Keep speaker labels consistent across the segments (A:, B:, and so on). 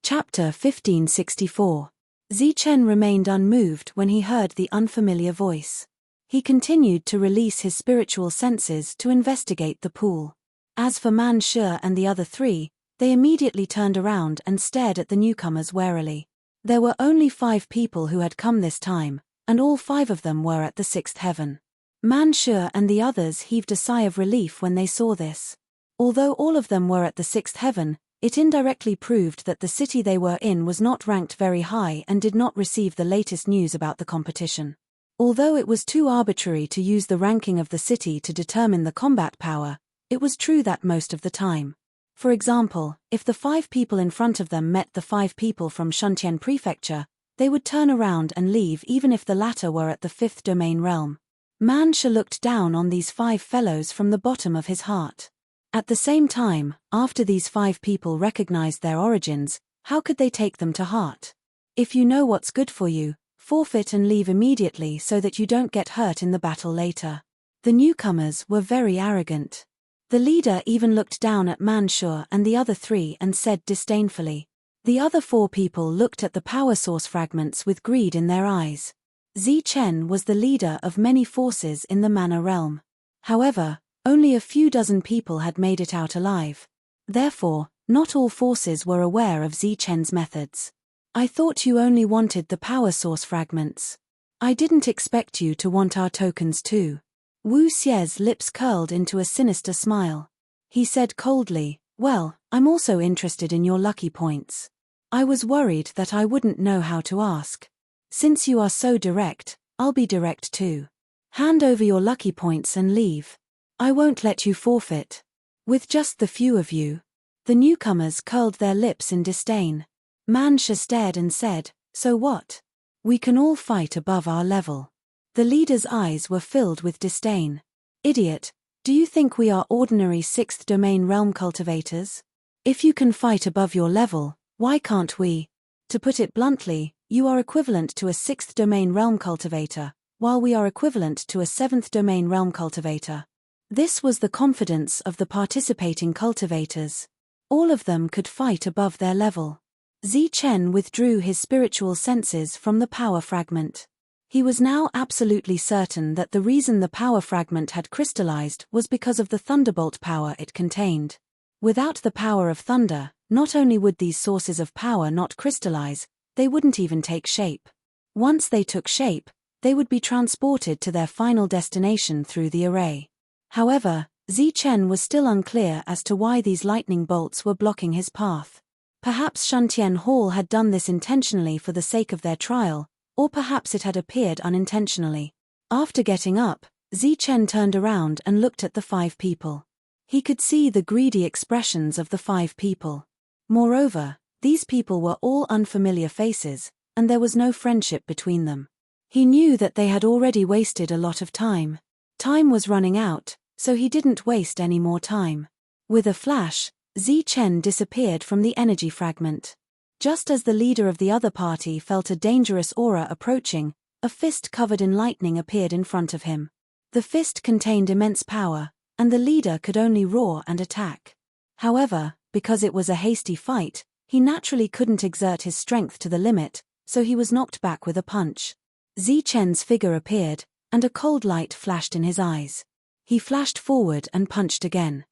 A: Chapter 1564. Zichen remained unmoved when he heard the unfamiliar voice. He continued to release his spiritual senses to investigate the pool. As for Man Shi and the other three, they immediately turned around and stared at the newcomers warily. There were only 5 people who had come this time, and all 5 of them were at the 6th heaven. Man Shi and the others heaved a sigh of relief when they saw this. Although all of them were at the 6th heaven, it indirectly proved that the city they were in was not ranked very high and did not receive the latest news about the competition. Although it was too arbitrary to use the ranking of the city to determine the combat power, it was true that most of the time. For example, if the 5 people in front of them met the 5 people from Shuntian Prefecture, they would turn around and leave even if the latter were at the 5th domain realm. Man Shi looked down on these 5 fellows from the bottom of his heart. At the same time, after these 5 people recognized their origins, how could they take them to heart? If you know what's good for you, forfeit and leave immediately so that you don't get hurt in the battle later. The newcomers were very arrogant. The leader even looked down at Man Shi and the other 3 and said disdainfully. The other 4 people looked at the power source fragments with greed in their eyes. Zichen was the leader of many forces in the Mana realm. However, only a few dozen people had made it out alive. Therefore, not all forces were aware of Zichen's methods. I thought you only wanted the power source fragments. I didn't expect you to want our tokens too. Wu Xie's lips curled into a sinister smile. He said coldly, well, I'm also interested in your lucky points. I was worried that I wouldn't know how to ask. Since you are so direct, I'll be direct too. Hand over your lucky points and leave. I won't let you forfeit. With just the few of you. The newcomers curled their lips in disdain. Man Shi stared and said, so what? We can all fight above our level. The leader's eyes were filled with disdain. Idiot, do you think we are ordinary 6th domain realm cultivators? If you can fight above your level, why can't we? To put it bluntly, you are equivalent to a 6th domain realm cultivator, while we are equivalent to a 7th domain realm cultivator. This was the confidence of the participating cultivators. All of them could fight above their level. Zichen withdrew his spiritual senses from the power fragment. He was now absolutely certain that the reason the power fragment had crystallized was because of the thunderbolt power it contained. Without the power of thunder, not only would these sources of power not crystallize, they wouldn't even take shape. Once they took shape, they would be transported to their final destination through the array. However, Zichen was still unclear as to why these lightning bolts were blocking his path. Perhaps Shuntian Hall had done this intentionally for the sake of their trial, or perhaps it had appeared unintentionally. After getting up, Zichen turned around and looked at the 5 people. He could see the greedy expressions of the 5 people. Moreover, these people were all unfamiliar faces, and there was no friendship between them. He knew that they had already wasted a lot of time. Time was running out, so he didn't waste any more time. With a flash, Zichen disappeared from the energy fragment. Just as the leader of the other party felt a dangerous aura approaching, a fist covered in lightning appeared in front of him. The fist contained immense power, and the leader could only roar and attack. However, because it was a hasty fight, he naturally couldn't exert his strength to the limit, so he was knocked back with a punch. Zichen's figure appeared, and a cold light flashed in his eyes. He flashed forward and punched again.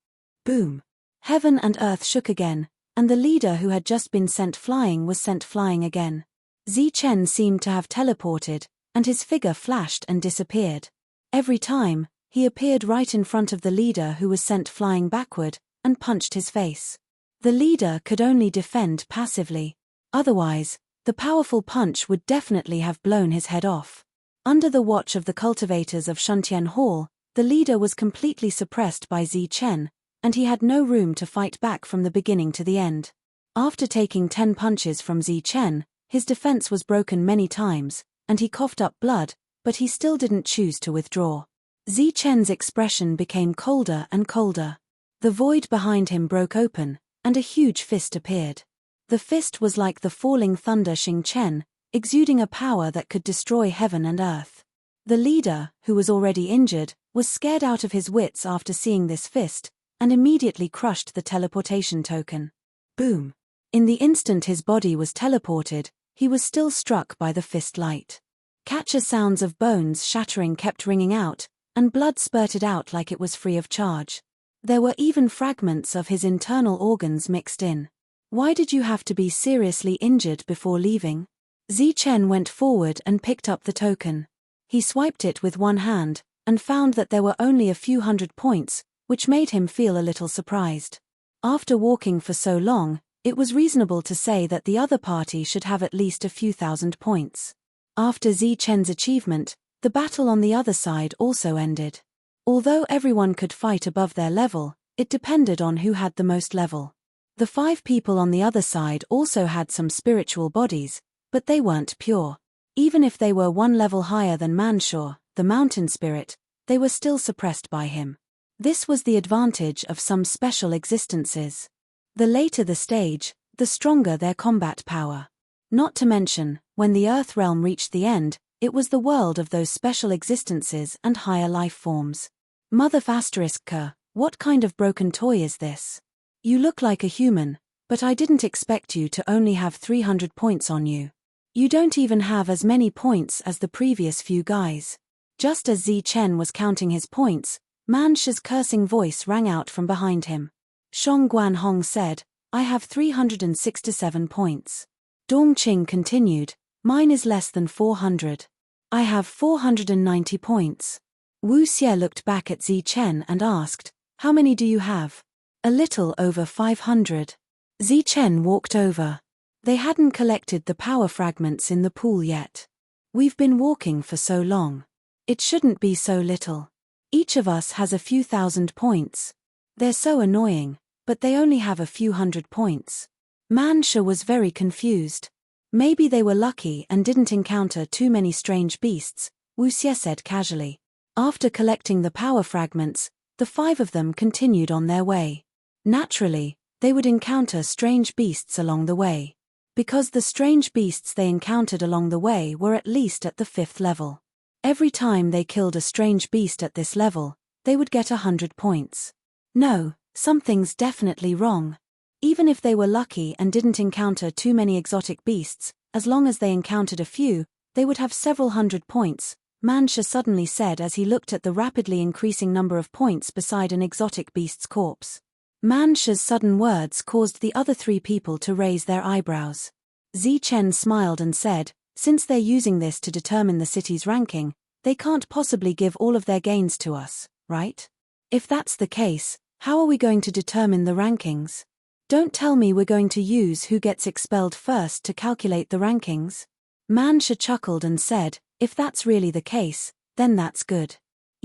A: Boom! Heaven and earth shook again, and the leader who had just been sent flying was sent flying again. Zichen seemed to have teleported, and his figure flashed and disappeared. Every time, he appeared right in front of the leader who was sent flying backward, and punched his face. The leader could only defend passively. Otherwise, the powerful punch would definitely have blown his head off. Under the watch of the cultivators of Shuntian Hall, the leader was completely suppressed by Zichen, and he had no room to fight back from the beginning to the end. After taking 10 punches from Zichen, his defense was broken many times, and he coughed up blood, but he still didn't choose to withdraw. Zichen's expression became colder and colder. The void behind him broke open, and a huge fist appeared. The fist was like the falling thunder Xingchen, exuding a power that could destroy heaven and earth. The leader, who was already injured, was scared out of his wits after seeing this fist, and immediately crushed the teleportation token. Boom! In the instant his body was teleported, he was still struck by the fist light. Catcher sounds of bones shattering kept ringing out, and blood spurted out like it was free of charge. There were even fragments of his internal organs mixed in. Why did you have to be seriously injured before leaving? Zichen went forward and picked up the token. He swiped it with one hand, and found that there were only a few hundred points, which made him feel a little surprised. After walking for so long, it was reasonable to say that the other party should have at least a few thousand points. After Zichen's achievement, the battle on the other side also ended. Although everyone could fight above their level, it depended on who had the most level. The 5 people on the other side also had some spiritual bodies, but they weren't pure. Even if they were 1 level higher than Manshur, the mountain spirit, they were still suppressed by him. This was the advantage of some special existences. The later the stage, the stronger their combat power. Not to mention, when the Earth realm reached the end, it was the world of those special existences and higher life forms. Mother *K, what kind of broken toy is this? You look like a human, but I didn't expect you to only have 300 points on you. You don't even have as many points as the previous few guys. Just as Zichen was counting his points, Mansha's cursing voice rang out from behind him. Shong Guanhong said, I have 367 points. Dongqing continued, mine is less than 400. I have 490 points. Wu Xie looked back at Zichen and asked, how many do you have? A little over 500. Zichen walked over. They hadn't collected the power fragments in the pool yet. We've been walking for so long. It shouldn't be so little. Each of us has a few thousand points. They're so annoying, but they only have a few hundred points. Mansha was very confused. Maybe they were lucky and didn't encounter too many strange beasts, Wu Xie said casually. After collecting the power fragments, the 5 of them continued on their way. Naturally, they would encounter strange beasts along the way. Because the strange beasts they encountered along the way were at least at the 5th level. Every time they killed a strange beast at this level, they would get 100 points. No, something's definitely wrong. Even if they were lucky and didn't encounter too many exotic beasts, as long as they encountered a few, they would have several hundred points, Mansha suddenly said as he looked at the rapidly increasing number of points beside an exotic beast's corpse. Mansha's sudden words caused the other 3 people to raise their eyebrows. Zichen smiled and said, since they're using this to determine the city's ranking, they can't possibly give all of their gains to us, right? If that's the case, how are we going to determine the rankings? Don't tell me we're going to use who gets expelled first to calculate the rankings. Mansha chuckled and said, if that's really the case, then that's good.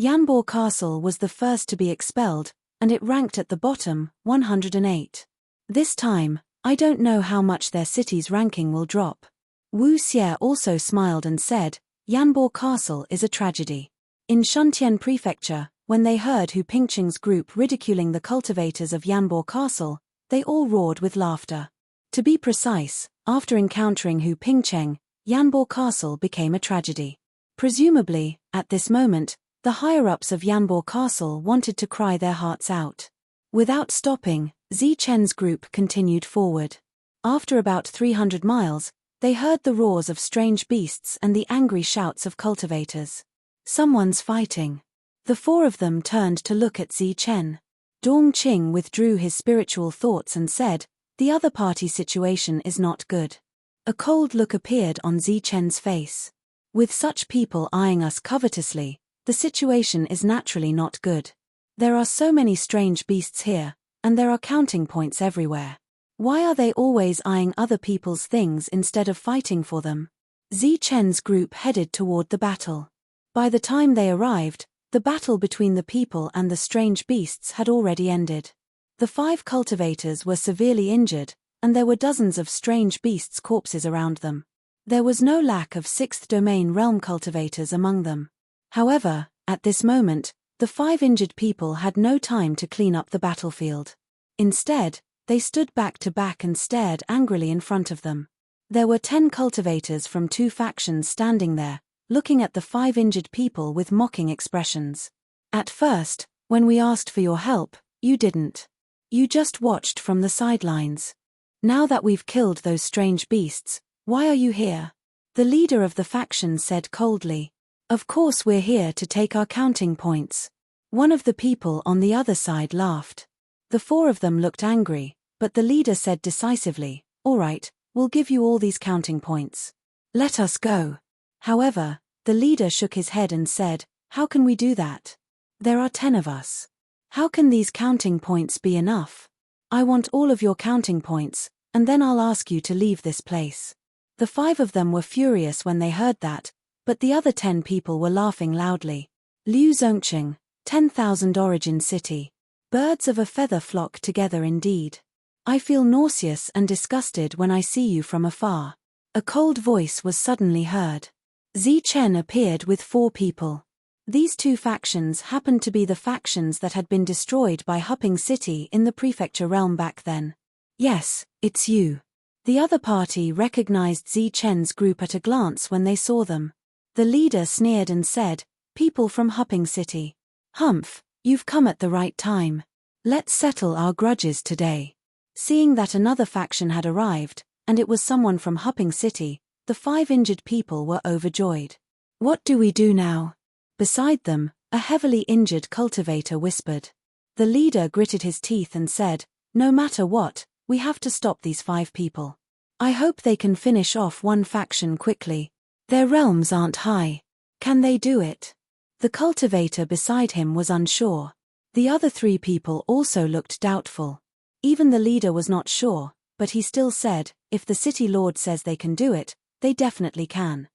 A: Yanbo Castle was the first to be expelled, and it ranked at the bottom, 108. This time, I don't know how much their city's ranking will drop. Wu Xie also smiled and said, Yanbo Castle is a tragedy. In Shuntian Prefecture, when they heard Hu Pingqing's group ridiculing the cultivators of Yanbo Castle, they all roared with laughter. To be precise, after encountering Hu Pingqing, Yanbo Castle became a tragedy. Presumably, at this moment, the higher-ups of Yanbo Castle wanted to cry their hearts out. Without stopping, Zichen's group continued forward. After about 300 miles, they heard the roars of strange beasts and the angry shouts of cultivators. Someone's fighting. The 4 of them turned to look at Zichen. Dongqing withdrew his spiritual thoughts and said, the other party situation is not good. A cold look appeared on Zichen's face. With such people eyeing us covetously, the situation is naturally not good. There are so many strange beasts here, and there are counting points everywhere. Why are they always eyeing other people's things instead of fighting for them? Zichen's group headed toward the battle. By the time they arrived, the battle between the people and the strange beasts had already ended. The 5 cultivators were severely injured, and there were dozens of strange beasts' corpses around them. There was no lack of 6th domain realm cultivators among them. However, at this moment, the 5 injured people had no time to clean up the battlefield. Instead, they stood back to back and stared angrily in front of them. There were 10 cultivators from 2 factions standing there, looking at the 5 injured people with mocking expressions. At first, when we asked for your help, you didn't. You just watched from the sidelines. Now that we've killed those strange beasts, why are you here? The leader of the faction said coldly. Of course we're here to take our counting points. One of the people on the other side laughed. The four of them looked angry, but the leader said decisively, all right, we'll give you all these counting points. Let us go. However, the leader shook his head and said, how can we do that? There are 10 of us. How can these counting points be enough? I want all of your counting points, and then I'll ask you to leave this place. The 5 of them were furious when they heard that, but the other 10 people were laughing loudly. Liu Zongqing, 10,000 Origin City. Birds of a feather flock together indeed. I feel nauseous and disgusted when I see you from afar. A cold voice was suddenly heard. Zichen appeared with 4 people. These 2 factions happened to be the factions that had been destroyed by Hupping City in the prefecture realm back then. Yes, it's you. The other party recognized Zichen's group at a glance when they saw them. The leader sneered and said, people from Hupping City. Humph, you've come at the right time. Let's settle our grudges today. Seeing that another faction had arrived, and it was someone from Hupping City, the 5 injured people were overjoyed. What do we do now? Beside them, a heavily injured cultivator whispered. The leader gritted his teeth and said, no matter what, we have to stop these 5 people. I hope they can finish off one faction quickly. Their realms aren't high. Can they do it? The cultivator beside him was unsure. The other 3 people also looked doubtful. Even the leader was not sure, but he still said, if the city lord says they can do it, they definitely can.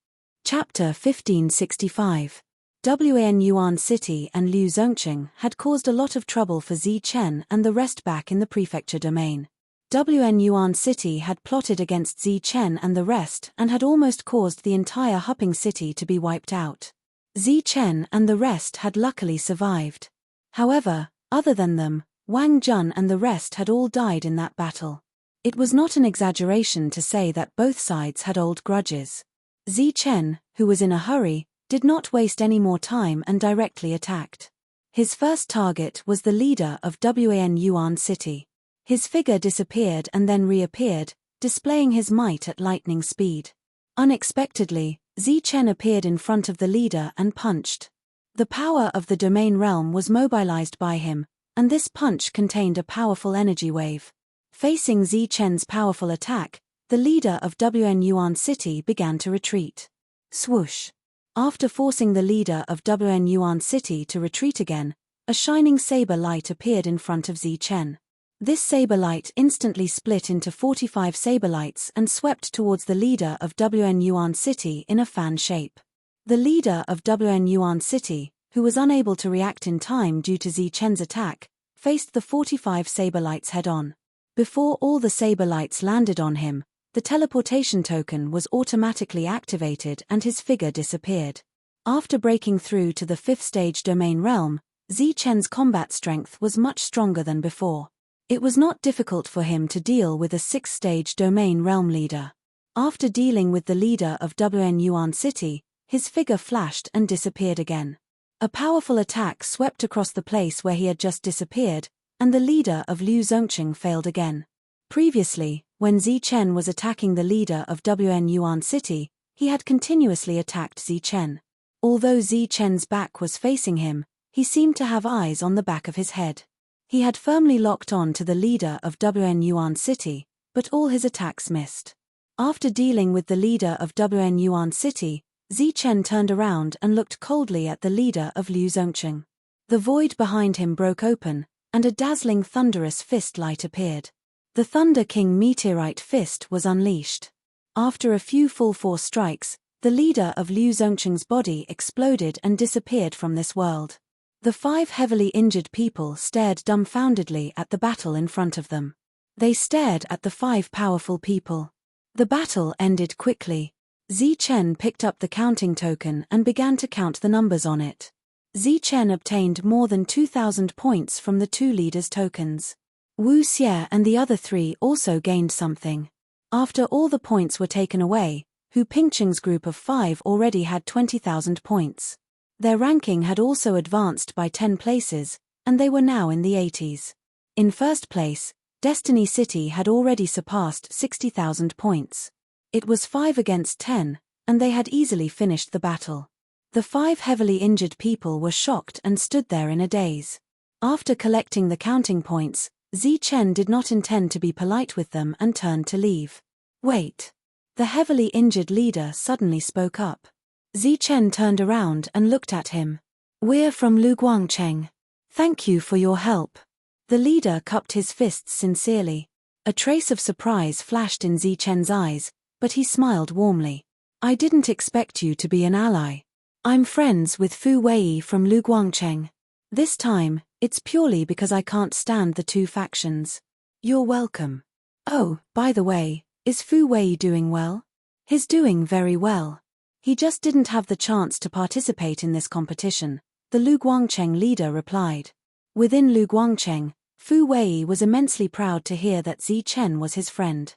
A: Chapter 1565. Wan Yuan City and Liu Zongqing had caused a lot of trouble for Zichen and the rest back in the prefecture domain. Wan Yuan City had plotted against Zichen and the rest and had almost caused the entire Hupping City to be wiped out. Zichen and the rest had luckily survived. However, other than them, Wang Jun and the rest had all died in that battle. It was not an exaggeration to say that both sides had old grudges. Zichen, who was in a hurry, did not waste any more time and directly attacked. His first target was the leader of Wan Yuan City. His figure disappeared and then reappeared, displaying his might at lightning speed. Unexpectedly, Zichen appeared in front of the leader and punched. The power of the domain realm was mobilized by him, and this punch contained a powerful energy wave. Facing Zichen's powerful attack, the leader of Wan Yuan City began to retreat. Swoosh! After forcing the leader of Wan Yuan City to retreat again, a shining saber light appeared in front of Zichen. This saber light instantly split into 45 saber lights and swept towards the leader of Wan Yuan City in a fan shape. The leader of Wan Yuan City, who was unable to react in time due to Zichen's attack, faced the 45 saber lights head-on. Before all the saber lights landed on him, the teleportation token was automatically activated and his figure disappeared. After breaking through to the 5th stage domain realm, Zichen's combat strength was much stronger than before. It was not difficult for him to deal with a 6th stage domain realm leader. After dealing with the leader of Wan Yuan City, his figure flashed and disappeared again. A powerful attack swept across the place where he had just disappeared, and the leader of Liu Zongqing failed again. Previously, when Zichen was attacking the leader of Wan Yuan City, he had continuously attacked Zichen. Although Zichen's back was facing him, he seemed to have eyes on the back of his head. He had firmly locked on to the leader of Wan Yuan City, but all his attacks missed. After dealing with the leader of Wan Yuan City, Zichen turned around and looked coldly at the leader of Liu Zongqing. The void behind him broke open, and a dazzling thunderous fist light appeared. The Thunder King Meteorite Fist was unleashed. After a few full-force strikes, the leader of Liu Zongqing's body exploded and disappeared from this world. The 5 heavily injured people stared dumbfoundedly at the battle in front of them. They stared at the 5 powerful people. The battle ended quickly. Zichen picked up the counting token and began to count the numbers on it. Zichen obtained more than 2,000 points from the 2 leaders' tokens. Wu Xie and the other 3 also gained something. After all the points were taken away, Hu Pingqing's group of 5 already had 20,000 points. Their ranking had also advanced by 10 places, and they were now in the 80s. In first place, Destiny City had already surpassed 60,000 points. It was 5 against 10, and they had easily finished the battle. The 5 heavily injured people were shocked and stood there in a daze. After collecting the counting points, Zichen did not intend to be polite with them and turned to leave. Wait. The heavily injured leader suddenly spoke up. Zichen turned around and looked at him. We're from Luguangcheng. Thank you for your help. The leader cupped his fists sincerely. A trace of surprise flashed in Zichen's eyes, but he smiled warmly. I didn't expect you to be an ally. I'm friends with Fu Wei from Luguangcheng. This time, it's purely because I can't stand the two factions. You're welcome. Oh, by the way, is Fu Wei doing well? He's doing very well. He just didn't have the chance to participate in this competition, the Luguangcheng leader replied. Within Luguangcheng, Fu Wei was immensely proud to hear that Zichen was his friend.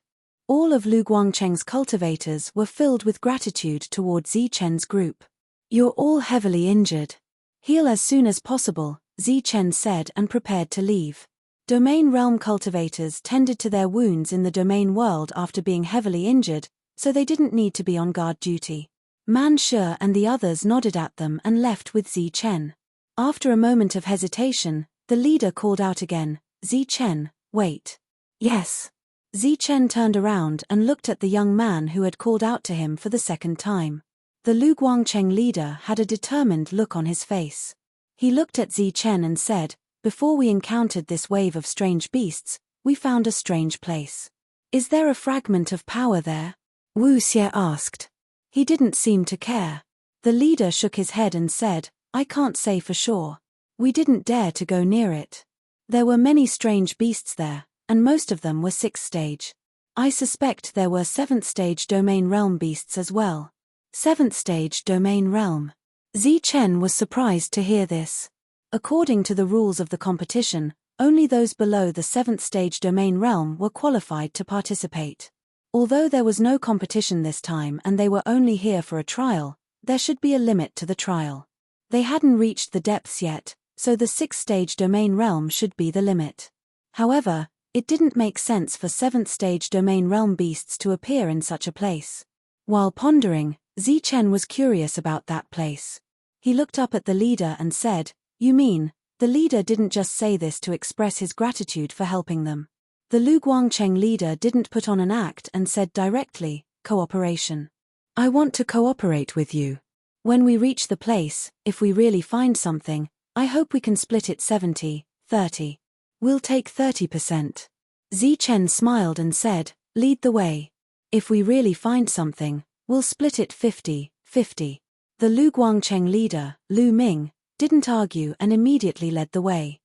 A: All of Luguangcheng's cultivators were filled with gratitude toward Zichen's group. You're all heavily injured. Heal as soon as possible, Zichen said and prepared to leave. Domain realm cultivators tended to their wounds in the domain world after being heavily injured, so they didn't need to be on guard duty. Man Shi and the others nodded at them and left with Zichen. After a moment of hesitation, the leader called out again, Zichen, wait. Yes. Zichen turned around and looked at the young man who had called out to him for the second time. The Luguangcheng leader had a determined look on his face. He looked at Zichen and said, before we encountered this wave of strange beasts, we found a strange place. Is there a fragment of power there? Wu Xie asked. He didn't seem to care. The leader shook his head and said, I can't say for sure. We didn't dare to go near it. There were many strange beasts there, and most of them were 6th stage. I suspect there were 7th stage domain realm beasts as well. 7th stage domain realm. Zichen was surprised to hear this. According to the rules of the competition, only those below the 7th stage domain realm were qualified to participate. Although there was no competition this time and they were only here for a trial, there should be a limit to the trial. They hadn't reached the depths yet, so the 6th stage domain realm should be the limit. However, it didn't make sense for 7th stage domain realm beasts to appear in such a place. While pondering, Zichen was curious about that place. He looked up at the leader and said, You mean, the leader didn't just say this to express his gratitude for helping them. The Luguangcheng leader didn't put on an act and said directly, cooperation. I want to cooperate with you. When we reach the place, if we really find something, I hope we can split it 70-30. We'll take 30%. Zichen smiled and said, lead the way. If we really find something, we'll split it 50-50. The Luguangcheng leader, Lu Ming, didn't argue and immediately led the way.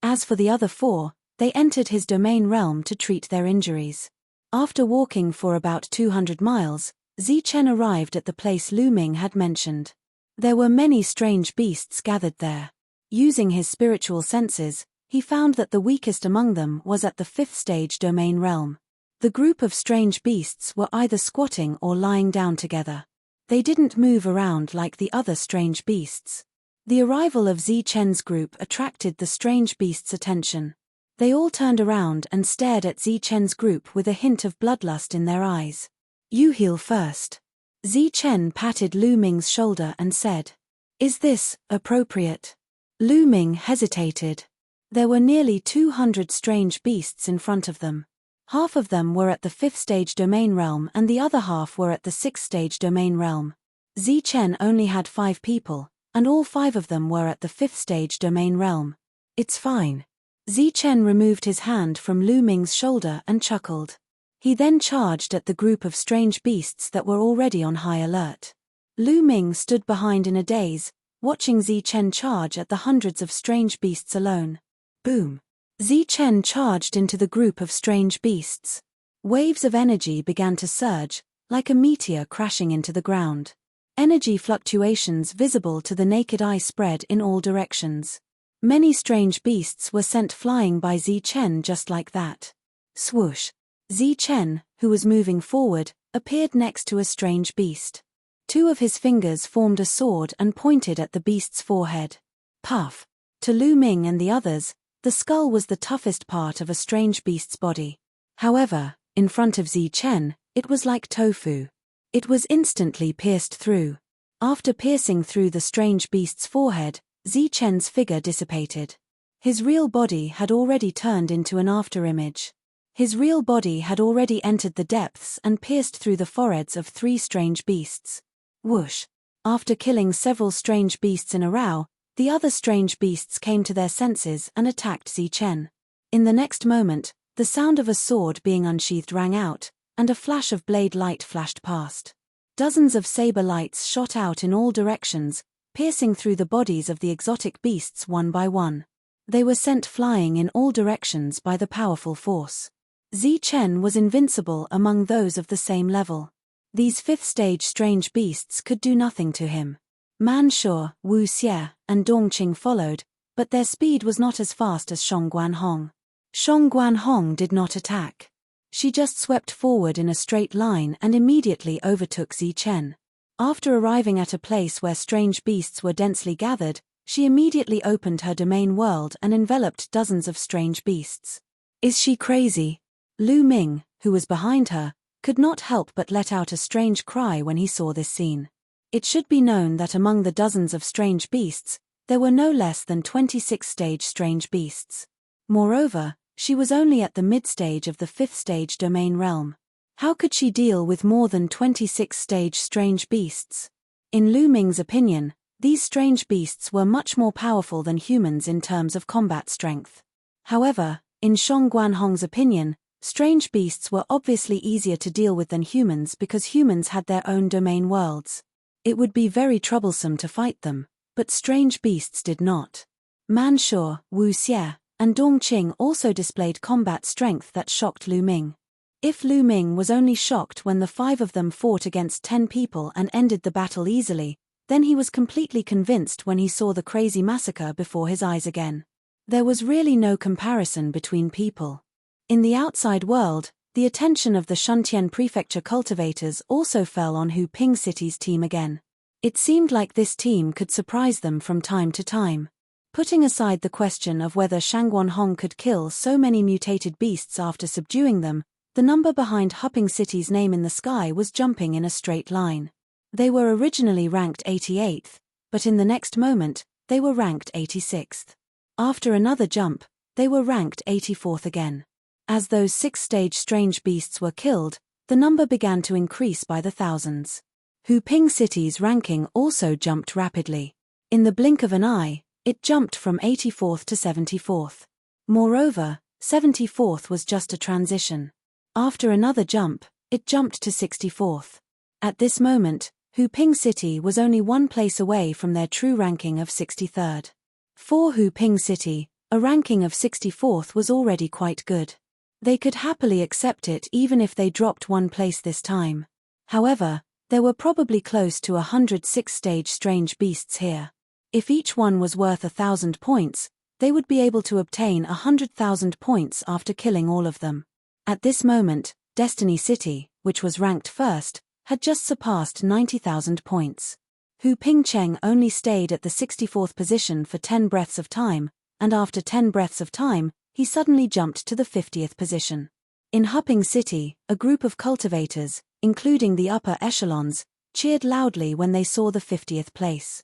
A: As for the other 4, they entered his domain realm to treat their injuries. After walking for about 200 miles, Zichen arrived at the place Lu Ming had mentioned. There were many strange beasts gathered there. Using his spiritual senses, he found that the weakest among them was at the 5th stage domain realm. The group of strange beasts were either squatting or lying down together. They didn't move around like the other strange beasts. The arrival of Zichen's group attracted the strange beasts' attention. They all turned around and stared at Zichen's group with a hint of bloodlust in their eyes. You heal first. Zichen patted Lu Ming's shoulder and said, Is this appropriate? Lu Ming hesitated. There were nearly 200 strange beasts in front of them. Half of them were at the 5th stage domain realm and the other half were at the 6th stage domain realm. Zichen only had 5 people, and all 5 of them were at the 5th stage domain realm. It's fine. Zichen removed his hand from Lu Ming's shoulder and chuckled. He then charged at the group of strange beasts that were already on high alert. Lu Ming stood behind in a daze, watching Zichen charge at the hundreds of strange beasts alone. Boom! Zichen charged into the group of strange beasts. Waves of energy began to surge, like a meteor crashing into the ground. Energy fluctuations visible to the naked eye spread in all directions. Many strange beasts were sent flying by Zichen just like that. Swoosh! Zichen, who was moving forward, appeared next to a strange beast. 2 of his fingers formed a sword and pointed at the beast's forehead. Puff! To Lu Ming and the others, The skull was the toughest part of a strange beast's body. However, in front of Zichen, it was like tofu. It was instantly pierced through. After piercing through the strange beast's forehead, Zichen's figure dissipated. His real body had already turned into an afterimage. His real body had already entered the depths and pierced through the foreheads of 3 strange beasts. Whoosh! After killing several strange beasts in a row, the other strange beasts came to their senses and attacked Zichen. In the next moment, the sound of a sword being unsheathed rang out, and a flash of blade light flashed past. Dozens of saber lights shot out in all directions, piercing through the bodies of the exotic beasts one by one. They were sent flying in all directions by the powerful force. Zichen was invincible among those of the same level. These 5th-stage strange beasts could do nothing to him. Manshur, Wu Xie, and Dongqing followed, but their speed was not as fast as Song Guanhong. Song Guanhong did not attack. She just swept forward in a straight line and immediately overtook Zichen. After arriving at a place where strange beasts were densely gathered, she immediately opened her domain world and enveloped dozens of strange beasts. Is she crazy? Lu Ming, who was behind her, could not help but let out a strange cry when he saw this scene. It should be known that among the dozens of strange beasts, there were no less than 26-stage strange beasts. Moreover, she was only at the mid-stage of the 5th-stage domain realm. How could she deal with more than 26-stage strange beasts? In Lu Ming's opinion, these strange beasts were much more powerful than humans in terms of combat strength. However, in Song Guanhong's opinion, strange beasts were obviously easier to deal with than humans because humans had their own domain worlds. It would be very troublesome to fight them, but strange beasts did not. Manshur, Wu Xie, and Dongqing also displayed combat strength that shocked Lu Ming. If Lu Ming was only shocked when the 5 of them fought against 10 people and ended the battle easily, then he was completely convinced when he saw the crazy massacre before his eyes again. There was really no comparison between people. In the outside world, the attention of the Shuntian Prefecture cultivators also fell on Hu Ping City's team again. It seemed like this team could surprise them from time to time. Putting aside the question of whether Shangguanhong could kill so many mutated beasts after subduing them, the number behind Huping City's name in the sky was jumping in a straight line. They were originally ranked 88th, but in the next moment, they were ranked 86th. After another jump, they were ranked 84th again. As those 6-stage strange beasts were killed, the number began to increase by the thousands. Hu Ping City's ranking also jumped rapidly. In the blink of an eye, it jumped from 84th to 74th. Moreover, 74th was just a transition. After another jump, it jumped to 64th. At this moment, Hu Ping City was only one place away from their true ranking of 63rd. For Hu Ping City, a ranking of 64th was already quite good. They could happily accept it even if they dropped one place this time. However, there were probably close to 106-stage strange beasts here. If each one was worth 1,000 points, they would be able to obtain 100,000 points after killing all of them. At this moment, Destiny City, which was ranked first, had just surpassed 90,000 points. Hu Pingcheng only stayed at the 64th position for 10 breaths of time, and after 10 breaths of time, he suddenly jumped to the 50th position. In Huping City, a group of cultivators, including the upper echelons, cheered loudly when they saw the 50th place.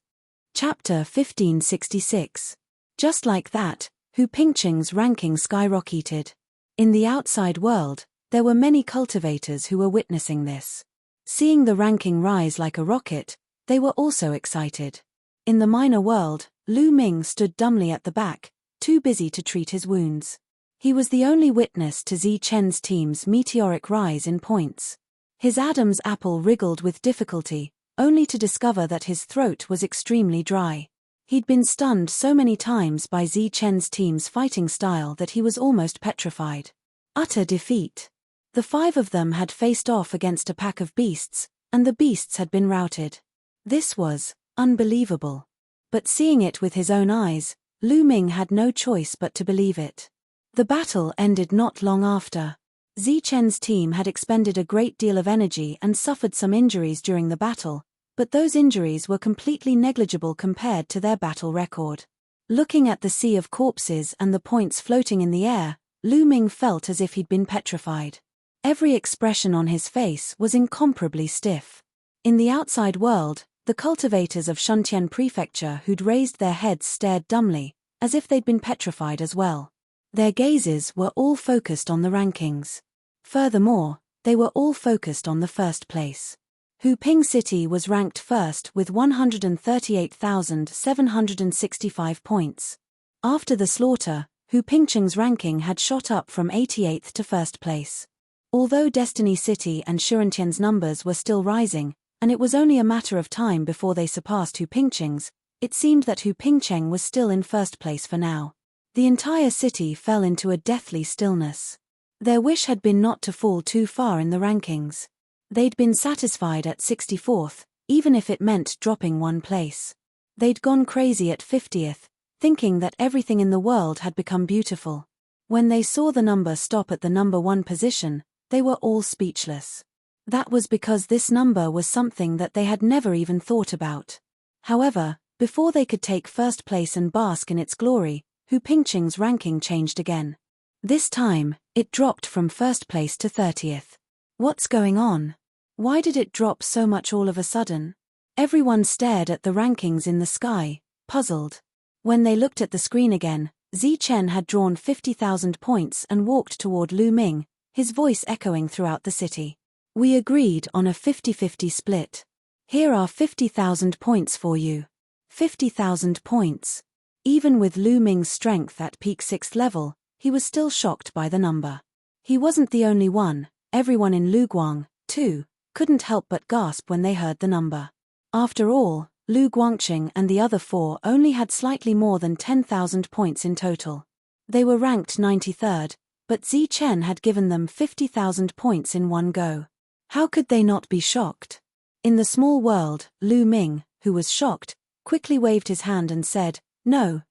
A: Chapter 1566. Just like that, Hu Pingcheng's ranking skyrocketed. In the outside world, there were many cultivators who were witnessing this. Seeing the ranking rise like a rocket, they were also excited. In the minor world, Lu Ming stood dumbly at the back, too busy to treat his wounds. He was the only witness to Zichen's team's meteoric rise in points. His Adam's apple wriggled with difficulty, only to discover that his throat was extremely dry. He'd been stunned so many times by Zichen's team's fighting style that he was almost petrified. Utter defeat. The 5 of them had faced off against a pack of beasts, and the beasts had been routed. This was unbelievable. But seeing it with his own eyes, Lu Ming had no choice but to believe it. The battle ended not long after. Zichen's team had expended a great deal of energy and suffered some injuries during the battle, but those injuries were completely negligible compared to their battle record. Looking at the sea of corpses and the points floating in the air, Lu Ming felt as if he'd been petrified. Every expression on his face was incomparably stiff. In the outside world, the cultivators of Shuntian Prefecture who'd raised their heads stared dumbly, as if they'd been petrified as well. Their gazes were all focused on the rankings. Furthermore, they were all focused on the first place. Huping City was ranked first with 138,765 points. After the slaughter, Hupingcheng's ranking had shot up from 88th to first place. Although Destiny City and Shurentian's numbers were still rising, and it was only a matter of time before they surpassed Hupingcheng's, it seemed that Hupingcheng was still in first place for now. The entire city fell into a deathly stillness. Their wish had been not to fall too far in the rankings. They'd been satisfied at 64th, even if it meant dropping one place. They'd gone crazy at 50th, thinking that everything in the world had become beautiful. When they saw the number stop at the number 1 position, they were all speechless. That was because this number was something that they had never even thought about. However, before they could take first place and bask in its glory, Hupingcheng's ranking changed again. This time, it dropped from first place to 30th. What's going on? Why did it drop so much all of a sudden? Everyone stared at the rankings in the sky, puzzled. When they looked at the screen again, Zichen had drawn 50,000 points and walked toward Lu Ming, his voice echoing throughout the city. We agreed on a 50-50 split. Here are 50,000 points for you. 50,000 points. Even with Lu Ming's strength at peak 6th level, he was still shocked by the number. He wasn't the only one, everyone in Luguang, too, couldn't help but gasp when they heard the number. After all, Lu Guangqing and the other 4 only had slightly more than 10,000 points in total. They were ranked 93rd, but Zichen had given them 50,000 points in one go. How could they not be shocked? In the small world, Lu Ming, who was shocked, quickly waved his hand and said, No,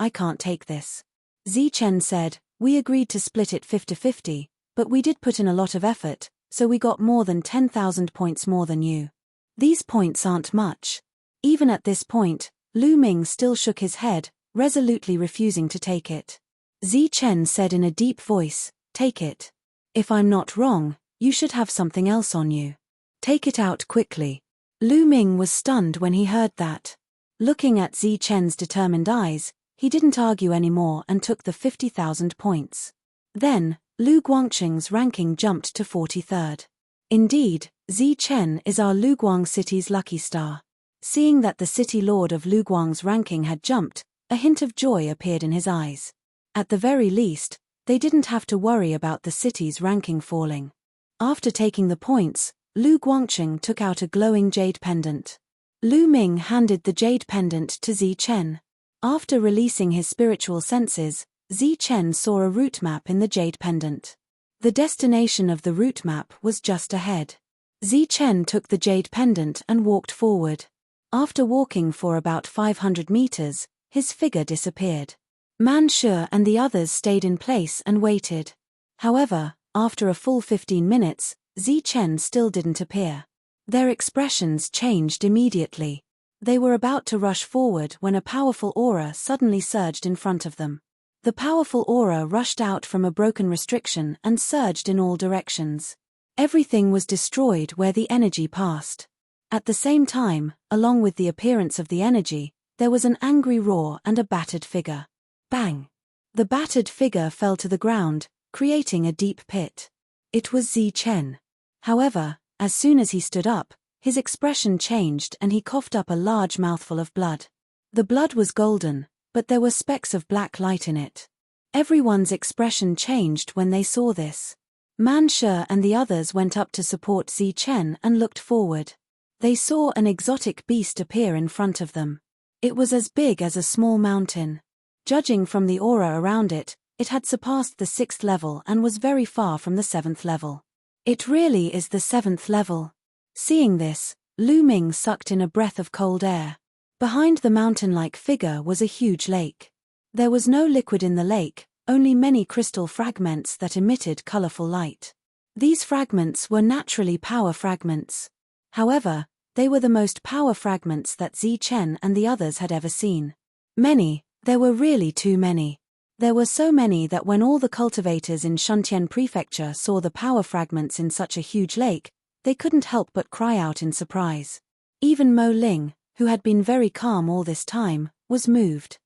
A: I can't take this. Zichen said, We agreed to split it 50-50, but we did put in a lot of effort, so we got more than 10,000 points more than you. These points aren't much. Even at this point, Lu Ming still shook his head, resolutely refusing to take it. Zichen said in a deep voice, Take it. If I'm not wrong, you should have something else on you. Take it out quickly. Lu Ming was stunned when he heard that. Looking at Zichen's determined eyes, he didn't argue anymore and took the 50,000 points. Then, Lu Guangqing's ranking jumped to 43rd. Indeed, Zichen is our Luguang city's lucky star. Seeing that the city lord of Luguang's ranking had jumped, a hint of joy appeared in his eyes. At the very least, they didn't have to worry about the city's ranking falling. After taking the points, Lu Guangqing took out a glowing jade pendant. Lu Ming handed the jade pendant to Zichen. After releasing his spiritual senses, Zichen saw a route map in the jade pendant. The destination of the route map was just ahead. Zichen took the jade pendant and walked forward. After walking for about 500 meters, his figure disappeared. Man Shu and the others stayed in place and waited. However, after a full 15 minutes, Zichen still didn't appear. Their expressions changed immediately. They were about to rush forward when a powerful aura suddenly surged in front of them. The powerful aura rushed out from a broken restriction and surged in all directions. Everything was destroyed where the energy passed. At the same time, along with the appearance of the energy, there was an angry roar and a battered figure. Bang! The battered figure fell to the ground, creating a deep pit. It was Zichen. However, as soon as he stood up, his expression changed and he coughed up a large mouthful of blood. The blood was golden, but there were specks of black light in it. Everyone's expression changed when they saw this. Man Shu and the others went up to support Zichen and looked forward. They saw an exotic beast appear in front of them. It was as big as a small mountain. Judging from the aura around it, it had surpassed the 6th level and was very far from the 7th level. It really is the 7th level. Seeing this, Lu Ming sucked in a breath of cold air. Behind the mountain-like figure was a huge lake. There was no liquid in the lake, only many crystal fragments that emitted colorful light. These fragments were naturally power fragments. However, they were the most power fragments that Zichen and the others had ever seen. Many, There were really too many. There were so many that when all the cultivators in Shuntian Prefecture saw the power fragments in such a huge lake, they couldn't help but cry out in surprise. Even Mo Ling, who had been very calm all this time, was moved.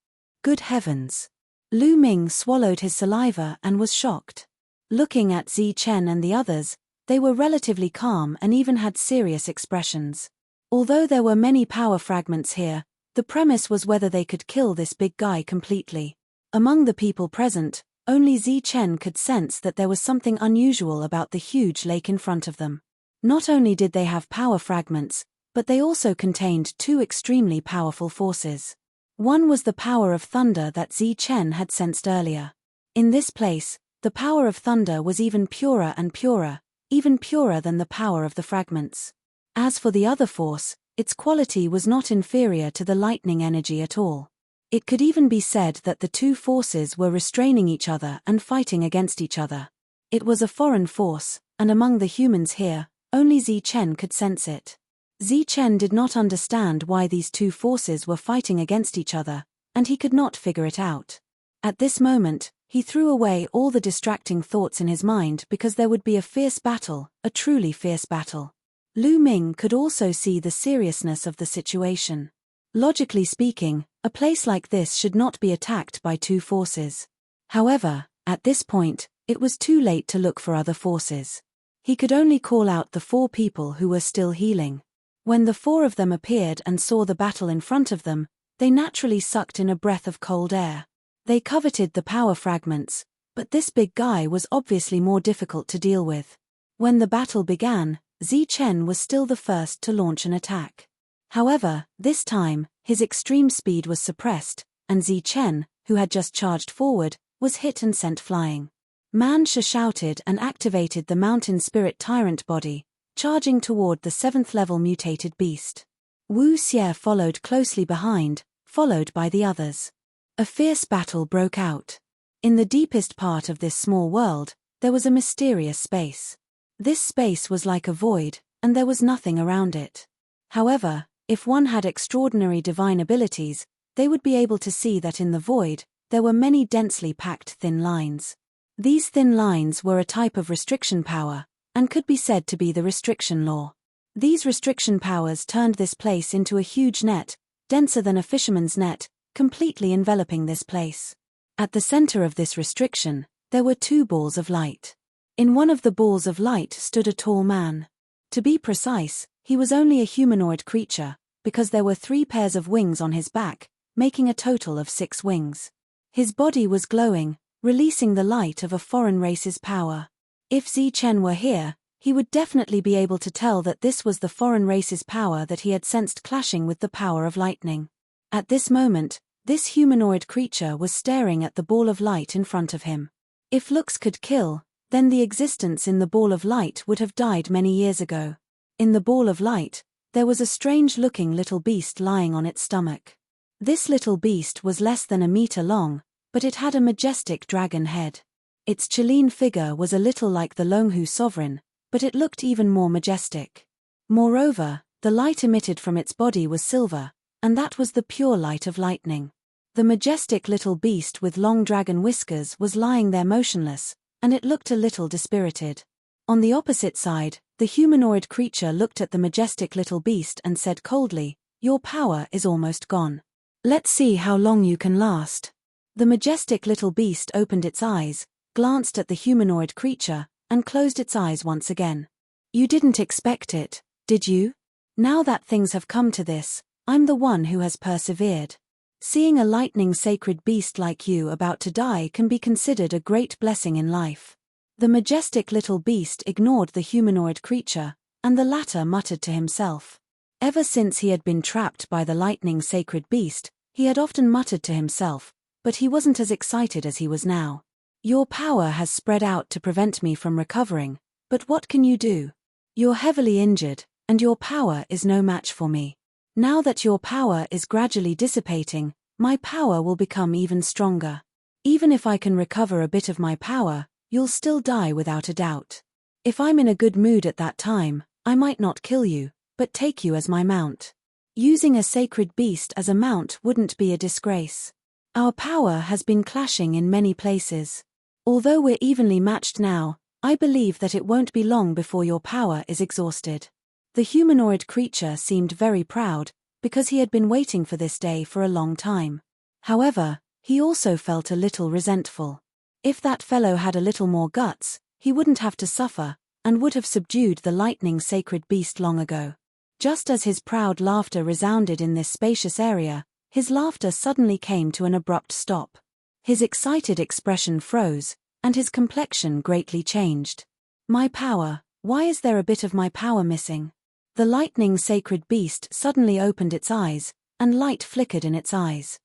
A: Good heavens! Lu Ming swallowed his saliva and was shocked. Looking at Zi Chen and the others, they were relatively calm and even had serious expressions. Although there were many power fragments here, the premise was whether they could kill this big guy completely. Among the people present, only Zi Chen could sense that there was something unusual about the huge lake in front of them. Not only did they have power fragments, but they also contained two extremely powerful forces. One was the power of thunder that Zi Chen had sensed earlier. In this place, the power of thunder was even purer and purer, even purer than the power of the fragments. As for the other force, its quality was not inferior to the lightning energy at all. It could even be said that the two forces were restraining each other and fighting against each other. It was a foreign force, and among the humans here, only Zi Chen could sense it. Zi Chen did not understand why these two forces were fighting against each other, and he could not figure it out. At this moment, he threw away all the distracting thoughts in his mind because there would be a fierce battle, a truly fierce battle. Lu Ming could also see the seriousness of the situation. Logically speaking, a place like this should not be attacked by two forces. However, at this point, it was too late to look for other forces. He could only call out the four people who were still healing. When the four of them appeared and saw the battle in front of them, they naturally sucked in a breath of cold air. They coveted the power fragments, but this big guy was obviously more difficult to deal with. When the battle began, Zi Chen was still the first to launch an attack. However, this time, his extreme speed was suppressed, and Zi Chen, who had just charged forward, was hit and sent flying. Man Shi shouted and activated the mountain spirit tyrant body, charging toward the 7th level mutated beast. Wu Xie followed closely behind, followed by the others. A fierce battle broke out. In the deepest part of this small world, there was a mysterious space. This space was like a void, and there was nothing around it. However, if one had extraordinary divine abilities, they would be able to see that in the void, there were many densely packed thin lines. These thin lines were a type of restriction power, and could be said to be the restriction law. These restriction powers turned this place into a huge net, denser than a fisherman's net, completely enveloping this place. At the center of this restriction, there were two balls of light. In one of the balls of light stood a tall man. To be precise, he was only a humanoid creature, because there were 3 pairs of wings on his back, making a total of 6 wings. His body was glowing, releasing the light of a foreign race's power. If Zi Chen were here, he would definitely be able to tell that this was the foreign race's power that he had sensed clashing with the power of lightning. At this moment, this humanoid creature was staring at the ball of light in front of him. If looks could kill, then the existence in the ball of light would have died many years ago. In the ball of light, there was a strange-looking little beast lying on its stomach. This little beast was less than a meter long, but it had a majestic dragon head. Its Chilean figure was a little like the Longhu sovereign, but it looked even more majestic. Moreover, the light emitted from its body was silver, and that was the pure light of lightning. The majestic little beast with long dragon whiskers was lying there motionless, and it looked a little dispirited. On the opposite side, the humanoid creature looked at the majestic little beast and said coldly, "Your power is almost gone. Let's see how long you can last." The majestic little beast opened its eyes, glanced at the humanoid creature, and closed its eyes once again. "You didn't expect it, did you? Now that things have come to this, I'm the one who has persevered. Seeing a lightning sacred beast like you about to die can be considered a great blessing in life." The majestic little beast ignored the humanoid creature, and the latter muttered to himself. Ever since he had been trapped by the lightning sacred beast, he had often muttered to himself, but he wasn't as excited as he was now. "Your power has spread out to prevent me from recovering, but what can you do? You're heavily injured, and your power is no match for me. Now that your power is gradually dissipating, my power will become even stronger. Even if I can recover a bit of my power, you'll still die without a doubt. If I'm in a good mood at that time, I might not kill you, but take you as my mount. Using a sacred beast as a mount wouldn't be a disgrace. Our power has been clashing in many places. Although we're evenly matched now, I believe that it won't be long before your power is exhausted. The humanoid creature seemed very proud, because he had been waiting for this day for a long time. However, he also felt a little resentful. If that fellow had a little more guts, he wouldn't have to suffer, and would have subdued the lightning sacred beast long ago. Just as his proud laughter resounded in this spacious area, his laughter suddenly came to an abrupt stop. His excited expression froze, and his complexion greatly changed. My power, why is there a bit of my power missing? The lightning sacred beast suddenly opened its eyes, and light flickered in its eyes.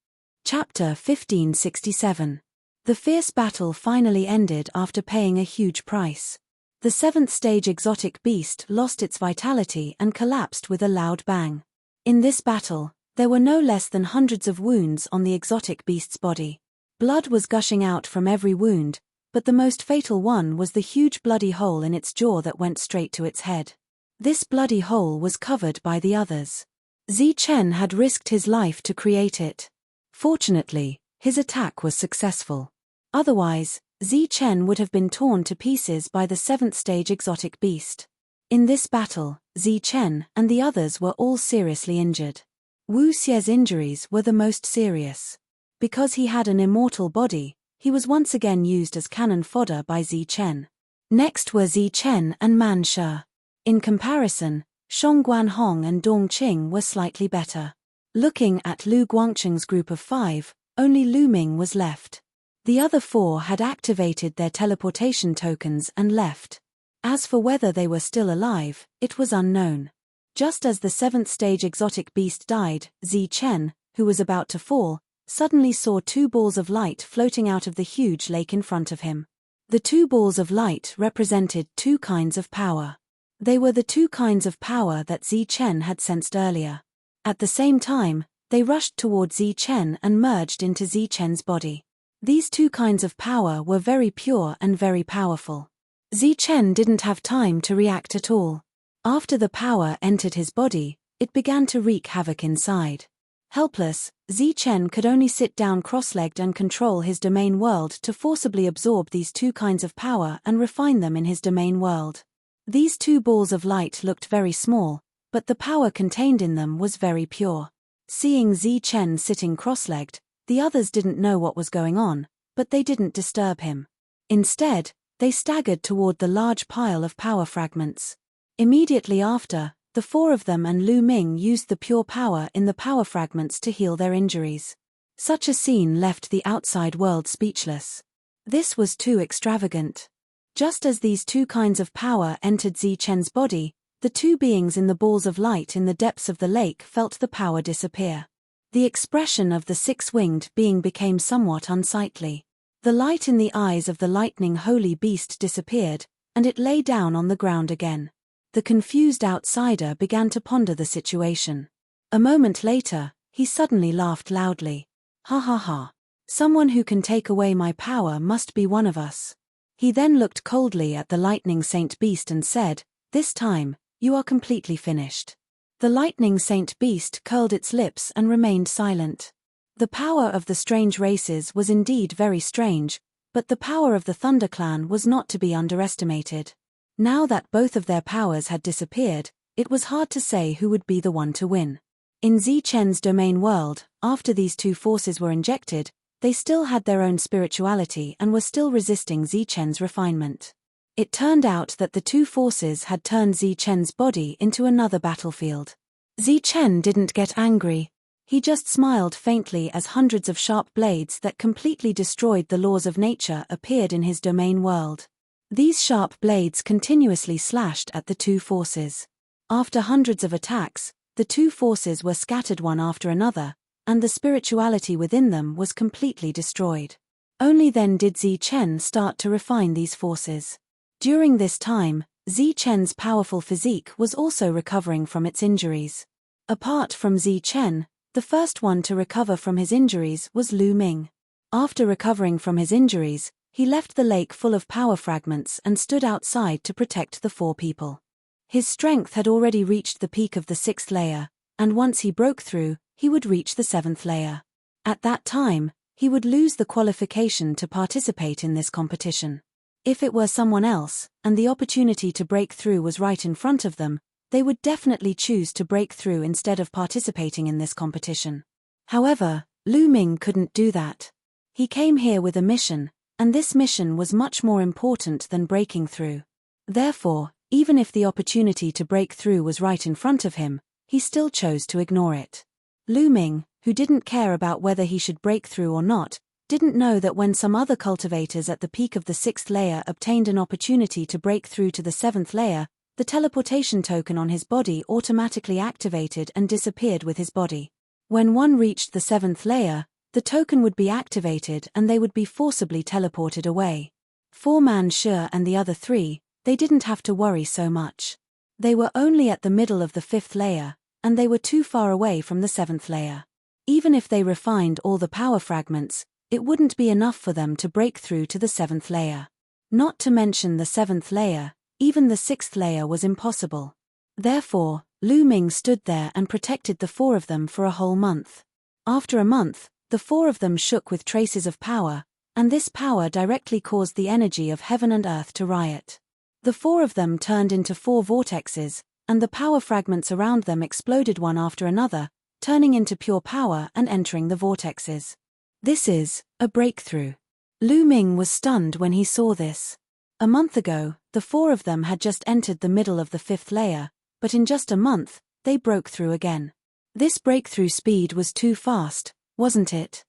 A: Chapter 1567. The fierce battle finally ended after paying a huge price. The 7th stage exotic beast lost its vitality and collapsed with a loud bang. In this battle, there were no less than hundreds of wounds on the exotic beast's body. Blood was gushing out from every wound, but the most fatal one was the huge bloody hole in its jaw that went straight to its head. This bloody hole was covered by the others. Zichen had risked his life to create it. Fortunately, his attack was successful. Otherwise, Zichen would have been torn to pieces by the 7th stage exotic beast. In this battle, Zichen and the others were all seriously injured. Wu Xie's injuries were the most serious. Because he had an immortal body, he was once again used as cannon fodder by Zichen. Next were Zichen and Man Shi. In comparison, Shong Guanhong and Dong Qing were slightly better. Looking at Lu Guangcheng's group of 5, only Lu Ming was left. The other 4 had activated their teleportation tokens and left. As for whether they were still alive, it was unknown. Just as the 7th stage exotic beast died, Zichen, who was about to fall, suddenly saw 2 balls of light floating out of the huge lake in front of him. The 2 balls of light represented 2 kinds of power. They were the 2 kinds of power that Zichen had sensed earlier. At the same time, they rushed toward Zichen and merged into Zichen's body. These 2 kinds of power were very pure and very powerful. Zichen didn't have time to react at all. After the power entered his body, it began to wreak havoc inside. Helpless, Zichen could only sit down cross-legged and control his domain world to forcibly absorb these 2 kinds of power and refine them in his domain world. These 2 balls of light looked very small, but the power contained in them was very pure. Seeing Zichen sitting cross-legged, the others didn't know what was going on, but they didn't disturb him. Instead, they staggered toward the large pile of power fragments. Immediately after, the 4 of them and Lu Ming used the pure power in the power fragments to heal their injuries. Such a scene left the outside world speechless. This was too extravagant. Just as these 2 kinds of power entered Zichen's body, the 2 beings in the balls of light in the depths of the lake felt the power disappear. The expression of the 6-winged being became somewhat unsightly. The light in the eyes of the lightning holy beast disappeared, and it lay down on the ground again. The confused outsider began to ponder the situation. A moment later, he suddenly laughed loudly. Ha ha ha. Someone who can take away my power must be one of us. He then looked coldly at the lightning saint beast and said, "This time, you are completely finished." The lightning saint beast curled its lips and remained silent. The power of the strange races was indeed very strange, but the power of the Thunder Clan was not to be underestimated. Now that both of their powers had disappeared, it was hard to say who would be the one to win. In Zichen's domain world, after these 2 forces were injected, they still had their own spirituality and were still resisting Zichen's refinement. It turned out that the 2 forces had turned Zichen's body into another battlefield. Zichen didn't get angry. He just smiled faintly as hundreds of sharp blades that completely destroyed the laws of nature appeared in his domain world. These sharp blades continuously slashed at the 2 forces. After hundreds of attacks, the 2 forces were scattered one after another, and the spirituality within them was completely destroyed. Only then did Zichen start to refine these forces. During this time, Zichen's powerful physique was also recovering from its injuries. Apart from Zichen, the first one to recover from his injuries was Lu Ming. After recovering from his injuries, he left the lake full of power fragments and stood outside to protect the 4 people. His strength had already reached the peak of the 6th layer, and once he broke through, he would reach the 7th layer. At that time, he would lose the qualification to participate in this competition. If it were someone else, and the opportunity to break through was right in front of them, they would definitely choose to break through instead of participating in this competition. However, Lu Ming couldn't do that. He came here with a mission, and this mission was much more important than breaking through. Therefore, even if the opportunity to break through was right in front of him, he still chose to ignore it. Lu Ming, who didn't care about whether he should break through or not, didn't know that when some other cultivators at the peak of the 6th layer obtained an opportunity to break through to the 7th layer, the teleportation token on his body automatically activated and disappeared with his body. When one reached the 7th layer, the token would be activated and they would be forcibly teleported away. Four-man Shi and the other three, they didn't have to worry so much. They were only at the middle of the 5th layer, and they were too far away from the 7th layer. Even if they refined all the power fragments, it wouldn't be enough for them to break through to the 7th layer. Not to mention the 7th layer, even the 6th layer was impossible. Therefore, Lu Ming stood there and protected the four of them for a whole month. After a month, the four of them shook with traces of power, and this power directly caused the energy of heaven and earth to riot. The four of them turned into four vortexes, and the power fragments around them exploded one after another, turning into pure power and entering the vortexes. This is a breakthrough. Lu Ming was stunned when he saw this. A month ago, the four of them had just entered the middle of the 5th layer, but in just a month, they broke through again. This breakthrough speed was too fast, wasn't it?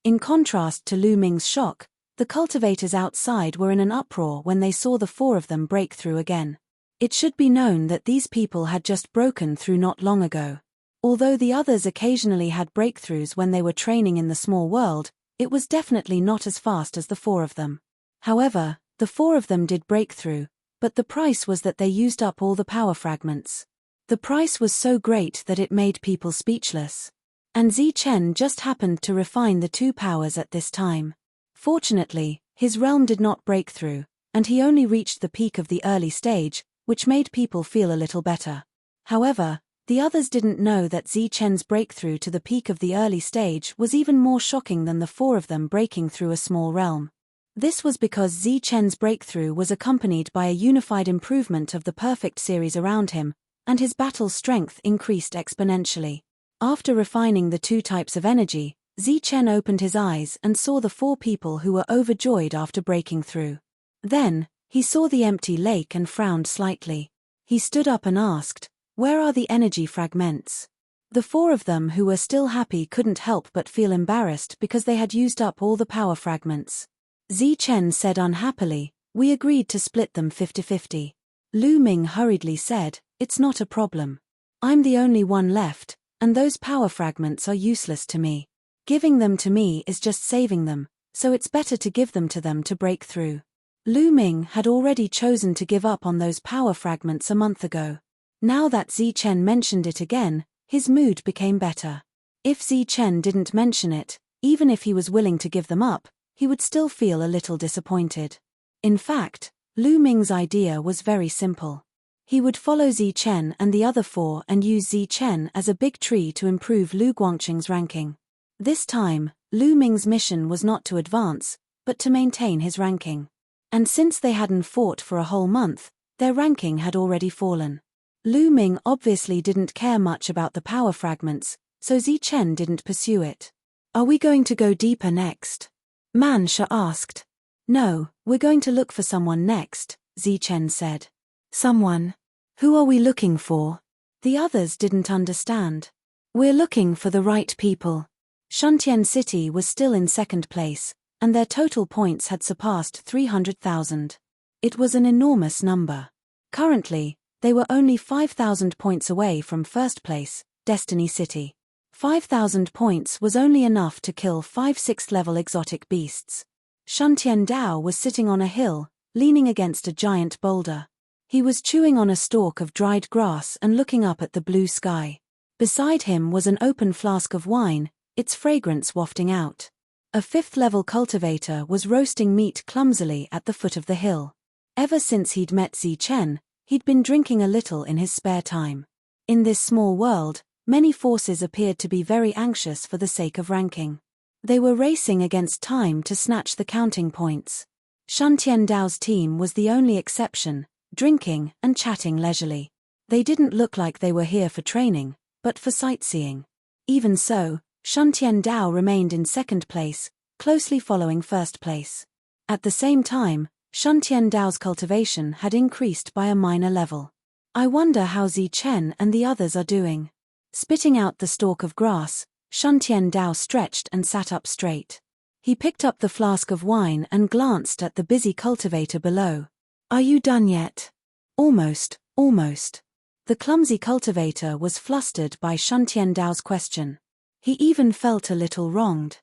A: In contrast to Lu Ming's shock, the cultivators outside were in an uproar when they saw the four of them break through again. It should be known that these people had just broken through not long ago. Although the others occasionally had breakthroughs when they were training in the small world, it was definitely not as fast as the four of them. However, the four of them did break through, but the price was that they used up all the power fragments. The price was so great that it made people speechless. And Zichen just happened to refine the two powers at this time. Fortunately, his realm did not break through, and he only reached the peak of the early stage, which made people feel a little better. However, the others didn't know that Zichen's breakthrough to the peak of the early stage was even more shocking than the four of them breaking through a small realm. This was because Zichen's breakthrough was accompanied by a unified improvement of the perfect series around him, and his battle strength increased exponentially. After refining the two types of energy, Zichen opened his eyes and saw the four people who were overjoyed after breaking through. Then, he saw the empty lake and frowned slightly. He stood up and asked, "Where are the energy fragments?" The four of them who were still happy couldn't help but feel embarrassed because they had used up all the power fragments. Zichen said unhappily, "We agreed to split them 50-50. Lu Ming hurriedly said, "It's not a problem. I'm the only one left, and those power fragments are useless to me. Giving them to me is just saving them, so it's better to give them to them to break through." Lu Ming had already chosen to give up on those power fragments a month ago. Now that Zichen mentioned it again, his mood became better. If Zichen didn't mention it, even if he was willing to give them up, he would still feel a little disappointed. In fact, Lu Ming's idea was very simple. He would follow Zichen and the other four and use Zichen as a big tree to improve Lu Guangqing's ranking. This time, Lu Ming's mission was not to advance, but to maintain his ranking. And since they hadn't fought for a whole month, their ranking had already fallen. Lu Ming obviously didn't care much about the power fragments, so Zichen didn't pursue it. "Are we going to go deeper next?" Man Shi asked. "No, we're going to look for someone next," Zichen said. "Someone? Who are we looking for?" The others didn't understand. "We're looking for the right people." Shuntian City was still in second place, and their total points had surpassed 300,000. It was an enormous number. Currently, they were only 5,000 points away from first place, Destiny City. 5,000 points was only enough to kill 5 6th-level exotic beasts. Shuntian Dao was sitting on a hill, leaning against a giant boulder. He was chewing on a stalk of dried grass and looking up at the blue sky. Beside him was an open flask of wine, its fragrance wafting out. A 5th-level cultivator was roasting meat clumsily at the foot of the hill. Ever since he'd met Zichen, he'd been drinking a little in his spare time. In this small world, many forces appeared to be very anxious for the sake of ranking. They were racing against time to snatch the counting points. Shan Tiandao's team was the only exception, drinking and chatting leisurely. They didn't look like they were here for training, but for sightseeing. Even so, Shan Tiandao remained in second place, closely following first place. At the same time, Shan Tiandao's cultivation had increased by a minor level. I wonder how Zi Chen and the others are doing. Spitting out the stalk of grass, Shan Tiandao stretched and sat up straight. He picked up the flask of wine and glanced at the busy cultivator below. Are you done yet? Almost, almost. The clumsy cultivator was flustered by Shan Tiandao's question. He even felt a little wronged.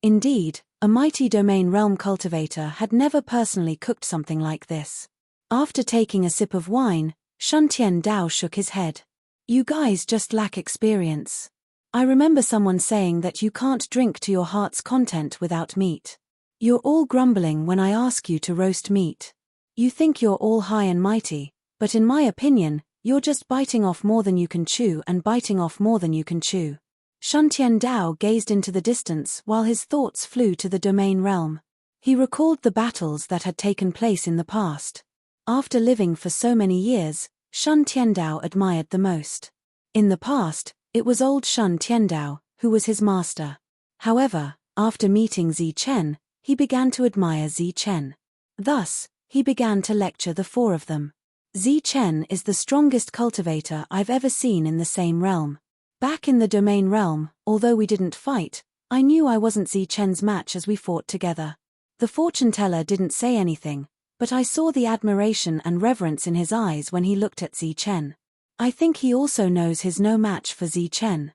A: Indeed, a mighty domain realm cultivator had never personally cooked something like this. After taking a sip of wine, Shan Tiandao shook his head. You guys just lack experience. I remember someone saying that you can't drink to your heart's content without meat. You're all grumbling when I ask you to roast meat. You think you're all high and mighty, but in my opinion, you're just biting off more than you can chew and biting off more than you can chew. Shan Tiandao gazed into the distance while his thoughts flew to the domain realm. He recalled the battles that had taken place in the past. After living for so many years, Shan Tiandao admired the most. In the past, it was old Shan Tiandao, who was his master. However, after meeting Zi Chen, he began to admire Zi Chen. Thus, he began to lecture the four of them. Zi Chen is the strongest cultivator I've ever seen in the same realm. Back in the domain realm, although we didn't fight, I knew I wasn't Zi Chen's match as we fought together. The fortune teller didn't say anything, but I saw the admiration and reverence in his eyes when he looked at Zi Chen. I think he also knows he's no match for Zi Chen.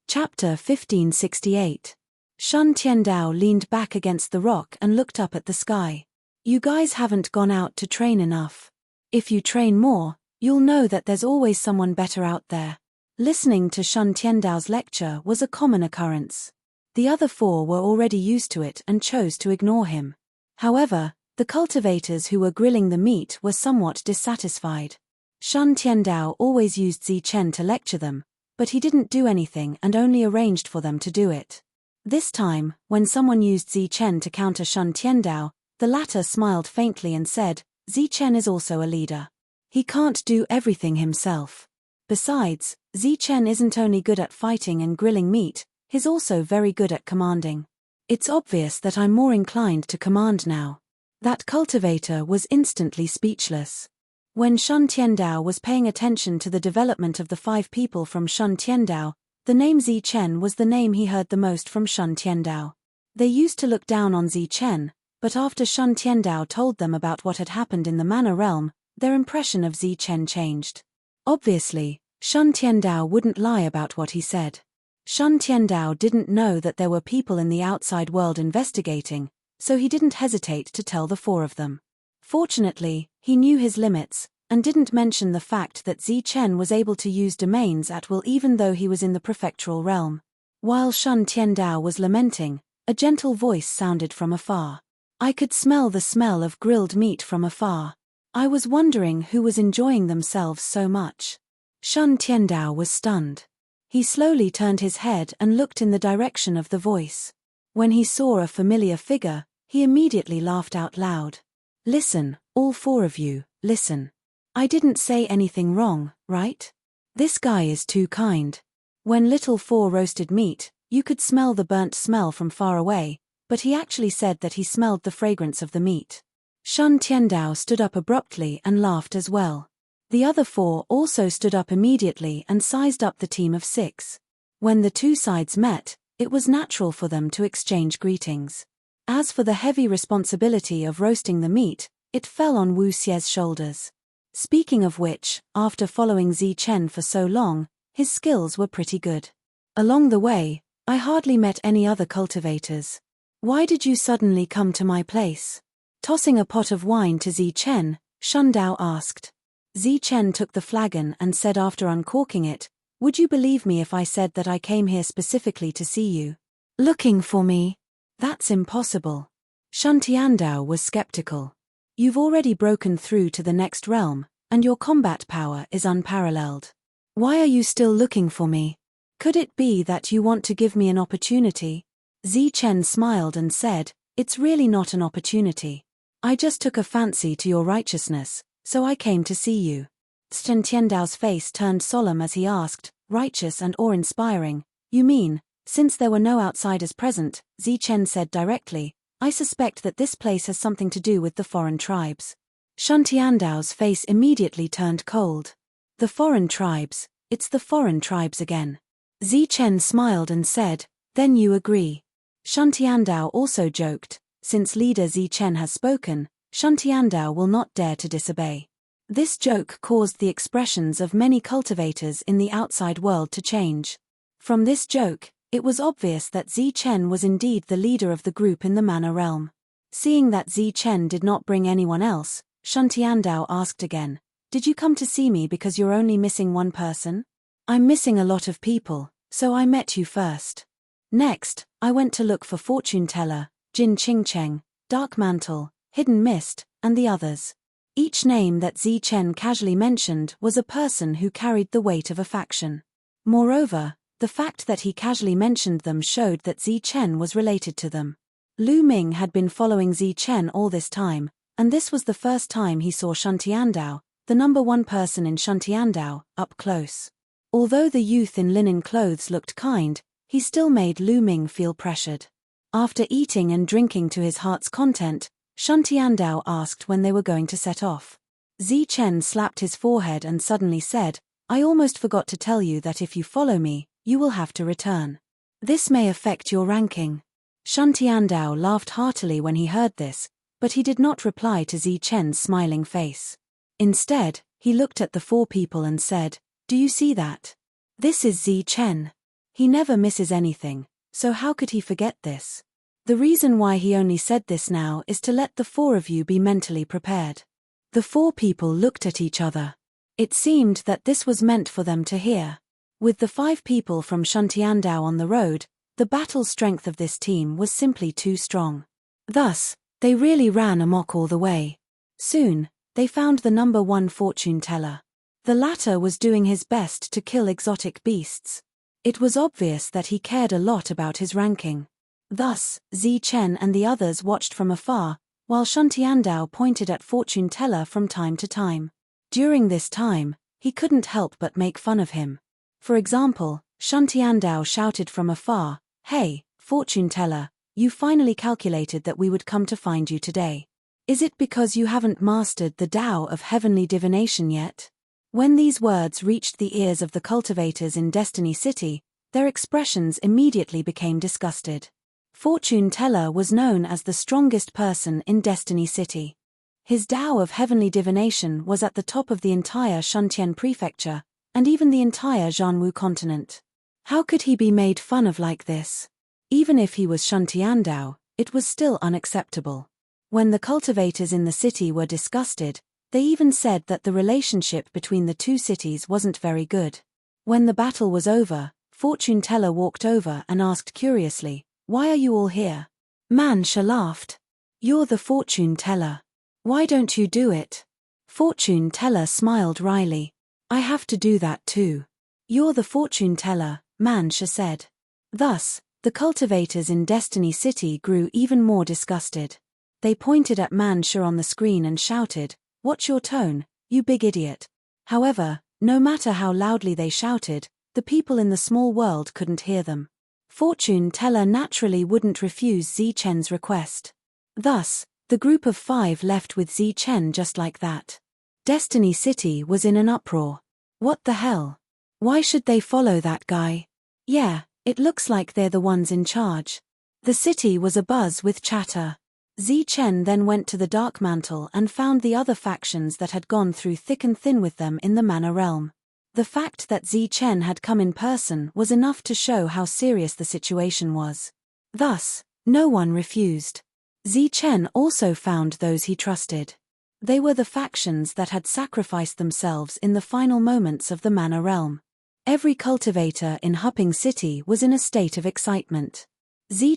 A: Chapter 1568. Shan Tiandao leaned back against the rock and looked up at the sky. You guys haven't gone out to train enough. If you train more, you'll know that there's always someone better out there. Listening to Shan Tiandao's lecture was a common occurrence. The other four were already used to it and chose to ignore him. However, the cultivators who were grilling the meat were somewhat dissatisfied. Shan Tiandao always used Zi Chen to lecture them, but he didn't do anything and only arranged for them to do it. This time, when someone used Zi Chen to counter Shan Tiandao, the latter smiled faintly and said, Zi Chen is also a leader. He can't do everything himself. Besides, Zi Chen isn't only good at fighting and grilling meat, he's also very good at commanding. It's obvious that I'm more inclined to command now. That cultivator was instantly speechless. When Shan Tiandao was paying attention to the development of the 5 people from Shan Tiandao, the name Zi Chen was the name he heard the most from Shan Tiandao. They used to look down on Zi Chen, but after Shan Tiandao told them about what had happened in the Manor Realm, their impression of Zi Chen changed. Obviously, Shan Tiandao wouldn't lie about what he said. Shan Tiandao didn't know that there were people in the outside world investigating, so he didn't hesitate to tell the 4 of them. Fortunately, he knew his limits, and didn't mention the fact that Zi Chen was able to use domains at will even though he was in the prefectural realm. While Shan Tiandao was lamenting, a gentle voice sounded from afar. I could smell the smell of grilled meat from afar. I was wondering who was enjoying themselves so much. Shan Tiandao was stunned. He slowly turned his head and looked in the direction of the voice. When he saw a familiar figure, he immediately laughed out loud. Listen, all 4 of you, listen. I didn't say anything wrong, right? This guy is too kind. When little 4 roasted meat, you could smell the burnt smell from far away, but he actually said that he smelled the fragrance of the meat. Shan Tiandao stood up abruptly and laughed as well. The other 4 also stood up immediately and sized up the team of 6. When the 2 sides met, it was natural for them to exchange greetings. As for the heavy responsibility of roasting the meat, it fell on Wu Xie's shoulders. Speaking of which, after following Zi Chen for so long, his skills were pretty good. Along the way, I hardly met any other cultivators. Why did you suddenly come to my place? Tossing a pot of wine to Zi Chen, Shan Dao asked. Zi Chen took the flagon and said after uncorking it, would you believe me if I said that I came here specifically to see you? Looking for me? That's impossible. Shan Tiandao was skeptical. You've already broken through to the next realm, and your combat power is unparalleled. Why are you still looking for me? Could it be that you want to give me an opportunity? Chen smiled and said, "It's really not an opportunity. I just took a fancy to your righteousness, so I came to see you." Chen Tiandao's face turned solemn as he asked, "Righteous and awe-inspiring, you mean, since there were no outsiders present," Chen said directly, "I suspect that this place has something to do with the foreign tribes." Shen Tiandao's face immediately turned cold. "The foreign tribes, it's the foreign tribes again." Chen smiled and said, "Then you agree." Shen Tiandao also joked, "Since leader Chen has spoken, Shen Tiandao will not dare to disobey." This joke caused the expressions of many cultivators in the outside world to change. From this joke, it was obvious that Chen was indeed the leader of the group in the Mana realm. Seeing that Chen did not bring anyone else, Shen Tiandao asked again, "Did you come to see me because you're only missing one person?" "I'm missing a lot of people, so I met you first. Next, I went to look for Fortune Teller, Jin Qingcheng, Dark Mantle, Hidden Mist, and the others." Each name that Chen casually mentioned was a person who carried the weight of a faction. Moreover, the fact that he casually mentioned them showed that Chen was related to them. Lu Ming had been following Chen all this time, and this was the first time he saw Shen Tiandao, the number one person in Shen Tiandao, up close. Although the youth in linen clothes looked kind, he still made Lu Ming feel pressured. After eating and drinking to his heart's content, Shen Tiandao asked when they were going to set off. Chen slapped his forehead and suddenly said, "I almost forgot to tell you that if you follow me, you will have to return. This may affect your ranking." Shen Tiandao laughed heartily when he heard this, but he did not reply to Chen's smiling face. Instead, he looked at the four people and said, "Do you see that? This is Chen. He never misses anything, so how could he forget this?" The reason why he only said this now is to let the four of you be mentally prepared. The four people looked at each other. It seemed that this was meant for them to hear. With the 5 people from Shen Tiandao on the road, the battle strength of this team was simply too strong. Thus, they really ran amok all the way. Soon, they found the number 1 fortune teller. The latter was doing his best to kill exotic beasts. It was obvious that he cared a lot about his ranking. Thus, Chen and the others watched from afar, while Shen Tiandao pointed at Fortune Teller from time to time. During this time, he couldn't help but make fun of him. For example, Shen Tiandao shouted from afar, "Hey, Fortune Teller, you finally calculated that we would come to find you today. Is it because you haven't mastered the Tao of heavenly divination yet?" When these words reached the ears of the cultivators in Destiny City, their expressions immediately became disgusted. Fortune Teller was known as the strongest person in Destiny City. His Tao of heavenly divination was at the top of the entire Shuntian prefecture, and even the entire Zhanwu continent. How could he be made fun of like this? Even if he was Shen Tiandao, it was still unacceptable. When the cultivators in the city were disgusted, they even said that the relationship between the two cities wasn't very good. When the battle was over, Fortune Teller walked over and asked curiously, "Why are you all here?" Mansha laughed. "You're the Fortune Teller. Why don't you do it?" Fortune Teller smiled wryly. "I have to do that too." "You're the Fortune Teller," Mansha said. Thus, the cultivators in Destiny City grew even more disgusted. They pointed at Mansha on the screen and shouted, "Watch your tone, you big idiot." However, no matter how loudly they shouted, the people in the small world couldn't hear them. Fortune Teller naturally wouldn't refuse Chen's request. Thus, the group of 5 left with Chen just like that. Destiny City was in an uproar. What the hell? Why should they follow that guy? Yeah, it looks like they're the ones in charge. The city was abuzz with chatter. Chen then went to the Dark Mantle and found the other factions that had gone through thick and thin with them in the Mana realm. The fact that Chen had come in person was enough to show how serious the situation was. Thus, no one refused. Chen also found those he trusted. They were the factions that had sacrificed themselves in the final moments of the Mana realm. Every cultivator in Hupping City was in a state of excitement.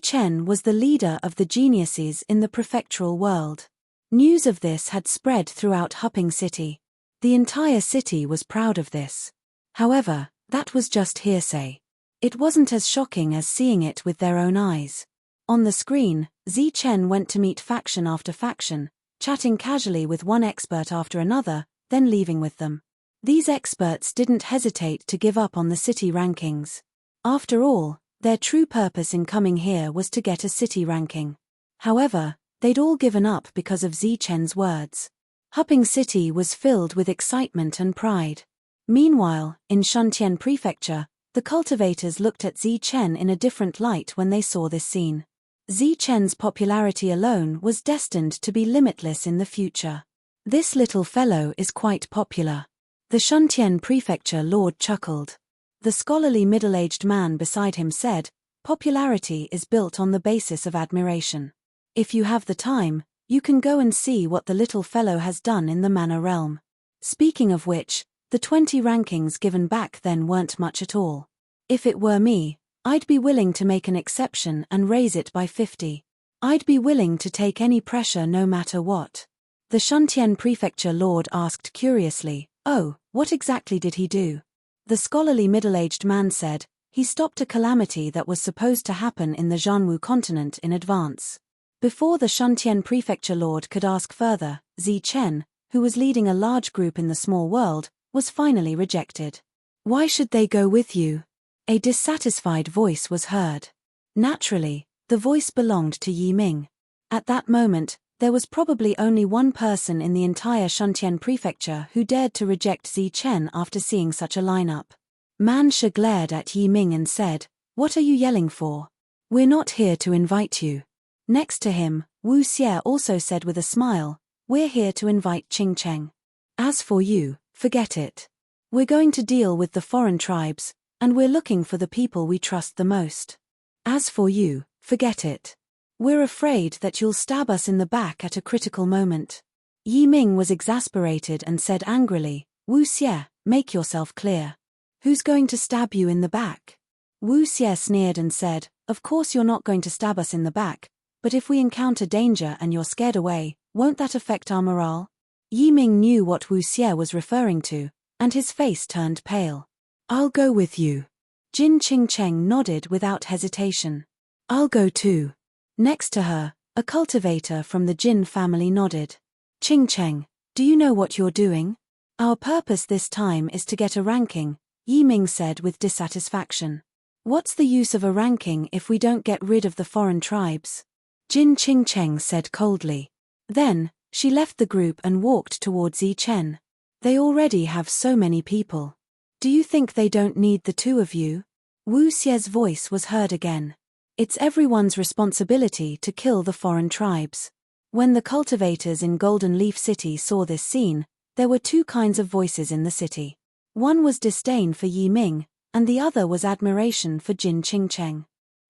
A: Chen was the leader of the geniuses in the prefectural world. News of this had spread throughout Hupping City. The entire city was proud of this. However, that was just hearsay. It wasn't as shocking as seeing it with their own eyes. On the screen, Zichen went to meet faction after faction, chatting casually with one expert after another, then leaving with them. These experts didn't hesitate to give up on the city rankings. After all, their true purpose in coming here was to get a city ranking. However, they'd all given up because of Zichen's words. Hupping City was filled with excitement and pride. Meanwhile, in Shuntian Prefecture, the cultivators looked at Zichen in a different light when they saw this scene. Zichen's popularity alone was destined to be limitless in the future. This little fellow is quite popular. The Shuntian Prefecture Lord chuckled. The scholarly middle-aged man beside him said, "Popularity is built on the basis of admiration. If you have the time, you can go and see what the little fellow has done in the mana realm." Speaking of which, the 20 rankings given back then weren't much at all. If it were me, I'd be willing to make an exception and raise it by 50. I'd be willing to take any pressure no matter what. The Shuntian Prefecture Lord asked curiously, "Oh, what exactly did he do?" The scholarly middle-aged man said, "He stopped a calamity that was supposed to happen in the Zhanwu continent in advance." Before the Shuntian Prefecture Lord could ask further, Zichen, who was leading a large group in the small world, was finally rejected. "Why should they go with you?" A dissatisfied voice was heard. Naturally, the voice belonged to Yi Ming. At that moment, there was probably only one person in the entire Shuntian Prefecture who dared to reject Zichen after seeing such a lineup. Man Shi glared at Yi Ming and said, "What are you yelling for? We're not here to invite you." Next to him, Wu Xie also said with a smile, "We're here to invite Qing Cheng. As for you, forget it. We're going to deal with the foreign tribes, and we're looking for the people we trust the most. As for you, forget it. We're afraid that you'll stab us in the back at a critical moment." Yi Ming was exasperated and said angrily, "Wu Xie, make yourself clear. Who's going to stab you in the back?" Wu Xie sneered and said, "Of course you're not going to stab us in the back, but if we encounter danger and you're scared away, won't that affect our morale?" Yi Ming knew what Wu Xie was referring to, and his face turned pale. "I'll go with you." Jin Qingcheng nodded without hesitation. "I'll go too." Next to her, a cultivator from the Jin family nodded. "Qingcheng, do you know what you're doing?" "Our purpose this time is to get a ranking," Yi Ming said with dissatisfaction. "What's the use of a ranking if we don't get rid of the foreign tribes?" Jin Qingcheng said coldly. Then, she left the group and walked towards Zichen. "They already have so many people. Do you think they don't need the two of you?" Wu Xie's voice was heard again. "It's everyone's responsibility to kill the foreign tribes." When the cultivators in Golden Leaf City saw this scene, there were two kinds of voices in the city. One was disdain for Yi Ming, and the other was admiration for Jin Qingcheng.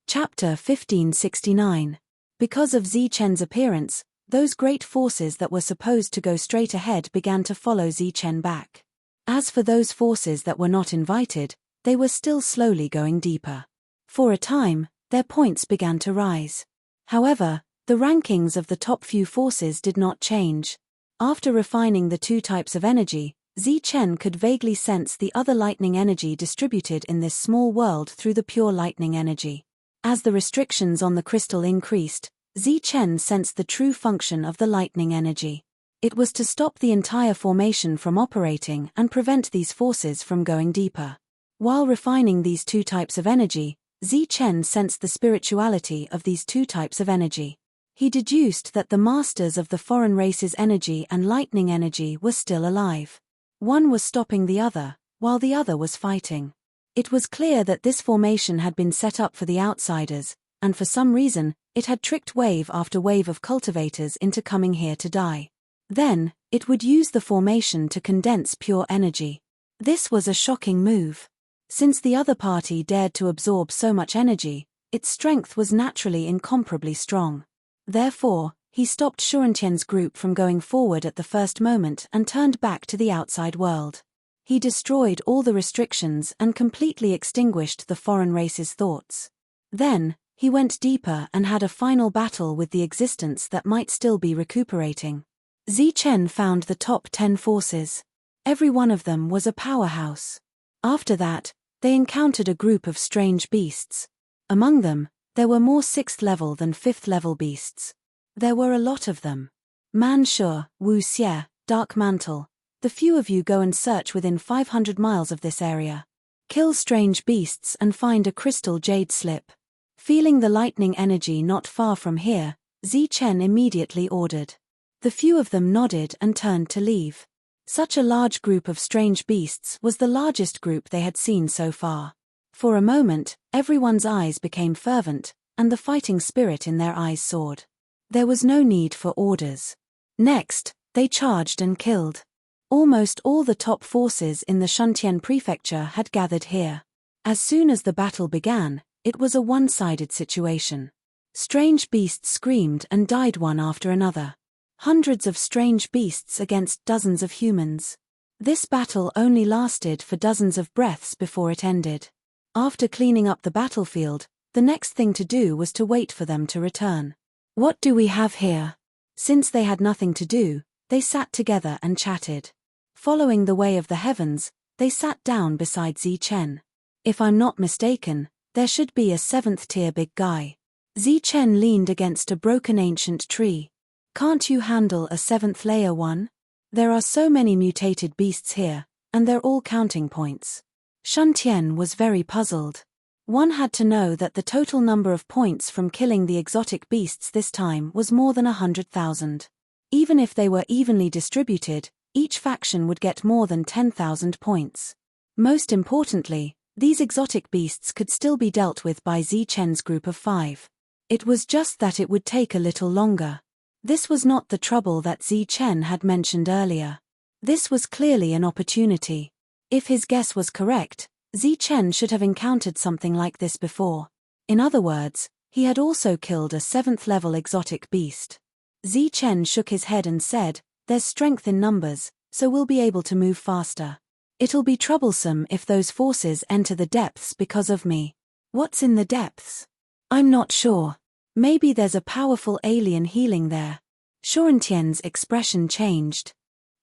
A: Chapter 1569. Because of Zichen's appearance, those great forces that were supposed to go straight ahead began to follow Zichen back. As for those forces that were not invited, they were still slowly going deeper. For a time, their points began to rise. However, the rankings of the top few forces did not change. After refining the two types of energy, Zichen could vaguely sense the other lightning energy distributed in this small world through the pure lightning energy. As the restrictions on the crystal increased, Zichen sensed the true function of the lightning energy. It was to stop the entire formation from operating and prevent these forces from going deeper. While refining these two types of energy, Zichen sensed the spirituality of these two types of energy. He deduced that the masters of the foreign race's energy and lightning energy were still alive. One was stopping the other, while the other was fighting. It was clear that this formation had been set up for the outsiders, and for some reason, it had tricked wave after wave of cultivators into coming here to die. Then, it would use the formation to condense pure energy. This was a shocking move. Since the other party dared to absorb so much energy, its strength was naturally incomparably strong. Therefore, he stopped Shurentian's group from going forward at the first moment and turned back to the outside world. He destroyed all the restrictions and completely extinguished the foreign race's thoughts. Then, he went deeper and had a final battle with the existence that might still be recuperating. Zichen found the top 10 forces. Every one of them was a powerhouse. After that, they encountered a group of strange beasts. Among them, There were more 6th level than 5th level beasts. There were a lot of them. Man Sure, Wu Xie, Dark Mantle, the few of you go and search within 500 miles of this area. Kill strange beasts and find a crystal jade slip. Feeling the lightning energy not far from here, Zichen immediately ordered. The few of them nodded and turned to leave. Such a large group of strange beasts was the largest group they had seen so far. For a moment, everyone's eyes became fervent, and the fighting spirit in their eyes soared. There was no need for orders. Next, they charged and killed. Almost all the top forces in the Shuntian prefecture had gathered here. As soon as the battle began, it was a one-sided situation. Strange beasts screamed and died one after another. Hundreds of strange beasts against dozens of humans. This battle only lasted for dozens of breaths before it ended. After cleaning up the battlefield, the next thing to do was to wait for them to return. What do we have here? Since they had nothing to do, they sat together and chatted. Following the way of the heavens, they sat down beside Zichen. If I'm not mistaken, there should be a 7th-tier big guy. Zichen leaned against a broken ancient tree. Can't you handle a 7th-layer one? There are so many mutated beasts here, and they're all counting points. Shuntian was very puzzled. One had to know that the total number of points from killing the exotic beasts this time was more than 100,000. Even if they were evenly distributed, each faction would get more than 10,000 points. Most importantly, these exotic beasts could still be dealt with by Zichen's group of 5. It was just that it would take a little longer. This was not the trouble that Zichen had mentioned earlier. This was clearly an opportunity. If his guess was correct, Zichen should have encountered something like this before. In other words, he had also killed a 7th-level exotic beast. Zichen shook his head and said, "There's strength in numbers, so we'll be able to move faster. It'll be troublesome if those forces enter the depths because of me." What's in the depths? I'm not sure. Maybe there's a powerful alien healing there. Shorentien's expression changed.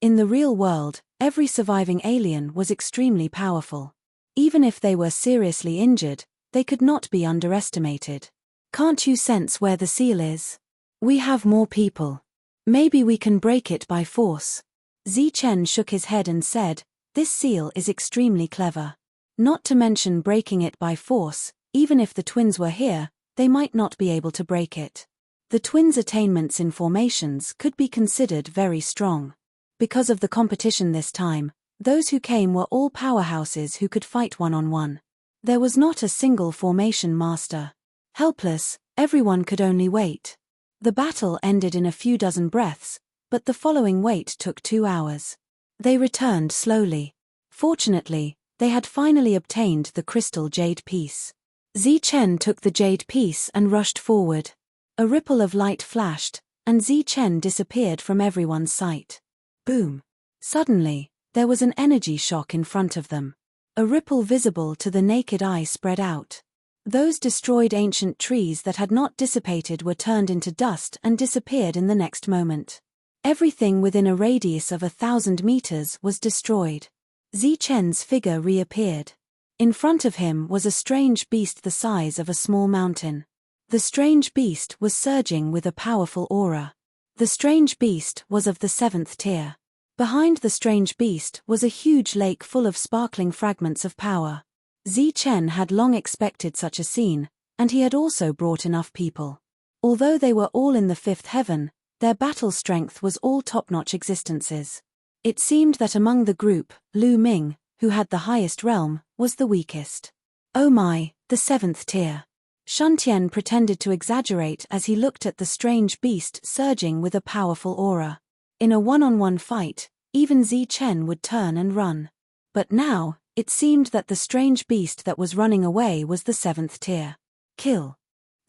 A: In the real world, every surviving alien was extremely powerful. Even if they were seriously injured, they could not be underestimated. Can't you sense where the seal is? We have more people. Maybe we can break it by force. Zichen shook his head and said, "This seal is extremely clever. Not to mention breaking it by force, even if the twins were here, they might not be able to break it. The twins' attainments in formations could be considered very strong. Because of the competition this time, those who came were all powerhouses who could fight one-on-one. There was not a single formation master. Helpless, everyone could only wait. The battle ended in a few dozen breaths, but the following wait took 2 hours. They returned slowly. Fortunately, they had finally obtained the crystal jade piece. Zichen took the jade piece and rushed forward. A ripple of light flashed, and Zichen disappeared from everyone's sight. Boom! Suddenly, there was an energy shock in front of them. A ripple visible to the naked eye spread out. Those destroyed ancient trees that had not dissipated were turned into dust and disappeared in the next moment. Everything within a radius of 1,000 meters was destroyed. Zichen's figure reappeared. In front of him was a strange beast the size of a small mountain. The strange beast was surging with a powerful aura. The strange beast was of the 7th tier. Behind the strange beast was a huge lake full of sparkling fragments of power. Zichen had long expected such a scene, and he had also brought enough people. Although they were all in the 5th heaven, their battle strength was all top-notch existences. It seemed that among the group, Lu Ming, who had the highest realm, was the weakest. Oh my, the 7th tier. Shuntian pretended to exaggerate as he looked at the strange beast surging with a powerful aura. In a one-on-one fight, even Zichen would turn and run. But now, it seemed that the strange beast that was running away was the 7th tier. Kill!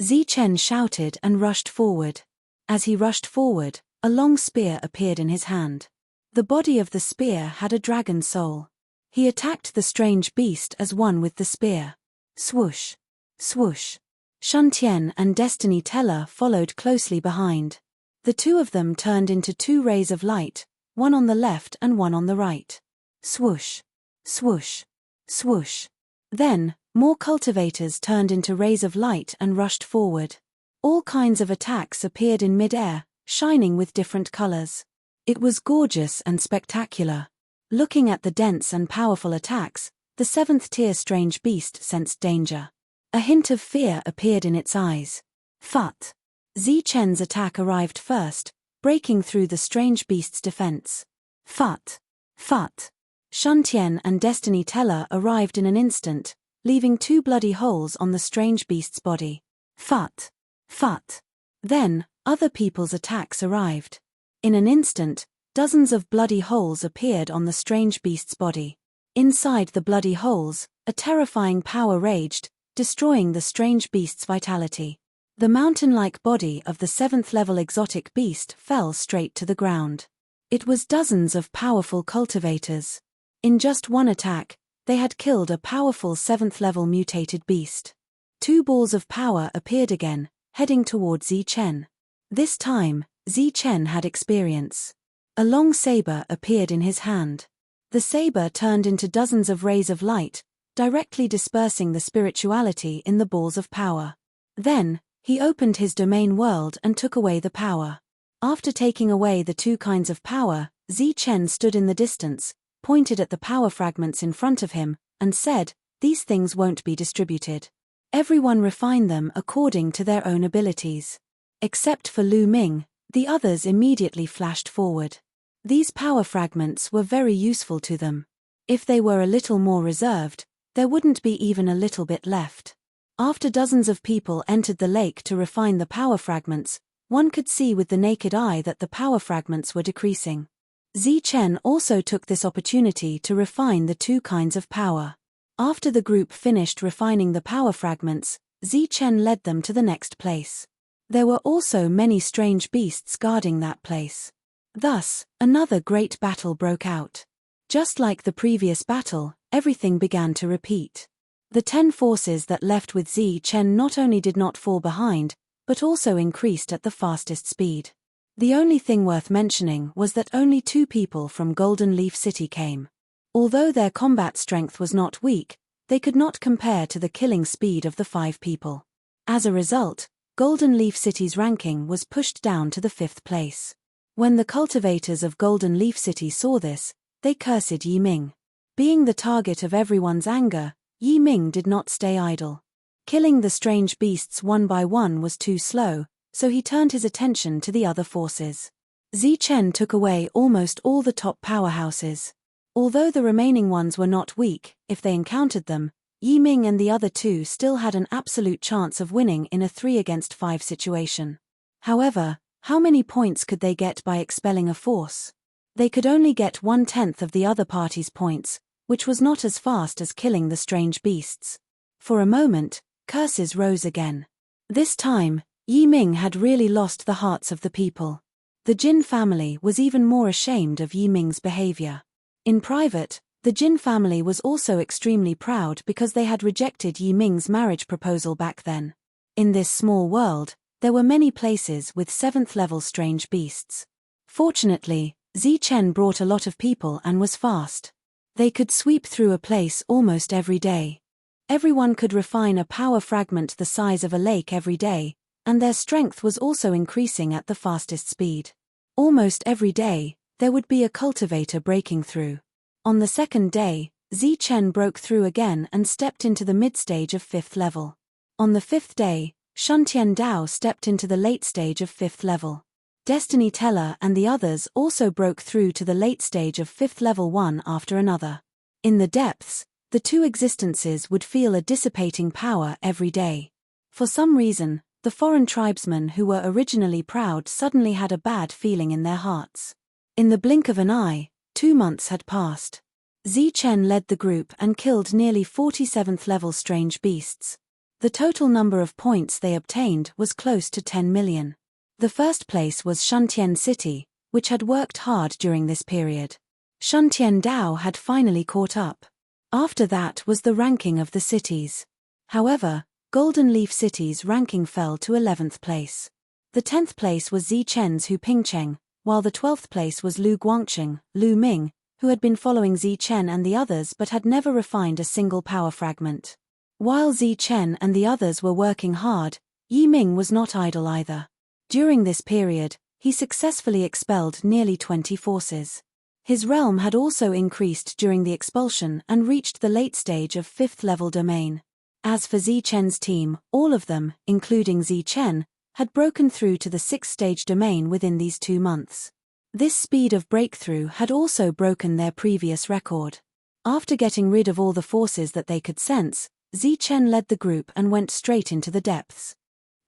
A: Zichen shouted and rushed forward. As he rushed forward, a long spear appeared in his hand. The body of the spear had a dragon soul. He attacked the strange beast as one with the spear. Swoosh! Swoosh! Shuntian and Destiny Teller followed closely behind. The two of them turned into 2 rays of light, one on the left and one on the right. Swoosh! Swoosh! Swoosh! Then, More cultivators turned into rays of light and rushed forward. All kinds of attacks appeared in mid-air, shining with different colors. It was gorgeous and spectacular. Looking at the dense and powerful attacks, the 7th-tier strange beast sensed danger. A hint of fear appeared in its eyes. Phut! Zichen's attack arrived first, breaking through the strange beast's defense. Phut! Phut! Shuntian and Destiny Teller arrived in an instant, leaving 2 bloody holes on the strange beast's body. Phut! Phut! Then, other people's attacks arrived. In an instant, dozens of bloody holes appeared on the strange beast's body. Inside the bloody holes, a terrifying power raged, destroying the strange beast's vitality. The mountain-like body of the 7th-level exotic beast fell straight to the ground. It was dozens of powerful cultivators. In just one attack, they had killed a powerful 7th-level mutated beast. 2 balls of power appeared again, heading toward Zichen. This time, Zichen had experience. A long saber appeared in his hand. The saber turned into dozens of rays of light, directly dispersing the spirituality in the balls of power. Then, he opened his domain world and took away the power. After taking away the 2 kinds of power, Zichen stood in the distance, pointed at the power fragments in front of him, and said, "These things won't be distributed. Everyone refine them according to their own abilities." Except for Lu Ming, the others immediately flashed forward. These power fragments were very useful to them. If they were a little more reserved, there wouldn't be even a little bit left. After dozens of people entered the lake to refine the power fragments, one could see with the naked eye that the power fragments were decreasing. Zichen also took this opportunity to refine the 2 kinds of power. After the group finished refining the power fragments, Zichen led them to the next place. There were also many strange beasts guarding that place. Thus, another great battle broke out. Just like the previous battle, everything began to repeat. The 10 forces that left with Zichen not only did not fall behind, but also increased at the fastest speed. The only thing worth mentioning was that only 2 people from Golden Leaf City came. Although their combat strength was not weak, they could not compare to the killing speed of the 5 people. As a result, Golden Leaf City's ranking was pushed down to the 5th place. When the cultivators of Golden Leaf City saw this, they cursed Yi Ming. Being the target of everyone's anger, Yi Ming did not stay idle. Killing the strange beasts one by one was too slow, so he turned his attention to the other forces. Zichen took away almost all the top powerhouses. Although the remaining ones were not weak, if they encountered them, Yi Ming and the other 2 still had an absolute chance of winning in a 3-against-5 situation. However, how many points could they get by expelling a force? They could only get 1/10 of the other party's points, which was not as fast as killing the strange beasts. For a moment, curses rose again. This time, Yi Ming had really lost the hearts of the people. The Jin family was even more ashamed of Yi Ming's behavior. In private, the Jin family was also extremely proud because they had rejected Yi Ming's marriage proposal back then. In this small world, there were many places with 7th-level strange beasts. Fortunately, Zichen brought a lot of people and was fast. They could sweep through a place almost every day. Everyone could refine a power fragment the size of a lake every day, and their strength was also increasing at the fastest speed. Almost every day, there would be a cultivator breaking through. On the 2nd day, Zichen broke through again and stepped into the mid-stage of 5th level. On the 5th day, Shuntian Dao stepped into the late stage of 5th level. Destiny Teller and the others also broke through to the late stage of 5th level one after another. In the depths, the 2 existences would feel a dissipating power every day. For some reason, the foreign tribesmen who were originally proud suddenly had a bad feeling in their hearts. In the blink of an eye, 2 months had passed. Zichen led the group and killed nearly 47th-level strange beasts. The total number of points they obtained was close to 10 million. The first place was Shuntian City, which had worked hard during this period. Shuntian Dao had finally caught up. After that was the ranking of the cities. However, Golden Leaf City's ranking fell to 11th place. The 10th place was Zichen's Hu Pingcheng, while the 12th place was Lu Guangcheng, Lu Ming, who had been following Zichen and the others but had never refined a single power fragment. While Zi Chen and the others were working hard, Yi Ming was not idle either. During this period, he successfully expelled nearly 20 forces. His realm had also increased during the expulsion and reached the late stage of 5th level domain. As for Zi Chen's team, all of them, including Zi Chen, had broken through to the 6th stage domain within these 2 months. This speed of breakthrough had also broken their previous record. After getting rid of all the forces that they could sense, Zi Chen led the group and went straight into the depths.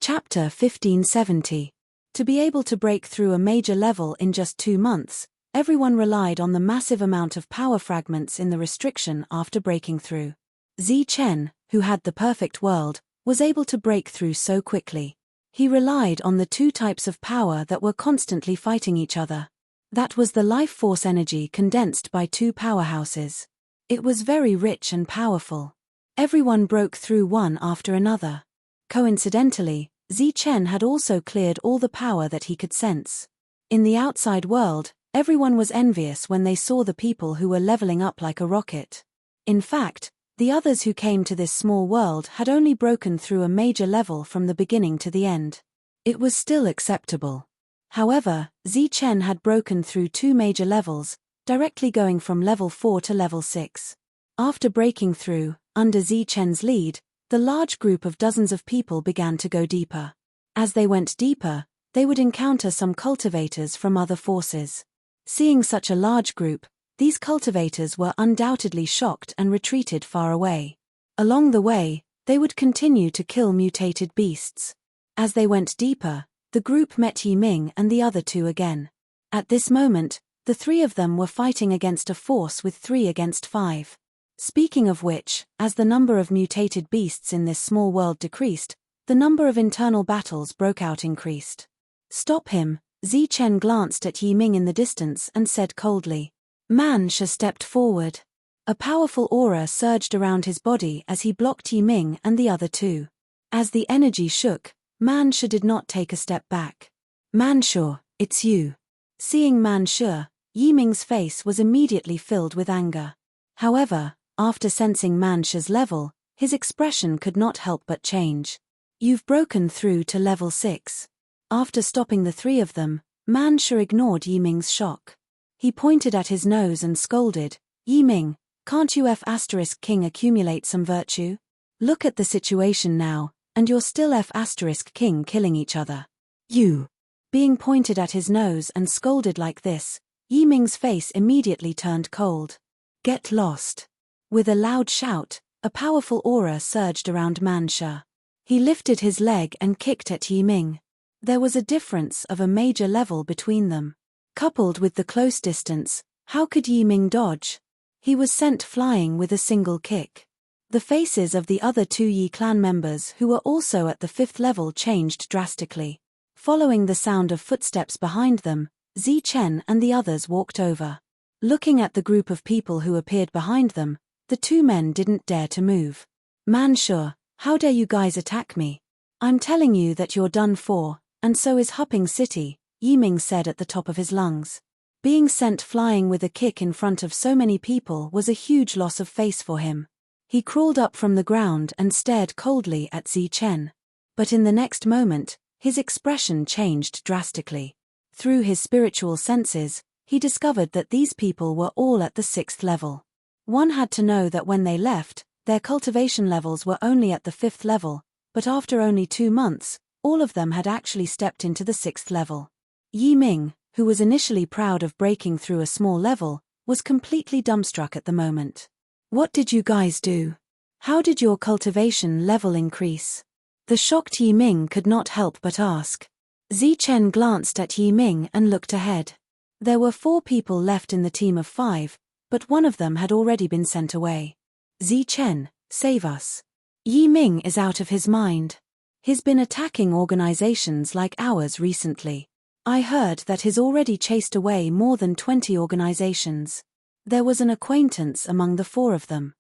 A: Chapter 1570. To be able to break through a major level in just 2 months, everyone relied on the massive amount of power fragments in the restriction after breaking through. Zi Chen, who had the perfect world, was able to break through so quickly. He relied on the 2 types of power that were constantly fighting each other. That was the life force energy condensed by 2 powerhouses. It was very rich and powerful. Everyone broke through one after another. Coincidentally, Zi Chen had also cleared all the power that he could sense. In the outside world, everyone was envious when they saw the people who were leveling up like a rocket. In fact, the others who came to this small world had only broken through a major level from the beginning to the end. It was still acceptable. However, Zi Chen had broken through 2 major levels, directly going from level 4 to level 6. After breaking through, under Zi Chen's lead, the large group of dozens of people began to go deeper. As they went deeper, they would encounter some cultivators from other forces. Seeing such a large group, these cultivators were undoubtedly shocked and retreated far away. Along the way, they would continue to kill mutated beasts. As they went deeper, the group met Yi Ming and the other 2 again. At this moment, the 3 of them were fighting against a force with 3 against 5. Speaking of which, as the number of mutated beasts in this small world decreased, the number of internal battles broke out increased. Stop him, Zi Chen glanced at Yi Ming in the distance and said coldly. Man Shi stepped forward. A powerful aura surged around his body as he blocked Yi Ming and the other 2. As the energy shook, Man Shi did not take a step back. Man Shi, it's you. Seeing Man Shi, Yi Ming's face was immediately filled with anger. However, after sensing Man Shi's level, his expression could not help but change. You've broken through to level 6. After stopping the 3 of them, Man Shi ignored Yi Ming's shock. He pointed at his nose and scolded, Yi Ming, can't you F*King accumulate some virtue? Look at the situation now, and you're still F*King killing each other. You. Being pointed at his nose and scolded like this, Yi Ming's face immediately turned cold. Get lost. With a loud shout, a powerful aura surged around Man Shi. He lifted his leg and kicked at Yi Ming. There was a difference of a major level between them. Coupled with the close distance, how could Yi Ming dodge? He was sent flying with a single kick. The faces of the other 2 Yi clan members who were also at the 5th level changed drastically. Following the sound of footsteps behind them, Zi Chen and the others walked over. Looking at the group of people who appeared behind them, the 2 men didn't dare to move. Man Shi, how dare you guys attack me? I'm telling you that you're done for, and so is Hupping City, Yi Ming said at the top of his lungs. Being sent flying with a kick in front of so many people was a huge loss of face for him. He crawled up from the ground and stared coldly at Zi Chen. But in the next moment, his expression changed drastically. Through his spiritual senses, he discovered that these people were all at the 6th level. One had to know that when they left, their cultivation levels were only at the 5th level, but after only 2 months, all of them had actually stepped into the 6th level. Yi Ming, who was initially proud of breaking through a small level, was completely dumbstruck at the moment. What did you guys do? How did your cultivation level increase? The shocked Yi Ming could not help but ask. Zi Chen glanced at Yi Ming and looked ahead. There were 4 people left in the team of 5, but one of them had already been sent away. Zi Chen, save us. Yi Ming is out of his mind. He's been attacking organizations like ours recently. I heard that he's already chased away more than 20 organizations. There was an acquaintance among the 4 of them.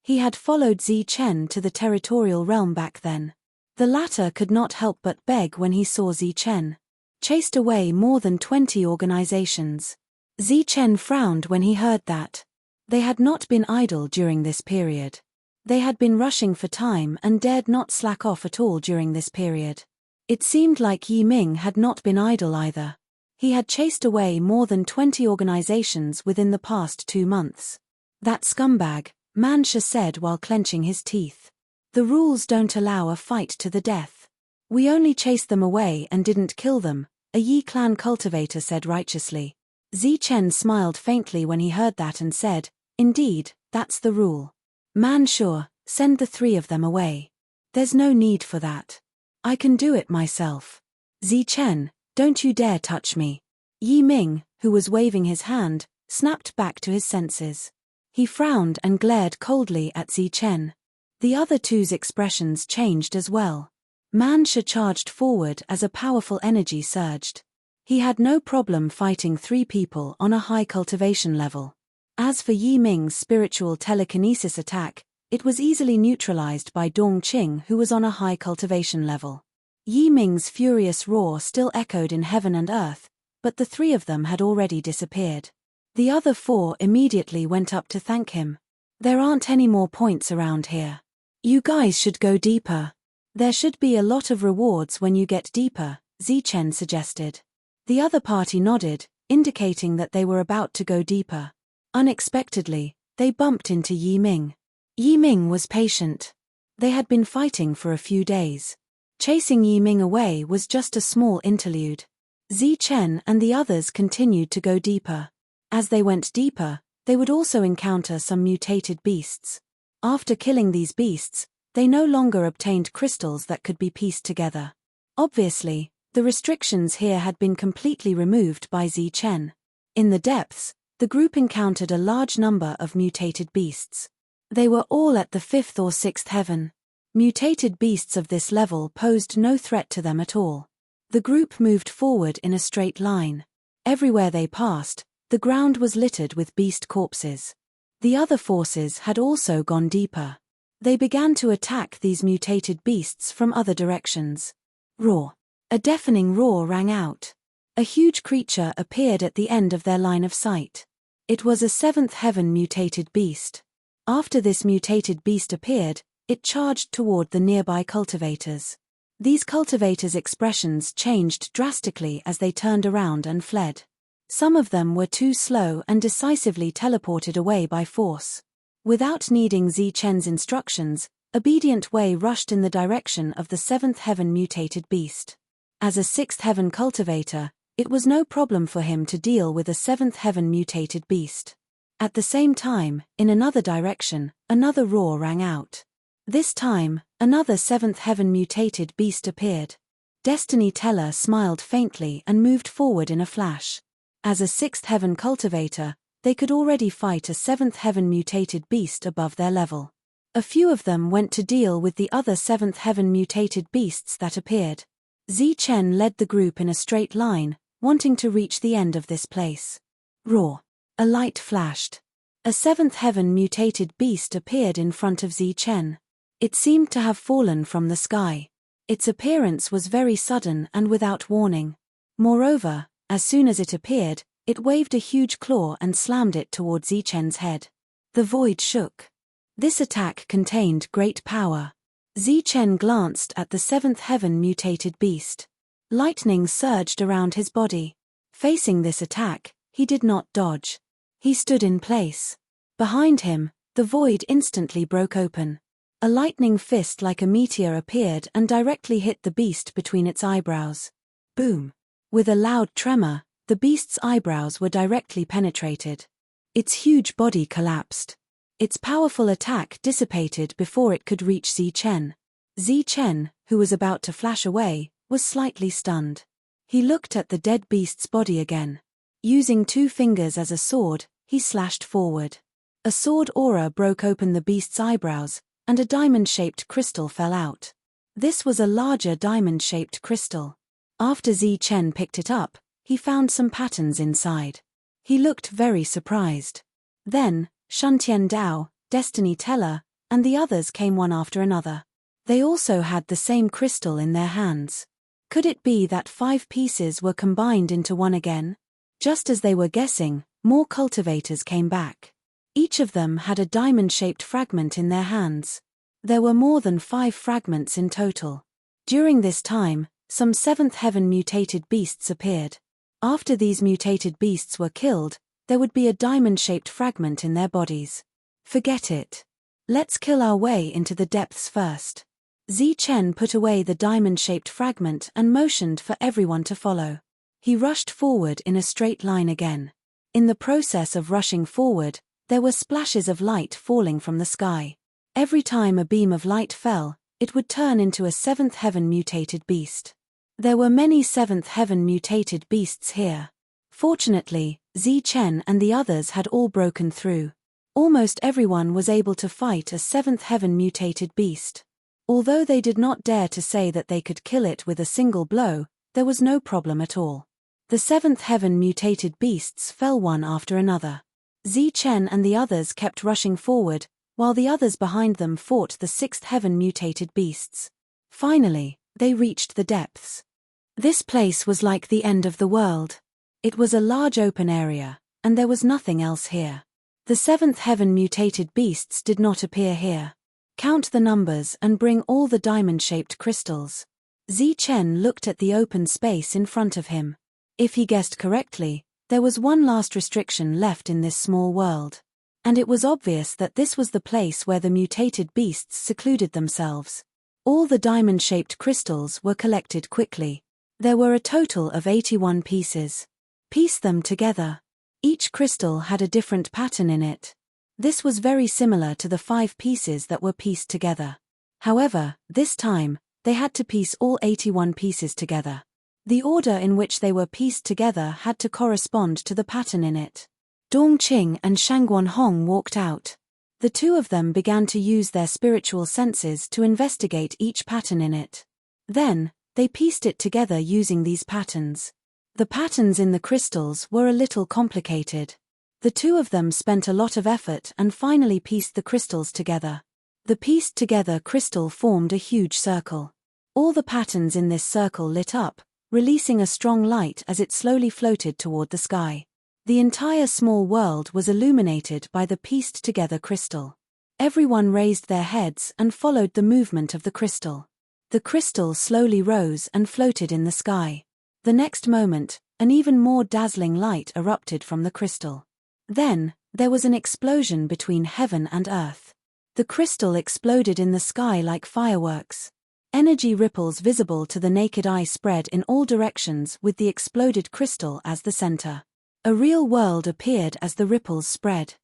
A: He had followed Zi Chen to the territorial realm back then. The latter could not help but beg when he saw Zi Chen. Chased away more than 20 organizations. Zi Chen frowned when he heard that. They had not been idle during this period. They had been rushing for time and dared not slack off at all during this period. It seemed like Yi Ming had not been idle either. He had chased away more than 20 organizations within the past 2 months. That scumbag, Man Sha said while clenching his teeth. The rules don't allow a fight to the death. We only chased them away and didn't kill them, a Yi clan cultivator said righteously. Zichen smiled faintly when he heard that and said, indeed, that's the rule. Man Sha, send the 3 of them away. There's no need for that. I can do it myself. Zichen, don't you dare touch me. Yi Ming, who was waving his hand, snapped back to his senses. He frowned and glared coldly at Zichen. The other 2's expressions changed as well. Man Sha charged forward as a powerful energy surged. He had no problem fighting 3 people on a high cultivation level. As for Yi Ming's spiritual telekinesis attack, it was easily neutralized by Dong Qing, who was on a high cultivation level. Yi Ming's furious roar still echoed in heaven and earth, but the 3 of them had already disappeared. The other 4 immediately went up to thank him. There aren't any more points around here. You guys should go deeper. There should be a lot of rewards when you get deeper, Zichen suggested. The other party nodded, indicating that they were about to go deeper. Unexpectedly, they bumped into Yi Ming. Yi Ming was patient. They had been fighting for a few days. Chasing Yi Ming away was just a small interlude. Zichen and the others continued to go deeper. As they went deeper, they would also encounter some mutated beasts. After killing these beasts, they no longer obtained crystals that could be pieced together. Obviously, the restrictions here had been completely removed by Zichen. In the depths, the group encountered a large number of mutated beasts. They were all at the 5th or 6th heaven. Mutated beasts of this level posed no threat to them at all. The group moved forward in a straight line. Everywhere they passed, the ground was littered with beast corpses. The other forces had also gone deeper. They began to attack these mutated beasts from other directions. Roar! A deafening roar rang out. A huge creature appeared at the end of their line of sight. It was a 7th heaven mutated beast. After this mutated beast appeared, it charged toward the nearby cultivators. These cultivators' expressions changed drastically as they turned around and fled. Some of them were too slow and decisively teleported away by force. Without needing Zichen's instructions, Obedient Wei rushed in the direction of the 7th heaven mutated beast. As a 6th heaven cultivator, it was no problem for him to deal with a 7th heaven mutated beast. At the same time, in another direction, another roar rang out. This time, another 7th heaven mutated beast appeared. Destiny Teller smiled faintly and moved forward in a flash. As a 6th heaven cultivator, they could already fight a 7th heaven mutated beast above their level. A few of them went to deal with the other 7th heaven mutated beasts that appeared. Zichen led the group in a straight line, wanting to reach the end of this place. Roar! A light flashed. A 7th heaven mutated beast appeared in front of Zichen. It seemed to have fallen from the sky. Its appearance was very sudden and without warning. Moreover, as soon as it appeared, it waved a huge claw and slammed it toward Zichen's head. The void shook. This attack contained great power. Zichen glanced at the 7th heaven mutated beast. Lightning surged around his body. Facing this attack, he did not dodge. He stood in place. Behind him, the void instantly broke open. A lightning fist like a meteor appeared and directly hit the beast between its eyebrows. Boom! With a loud tremor, the beast's eyebrows were directly penetrated. Its huge body collapsed. Its powerful attack dissipated before it could reach Zichen. Zichen, who was about to flash away, was slightly stunned. He looked at the dead beast's body again. Using 2 fingers as a sword, he slashed forward. A sword aura broke open the beast's eyebrows, and a diamond-shaped crystal fell out. This was a larger diamond-shaped crystal. After Zichen picked it up, he found some patterns inside. He looked very surprised. Then, Shuntian Dao, Destiny Teller, and the others came one after another. They also had the same crystal in their hands. Could it be that 5 pieces were combined into one again? Just as they were guessing, more cultivators came back. Each of them had a diamond-shaped fragment in their hands. There were more than 5 fragments in total. During this time, some 7th heaven mutated beasts appeared. After these mutated beasts were killed, there would be a diamond-shaped fragment in their bodies. Forget it. Let's kill our way into the depths first. Zichen put away the diamond-shaped fragment and motioned for everyone to follow. He rushed forward in a straight line again. In the process of rushing forward, there were splashes of light falling from the sky. Every time a beam of light fell, it would turn into a 7th heaven mutated beast. There were many 7th heaven mutated beasts here. Fortunately, Zichen and the others had all broken through. Almost everyone was able to fight a 7th heaven mutated beast. Although they did not dare to say that they could kill it with a single blow, there was no problem at all. The 7th heaven mutated beasts fell one after another. Zichen and the others kept rushing forward, while the others behind them fought the 6th heaven mutated beasts. Finally, they reached the depths. This place was like the end of the world. It was a large open area, and there was nothing else here. The 7th heaven mutated beasts did not appear here. Count the numbers and bring all the diamond-shaped crystals. Zichen looked at the open space in front of him. If he guessed correctly, there was one last restriction left in this small world. And it was obvious that this was the place where the mutated beasts secluded themselves. All the diamond-shaped crystals were collected quickly. There were a total of 81 pieces. Piece them together. Each crystal had a different pattern in it. This was very similar to the 5 pieces that were pieced together. However, this time, they had to piece all 81 pieces together. The order in which they were pieced together had to correspond to the pattern in it. Dongqing and Shangguan Hong walked out. The two of them began to use their spiritual senses to investigate each pattern in it. Then, they pieced it together using these patterns. The patterns in the crystals were a little complicated. The two of them spent a lot of effort and finally pieced the crystals together. The pieced-together crystal formed a huge circle. All the patterns in this circle lit up, releasing a strong light as it slowly floated toward the sky. The entire small world was illuminated by the pieced-together crystal. Everyone raised their heads and followed the movement of the crystal. The crystal slowly rose and floated in the sky. The next moment, an even more dazzling light erupted from the crystal. Then, there was an explosion between heaven and earth. The crystal exploded in the sky like fireworks. Energy ripples visible to the naked eye spread in all directions with the exploded crystal as the center. A real world appeared as the ripples spread.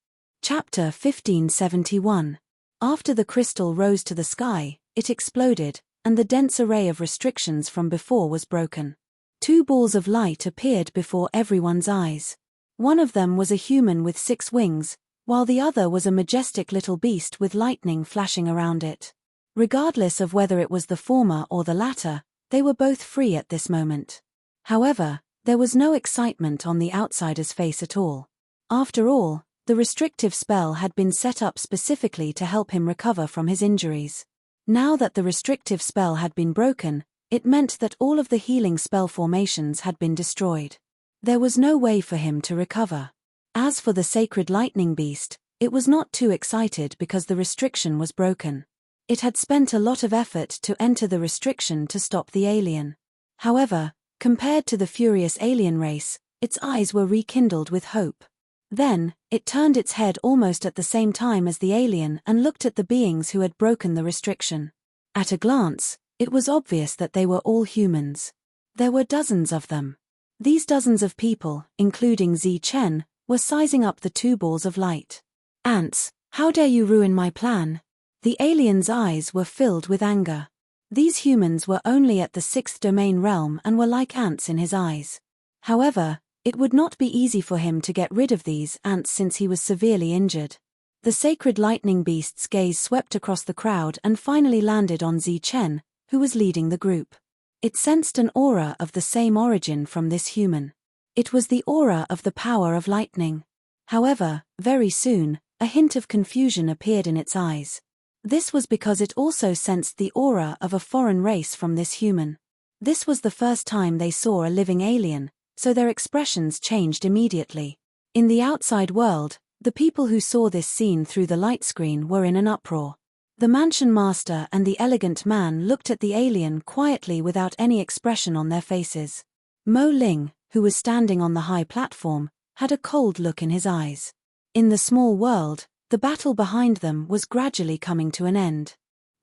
A: Chapter 1571. After the crystal rose to the sky, it exploded, and the dense array of restrictions from before was broken. 2 balls of light appeared before everyone's eyes. One of them was a human with 6 wings, while the other was a majestic little beast with lightning flashing around it. Regardless of whether it was the former or the latter, they were both free at this moment. However, there was no excitement on the outsider's face at all. After all, the restrictive spell had been set up specifically to help him recover from his injuries. Now that the restrictive spell had been broken, it meant that all of the healing spell formations had been destroyed. There was no way for him to recover. As for the sacred lightning beast, it was not too excited because the restriction was broken. It had spent a lot of effort to enter the restriction to stop the alien. However, compared to the furious alien race, its eyes were rekindled with hope. Then, it turned its head almost at the same time as the alien and looked at the beings who had broken the restriction. At a glance, it was obvious that they were all humans. There were dozens of them. These dozens of people, including Zichen, were sizing up the 2 balls of light. "Ants, how dare you ruin my plan?" The alien's eyes were filled with anger. These humans were only at the 6th domain realm and were like ants in his eyes. However, it would not be easy for him to get rid of these ants since he was severely injured. The sacred lightning beast's gaze swept across the crowd and finally landed on Zichen, who was leading the group. It sensed an aura of the same origin from this human. It was the aura of the power of lightning. However, very soon, a hint of confusion appeared in its eyes. This was because it also sensed the aura of a foreign race from this human. This was the first time they saw a living alien, so their expressions changed immediately. In the outside world, The people who saw this scene through the light screen were in an uproar. The mansion master and the elegant man looked at the alien quietly without any expression on their faces. Mo Ling, who was standing on the high platform, had a cold look in his eyes. In the small world, the battle behind them was gradually coming to an end.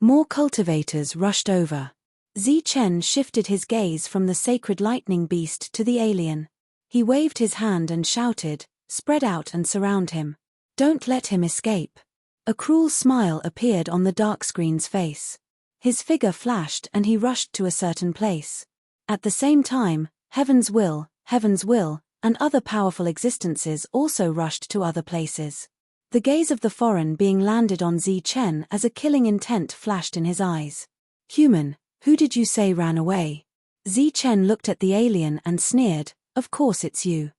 A: More cultivators rushed over. Zichen shifted his gaze from the sacred lightning beast to the alien. He waved his hand and shouted, "Spread out and surround him. Don't let him escape." A cruel smile appeared on the dark screen's face. His figure flashed and he rushed to a certain place. At the same time, Heaven's Will, and other powerful existences also rushed to other places. The gaze of the foreign being landed on Zichen as a killing intent flashed in his eyes. "Human, who did you say ran away?" Zichen looked at the alien and sneered, "Of course it's you.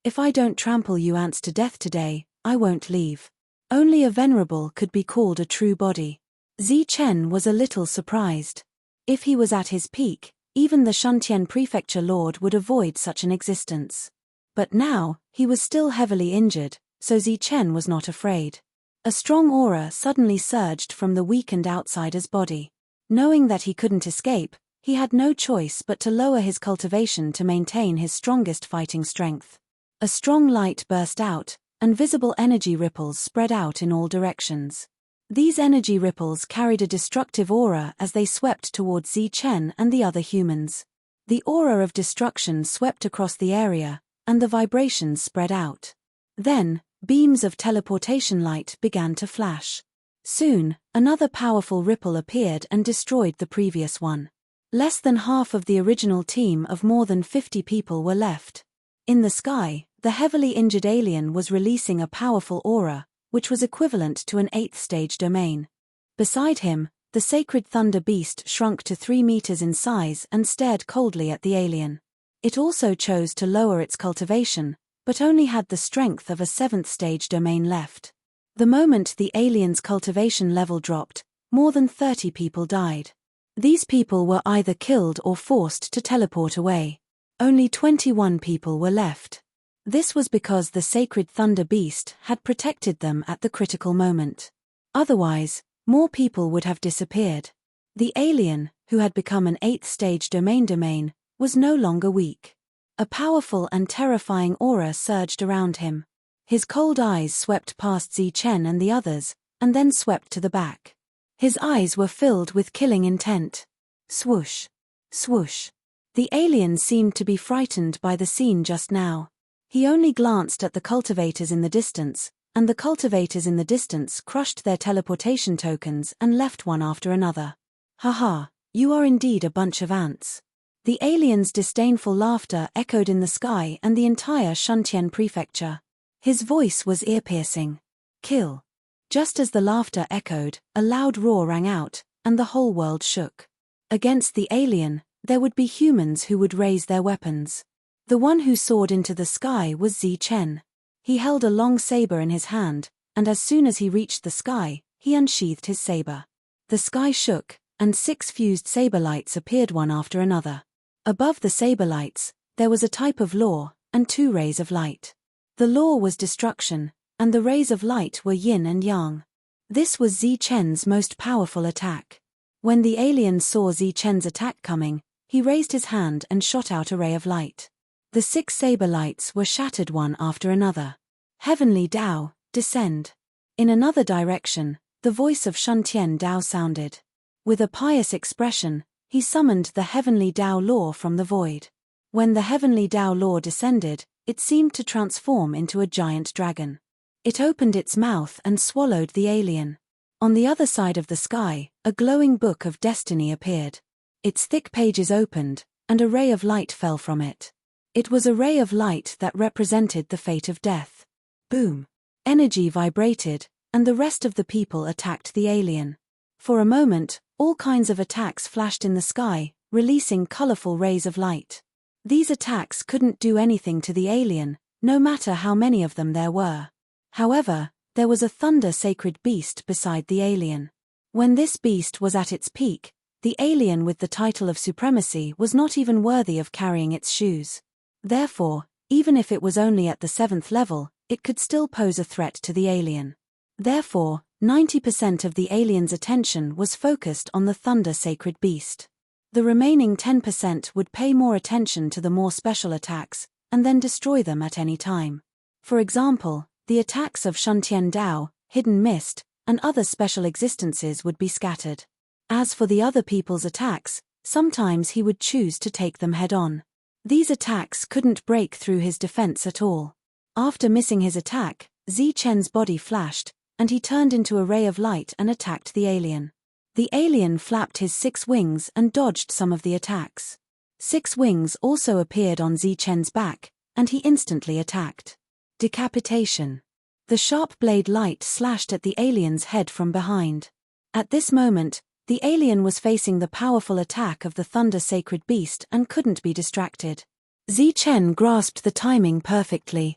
A: If I don't trample you ants to death today, I won't leave." Only a venerable could be called a true body. Zichen was a little surprised. If he was at his peak, even the Shuntian prefecture lord would avoid such an existence. But now, he was still heavily injured, so Zichen was not afraid. A strong aura suddenly surged from the weakened outsider's body. Knowing that he couldn't escape, he had no choice but to lower his cultivation to maintain his strongest fighting strength. A strong light burst out, and visible energy ripples spread out in all directions. These energy ripples carried a destructive aura as they swept towards Zichen and the other humans. The aura of destruction swept across the area, and the vibrations spread out. Then, beams of teleportation light began to flash. Soon, another powerful ripple appeared and destroyed the previous one. Less than half of the original team of more than 50 people were left. In the sky, the heavily injured alien was releasing a powerful aura, which was equivalent to an 8th stage domain. Beside him, the sacred thunder beast shrunk to 3 meters in size and stared coldly at the alien. It also chose to lower its cultivation, but only had the strength of a 7th stage domain left. The moment the alien's cultivation level dropped, more than 30 people died. These people were either killed or forced to teleport away. Only 21 people were left. This was because the sacred thunder beast had protected them at the critical moment. Otherwise, more people would have disappeared. The alien, who had become an 8th stage domain, was no longer weak. A powerful and terrifying aura surged around him. His cold eyes swept past Zichen and the others, and then swept to the back. His eyes were filled with killing intent. Swoosh. Swoosh. The alien seemed to be frightened by the scene just now. He only glanced at the cultivators in the distance, and the cultivators in the distance crushed their teleportation tokens and left one after another. "Haha, you are indeed a bunch of ants." The alien's disdainful laughter echoed in the sky and the entire Shuntian prefecture. His voice was ear-piercing. "Kill." Just as the laughter echoed, a loud roar rang out, and the whole world shook. Against the alien, there would be humans who would raise their weapons. The one who soared into the sky was Zichen. He held a long saber in his hand, and as soon as he reached the sky, he unsheathed his saber. The sky shook, and 6 fused saber lights appeared one after another. Above the saber lights, there was a type of law, and 2 rays of light. The law was destruction, and the rays of light were yin and yang. This was Zichen's most powerful attack. When the alien saw Zichen's attack coming, he raised his hand and shot out a ray of light. The 6 saber lights were shattered one after another. "Heavenly Dao, descend." In another direction, the voice of Shuntian Dao sounded. With a pious expression, he summoned the Heavenly Dao Law from the void. When the Heavenly Dao Law descended, it seemed to transform into a giant dragon. It opened its mouth and swallowed the alien. On the other side of the sky, a glowing book of destiny appeared. Its thick pages opened, and a ray of light fell from it. It was a ray of light that represented the fate of death. Boom! Energy vibrated, and the rest of the people attacked the alien. For a moment, all kinds of attacks flashed in the sky, releasing colorful rays of light. These attacks couldn't do anything to the alien, no matter how many of them there were. However, there was a thunder sacred beast beside the alien. When this beast was at its peak, the alien with the title of supremacy was not even worthy of carrying its shoes. Therefore, even if it was only at the 7th level, it could still pose a threat to the alien. Therefore, 90% of the alien's attention was focused on the thunder sacred beast. The remaining 10% would pay more attention to the more special attacks, and then destroy them at any time. For example, the attacks of Shuntian Dao, hidden mist, and other special existences would be scattered. As for the other people's attacks, sometimes he would choose to take them head-on. These attacks couldn't break through his defense at all. After missing his attack, Zichen's body flashed, and he turned into a ray of light and attacked the alien. The alien flapped his 6 wings and dodged some of the attacks. 6 wings also appeared on Zichen's back, and he instantly attacked. Decapitation. The sharp blade light slashed at the alien's head from behind. At this moment, the alien was facing the powerful attack of the thunder sacred beast and couldn't be distracted. Zichen grasped the timing perfectly.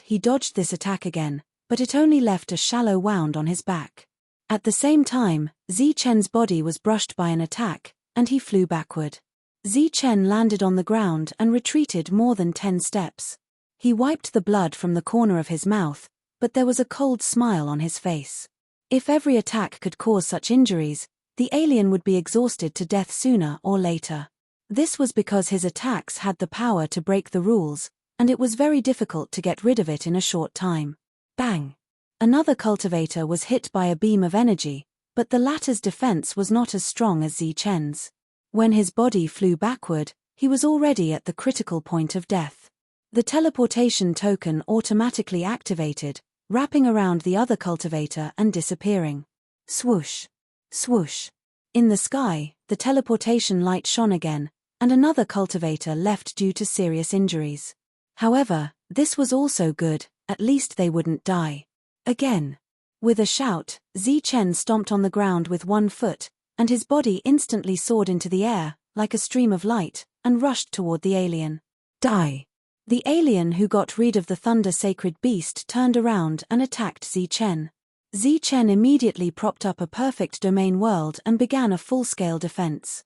A: He dodged this attack again, but it only left a shallow wound on his back. At the same time, Zichen's body was brushed by an attack, and he flew backward. Zichen landed on the ground and retreated more than 10 steps. He wiped the blood from the corner of his mouth, but there was a cold smile on his face. If every attack could cause such injuries, the alien would be exhausted to death sooner or later. This was because his attacks had the power to break the rules, and it was very difficult to get rid of it in a short time. Bang! Another cultivator was hit by a beam of energy, but the latter's defense was not as strong as Zichen's. When his body flew backward, he was already at the critical point of death. The teleportation token automatically activated, wrapping around the other cultivator and disappearing. Swoosh! Swoosh! In the sky, the teleportation light shone again, and another cultivator left due to serious injuries. However, this was also good, at least they wouldn't die. Again. With a shout, Zichen stomped on the ground with 1 foot, and his body instantly soared into the air, like a stream of light, and rushed toward the alien. Die! The alien who got rid of the thunder sacred beast turned around and attacked Zichen. Zichen immediately propped up a perfect domain world and began a full-scale defense.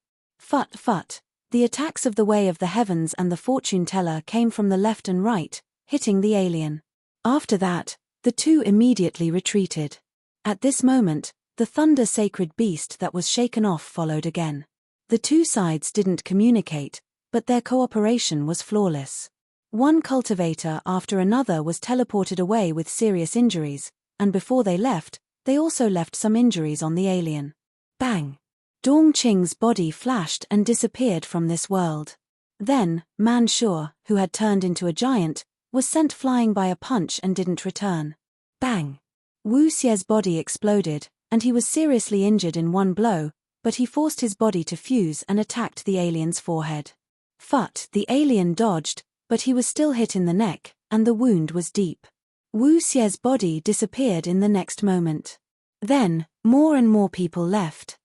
A: The attacks of the Way of the Heavens and the Fortune Teller came from the left and right, hitting the alien. After that, the two immediately retreated. At this moment, the thunder sacred beast that was shaken off followed again. The two sides didn't communicate, but their cooperation was flawless. One cultivator after another was teleported away with serious injuries, and before they left, they also left some injuries on the alien. Bang! Dongqing's body flashed and disappeared from this world. Then, Manshur, who had turned into a giant, was sent flying by a punch and didn't return. Bang! Wu Xie's body exploded, and he was seriously injured in one blow, but he forced his body to fuse and attacked the alien's forehead. The alien dodged, but he was still hit in the neck, and the wound was deep. Wu Xie's body disappeared in the next moment. Then, more and more people left.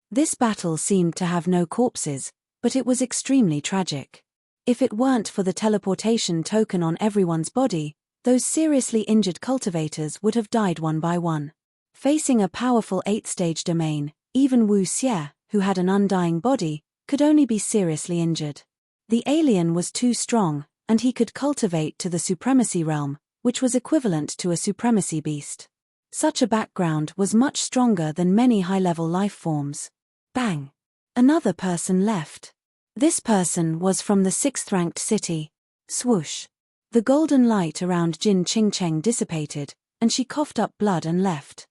A: This battle seemed to have no corpses, but it was extremely tragic. If it weren't for the teleportation token on everyone's body, those seriously injured cultivators would have died one by one. Facing a powerful 8-stage domain, even Wu Xie, who had an undying body, could only be seriously injured. The alien was too strong, and he could cultivate to the supremacy realm, which was equivalent to a supremacy beast. Such a background was much stronger than many high-level life forms. Bang! Another person left. This person was from the 6th-ranked city. Swoosh! The golden light around Jin Qingcheng dissipated, and she coughed up blood and left.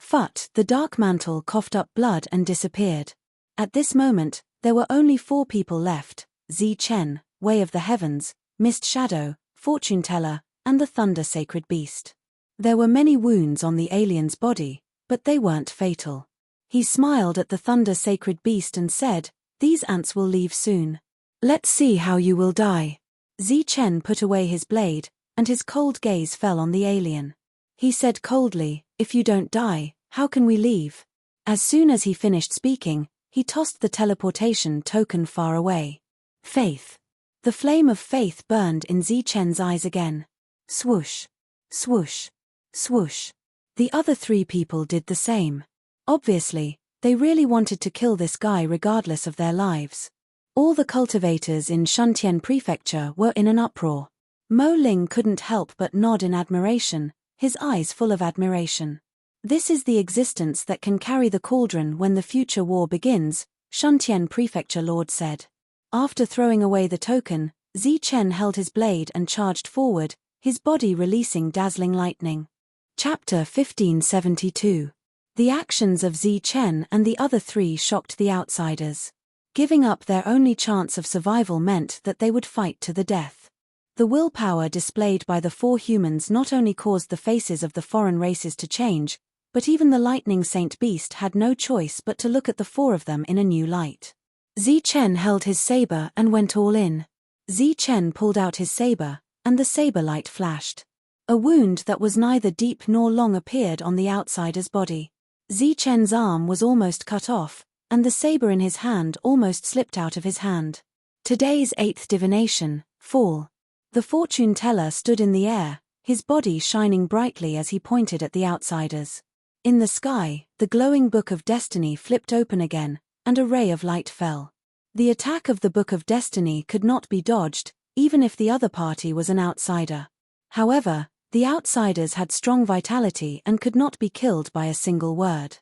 A: The dark mantle coughed up blood and disappeared. At this moment, there were only 4 people left: Zichen, Way of the Heavens, Mist Shadow, Fortune Teller, and the Thunder Sacred Beast. There were many wounds on the alien's body, but they weren't fatal. He smiled at the Thunder Sacred Beast and said, "These ants will leave soon. Let's see how you will die." Zichen put away his blade, and his cold gaze fell on the alien. He said coldly, "If you don't die, how can we leave?" As soon as he finished speaking, he tossed the teleportation token far away. Faith. The flame of faith burned in Zichen's eyes again. Swoosh. Swoosh. Swoosh. The other 3 people did the same. Obviously, they really wanted to kill this guy regardless of their lives. All the cultivators in Shuntian Prefecture were in an uproar. Mo Ling couldn't help but nod in admiration, his eyes full of admiration. This is the existence that can carry the cauldron when the future war begins, Shuntian Prefecture Lord said. After throwing away the token, Zichen held his blade and charged forward, his body releasing dazzling lightning. Chapter 1572. The actions of Zichen and the other three shocked the outsiders. Giving up their only chance of survival meant that they would fight to the death. The willpower displayed by the four humans not only caused the faces of the foreign races to change, but even the Lightning Saint Beast had no choice but to look at the four of them in a new light. Zichen held his saber and went all in. Zichen pulled out his saber, and the saber light flashed. A wound that was neither deep nor long appeared on the outsider's body. Zichen's arm was almost cut off, and the saber in his hand almost slipped out of his hand. Today's 8th divination, Fall. The fortune teller stood in the air, his body shining brightly as he pointed at the outsiders. In the sky, the glowing Book of Destiny flipped open again, and a ray of light fell. The attack of the Book of Destiny could not be dodged, even if the other party was an outsider. However, the outsiders had strong vitality and could not be killed by a single word.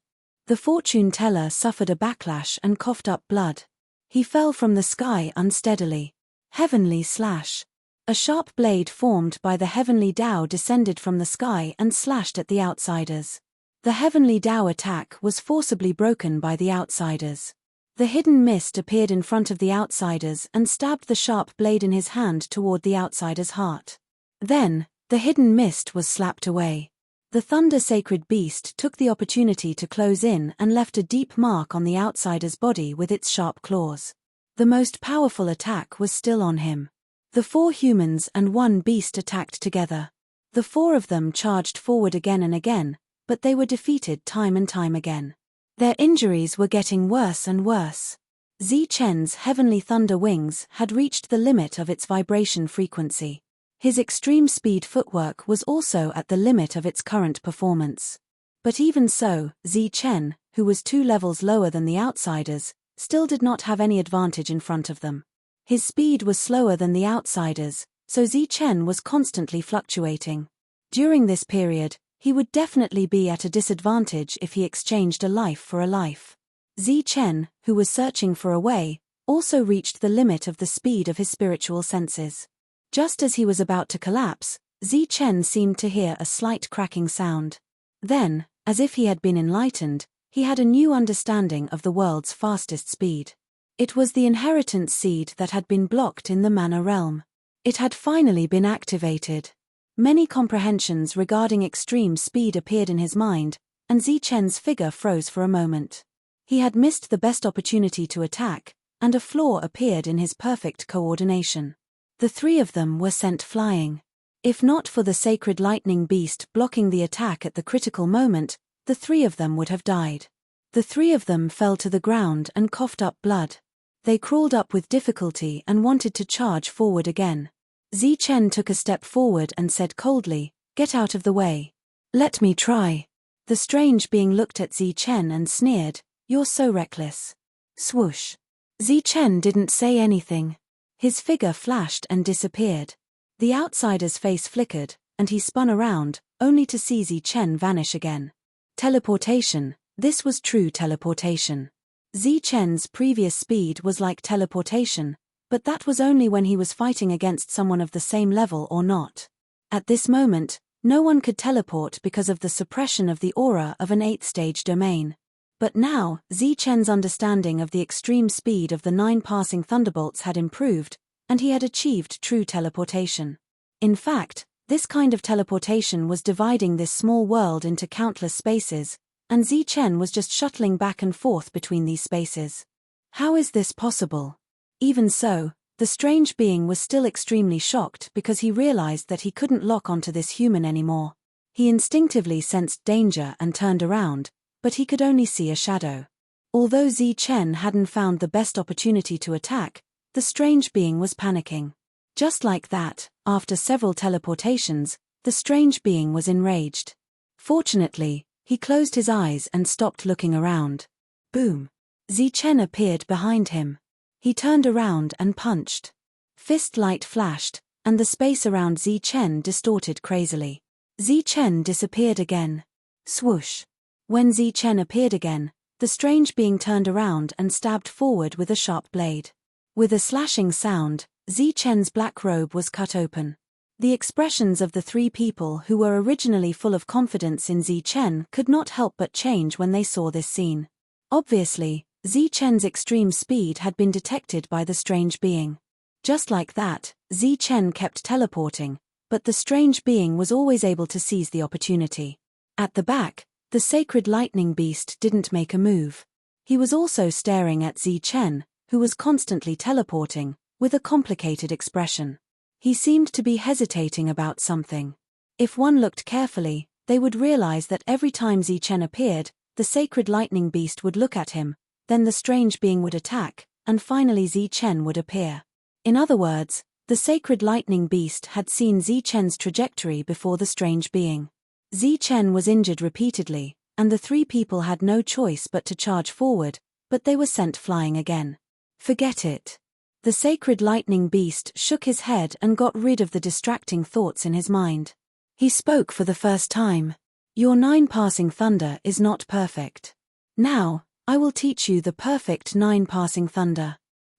A: The fortune teller suffered a backlash and coughed up blood. He fell from the sky unsteadily. Heavenly slash. A sharp blade formed by the heavenly Tao descended from the sky and slashed at the outsiders. The heavenly Tao attack was forcibly broken by the outsiders. The hidden mist appeared in front of the outsiders and stabbed the sharp blade in his hand toward the outsider's heart. Then, the hidden mist was slapped away. The thunder sacred beast took the opportunity to close in and left a deep mark on the outsider's body with its sharp claws. The most powerful attack was still on him. The four humans and one beast attacked together. The four of them charged forward again and again, but they were defeated time and time again. Their injuries were getting worse and worse. Zichen's heavenly thunder wings had reached the limit of its vibration frequency. His extreme speed footwork was also at the limit of its current performance. But even so, Zichen, who was 2 levels lower than the outsiders, still did not have any advantage in front of them. His speed was slower than the outsiders, so Zichen was constantly fluctuating. During this period, he would definitely be at a disadvantage if he exchanged a life for a life. Zichen, who was searching for a way, also reached the limit of the speed of his spiritual senses. Just as he was about to collapse, Zichen seemed to hear a slight cracking sound. Then, as if he had been enlightened, he had a new understanding of the world's fastest speed. It was the inheritance seed that had been blocked in the mana realm. It had finally been activated. Many comprehensions regarding extreme speed appeared in his mind, and Zichen's figure froze for a moment. He had missed the best opportunity to attack, and a flaw appeared in his perfect coordination. The three of them were sent flying. If not for the sacred lightning beast blocking the attack at the critical moment, the three of them would have died. The three of them fell to the ground and coughed up blood. They crawled up with difficulty and wanted to charge forward again. Zichen took a step forward and said coldly, "Get out of the way." "Let me try." The strange being looked at Zichen and sneered, "You're so reckless." Swoosh. Zichen didn't say anything. His figure flashed and disappeared. The outsider's face flickered, and he spun around, only to see Zichen vanish again. Teleportation. This was true teleportation. Zichen's previous speed was like teleportation, but that was only when he was fighting against someone of the same level or not. At this moment, no one could teleport because of the suppression of the aura of an 8th stage domain. But now, Zichen's understanding of the extreme speed of the 9 passing thunderbolts had improved, and he had achieved true teleportation. In fact, this kind of teleportation was dividing this small world into countless spaces, and Zichen was just shuttling back and forth between these spaces. How is this possible? Even so, the strange being was still extremely shocked because he realized that he couldn't lock onto this human anymore. He instinctively sensed danger and turned around, but he could only see a shadow. Although Zichen hadn't found the best opportunity to attack, the strange being was panicking. Just like that, after several teleportations, the strange being was enraged. Fortunately, he closed his eyes and stopped looking around. Boom. Zichen appeared behind him. He turned around and punched. Fist light flashed, and the space around Zichen distorted crazily. Zichen disappeared again. Swoosh. When Zichen appeared again, the strange being turned around and stabbed forward with a sharp blade. With a slashing sound, Zichen's black robe was cut open. The expressions of the three people who were originally full of confidence in Zichen could not help but change when they saw this scene. Obviously, Zichen's extreme speed had been detected by the strange being. Just like that, Zichen kept teleporting, but the strange being was always able to seize the opportunity. At the back, the sacred lightning beast didn't make a move. He was also staring at Zichen, who was constantly teleporting, with a complicated expression. He seemed to be hesitating about something. If one looked carefully, they would realize that every time Zichen appeared, the sacred lightning beast would look at him, then the strange being would attack, and finally Zichen would appear. In other words, the sacred lightning beast had seen Zichen's trajectory before the strange being. Zichen was injured repeatedly, and the three people had no choice but to charge forward, but they were sent flying again. Forget it. The sacred lightning beast shook his head and got rid of the distracting thoughts in his mind. He spoke for the first time. Your 9 passing thunder is not perfect. Now, I will teach you the perfect 9 passing thunder.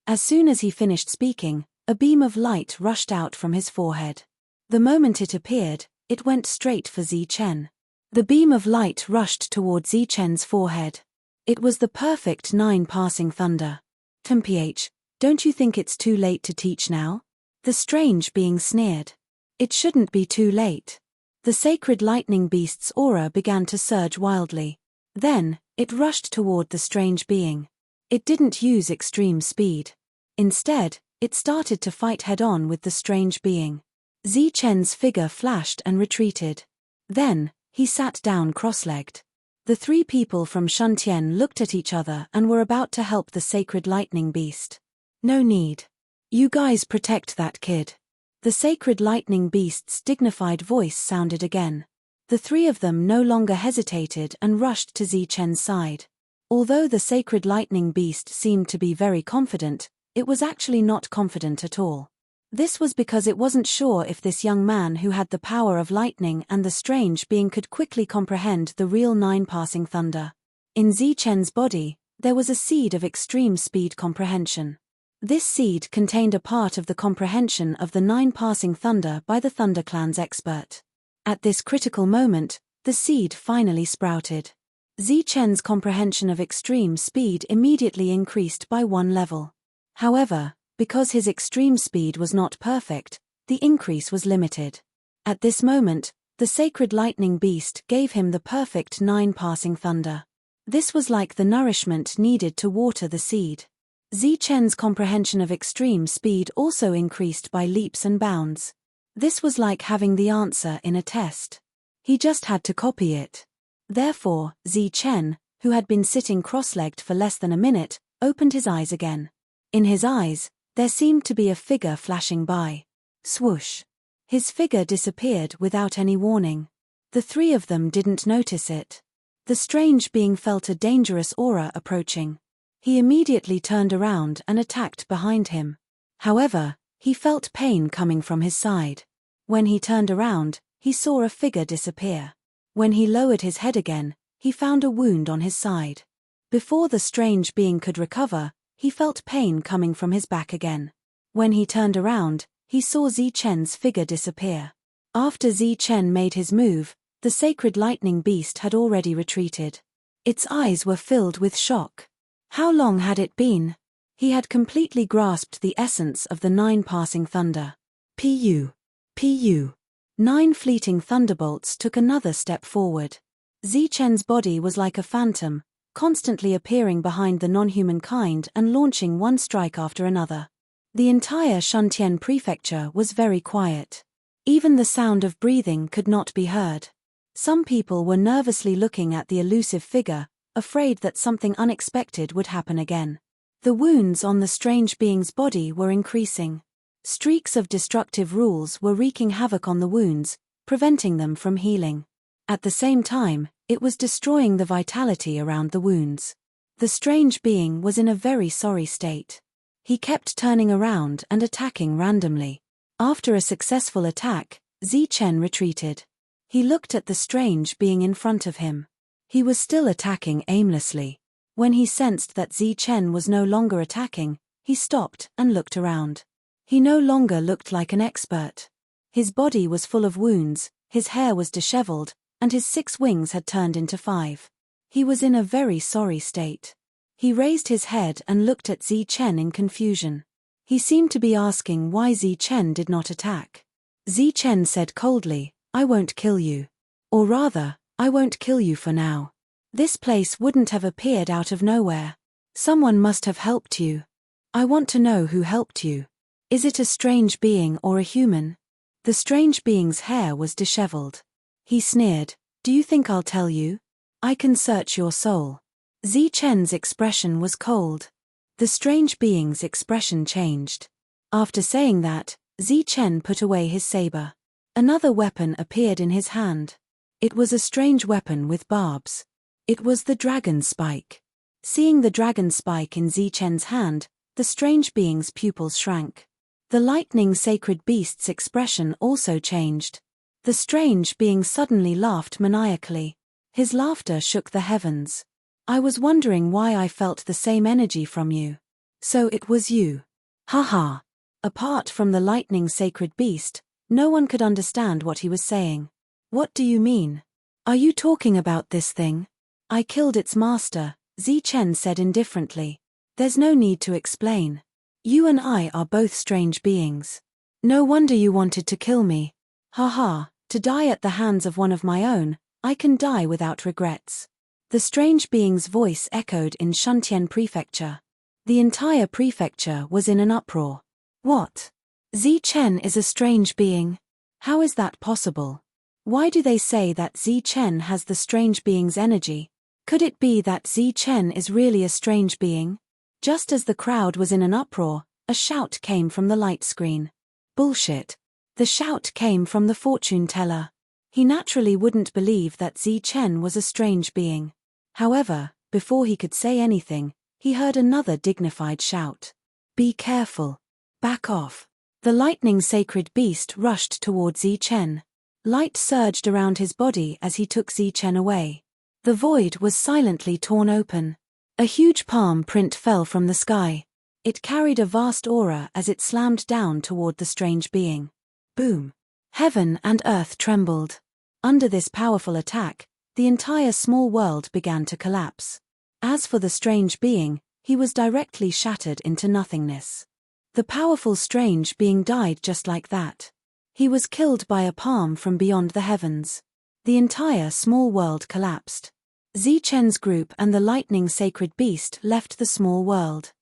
A: As soon as he finished speaking, a beam of light rushed out from his forehead. The moment it appeared, it went straight for Zichen. The beam of light rushed toward Zichen's forehead. It was the perfect 9 passing thunder. Temph, don't you think it's too late to teach now? The strange being sneered. It shouldn't be too late. The sacred lightning beast's aura began to surge wildly. Then, it rushed toward the strange being. It didn't use extreme speed. Instead, it started to fight head-on with the strange being. Zichen's figure flashed and retreated. Then, he sat down cross-legged. The three people from Shuntian looked at each other and were about to help the sacred lightning beast. No need. You guys protect that kid. The sacred lightning beast's dignified voice sounded again. The three of them no longer hesitated and rushed to Zichen's side. Although the sacred lightning beast seemed to be very confident, it was actually not confident at all. This was because it wasn't sure if this young man who had the power of lightning and the strange being could quickly comprehend the real 9 passing thunder. In Zichen's body, there was a seed of extreme speed comprehension. This seed contained a part of the comprehension of the 9 passing thunder by the Thunder Clan's expert. At this critical moment, the seed finally sprouted. Zichen's comprehension of extreme speed immediately increased by 1 level. However, because his extreme speed was not perfect, the increase was limited. At this moment, the sacred lightning beast gave him the perfect 9 passing thunder. This was like the nourishment needed to water the seed. Zichen's comprehension of extreme speed also increased by leaps and bounds. This was like having the answer in a test. He just had to copy it. Therefore, Zichen, who had been sitting cross-legged for less than a minute, opened his eyes again. In his eyes, there seemed to be a figure flashing by. Swoosh. His figure disappeared without any warning. The three of them didn't notice it. The strange being felt a dangerous aura approaching. He immediately turned around and attacked behind him. However, he felt pain coming from his side. When he turned around, he saw a figure disappear. When he lowered his head again, he found a wound on his side. Before the strange being could recover, he felt pain coming from his back again. When he turned around, he saw Zichen's figure disappear. After Zichen made his move, the sacred lightning beast had already retreated. Its eyes were filled with shock. How long had it been? He had completely grasped the essence of the 9 passing thunder. Pu. 9 fleeting thunderbolts took another step forward. Zichen's body was like a phantom, constantly appearing behind the non-human kind and launching one strike after another. The entire Shuntian prefecture was very quiet. Even the sound of breathing could not be heard. Some people were nervously looking at the elusive figure, afraid that something unexpected would happen again. The wounds on the strange being's body were increasing. Streaks of destructive rules were wreaking havoc on the wounds, preventing them from healing. At the same time, it was destroying the vitality around the wounds. The strange being was in a very sorry state. He kept turning around and attacking randomly. After a successful attack, Zichen retreated. He looked at the strange being in front of him. He was still attacking aimlessly. When he sensed that Zichen was no longer attacking, he stopped and looked around. He no longer looked like an expert. His body was full of wounds, his hair was disheveled, and his 6 wings had turned into 5. He was in a very sorry state. He raised his head and looked at Zichen in confusion. He seemed to be asking why Zichen did not attack. Zichen said coldly, "I won't kill you. Or rather, I won't kill you for now. This place wouldn't have appeared out of nowhere. Someone must have helped you. I want to know who helped you. Is it a strange being or a human?" The strange being's hair was disheveled. He sneered, "Do you think I'll tell you? I can search your soul." Zichen's expression was cold. The strange being's expression changed. After saying that, Zichen put away his saber. Another weapon appeared in his hand. It was a strange weapon with barbs. It was the dragon spike. Seeing the dragon spike in Zichen's hand, the strange being's pupils shrank. The lightning sacred beast's expression also changed. The strange being suddenly laughed maniacally. His laughter shook the heavens. "I was wondering why I felt the same energy from you. So it was you. Ha ha." Apart from the lightning sacred beast, no one could understand what he was saying. "What do you mean? Are you talking about this thing?" "I killed its master," Zichen said indifferently. "There's no need to explain. You and I are both strange beings. No wonder you wanted to kill me. Ha ha, to die at the hands of one of my own, I can die without regrets." The strange being's voice echoed in Shuntian Prefecture. The entire prefecture was in an uproar. What? Zichen is a strange being? How is that possible? Why do they say that Zichen has the strange being's energy? Could it be that Zichen is really a strange being? Just as the crowd was in an uproar, a shout came from the light screen. Bullshit. The shout came from the fortune teller. He naturally wouldn't believe that Zichen was a strange being. However, before he could say anything, he heard another dignified shout. "Be careful. Back off." The lightning sacred beast rushed toward Zichen. Light surged around his body as he took Zichen away. The void was silently torn open. A huge palm print fell from the sky. It carried a vast aura as it slammed down toward the strange being. Boom. Heaven and earth trembled. Under this powerful attack, the entire small world began to collapse. As for the strange being, he was directly shattered into nothingness. The powerful strange being died just like that. He was killed by a palm from beyond the heavens. The entire small world collapsed. Zichen's group and the lightning sacred beast left the small world.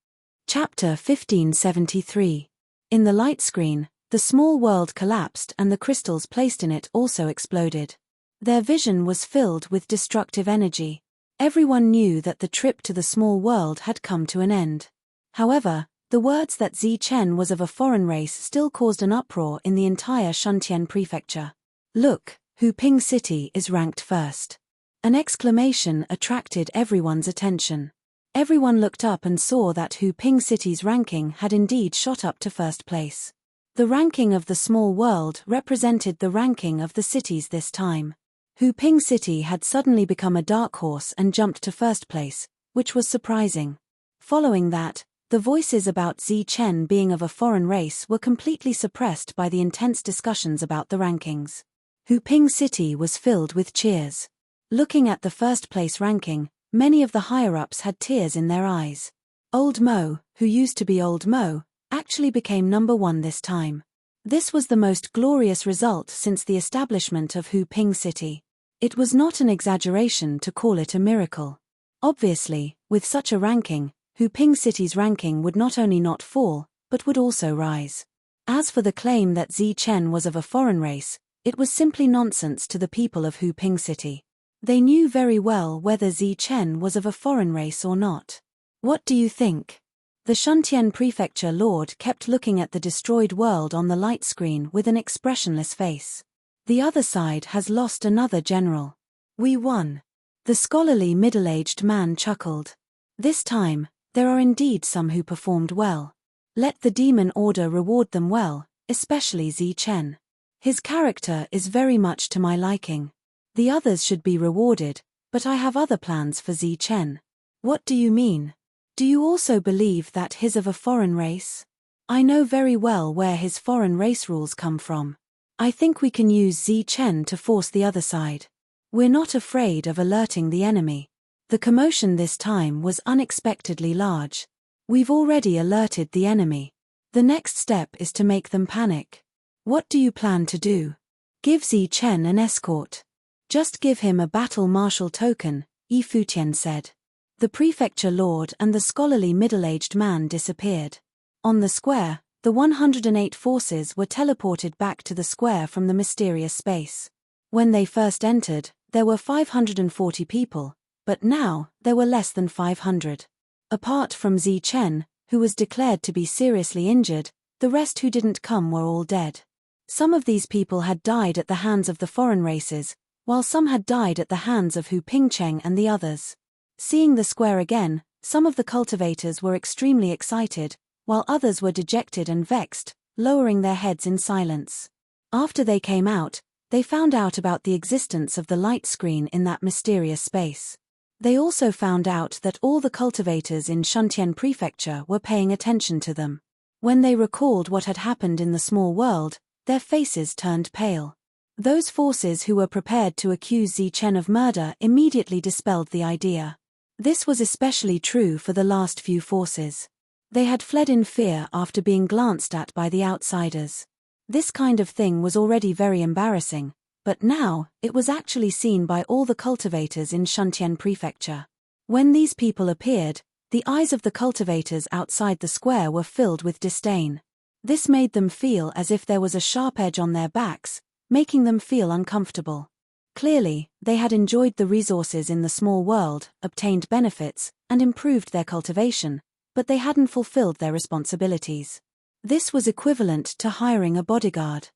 A: Chapter 1573. In the light screen, the small world collapsed and the crystals placed in it also exploded. Their vision was filled with destructive energy. Everyone knew that the trip to the small world had come to an end. However, the words that Zichen was of a foreign race still caused an uproar in the entire Shuntian prefecture. "Look, Huping City is ranked first." An exclamation attracted everyone's attention. Everyone looked up and saw that Huping City's ranking had indeed shot up to first place. The ranking of the small world represented the ranking of the cities this time. Huping City had suddenly become a dark horse and jumped to first place, which was surprising. Following that, the voices about Zichen being of a foreign race were completely suppressed by the intense discussions about the rankings. Huping City was filled with cheers. Looking at the first place ranking, many of the higher-ups had tears in their eyes. Old Mo, who used to be Old Mo, actually became number 1 this time. This was the most glorious result since the establishment of Huping City. It was not an exaggeration to call it a miracle. Obviously, with such a ranking, Huping City's ranking would not only not fall, but would also rise. As for the claim that Zichen was of a foreign race, it was simply nonsense to the people of Huping City. They knew very well whether Zichen was of a foreign race or not. What do you think? The Shuntian Prefecture Lord kept looking at the destroyed world on the light screen with an expressionless face. The other side has lost another general. We won. The scholarly middle-aged man chuckled. This time, there are indeed some who performed well. Let the demon order reward them well, especially Zi Chen. His character is very much to my liking. The others should be rewarded, but I have other plans for Zi Chen. What do you mean? Do you also believe that he's of a foreign race? I know very well where his foreign race rules come from. I think we can use Zi Chen to force the other side. We're not afraid of alerting the enemy. The commotion this time was unexpectedly large. We've already alerted the enemy. The next step is to make them panic. What do you plan to do? Give Zi Chen an escort. Just give him a battle marshal token, Yi Futian said. The prefecture lord and the scholarly middle-aged man disappeared. On the square, the 108 forces were teleported back to the square from the mysterious space. When they first entered, there were 540 people, but now, there were less than 500. Apart from Zi Chen, who was declared to be seriously injured, the rest who didn't come were all dead. Some of these people had died at the hands of the foreign races, while some had died at the hands of Hu Pingcheng and the others. Seeing the square again, some of the cultivators were extremely excited, while others were dejected and vexed, lowering their heads in silence. After they came out, they found out about the existence of the light screen in that mysterious space. They also found out that all the cultivators in Shuntian Prefecture were paying attention to them. When they recalled what had happened in the small world, their faces turned pale. Those forces who were prepared to accuse Zi Chen of murder immediately dispelled the idea. This was especially true for the last few forces. They had fled in fear after being glanced at by the outsiders. This kind of thing was already very embarrassing, but now, it was actually seen by all the cultivators in Shuntian Prefecture. When these people appeared, the eyes of the cultivators outside the square were filled with disdain. This made them feel as if there was a sharp edge on their backs, making them feel uncomfortable. Clearly, they had enjoyed the resources in the small world, obtained benefits, and improved their cultivation, but they hadn't fulfilled their responsibilities. This was equivalent to hiring a bodyguard.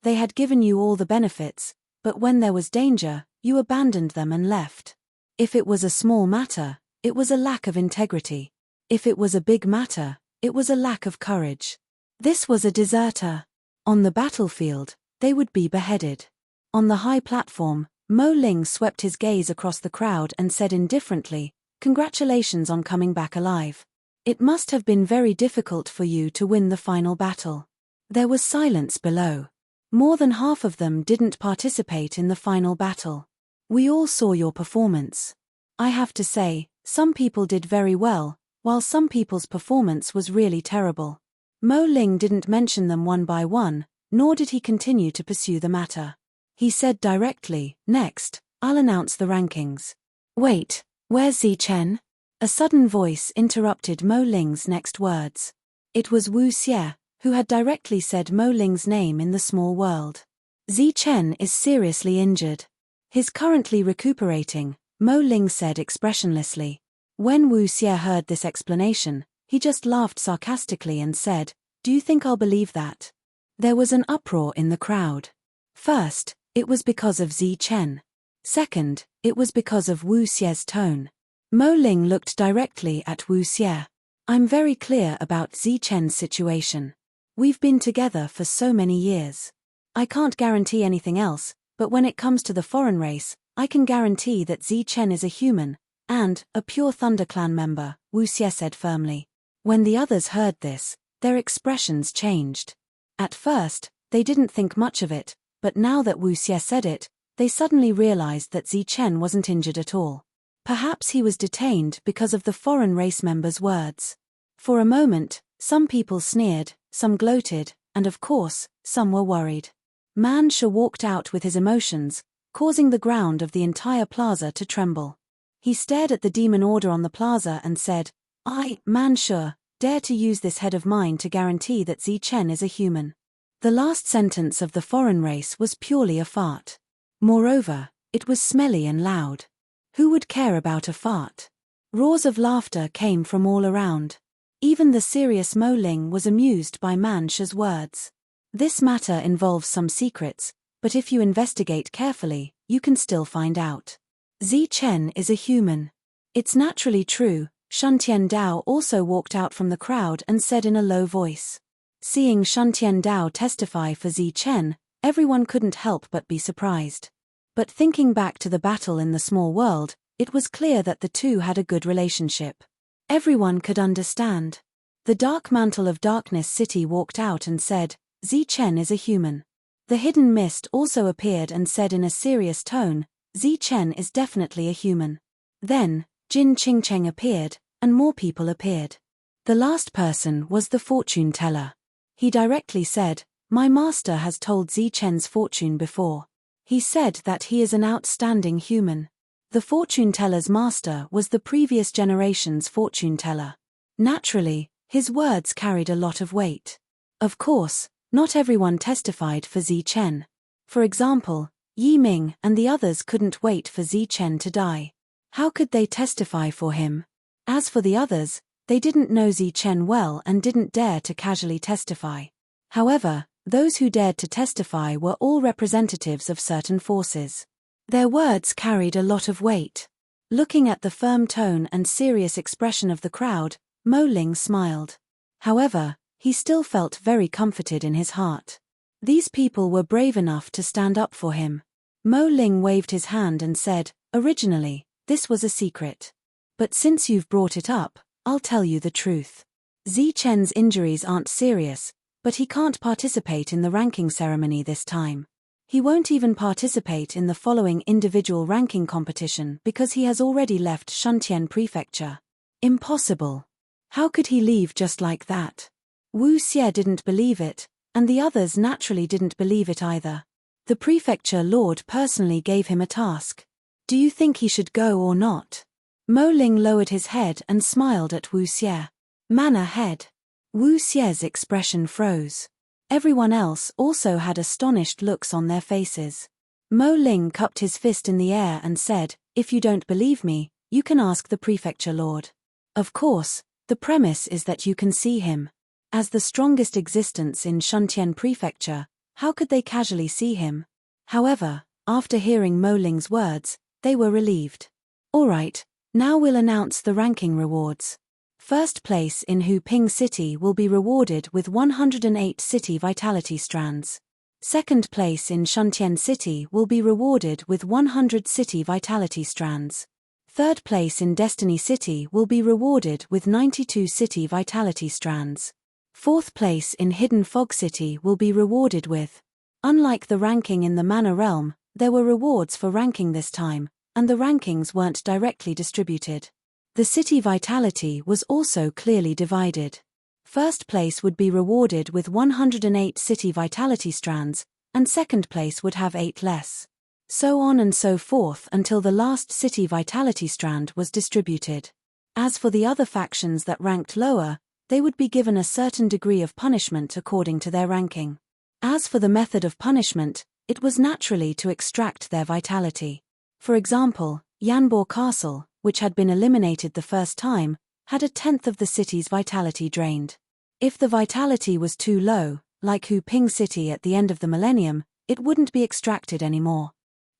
A: They had given you all the benefits, but when there was danger, you abandoned them and left. If it was a small matter, it was a lack of integrity. If it was a big matter, it was a lack of courage. This was a deserter. On the battlefield, they would be beheaded. On the high platform, Mo Ling swept his gaze across the crowd and said indifferently, "Congratulations on coming back alive. It must have been very difficult for you to win the final battle." There was silence below. More than half of them didn't participate in the final battle. We all saw your performance. I have to say, some people did very well, while some people's performance was really terrible. Mo Ling didn't mention them one by one, nor did he continue to pursue the matter. He said directly, "Next, I'll announce the rankings." "Wait, where's Zi Chen?" A sudden voice interrupted Mo Ling's next words. It was Wu Xie, who had directly said Mo Ling's name in the small world. "Zi Chen is seriously injured. He's currently recuperating," Mo Ling said expressionlessly. When Wu Xie heard this explanation, he just laughed sarcastically and said, "Do you think I'll believe that?" There was an uproar in the crowd. First, it was because of Zi Chen. Second, it was because of Wu Xie's tone. Mo Ling looked directly at Wu Xie. "I'm very clear about Zi Chen's situation. We've been together for so many years. I can't guarantee anything else, but when it comes to the foreign race, I can guarantee that Zi Chen is a human, and a pure Thunder Clan member," Wu Xie said firmly. When the others heard this, their expressions changed. At first, they didn't think much of it, but now that Wu Xie said it, they suddenly realized that Zi Chen wasn't injured at all. Perhaps he was detained because of the foreign race member's words. For a moment, some people sneered, some gloated, and of course, some were worried. Man Sha walked out with his emotions, causing the ground of the entire plaza to tremble. He stared at the demon order on the plaza and said, "I, Man Sha, dare to use this head of mine to guarantee that Zi Chen is a human." The last sentence of the foreign race was purely a fart. Moreover, it was smelly and loud. Who would care about a fart? Roars of laughter came from all around. Even the serious Mo Ling was amused by Man Sha's words. This matter involves some secrets, but if you investigate carefully, you can still find out. Zi Chen is a human. It's naturally true. Shuntian Dao also walked out from the crowd and said in a low voice. Seeing Shuntian Dao testify for Zichen, everyone couldn't help but be surprised. But thinking back to the battle in the small world, it was clear that the two had a good relationship. Everyone could understand. The Dark Mantle of Darkness City walked out and said, Zichen is a human. The Hidden Mist also appeared and said in a serious tone, Zichen is definitely a human. Then, Jin Qingcheng appeared, and more people appeared. The last person was the fortune teller. He directly said, my master has told Zichen's fortune before. He said that he is an outstanding human. The fortune teller's master was the previous generation's fortune teller. Naturally, his words carried a lot of weight. Of course, not everyone testified for Zichen. For example, Yi Ming and the others couldn't wait for Zichen to die. How could they testify for him? As for the others, they didn't know Zichen well and didn't dare to casually testify. However, those who dared to testify were all representatives of certain forces. Their words carried a lot of weight. Looking at the firm tone and serious expression of the crowd, Mo Ling smiled. However, he still felt very comforted in his heart. These people were brave enough to stand up for him. Mo Ling waved his hand and said, originally, this was a secret. But since you've brought it up, I'll tell you the truth. Zichen's injuries aren't serious, but he can't participate in the ranking ceremony this time. He won't even participate in the following individual ranking competition because he has already left Shuntian Prefecture. Impossible. How could he leave just like that? Wu Xie didn't believe it, and the others naturally didn't believe it either. The prefecture lord personally gave him a task. Do you think he should go or not? Mo Ling lowered his head and smiled at Wu Xie. Man ahead. Wu Xie's expression froze. Everyone else also had astonished looks on their faces. Mo Ling cupped his fist in the air and said, if you don't believe me, you can ask the prefecture lord. Of course, the premise is that you can see him. As the strongest existence in Shuntian Prefecture, how could they casually see him? However, after hearing Mo Ling's words, they were relieved. Alright, now we'll announce the ranking rewards. First place in Hu Ping City will be rewarded with 108 city vitality strands. Second place in Shuntian City will be rewarded with 100 city vitality strands. Third place in Destiny City will be rewarded with 92 city vitality strands. Fourth place in Hidden Fog City will be rewarded with. Unlike the ranking in the Mana Realm, there were rewards for ranking this time, and the rankings weren't directly distributed. The city vitality was also clearly divided. First place would be rewarded with 108 city vitality strands, and second place would have 8 less. So on and so forth until the last city vitality strand was distributed. As for the other factions that ranked lower, they would be given a certain degree of punishment according to their ranking. As for the method of punishment, it was naturally to extract their vitality. For example, Yanbo Castle, which had been eliminated the first time, had a tenth of the city's vitality drained. If the vitality was too low, like Hu Ping City at the end of the millennium, it wouldn't be extracted anymore.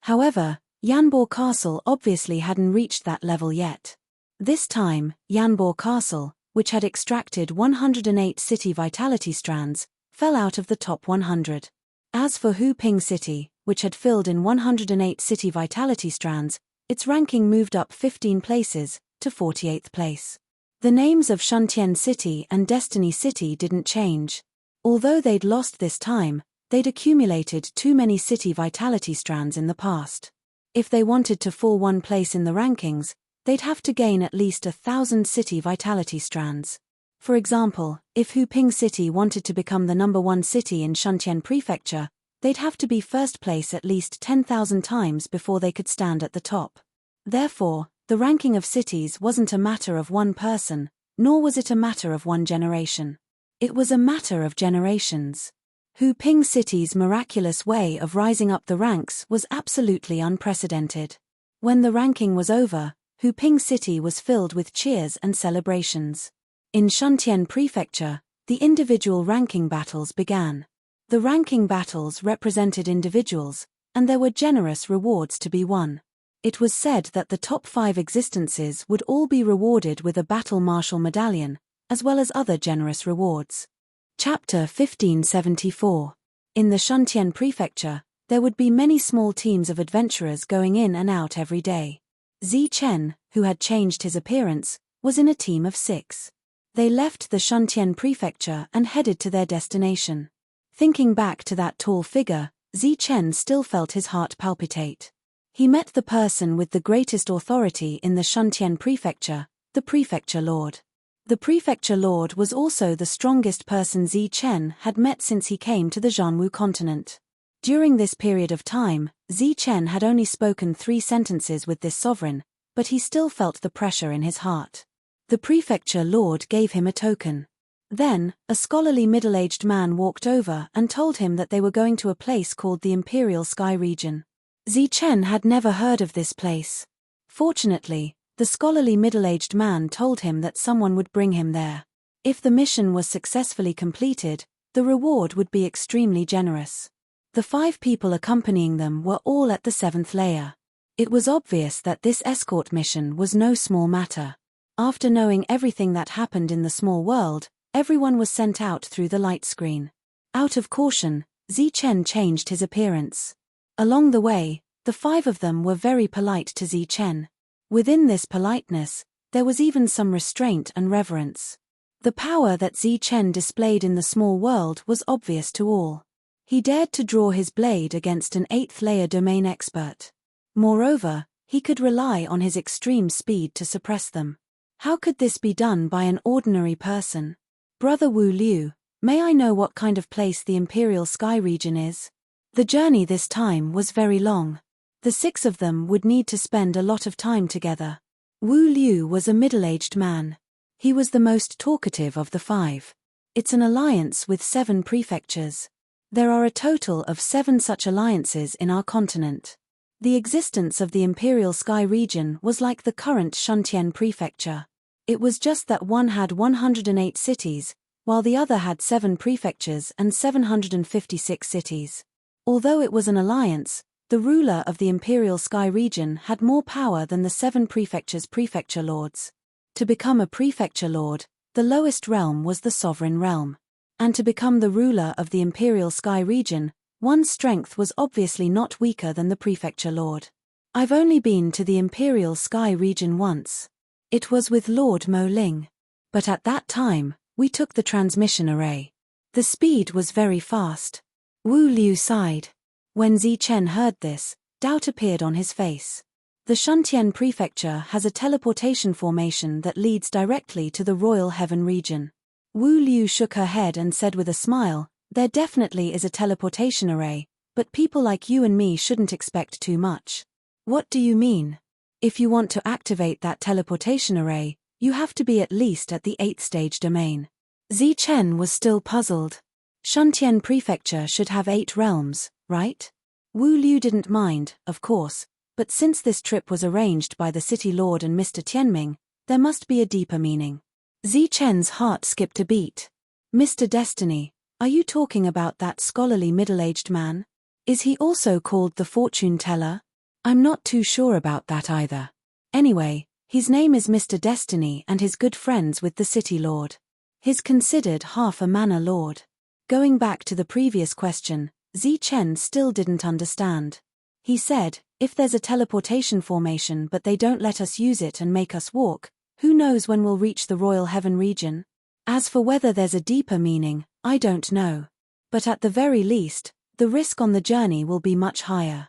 A: However, Yanbo Castle obviously hadn't reached that level yet. This time, Yanbo Castle, which had extracted 108 city vitality strands, fell out of the top 100. As for Hu Ping City, which had filled in 108 city vitality strands, its ranking moved up 15 places, to 48th place. The names of Shuntian City and Destiny City didn't change. Although they'd lost this time, they'd accumulated too many city vitality strands in the past. If they wanted to fall one place in the rankings, they'd have to gain at least 1,000 city vitality strands. For example, if Hu Ping City wanted to become the number 1 city in Shuntian Prefecture, they'd have to be first place at least 10,000 times before they could stand at the top. Therefore, the ranking of cities wasn't a matter of one person, nor was it a matter of one generation. It was a matter of generations. Hu Ping City's miraculous way of rising up the ranks was absolutely unprecedented. When the ranking was over, Hu Ping City was filled with cheers and celebrations. In Shuntian Prefecture, the individual ranking battles began. The ranking battles represented individuals, and there were generous rewards to be won. It was said that the top 5 existences would all be rewarded with a Battle Marshal medallion, as well as other generous rewards. Chapter 1574. In the Shuntian Prefecture, there would be many small teams of adventurers going in and out every day. Zichen, who had changed his appearance, was in a team of 6. They left the Shuntian Prefecture and headed to their destination. Thinking back to that tall figure, Zichen still felt his heart palpitate. He met the person with the greatest authority in the Shuntian Prefecture, the Prefecture Lord. The Prefecture Lord was also the strongest person Zichen had met since he came to the Zhanwu continent. During this period of time, Zichen had only spoken 3 sentences with this sovereign, but he still felt the pressure in his heart. The Prefecture Lord gave him a token. Then, a scholarly middle-aged man walked over and told him that they were going to a place called the Imperial Sky Region. Zichen had never heard of this place. Fortunately, the scholarly middle-aged man told him that someone would bring him there. If the mission was successfully completed, the reward would be extremely generous. The 5 people accompanying them were all at the 7th layer. It was obvious that this escort mission was no small matter. After knowing everything that happened in the small world, everyone was sent out through the light screen. Out of caution, Zichen changed his appearance. Along the way, the 5 of them were very polite to Zichen. Within this politeness, there was even some restraint and reverence. The power that Zichen displayed in the small world was obvious to all. He dared to draw his blade against an 8th layer domain expert. Moreover, he could rely on his extreme speed to suppress them. How could this be done by an ordinary person? Brother Wu Liu, may I know what kind of place the Imperial Sky Region is? The journey this time was very long. The 6 of them would need to spend a lot of time together. Wu Liu was a middle-aged man. He was the most talkative of the 5. It's an alliance with 7 prefectures. There are a total of 7 such alliances in our continent. The existence of the Imperial Sky Region was like the current Shuntian Prefecture. It was just that one had 108 cities, while the other had 7 prefectures and 756 cities. Although it was an alliance, the ruler of the Imperial Sky Region had more power than the 7 prefectures' prefecture lords. To become a prefecture lord, the lowest realm was the sovereign realm. And to become the ruler of the Imperial Sky Region, one's strength was obviously not weaker than the prefecture lord. I've only been to the Imperial Sky Region once. It was with Lord Mo Ling. But at that time, we took the transmission array. The speed was very fast. Wu Liu sighed. When Zichen heard this, doubt appeared on his face. The Shuntian Prefecture has a teleportation formation that leads directly to the Royal Heaven region. Wu Liu shook her head and said with a smile, "There definitely is a teleportation array, but people like you and me shouldn't expect too much." "What do you mean?" "If you want to activate that teleportation array, you have to be at least at the 8th stage domain." Zichen was still puzzled. Shuntian Prefecture should have 8 realms, right? Wu Liu didn't mind, of course, but since this trip was arranged by the City Lord and Mr. Tianming, there must be a deeper meaning. Zichen's heart skipped a beat. "Mr. Destiny, are you talking about that scholarly middle-aged man? Is he also called the fortune teller?" "I'm not too sure about that either. Anyway, his name is Mr. Destiny and he's good friends with the City Lord. He's considered half a manor lord." Going back to the previous question, Zichen still didn't understand. He said, "If there's a teleportation formation but they don't let us use it and make us walk, who knows when we'll reach the Royal Heaven region? As for whether there's a deeper meaning, I don't know. But at the very least, the risk on the journey will be much higher."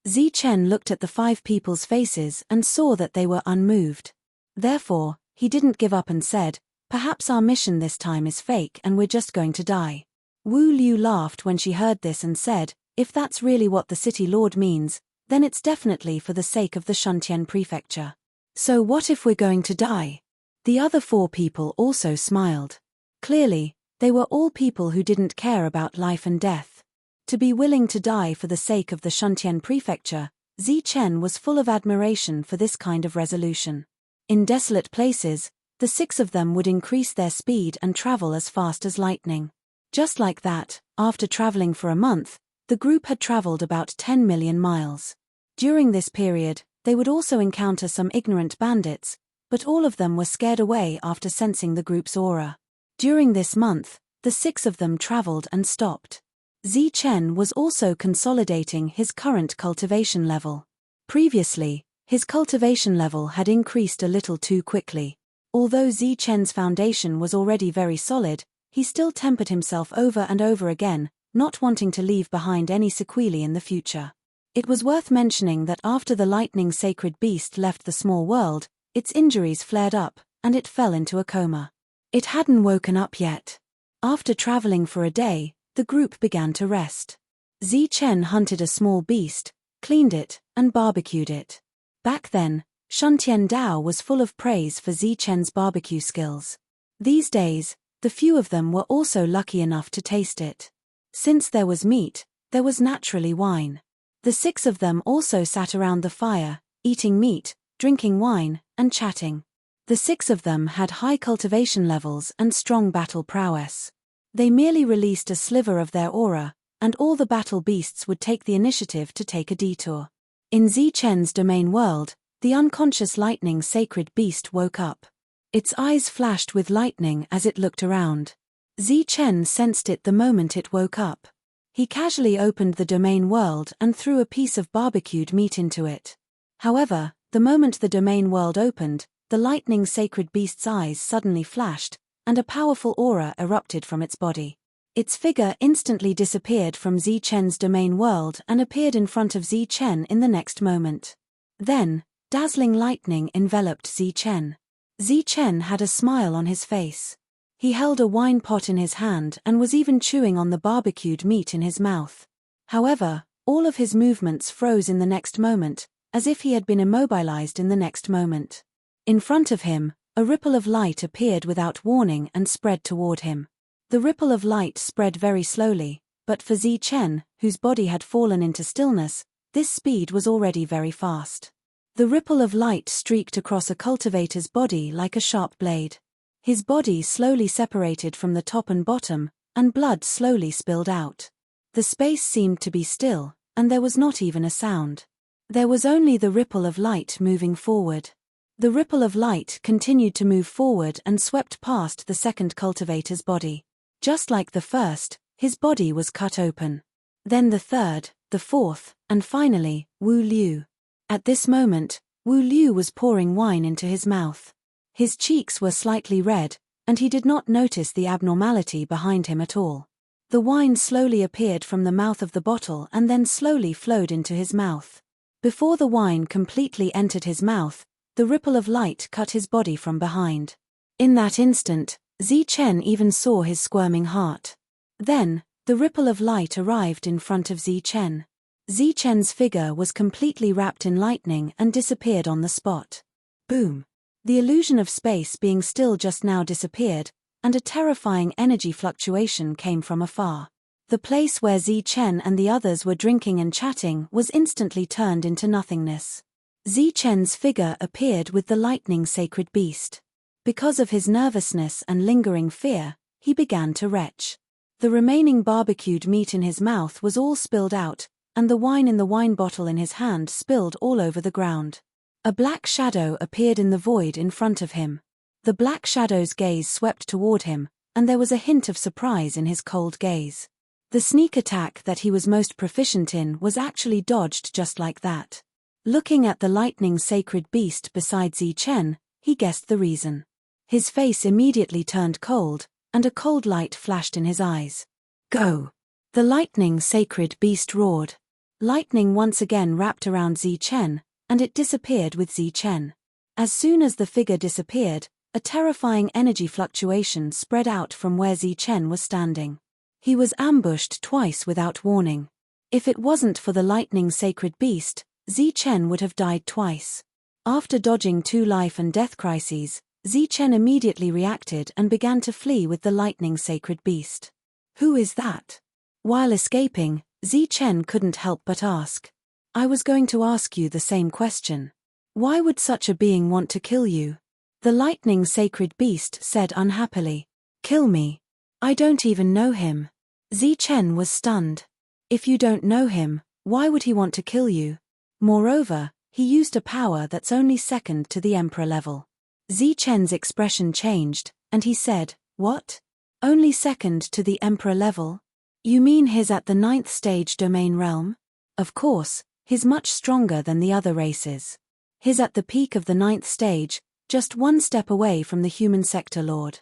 A: Zichen looked at the 5 people's faces and saw that they were unmoved. Therefore, he didn't give up and said, "Perhaps our mission this time is fake and we're just going to die." Wu Liu laughed when she heard this and said, "If that's really what the City Lord means, then it's definitely for the sake of the Shuntian Prefecture. So what if we're going to die?" The other 4 people also smiled. Clearly, they were all people who didn't care about life and death. To be willing to die for the sake of the Shuntian Prefecture, Zichen was full of admiration for this kind of resolution. In desolate places, the 6 of them would increase their speed and travel as fast as lightning. Just like that, after traveling for a month, the group had traveled about 10 million miles. During this period, they would also encounter some ignorant bandits, but all of them were scared away after sensing the group's aura. During this month, The 6 of them traveled and stopped. Zichen was also consolidating his current cultivation level. Previously, his cultivation level had increased a little too quickly. Although Zichen's foundation was already very solid, he still tempered himself over and over again, not wanting to leave behind any sequelae in the future. It was worth mentioning that after the lightning sacred beast left the small world, its injuries flared up, and it fell into a coma. It hadn't woken up yet. After traveling for a day, the group began to rest. Zichen hunted a small beast, cleaned it, and barbecued it. Back then, Shuntian Dao was full of praise for Zichen's barbecue skills. These days, the few of them were also lucky enough to taste it. Since there was meat, there was naturally wine. The 6 of them also sat around the fire, eating meat, drinking wine, and chatting. The 6 of them had high cultivation levels and strong battle prowess. They merely released a sliver of their aura, and all the battle beasts would take the initiative to take a detour. In Zichen's domain world, the unconscious lightning sacred beast woke up. Its eyes flashed with lightning as it looked around. Zichen sensed it the moment it woke up. He casually opened the domain world and threw a piece of barbecued meat into it. However, the moment the domain world opened, the lightning sacred beast's eyes suddenly flashed, and a powerful aura erupted from its body. Its figure instantly disappeared from Zichen's domain world and appeared in front of Zichen in the next moment. Then, dazzling lightning enveloped Zichen. Zichen had a smile on his face. He held a wine pot in his hand and was even chewing on the barbecued meat in his mouth. However, all of his movements froze in the next moment, as if he had been immobilized in the next moment. In front of him, a ripple of light appeared without warning and spread toward him. The ripple of light spread very slowly, but for Zichen, whose body had fallen into stillness, this speed was already very fast. The ripple of light streaked across a cultivator's body like a sharp blade. His body slowly separated from the top and bottom, and blood slowly spilled out. The space seemed to be still, and there was not even a sound. There was only the ripple of light moving forward. The ripple of light continued to move forward and swept past the second cultivator's body. Just like the first, his body was cut open. Then the third, the fourth, and finally, Wu Liu. At this moment, Wu Liu was pouring wine into his mouth. His cheeks were slightly red, and he did not notice the abnormality behind him at all. The wine slowly appeared from the mouth of the bottle and then slowly flowed into his mouth. Before the wine completely entered his mouth, the ripple of light cut his body from behind. In that instant, Zichen even saw his squirming heart. Then, the ripple of light arrived in front of Zichen. Zichen's figure was completely wrapped in lightning and disappeared on the spot. Boom! The illusion of space being still just now disappeared, and a terrifying energy fluctuation came from afar. The place where Zichen and the others were drinking and chatting was instantly turned into nothingness. Zichen's figure appeared with the lightning sacred beast. Because of his nervousness and lingering fear, he began to retch. The remaining barbecued meat in his mouth was all spilled out, and the wine in the wine bottle in his hand spilled all over the ground. A black shadow appeared in the void in front of him. The black shadow's gaze swept toward him, and there was a hint of surprise in his cold gaze. The sneak attack that he was most proficient in was actually dodged just like that. Looking at the lightning sacred beast beside Zichen, he guessed the reason. His face immediately turned cold, and a cold light flashed in his eyes. Go! The lightning sacred beast roared. Lightning once again wrapped around Zichen, and it disappeared with Zichen. As soon as the figure disappeared, a terrifying energy fluctuation spread out from where Zichen was standing. He was ambushed twice without warning. If it wasn't for the lightning sacred beast, Zichen would have died twice. After dodging 2 life and death crises, Zichen immediately reacted and began to flee with the lightning sacred beast. Who is that? While escaping, Zichen couldn't help but ask. I was going to ask you the same question. Why would such a being want to kill you? The lightning sacred beast said unhappily. Kill me. I don't even know him. Zichen was stunned. If you don't know him, why would he want to kill you? Moreover, he used a power that's only second to the emperor level. Zichen's expression changed, and he said, What? Only second to the Emperor level? You mean he's at the 9th stage domain realm? Of course, he's much stronger than the other races. He's at the peak of the 9th stage, just one step away from the human sector lord.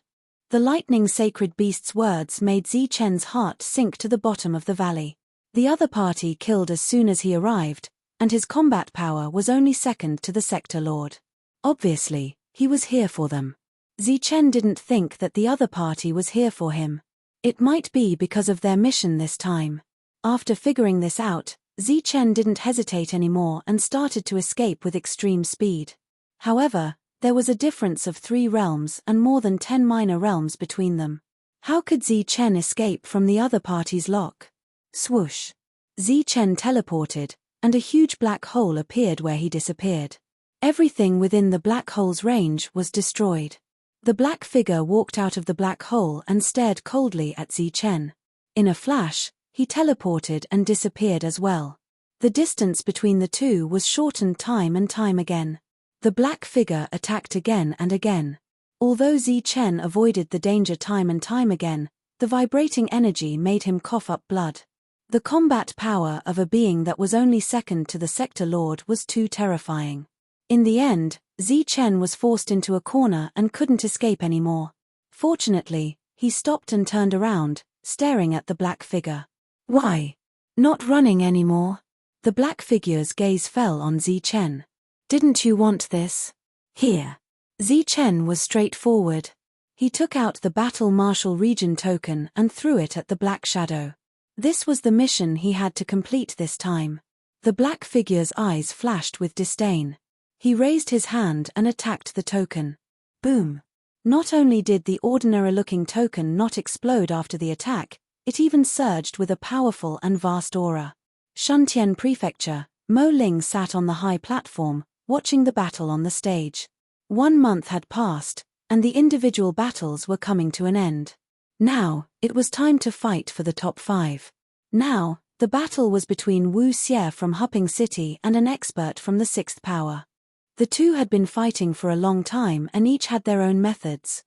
A: The lightning sacred beast's words made Zichen's heart sink to the bottom of the valley. The other party killed as soon as he arrived, and his combat power was only second to the sector lord. Obviously, he was here for them. Zichen didn't think that the other party was here for him. It might be because of their mission this time. After figuring this out, Zichen didn't hesitate anymore and started to escape with extreme speed. However, there was a difference of 3 realms and more than 10 minor realms between them. How could Zichen escape from the other party's lock? Swoosh! Zichen teleported, and a huge black hole appeared where he disappeared. Everything within the black hole's range was destroyed. The black figure walked out of the black hole and stared coldly at Zichen. In a flash, he teleported and disappeared as well. The distance between the two was shortened time and time again. The black figure attacked again and again. Although Zichen avoided the danger time and time again, the vibrating energy made him cough up blood. The combat power of a being that was only second to the sector lord was too terrifying. In the end, Zichen was forced into a corner and couldn't escape anymore. Fortunately, he stopped and turned around, staring at the black figure. Why? Not running anymore? The black figure's gaze fell on Zichen. Didn't you want this? Here. Zichen was straightforward. He took out the Battle Marshal Region token and threw it at the black shadow. This was the mission he had to complete this time. The black figure's eyes flashed with disdain. He raised his hand and attacked the token. Boom! Not only did the ordinary-looking token not explode after the attack, it even surged with a powerful and vast aura. Shuntian Prefecture, Mo Ling sat on the high platform, watching the battle on the stage. 1 month had passed, and the individual battles were coming to an end. Now, it was time to fight for the top 5. Now, the battle was between Wu Xie from Hupping City and an expert from the 6th power. The two had been fighting for a long time and each had their own methods.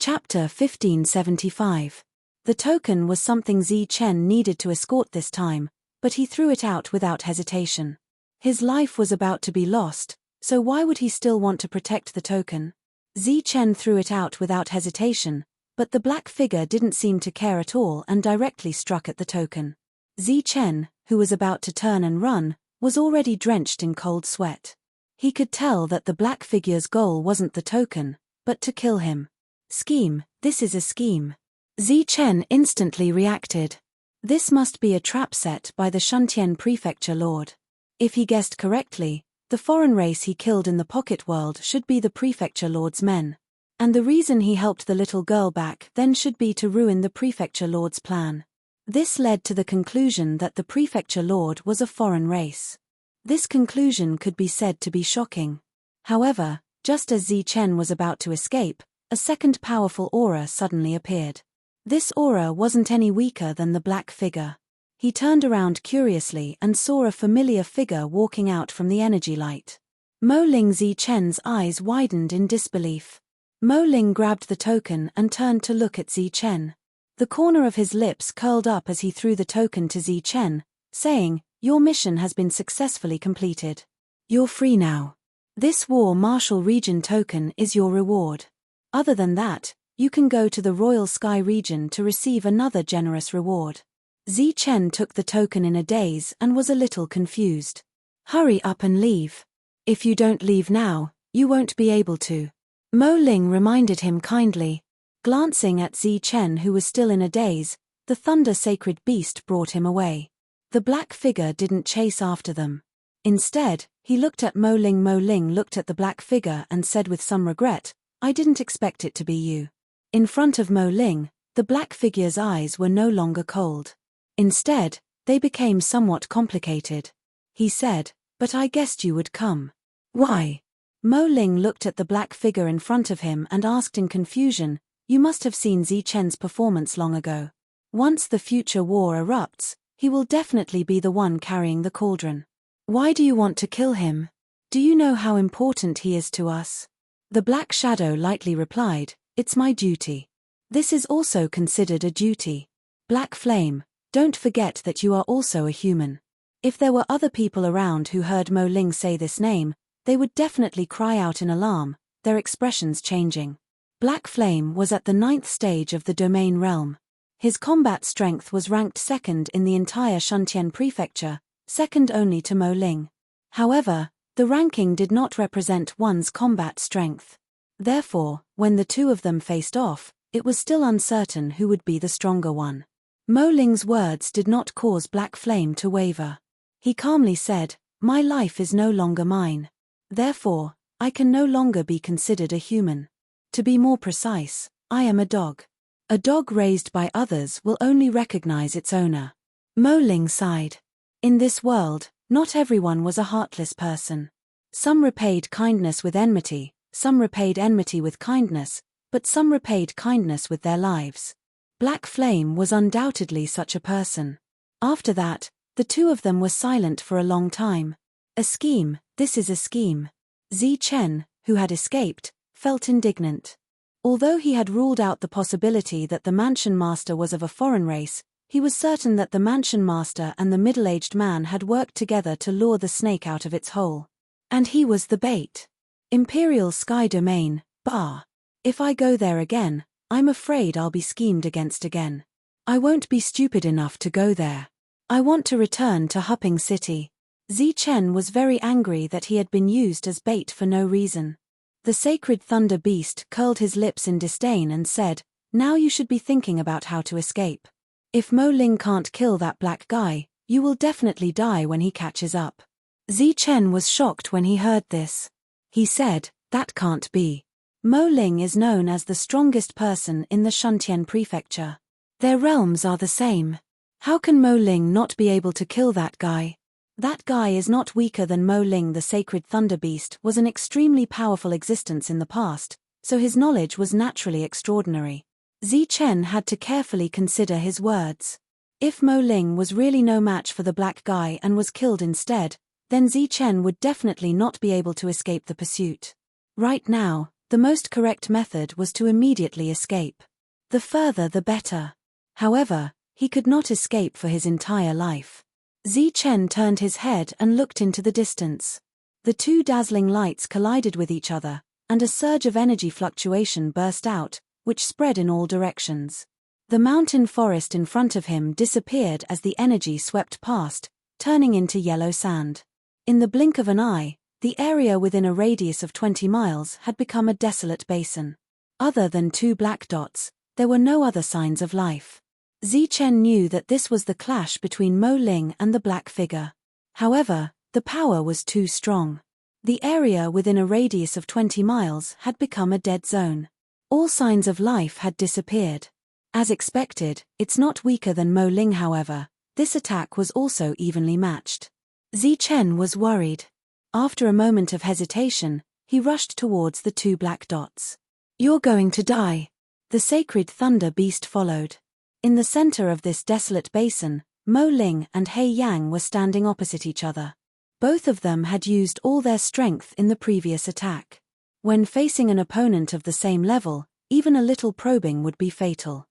A: Chapter 1575. The token was something Zichen needed to escort this time, but he threw it out without hesitation. His life was about to be lost, so why would he still want to protect the token? Zichen threw it out without hesitation, but the black figure didn't seem to care at all and directly struck at the token. Zichen, who was about to turn and run, was already drenched in cold sweat. He could tell that the black figure's goal wasn't the token, but to kill him. Scheme, this is a scheme. Zichen instantly reacted. This must be a trap set by the Shuntian Prefecture Lord. If he guessed correctly, the foreign race he killed in the Pocket World should be the Prefecture Lord's men. And the reason he helped the little girl back then should be to ruin the Prefecture Lord's plan. This led to the conclusion that the Prefecture Lord was a foreign race. This conclusion could be said to be shocking. However, just as Zichen was about to escape, a second powerful aura suddenly appeared. This aura wasn't any weaker than the black figure. He turned around curiously and saw a familiar figure walking out from the energy light. Mo Ling. Zichen's eyes widened in disbelief. Mo Ling grabbed the token and turned to look at Zichen. The corner of his lips curled up as he threw the token to Zichen, saying, "Your mission has been successfully completed. You're free now. This War Marshal Region token is your reward. Other than that, you can go to the Royal Sky region to receive another generous reward." Zichen took the token in a daze and was a little confused. "Hurry up and leave. If you don't leave now, you won't be able to." Mo Ling reminded him kindly. Glancing at Zichen, who was still in a daze, the Thunder Sacred Beast brought him away. The black figure didn't chase after them. Instead, he looked at Mo Ling. Mo Ling looked at the black figure and said with some regret, "I didn't expect it to be you." In front of Mo Ling, the black figure's eyes were no longer cold. Instead, they became somewhat complicated. He said, "But I guessed you would come." "Why?" Mo Ling looked at the black figure in front of him and asked in confusion, "You must have seen Zichen's performance long ago. Once the future war erupts, he will definitely be the one carrying the cauldron. Why do you want to kill him? Do you know how important he is to us?" The black shadow lightly replied, "It's my duty." This is also considered a duty. Black flame, don't forget that you are also a human. If there were other people around who heard Mo Ling say this name, they would definitely cry out in alarm, their expressions changing. Black Flame was at the 9th stage of the domain realm. His combat strength was ranked second in the entire Shuntian prefecture, second only to Mo Ling. However, the ranking did not represent one's combat strength. Therefore, when the two of them faced off, it was still uncertain who would be the stronger one. Mo Ling's words did not cause Black Flame to waver. He calmly said, "My life is no longer mine. Therefore, I can no longer be considered a human. To be more precise, I am a dog. A dog raised by others will only recognize its owner." Mo Ling sighed. In this world, not everyone was a heartless person. Some repaid kindness with enmity, some repaid enmity with kindness, but some repaid kindness with their lives. Black Flame was undoubtedly such a person. After that, the two of them were silent for a long time. A scheme, this is a scheme. Zi Chen, who had escaped, felt indignant. Although he had ruled out the possibility that the mansion master was of a foreign race, he was certain that the mansion master and the middle-aged man had worked together to lure the snake out of its hole. And he was the bait. Imperial Sky Domain, Bar. If I go there again, I'm afraid I'll be schemed against again. I won't be stupid enough to go there. I want to return to Hupping City. Zi Chen was very angry that he had been used as bait for no reason. The sacred thunder beast curled his lips in disdain and said, "Now you should be thinking about how to escape. If Mo Ling can't kill that black guy, you will definitely die when he catches up." Zi Chen was shocked when he heard this. He said, "That can't be. Mo Ling is known as the strongest person in the Shuntian prefecture. Their realms are the same. How can Mo Ling not be able to kill that guy? That guy is not weaker than Mo Ling." The sacred thunder beast was an extremely powerful existence in the past, so his knowledge was naturally extraordinary. Zi Chen had to carefully consider his words. If Mo Ling was really no match for the black guy and was killed instead, then Zi Chen would definitely not be able to escape the pursuit. Right now, the most correct method was to immediately escape. The further the better. However, he could not escape for his entire life. Zi Chen turned his head and looked into the distance. The two dazzling lights collided with each other, and a surge of energy fluctuation burst out, which spread in all directions. The mountain forest in front of him disappeared as the energy swept past, turning into yellow sand. In the blink of an eye, the area within a radius of 20 miles had become a desolate basin. Other than two black dots, there were no other signs of life. Zi Chen knew that this was the clash between Mo Ling and the black figure. However, the power was too strong. The area within a radius of 20 miles had become a dead zone. All signs of life had disappeared. As expected, it's not weaker than Mo Ling. However, this attack was also evenly matched. Zi Chen was worried. After a moment of hesitation, he rushed towards the two black dots. "You're going to die." The sacred thunder beast followed. In the center of this desolate basin, Mo Ling and He Yang were standing opposite each other. Both of them had used all their strength in the previous attack. When facing an opponent of the same level, even a little probing would be fatal.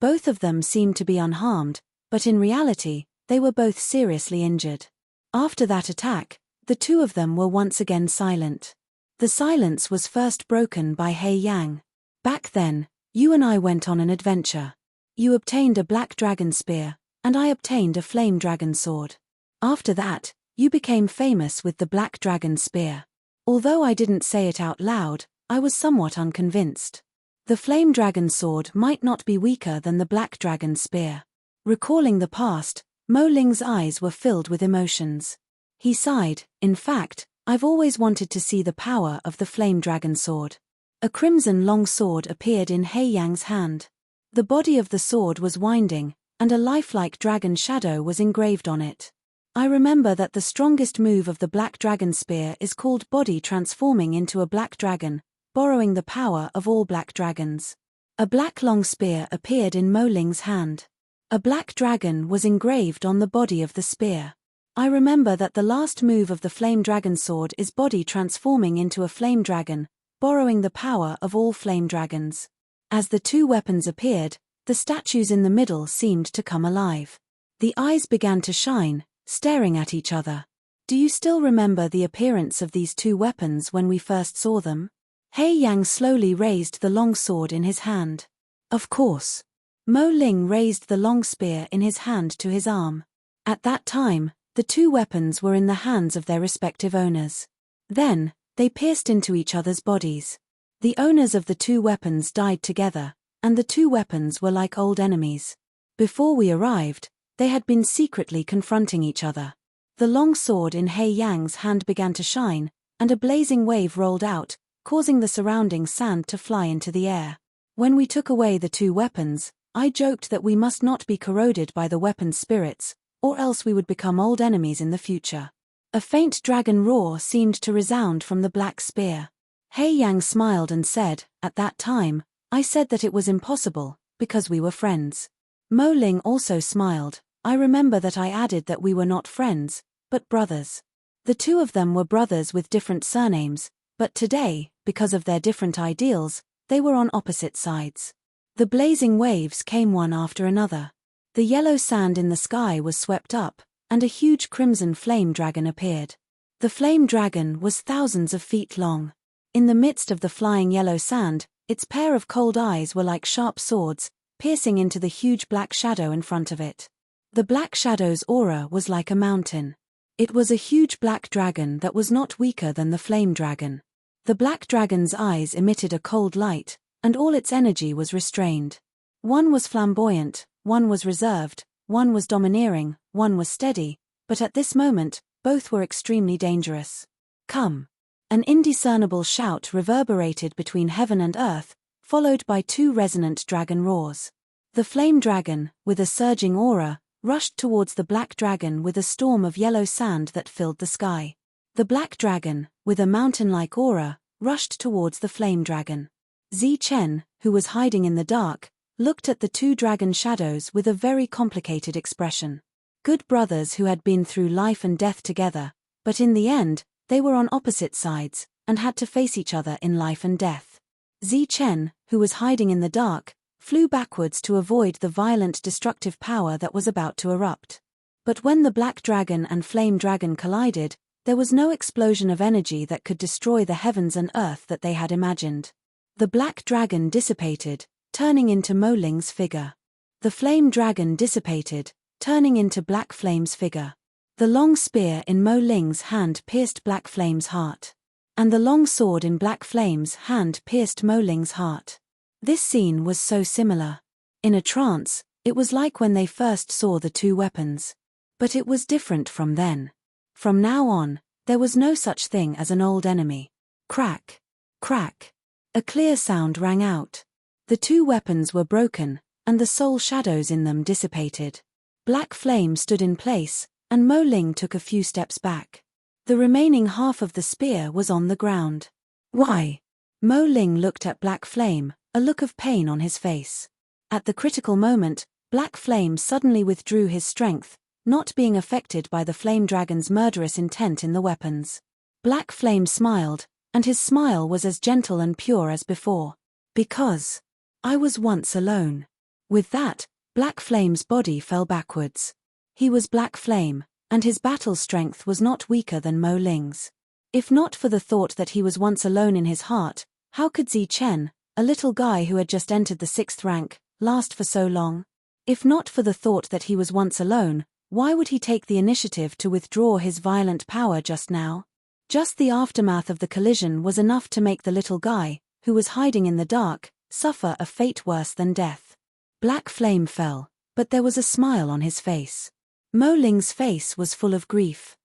A: Both of them seemed to be unharmed, but in reality, they were both seriously injured. After that attack, the two of them were once again silent. The silence was first broken by He Yang. "Back then, you and I went on an adventure. You obtained a black dragon spear, and I obtained a flame dragon sword. After that, you became famous with the black dragon spear. Although I didn't say it out loud, I was somewhat unconvinced. The flame dragon sword might not be weaker than the black dragon spear." Recalling the past, Mo Ling's eyes were filled with emotions. He sighed, "In fact, I've always wanted to see the power of the flame dragon sword." A crimson long sword appeared in He Yang's hand. The body of the sword was winding, and a lifelike dragon shadow was engraved on it. "I remember that the strongest move of the black dragon spear is called body transforming into a black dragon, borrowing the power of all black dragons." A black long spear appeared in Mo Ling's hand. A black dragon was engraved on the body of the spear. "I remember that the last move of the flame dragon sword is body transforming into a flame dragon, borrowing the power of all flame dragons." As the two weapons appeared, the statues in the middle seemed to come alive. The eyes began to shine, staring at each other. Do you still remember the appearance of these two weapons when we first saw them? He Yang slowly raised the long sword in his hand. Of course. Mo Ling raised the long spear in his hand to his arm. At that time, the two weapons were in the hands of their respective owners. Then, they pierced into each other's bodies. The owners of the two weapons died together, and the two weapons were like old enemies. Before we arrived, they had been secretly confronting each other. The long sword in He Yang's hand began to shine, and a blazing wave rolled out, causing the surrounding sand to fly into the air. When we took away the two weapons, I joked that we must not be corroded by the weapon's spirits, or else we would become old enemies in the future. A faint dragon roar seemed to resound from the black spear. He Yang smiled and said, "At that time, I said that it was impossible, because we were friends." Mo Ling also smiled. "I remember that I added that we were not friends, but brothers." The two of them were brothers with different surnames, but today, because of their different ideals, they were on opposite sides. The blazing waves came one after another. The yellow sand in the sky was swept up, and a huge crimson flame dragon appeared. The flame dragon was thousands of feet long. In the midst of the flying yellow sand, its pair of cold eyes were like sharp swords, piercing into the huge black shadow in front of it. The black shadow's aura was like a mountain. It was a huge black dragon that was not weaker than the flame dragon. The black dragon's eyes emitted a cold light, and all its energy was restrained. One was flamboyant, one was reserved, one was domineering, one was steady, but at this moment, both were extremely dangerous. "Come!" An indiscernible shout reverberated between heaven and earth, followed by two resonant dragon roars. The flame dragon, with a surging aura, rushed towards the black dragon with a storm of yellow sand that filled the sky. The black dragon, with a mountain-like aura, rushed towards the flame dragon. Zichen, who was hiding in the dark, looked at the two dragon shadows with a very complicated expression. Good brothers who had been through life and death together, but in the end, they were on opposite sides, and had to face each other in life and death. Zichen, who was hiding in the dark, flew backwards to avoid the violent destructive power that was about to erupt. But when the black dragon and flame dragon collided, there was no explosion of energy that could destroy the heavens and earth that they had imagined. The black dragon dissipated, turning into Mo Ling's figure. The flame dragon dissipated, turning into Black Flame's figure. The long spear in Mo Ling's hand pierced Black Flame's heart. And the long sword in Black Flame's hand pierced Mo Ling's heart. This scene was so similar. In a trance, it was like when they first saw the two weapons. But it was different from then. From now on, there was no such thing as an old enemy. Crack! Crack! A clear sound rang out. The two weapons were broken, and the soul shadows in them dissipated. Black Flame stood in place, and Mo Ling took a few steps back. The remaining half of the spear was on the ground. "Why?" Mo Ling looked at Black Flame, a look of pain on his face. At the critical moment, Black Flame suddenly withdrew his strength, not being affected by the flame dragon's murderous intent in the weapons. Black Flame smiled, and his smile was as gentle and pure as before. "Because I was once alone." With that, Black Flame's body fell backwards. He was Black Flame, and his battle strength was not weaker than Mo Ling's. If not for the thought that he was once alone in his heart, how could Zichen, a little guy who had just entered the 6th rank, last for so long? If not for the thought that he was once alone, why would he take the initiative to withdraw his violent power just now? Just the aftermath of the collision was enough to make the little guy, who was hiding in the dark, suffer a fate worse than death. Black Flame fell, but there was a smile on his face. Mo Ling's face was full of grief.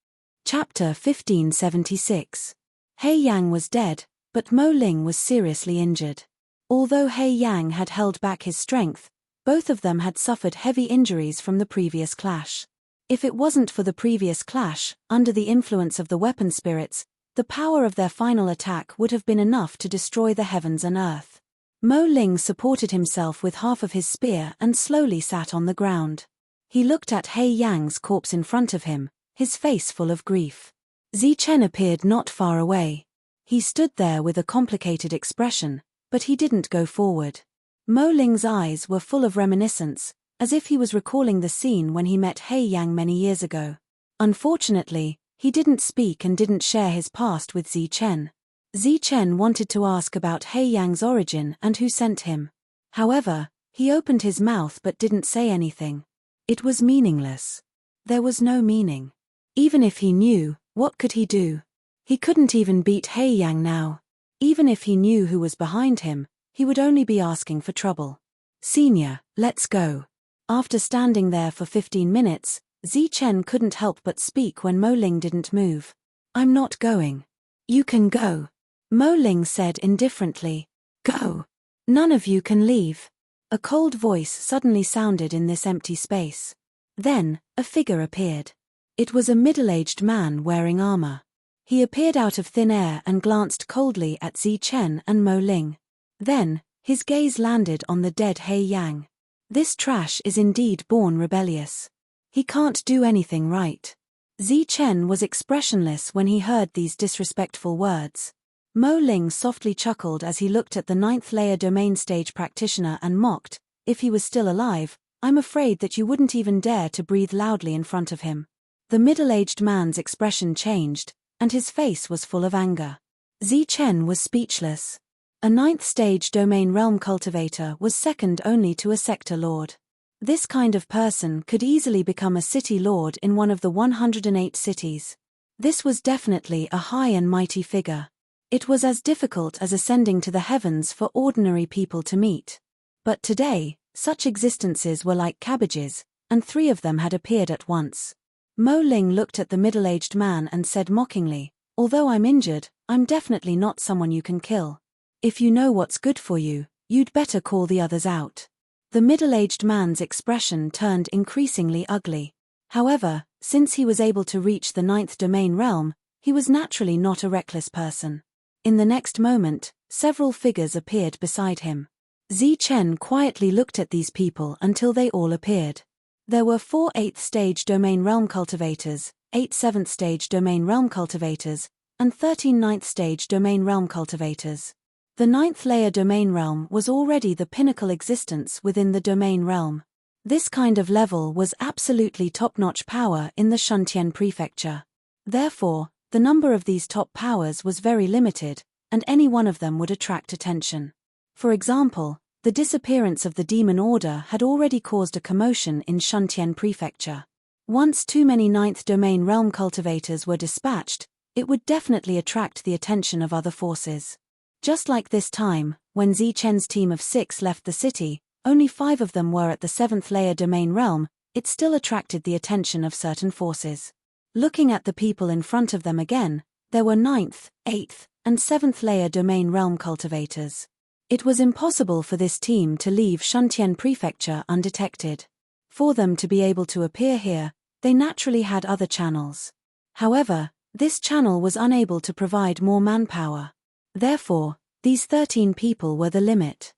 A: Chapter 1576. He Yang was dead, but Mo Ling was seriously injured. Although He Yang had held back his strength, both of them had suffered heavy injuries from the previous clash. If it wasn't for the previous clash, under the influence of the weapon spirits, the power of their final attack would have been enough to destroy the heavens and earth. Mo Ling supported himself with half of his spear and slowly sat on the ground. He looked at He Yang's corpse in front of him, his face full of grief. Zichen appeared not far away. He stood there with a complicated expression, but he didn't go forward. Mo Ling's eyes were full of reminiscence, as if he was recalling the scene when he met He Yang many years ago. Unfortunately, he didn't speak and didn't share his past with Zichen. Zichen wanted to ask about He Yang's origin and who sent him. However, he opened his mouth but didn't say anything. It was meaningless. There was no meaning. Even if he knew, what could he do? He couldn't even beat He Yang now. Even if he knew who was behind him, he would only be asking for trouble. Senior, let's go. After standing there for 15 minutes, Zichen couldn't help but speak when Mo Ling didn't move. I'm not going. You can go. Mo Ling said indifferently. Go. None of you can leave. A cold voice suddenly sounded in this empty space. Then, a figure appeared. It was a middle-aged man wearing armor. He appeared out of thin air and glanced coldly at Zichen and Mo Ling. Then, his gaze landed on the dead He Yang. This trash is indeed born rebellious. He can't do anything right. Zichen was expressionless when he heard these disrespectful words. Mo Ling softly chuckled as he looked at the 9th layer domain stage practitioner and mocked, if he was still alive, I'm afraid that you wouldn't even dare to breathe loudly in front of him. The middle-aged man's expression changed, and his face was full of anger. Zichen was speechless. A 9th stage domain realm cultivator was second only to a sector lord. This kind of person could easily become a city lord in one of the 108 cities. This was definitely a high and mighty figure. It was as difficult as ascending to the heavens for ordinary people to meet. But today, such existences were like cabbages, and 3 of them had appeared at once. Mo Ling looked at the middle-aged man and said mockingly, although I'm injured, I'm definitely not someone you can kill. If you know what's good for you, you'd better call the others out. The middle-aged man's expression turned increasingly ugly. However, since he was able to reach the 9th domain realm, he was naturally not a reckless person. In the next moment, several figures appeared beside him. Zichen quietly looked at these people until they all appeared. There were 4 8th stage domain realm cultivators, 8 7th stage domain realm cultivators, and 13 9th stage domain realm cultivators. The 9th layer domain realm was already the pinnacle existence within the domain realm. This kind of level was absolutely top-notch power in the Shuntian prefecture. Therefore, the number of these top powers was very limited, and any one of them would attract attention. For example, the disappearance of the Demon Order had already caused a commotion in Shuntian prefecture. Once too many 9th domain realm cultivators were dispatched, it would definitely attract the attention of other forces. Just like this time, when Zichen's team of 6 left the city, only 5 of them were at the 7th layer domain realm, it still attracted the attention of certain forces. Looking at the people in front of them again, there were 9th, 8th, and 7th layer domain realm cultivators. It was impossible for this team to leave Shuntian prefecture undetected. For them to be able to appear here, they naturally had other channels. However, this channel was unable to provide more manpower. Therefore, these 13 people were the limit.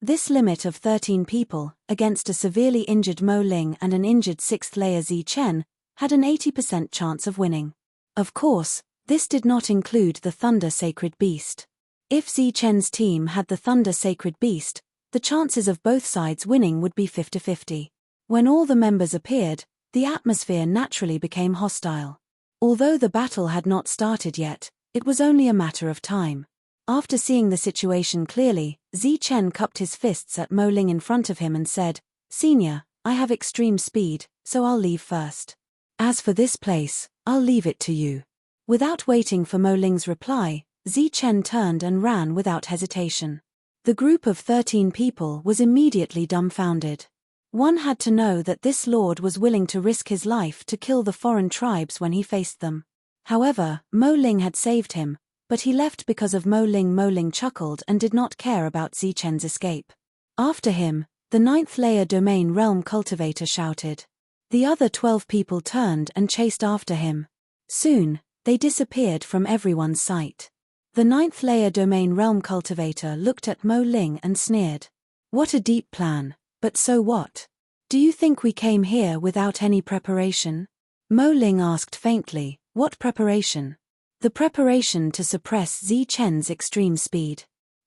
A: This limit of 13 people, against a severely injured Mo Ling and an injured 6th layer Zichen, had an 80% chance of winning. Of course, this did not include the Thunder Sacred Beast. If Zichen's team had the Thunder Sacred Beast, the chances of both sides winning would be 50-50. When all the members appeared, the atmosphere naturally became hostile. Although the battle had not started yet, it was only a matter of time. After seeing the situation clearly, Zichen cupped his fists at Mo Ling in front of him and said, Senior, I have extreme speed, so I'll leave first. As for this place, I'll leave it to you. Without waiting for Mo Ling's reply, Zichen turned and ran without hesitation. The group of 13 people was immediately dumbfounded. One had to know that this lord was willing to risk his life to kill the foreign tribes when he faced them. However, Mo Ling had saved him, but he left because of Mo Ling. Mo Ling chuckled and did not care about Zichen's escape. After him, the 9th layer domain realm cultivator shouted. The other 12 people turned and chased after him. Soon, they disappeared from everyone's sight. The 9th layer domain realm cultivator looked at Mo Ling and sneered. What a deep plan, but so what? Do you think we came here without any preparation? Mo Ling asked faintly, what preparation? The preparation to suppress Zichen's extreme speed.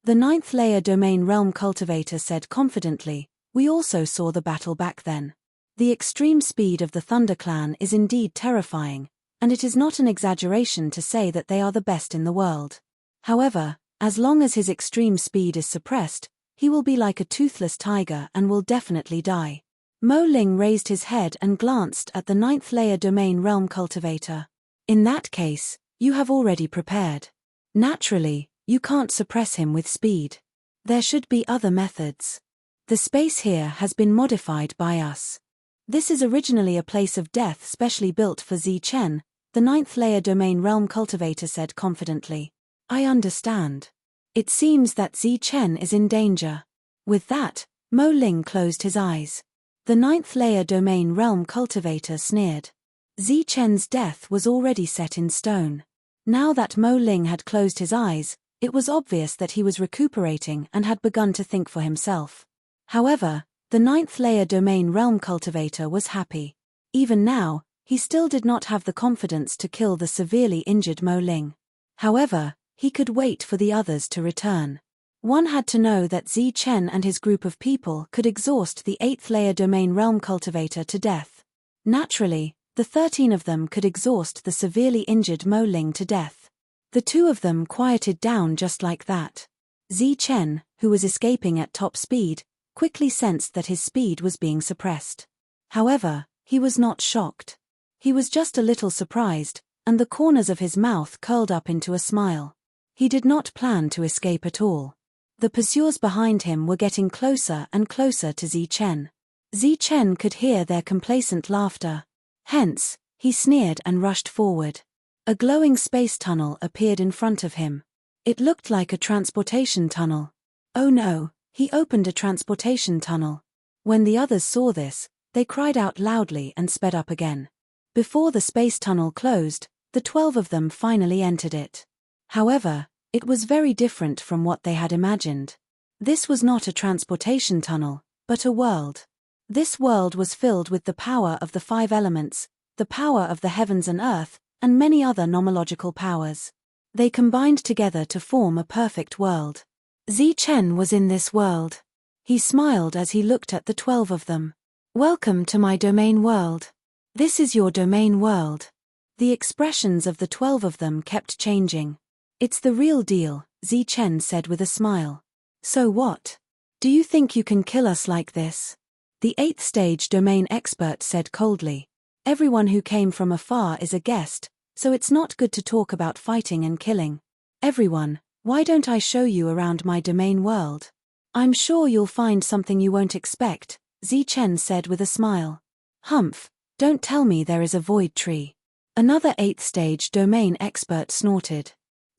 A: The ninth layer domain realm cultivator said confidently, "We also saw the battle back then. The extreme speed of the Thunder Clan is indeed terrifying, and it is not an exaggeration to say that they are the best in the world. However, as long as his extreme speed is suppressed, he will be like a toothless tiger and will definitely die." Mo Ling raised his head and glanced at the ninth layer domain realm cultivator. "In that case, you have already prepared. Naturally, you can't suppress him with speed. There should be other methods. The space here has been modified by us. This is originally a place of death specially built for Zichen," the ninth layer domain realm cultivator said confidently. "I understand. It seems that Zichen is in danger." With that, Mo Ling closed his eyes. The ninth layer domain realm cultivator sneered. Zichen's death was already set in stone. Now that Mo Ling had closed his eyes, it was obvious that he was recuperating and had begun to think for himself. However, the ninth layer domain realm cultivator was happy. Even now, he still did not have the confidence to kill the severely injured Mo Ling. However, he could wait for the others to return. One had to know that Zichen and his group of people could exhaust the 8th layer domain realm cultivator to death. Naturally, the 13 of them could exhaust the severely injured Mo Ling to death. The 2 of them quieted down just like that. Zichen, who was escaping at top speed, quickly sensed that his speed was being suppressed. However, he was not shocked. He was just a little surprised, and the corners of his mouth curled up into a smile. He did not plan to escape at all. The pursuers behind him were getting closer and closer to Zichen. Zichen could hear their complacent laughter. Hence, he sneered and rushed forward. A glowing space tunnel appeared in front of him. It looked like a transportation tunnel. Oh no, he opened a transportation tunnel. When the others saw this, they cried out loudly and sped up again. Before the space tunnel closed, the 12 of them finally entered it. However, it was very different from what they had imagined. This was not a transportation tunnel, but a world. This world was filled with the power of the 5 elements, the power of the heavens and earth, and many other nomological powers. They combined together to form a perfect world. Zichen was in this world. He smiled as he looked at the 12 of them. "Welcome to my domain world. This is your domain world." The expressions of the 12 of them kept changing. "It's the real deal," Zichen said with a smile. "So what? Do you think you can kill us like this?" The 8th stage domain expert said coldly. "Everyone who came from afar is a guest, so it's not good to talk about fighting and killing. Everyone, why don't I show you around my domain world? I'm sure you'll find something you won't expect," Zichen said with a smile. "Humph, don't tell me there is a void tree." Another 8th stage domain expert snorted.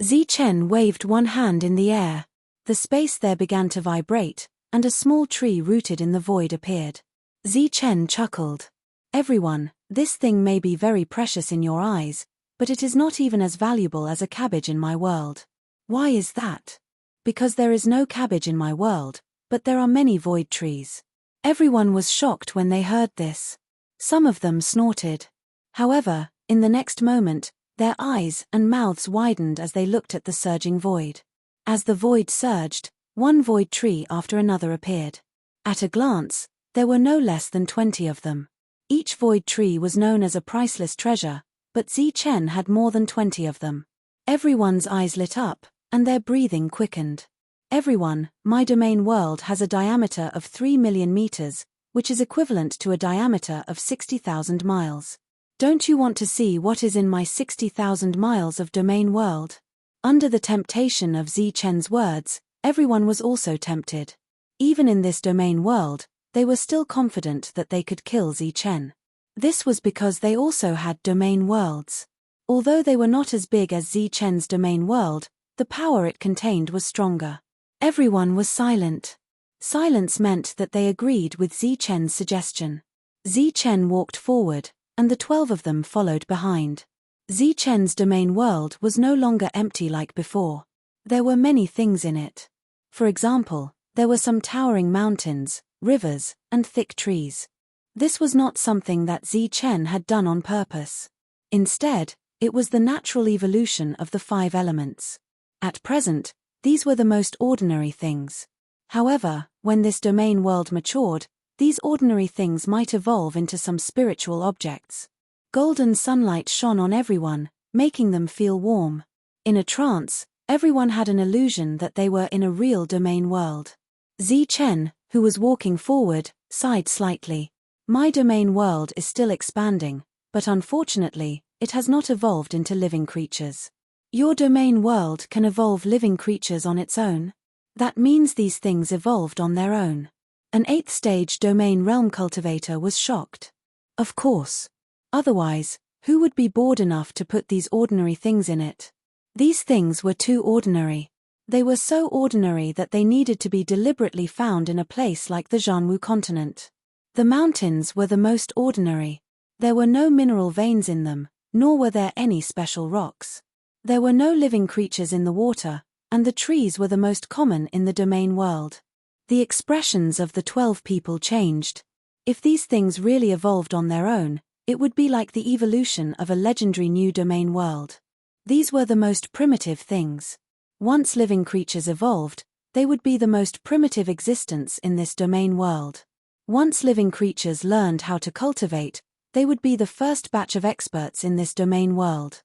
A: Zichen waved one hand in the air. The space there began to vibrate, and a small tree rooted in the void appeared. Zichen chuckled. "Everyone, this thing may be very precious in your eyes, but it is not even as valuable as a cabbage in my world." "Why is that?" "Because there is no cabbage in my world, but there are many void trees." Everyone was shocked when they heard this. Some of them snorted. However, in the next moment, their eyes and mouths widened as they looked at the surging void. As the void surged, one void tree after another appeared. At a glance, there were no less than 20 of them. Each void tree was known as a priceless treasure, but Zichen had more than 20 of them. Everyone's eyes lit up, and their breathing quickened. "Everyone, my domain world has a diameter of 3 million meters, which is equivalent to a diameter of 60,000 miles. Don't you want to see what is in my 60,000 miles of domain world?" Under the temptation of Zichen's words, everyone was also tempted. Even in this domain world, they were still confident that they could kill Zichen. This was because they also had domain worlds. Although they were not as big as Zichen's domain world, the power it contained was stronger. Everyone was silent. Silence meant that they agreed with Zichen's suggestion. Zichen walked forward, and the 12 of them followed behind. Zichen's domain world was no longer empty like before. There were many things in it. For example, there were some towering mountains, rivers, and thick trees. This was not something that Zichen had done on purpose. Instead, it was the natural evolution of the 5 elements. At present, These were the most ordinary things. However, when this domain world matured, these ordinary things might evolve into some spiritual objects. Golden sunlight shone on everyone, making them feel warm. In a trance, everyone had an illusion that they were in a real domain world. Zichen, who was walking forward, sighed slightly. My domain world is still expanding, but unfortunately, it has not evolved into living creatures. Your domain world can evolve living creatures on its own. That means these things evolved on their own. An 8th stage domain realm cultivator was shocked. Of course. Otherwise, who would be bored enough to put these ordinary things in it? These things were too ordinary. They were so ordinary that they needed to be deliberately found in a place like the Jianwu continent. The mountains were the most ordinary. There were no mineral veins in them, nor were there any special rocks. There were no living creatures in the water, and the trees were the most common in the domain world. The expressions of the 12 people changed. If these things really evolved on their own, it would be like the evolution of a legendary new domain world. These were the most primitive things. Once living creatures evolved, they would be the most primitive existence in this domain world. Once living creatures learned how to cultivate, they would be the first batch of experts in this domain world.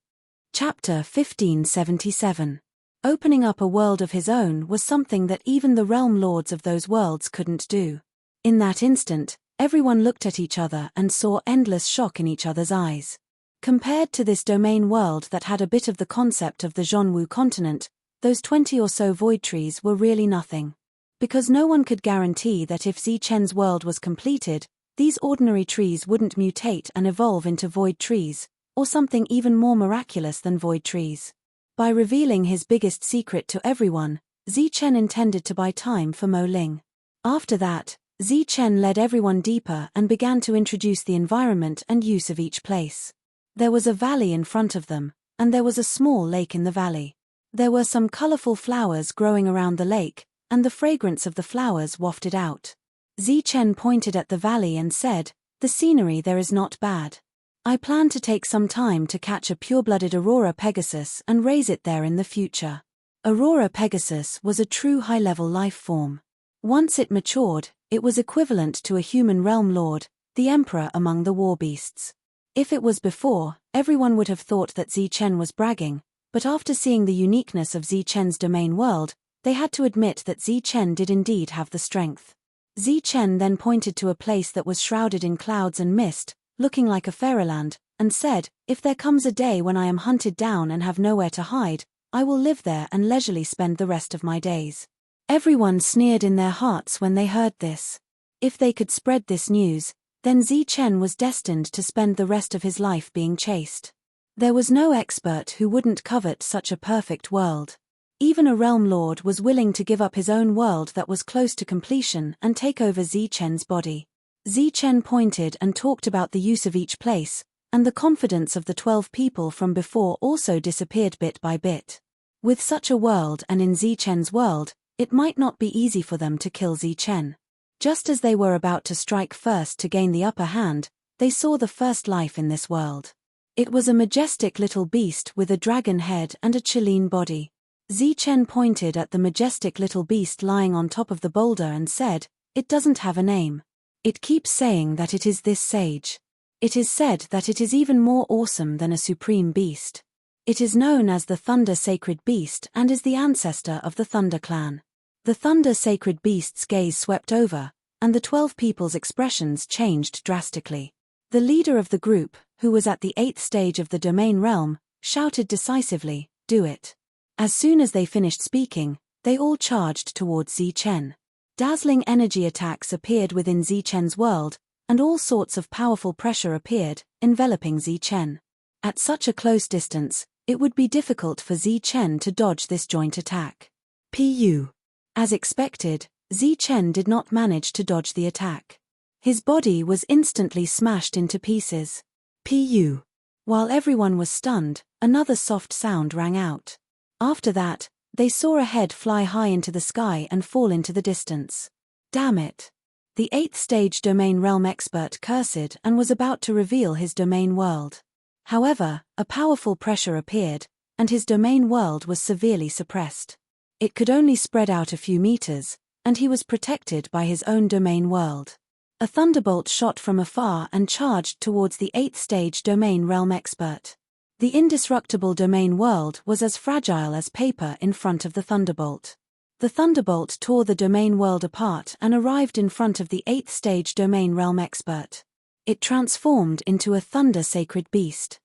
A: Chapter 1577. Opening up a world of his own was something that even the realm lords of those worlds couldn't do. In that instant, everyone looked at each other and saw endless shock in each other's eyes. Compared to this domain world that had a bit of the concept of the Jianwu continent, those 20 or so void trees were really nothing. Because no one could guarantee that if Zichen's world was completed, these ordinary trees wouldn't mutate and evolve into void trees, or something even more miraculous than void trees. By revealing his biggest secret to everyone, Zichen intended to buy time for Mo Ling. After that, Zichen led everyone deeper and began to introduce the environment and use of each place. There was a valley in front of them, and there was a small lake in the valley. There were some colorful flowers growing around the lake, and the fragrance of the flowers wafted out. Zichen pointed at the valley and said, "The scenery there is not bad. I plan to take some time to catch a pure-blooded Aurora Pegasus and raise it there in the future." Aurora Pegasus was a true high-level life form. Once it matured, it was equivalent to a human realm lord, the emperor among the war beasts. If it was before, everyone would have thought that Zichen was bragging, but after seeing the uniqueness of Zichen's domain world, they had to admit that Zichen did indeed have the strength. Zichen then pointed to a place that was shrouded in clouds and mist, looking like a fairyland, and said, "If there comes a day when I am hunted down and have nowhere to hide, I will live there and leisurely spend the rest of my days." Everyone sneered in their hearts when they heard this. If they could spread this news, then Zichen was destined to spend the rest of his life being chased. There was no expert who wouldn't covet such a perfect world. Even a realm lord was willing to give up his own world that was close to completion and take over Zichen's body. Zichen pointed and talked about the use of each place, and the confidence of the 12 people from before also disappeared bit by bit. With such a world and in Zichen's world, it might not be easy for them to kill Zichen. Just as they were about to strike first to gain the upper hand, they saw the first life in this world. It was a majestic little beast with a dragon head and a Chilean body. Zichen pointed at the majestic little beast lying on top of the boulder and said, "It doesn't have a name. It keeps saying that it is this sage. It is said that it is even more awesome than a supreme beast. It is known as the Thunder Sacred Beast and is the ancestor of the Thunder Clan." The Thunder Sacred Beast's gaze swept over, and the 12 people's expressions changed drastically. The leader of the group, who was at the 8th stage of the domain realm, shouted decisively, "Do it." As soon as they finished speaking, they all charged towards Zichen. Dazzling energy attacks appeared within Zichen's world, and all sorts of powerful pressure appeared, enveloping Zichen. At such a close distance, it would be difficult for Zichen to dodge this joint attack. Pu. As expected, Zichen did not manage to dodge the attack. His body was instantly smashed into pieces. Pu. While everyone was stunned, another soft sound rang out. After that, they saw a head fly high into the sky and fall into the distance. Damn it. The 8th stage domain realm expert cursed and was about to reveal his domain world. However, a powerful pressure appeared, and his domain world was severely suppressed. It could only spread out a few meters, and he was protected by his own domain world. A thunderbolt shot from afar and charged towards the 8th stage domain realm expert. The indestructible domain world was as fragile as paper in front of the thunderbolt. The thunderbolt tore the domain world apart and arrived in front of the 8th stage domain realm expert. It transformed into a thunder sacred beast.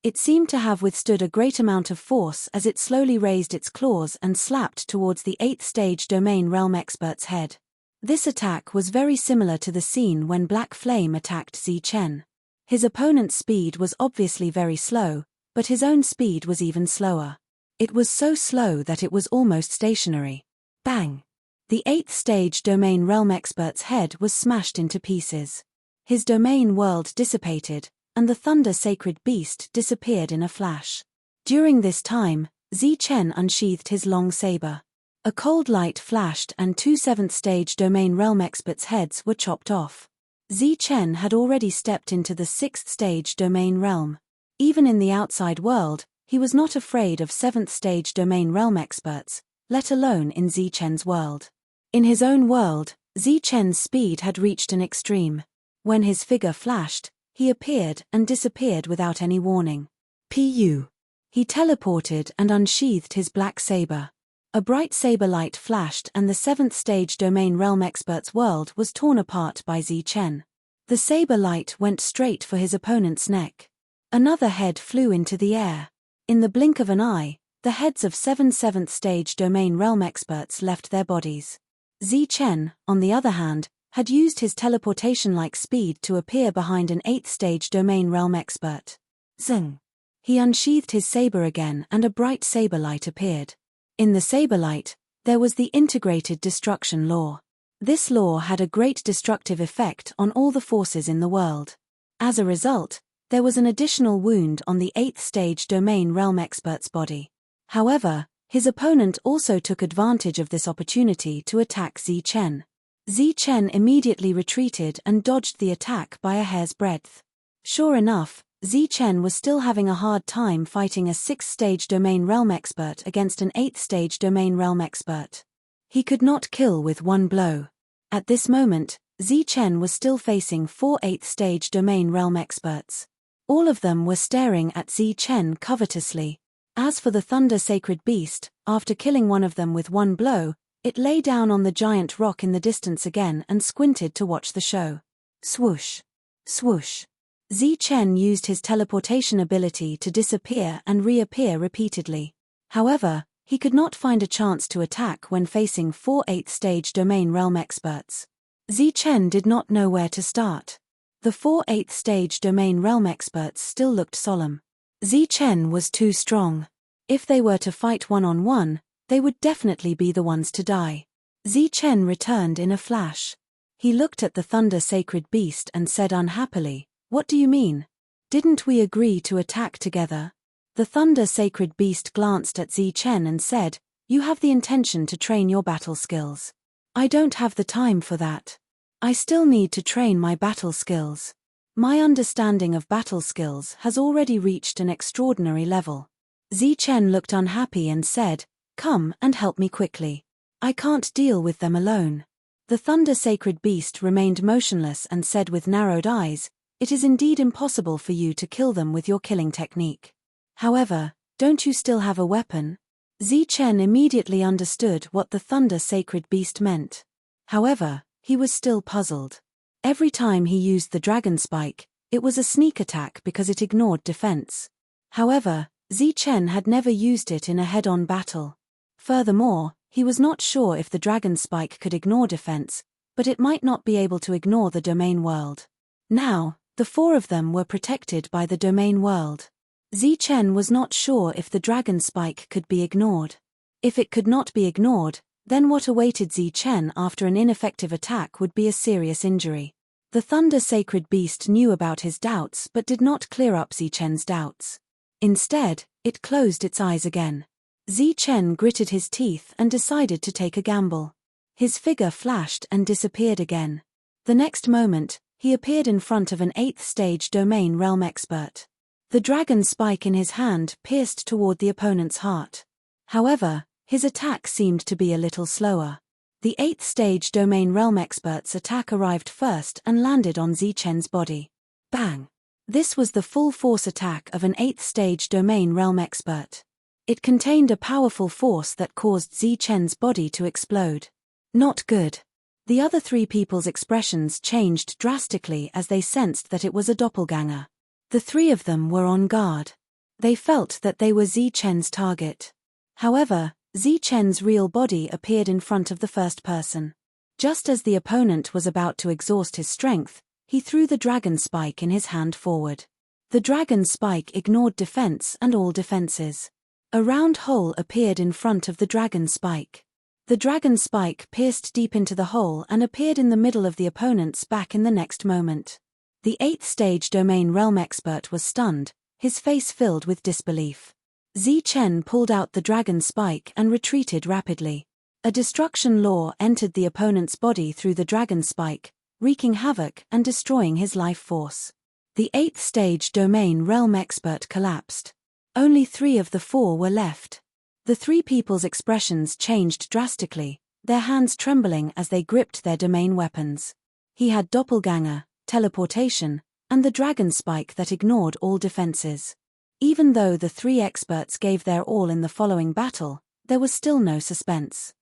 A: It seemed to have withstood a great amount of force as it slowly raised its claws and slapped towards the 8th stage domain realm expert's head. This attack was very similar to the scene when Black Flame attacked Zichen. His opponent's speed was obviously very slow, but his own speed was even slower. It was so slow that it was almost stationary. Bang! The 8th stage domain realm expert's head was smashed into pieces. His domain world dissipated, and the thunder sacred beast disappeared in a flash. During this time, Zichen unsheathed his long saber. A cold light flashed and 2 7th stage domain realm experts' heads were chopped off. Zichen had already stepped into the 6th stage domain realm. Even in the outside world, he was not afraid of 7th stage domain realm experts, let alone in Zichen's world. In his own world, Zichen's speed had reached an extreme. When his figure flashed, he appeared and disappeared without any warning. Pu. He teleported and unsheathed his black saber. A bright saber light flashed and the 7th stage domain realm expert's world was torn apart by Zichen. The saber light went straight for his opponent's neck. Another head flew into the air. In the blink of an eye, the heads of 7 7th stage domain realm experts left their bodies. Zichen, on the other hand, had used his teleportation-like speed to appear behind an 8th stage domain realm expert. Zing! He unsheathed his saber again and a bright saber light appeared. In the saber light, there was the integrated destruction law. This law had a great destructive effect on all the forces in the world. As a result, there was an additional wound on the 8th stage domain realm expert's body. However, his opponent also took advantage of this opportunity to attack Zichen. Zichen immediately retreated and dodged the attack by a hair's breadth. Sure enough, Zichen was still having a hard time fighting a 6th stage domain realm expert against an 8th stage domain realm expert. He could not kill with one blow. At this moment, Zichen was still facing 4 8th stage domain realm experts. All of them were staring at Zichen covetously. As for the thunder sacred beast, after killing one of them with one blow, it lay down on the giant rock in the distance again and squinted to watch the show. Swoosh! Swoosh! Zichen used his teleportation ability to disappear and reappear repeatedly. However, he could not find a chance to attack when facing 4 8th stage domain realm experts. Zichen did not know where to start. The 4 8th stage domain realm experts still looked solemn. Zichen was too strong. If they were to fight one-on-one, they would definitely be the ones to die. Zichen returned in a flash. He looked at the thunder sacred beast and said unhappily, "What do you mean? Didn't we agree to attack together?" The thunder sacred beast glanced at Zichen and said, "You have the intention to train your battle skills. I don't have the time for that. I still need to train my battle skills. My understanding of battle skills has already reached an extraordinary level." Zichen looked unhappy and said, "Come and help me quickly. I can't deal with them alone." The thunder sacred beast remained motionless and said with narrowed eyes, "It is indeed impossible for you to kill them with your killing technique. However, don't you still have a weapon?" Zichen immediately understood what the thunder sacred beast meant. However, he was still puzzled. Every time he used the dragon spike, it was a sneak attack because it ignored defense. However, Zichen had never used it in a head-on battle. Furthermore, he was not sure if the dragon spike could ignore defense, but it might not be able to ignore the domain world. Now, the 4 of them were protected by the domain world. Zichen was not sure if the dragon spike could be ignored. If it could not be ignored, then what awaited Zichen after an ineffective attack would be a serious injury. The thunder sacred beast knew about his doubts but did not clear up Zichen's doubts. Instead, it closed its eyes again. Zichen gritted his teeth and decided to take a gamble. His figure flashed and disappeared again. The next moment, he appeared in front of an 8th stage domain realm expert. The dragon spike in his hand pierced toward the opponent's heart. However, His attack seemed to be a little slower. The 8th stage domain realm expert's attack arrived first and landed on Zichen's body. Bang! This was the full force attack of an 8th stage domain realm expert. It contained a powerful force that caused Zichen's body to explode. Not good. The other 3 people's expressions changed drastically as they sensed that it was a doppelganger. The 3 of them were on guard. They felt that they were Zichen's target. However, Zichen's real body appeared in front of the first person. Just as the opponent was about to exhaust his strength, he threw the dragon spike in his hand forward. The dragon spike ignored defense and all defenses. A round hole appeared in front of the dragon spike. The dragon spike pierced deep into the hole and appeared in the middle of the opponent's back in the next moment. The 8th stage domain realm expert was stunned, his face filled with disbelief. Zichen pulled out the dragon spike and retreated rapidly. A destruction law entered the opponent's body through the dragon spike, wreaking havoc and destroying his life force. The 8th stage domain realm expert collapsed. Only 3 of the 4 were left. The 3 people's expressions changed drastically, their hands trembling as they gripped their domain weapons. He had doppelganger, teleportation, and the dragon spike that ignored all defenses. Even though the 3 experts gave their all in the following battle, there was still no suspense.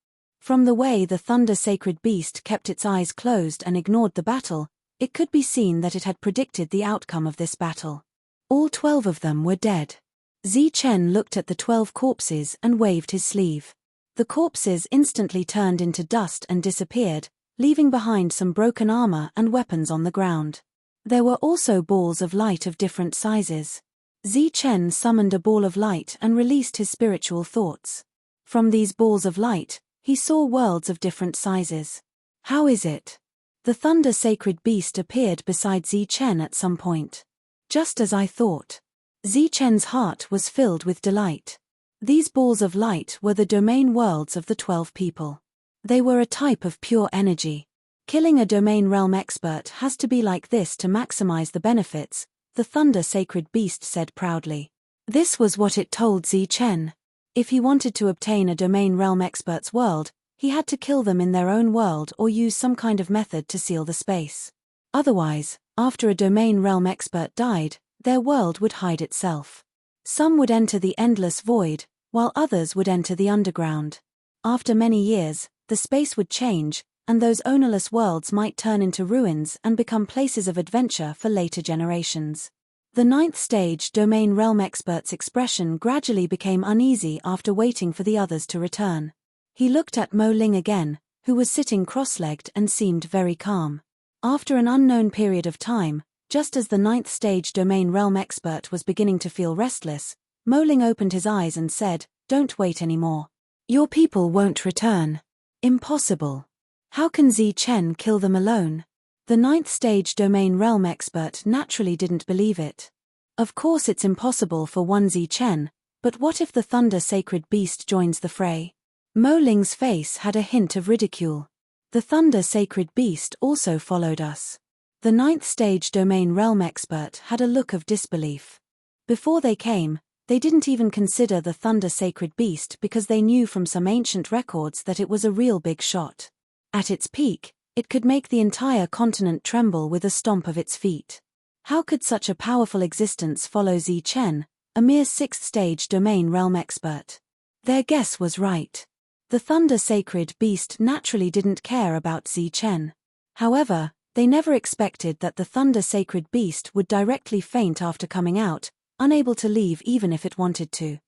A: From the way the Thunder Sacred Beast kept its eyes closed and ignored the battle, it could be seen that it had predicted the outcome of this battle. All 12 of them were dead. Zichen looked at the 12 corpses and waved his sleeve. The corpses instantly turned into dust and disappeared, leaving behind some broken armor and weapons on the ground. There were also balls of light of different sizes. Zichen summoned a ball of light and released his spiritual thoughts. From these balls of light, he saw worlds of different sizes. How is it? The Thunder Sacred Beast appeared beside Zichen at some point. Just as I thought. Zichen's heart was filled with delight. These balls of light were the domain worlds of the 12 people. They were a type of pure energy. Killing a domain realm expert has to be like this to maximize the benefits, the Thunder Sacred Beast said proudly. This was what it told Zichen. If he wanted to obtain a domain realm expert's world, he had to kill them in their own world or use some kind of method to seal the space. Otherwise, after a domain realm expert died, their world would hide itself. Some would enter the endless void, while others would enter the underground. After many years, the space would change, and those ownerless worlds might turn into ruins and become places of adventure for later generations. The 9th stage domain realm expert's expression gradually became uneasy after waiting for the others to return. He looked at Mo Ling again, who was sitting cross-legged and seemed very calm. After an unknown period of time, just as the 9th stage domain realm expert was beginning to feel restless, Mo Ling opened his eyes and said, "Don't wait anymore. Your people won't return. Impossible. How can Zichen kill them alone?" The 9th stage domain realm expert naturally didn't believe it. Of course it's impossible for one Zichen, but what if the Thunder Sacred Beast joins the fray? Mo Ling's face had a hint of ridicule. The Thunder Sacred Beast also followed us. The 9th stage domain realm expert had a look of disbelief. Before they came, they didn't even consider the Thunder Sacred Beast because they knew from some ancient records that it was a real big shot. At its peak, it could make the entire continent tremble with a stomp of its feet. How could such a powerful existence follow Zichen, a mere 6th stage domain realm expert? Their guess was right. The Thunder Sacred Beast naturally didn't care about Zichen. However, they never expected that the Thunder Sacred Beast would directly faint after coming out, unable to leave even if it wanted to.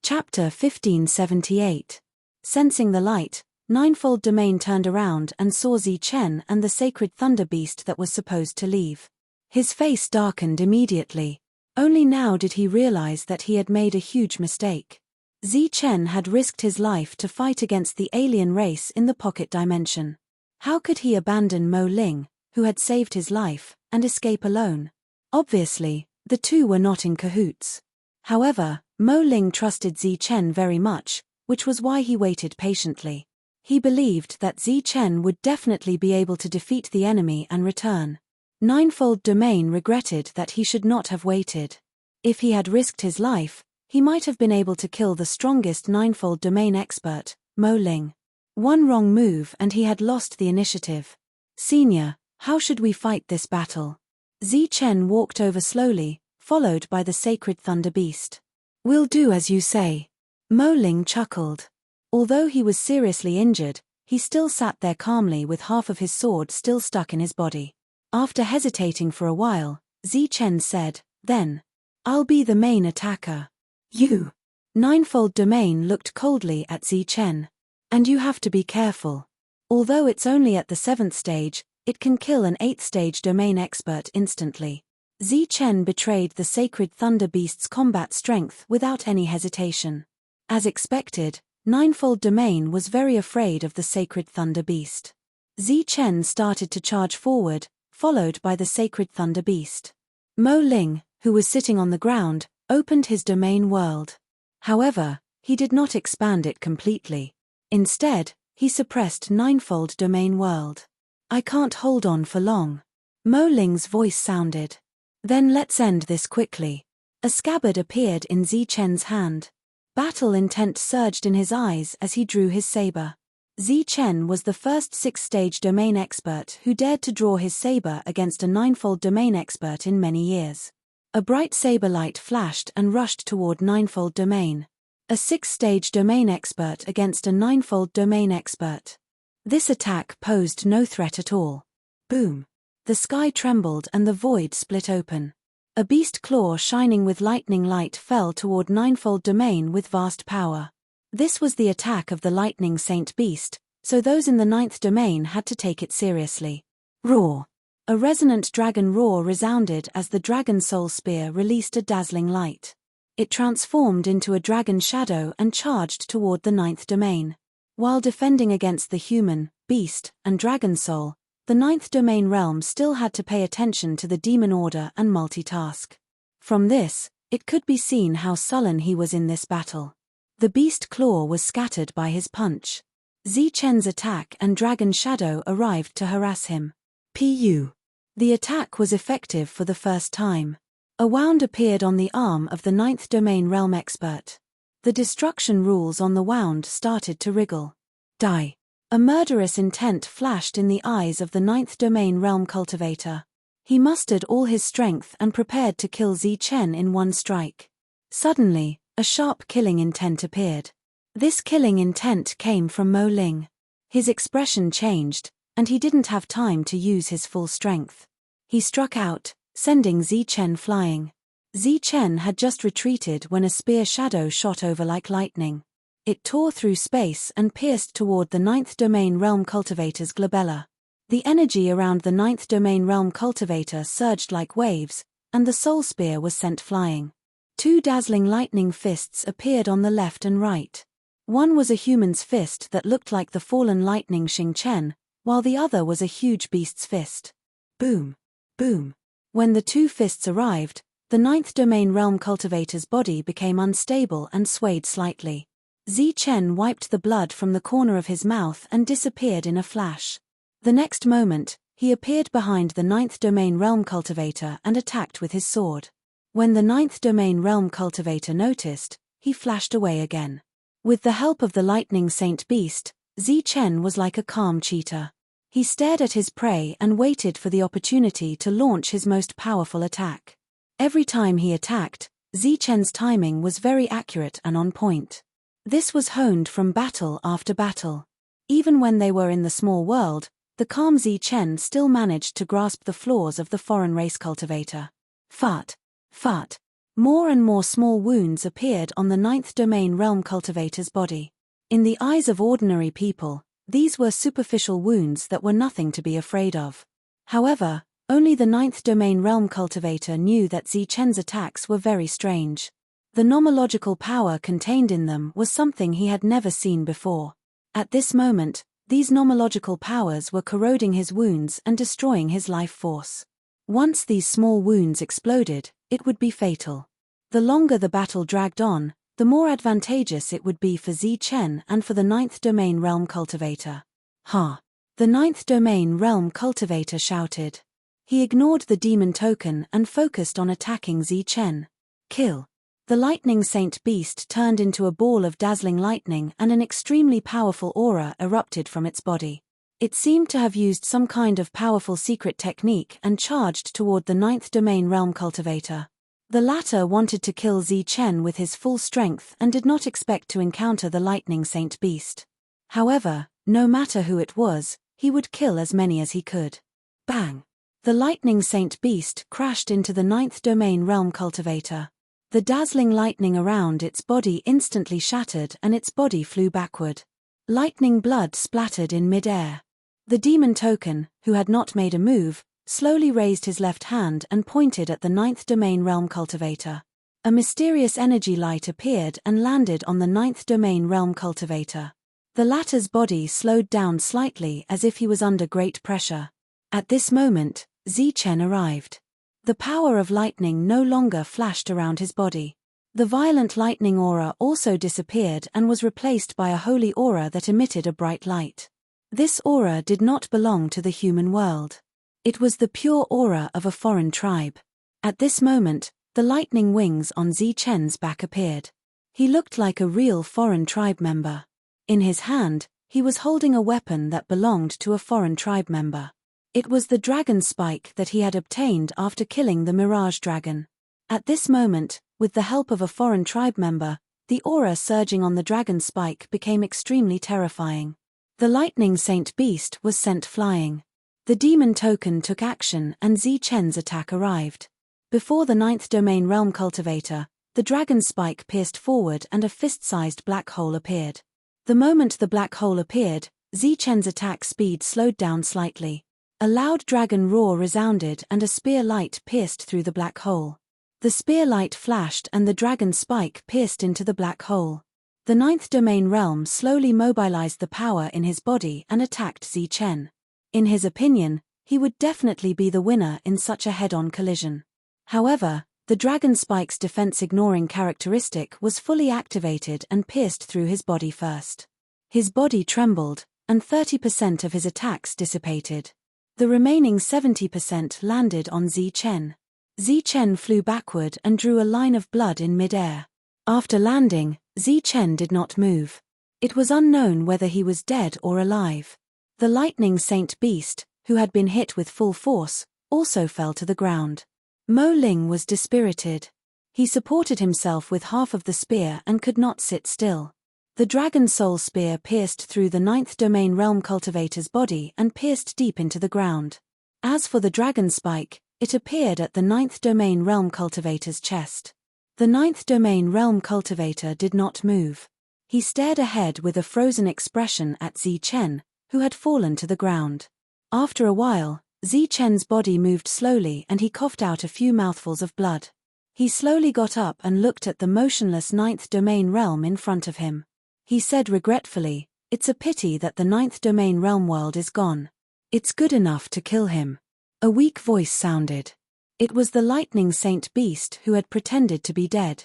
A: Chapter 1578. Sensing the light, Ninefold Domain turned around and saw Zichen and the Sacred Thunder Beast that was supposed to leave. His face darkened immediately. Only now did he realize that he had made a huge mistake. Zichen had risked his life to fight against the alien race in the pocket dimension. How could he abandon Mo Ling, who had saved his life, and escape alone? Obviously, the two were not in cahoots. However, Mo Ling trusted Zichen very much, which was why he waited patiently. He believed that Zichen would definitely be able to defeat the enemy and return. Ninefold Domain regretted that he should not have waited. If he had risked his life, He might have been able to kill the strongest ninefold domain expert, Mo Ling. One wrong move and he had lost the initiative. Senior, how should we fight this battle? Zichen walked over slowly, followed by the sacred thunder beast. We'll do as you say. Mo Ling chuckled. Although he was seriously injured, he still sat there calmly with half of his sword still stuck in his body. After hesitating for a while, Zichen said, then, I'll be the main attacker. You. Ninefold domain looked coldly at Zichen. And you have to be careful. Although it's only at the 7th stage, it can kill an 8th stage domain expert instantly. Zichen betrayed the sacred thunder beast's combat strength without any hesitation. As expected, Ninefold domain was very afraid of the sacred thunder beast. Zichen started to charge forward, followed by the sacred thunder beast. Mo Ling, who was sitting on the ground, opened his domain world. However, he did not expand it completely. Instead, he suppressed Ninefold domain world. I can't hold on for long. Mo Ling's voice sounded. Then let's end this quickly. A scabbard appeared in Zichen's hand. Battle intent surged in his eyes as he drew his saber. Zichen was the first 6th-stage domain expert who dared to draw his saber against a ninefold domain expert in many years. A bright saber light flashed and rushed toward Ninefold domain. A 6th-stage domain expert against a ninefold domain expert. This attack posed no threat at all. Boom. The sky trembled and the void split open. A beast claw shining with lightning light fell toward Ninefold domain with vast power. This was the attack of the lightning saint beast, so those in the 9th domain had to take it seriously. Roar. A resonant dragon roar resounded as the dragon soul spear released a dazzling light. It transformed into a dragon shadow and charged toward the 9th domain. While defending against the human, beast, and dragon soul, the 9th domain realm still had to pay attention to the demon order and multitask. From this, it could be seen how sullen he was in this battle. The beast claw was scattered by his punch. Zichen's attack and dragon shadow arrived to harass him. Pu. The attack was effective for the first time. A wound appeared on the arm of the 9th domain realm expert. The destruction rules on the wound started to wriggle. Die. A murderous intent flashed in the eyes of the 9th domain realm cultivator. He mustered all his strength and prepared to kill Zichen in one strike. Suddenly, a sharp killing intent appeared. This killing intent came from Mo Ling. His expression changed, and he didn't have time to use his full strength. He struck out, sending Zichen flying. Zichen had just retreated when a spear shadow shot over like lightning. It tore through space and pierced toward the 9th domain realm cultivator's glabella. The energy around the 9th domain realm cultivator surged like waves, and the soul spear was sent flying. Two dazzling lightning fists appeared on the left and right. One was a human's fist that looked like the fallen lightning Xing Chen, while the other was a huge beast's fist. Boom. Boom. When the two fists arrived, the 9th domain realm cultivator's body became unstable and swayed slightly. Zichen wiped the blood from the corner of his mouth and disappeared in a flash. The next moment, he appeared behind the 9th domain realm cultivator and attacked with his sword. When the 9th domain realm cultivator noticed, he flashed away again. With the help of the lightning saint beast, Zichen was like a calm cheetah. He stared at his prey and waited for the opportunity to launch his most powerful attack. Every time he attacked, Zichen's timing was very accurate and on point. This was honed from battle after battle. Even when they were in the small world, the calm Zichen still managed to grasp the flaws of the foreign race cultivator. Fart. Fart. More and more small wounds appeared on the 9th domain realm cultivator's body. In the eyes of ordinary people, these were superficial wounds that were nothing to be afraid of. However, only the 9th domain realm cultivator knew that Zichen's attacks were very strange. The nomological power contained in them was something he had never seen before. At this moment, these nomological powers were corroding his wounds and destroying his life force. Once these small wounds exploded, it would be fatal. The longer the battle dragged on, the more advantageous it would be for Zichen and for the 9th domain realm cultivator. Ha! The 9th domain realm cultivator shouted. He ignored the demon token and focused on attacking Zichen. Kill. The lightning saint beast turned into a ball of dazzling lightning and an extremely powerful aura erupted from its body. It seemed to have used some kind of powerful secret technique and charged toward the ninth domain realm cultivator. The latter wanted to kill Zichen with his full strength and did not expect to encounter the lightning saint beast. However, no matter who it was, he would kill as many as he could. Bang! The lightning saint beast crashed into the ninth domain realm cultivator. The dazzling lightning around its body instantly shattered and its body flew backward. Lightning blood splattered in mid-air. The demon token, who had not made a move, slowly raised his left hand and pointed at the ninth domain realm cultivator. A mysterious energy light appeared and landed on the ninth domain realm cultivator. The latter's body slowed down slightly as if he was under great pressure. At this moment, Zichen arrived. The power of lightning no longer flashed around his body. The violent lightning aura also disappeared and was replaced by a holy aura that emitted a bright light. This aura did not belong to the human world. It was the pure aura of a foreign tribe. At this moment, the lightning wings on Zichen's back appeared. He looked like a real foreign tribe member. In his hand, he was holding a weapon that belonged to a foreign tribe member. It was the dragon spike that he had obtained after killing the Mirage Dragon. At this moment, with the help of a foreign tribe member, the aura surging on the dragon spike became extremely terrifying. The lightning saint beast was sent flying. The demon token took action and Zichen's attack arrived. Before the ninth domain realm cultivator, the dragon spike pierced forward and a fist-sized black hole appeared. The moment the black hole appeared, Zichen's attack speed slowed down slightly. A loud dragon roar resounded and a spear light pierced through the black hole. The spear light flashed and the dragon spike pierced into the black hole. The ninth domain realm slowly mobilized the power in his body and attacked Zichen. In his opinion, he would definitely be the winner in such a head-on collision. However, the dragon spike's defense-ignoring characteristic was fully activated and pierced through his body first. His body trembled, and 30% of his attacks dissipated. The remaining 70% landed on Zichen. Zichen flew backward and drew a line of blood in mid-air. After landing, Zichen did not move. It was unknown whether he was dead or alive. The lightning saint beast, who had been hit with full force, also fell to the ground. Mo Ling was dispirited. He supported himself with half of the spear and could not sit still. The Dragon Soul Spear pierced through the ninth domain realm cultivator's body and pierced deep into the ground. As for the Dragon Spike, it appeared at the ninth domain realm cultivator's chest. The ninth domain realm cultivator did not move. He stared ahead with a frozen expression at Zichen, who had fallen to the ground. After a while, Zichen's body moved slowly and he coughed out a few mouthfuls of blood. He slowly got up and looked at the motionless ninth domain realm in front of him. He said regretfully, "It's a pity that the ninth domain realm world is gone. It's good enough to kill him." A weak voice sounded. It was the lightning saint beast who had pretended to be dead.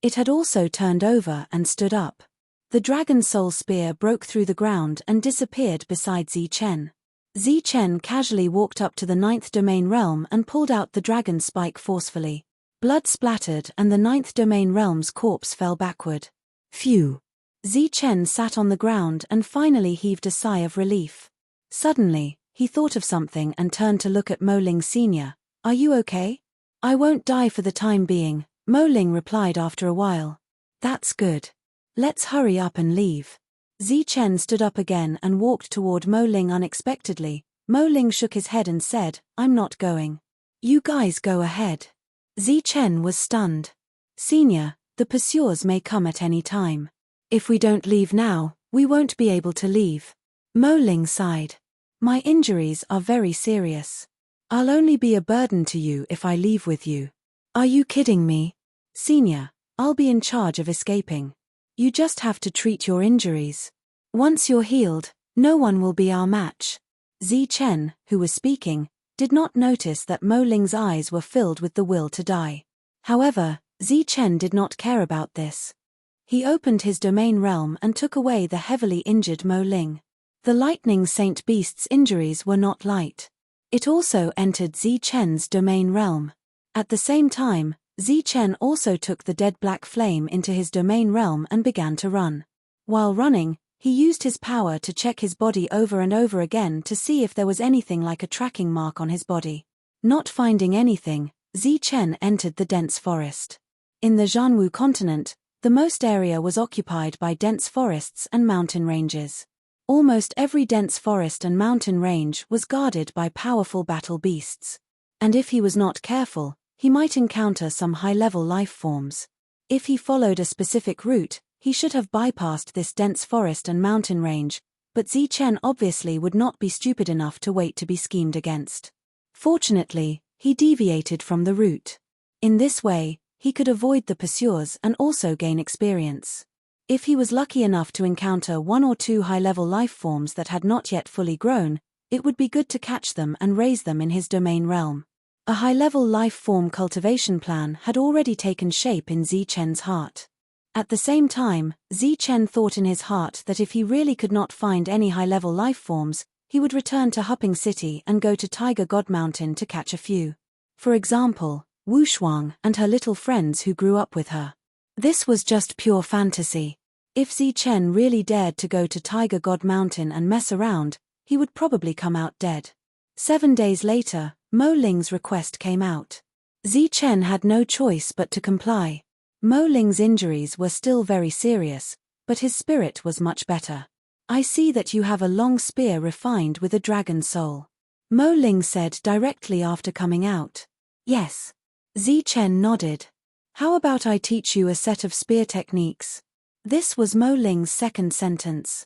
A: It had also turned over and stood up. The dragon soul spear broke through the ground and disappeared beside Zichen. Zichen casually walked up to the ninth domain realm and pulled out the dragon spike forcefully. Blood splattered and the ninth domain realm's corpse fell backward. Phew! Zichen sat on the ground and finally heaved a sigh of relief. Suddenly, he thought of something and turned to look at Mo Ling Sr. "Are you okay?" "I won't die for the time being," Mo Ling replied after a while. "That's good. Let's hurry up and leave." Zichen stood up again and walked toward Mo Ling unexpectedly. Mo Ling shook his head and said, "I'm not going. You guys go ahead." Zichen was stunned. "Senior, the pursuers may come at any time. If we don't leave now, we won't be able to leave." Mo Ling sighed. "My injuries are very serious. I'll only be a burden to you if I leave with you." "Are you kidding me?" "Senior, I'll be in charge of escaping. You just have to treat your injuries. Once you're healed, no one will be our match." Zichen, who was speaking, did not notice that Mo Ling's eyes were filled with the will to die. However, Zichen did not care about this. He opened his domain realm and took away the heavily injured Mo Ling. The lightning saint beast's injuries were not light. It also entered Zichen's domain realm. At the same time, Zichen also took the dead black flame into his domain realm and began to run. While running, he used his power to check his body over and over again to see if there was anything like a tracking mark on his body. Not finding anything, Zichen entered the dense forest. In the Jianwu continent, the most area was occupied by dense forests and mountain ranges. Almost every dense forest and mountain range was guarded by powerful battle beasts. And if he was not careful, he might encounter some high-level life forms. If he followed a specific route, he should have bypassed this dense forest and mountain range, but Zichen obviously would not be stupid enough to wait to be schemed against. Fortunately, he deviated from the route. In this way, he could avoid the pursuers and also gain experience. If he was lucky enough to encounter one or two high-level life forms that had not yet fully grown, it would be good to catch them and raise them in his domain realm. A high-level life form cultivation plan had already taken shape in Zichen's heart. At the same time, Zichen thought in his heart that if he really could not find any high-level life forms, he would return to Hupping City and go to Tiger God Mountain to catch a few. For example, Wu Shuang and her little friends who grew up with her. This was just pure fantasy. If Zichen really dared to go to Tiger God Mountain and mess around, he would probably come out dead. 7 days later, Mo Ling's request came out. Zichen had no choice but to comply. Mo Ling's injuries were still very serious, but his spirit was much better. "I see that you have a long spear refined with a dragon soul," Mo Ling said directly after coming out. "Yes." Zichen nodded. "How about I teach you a set of spear techniques?" This was Mo Ling's second sentence.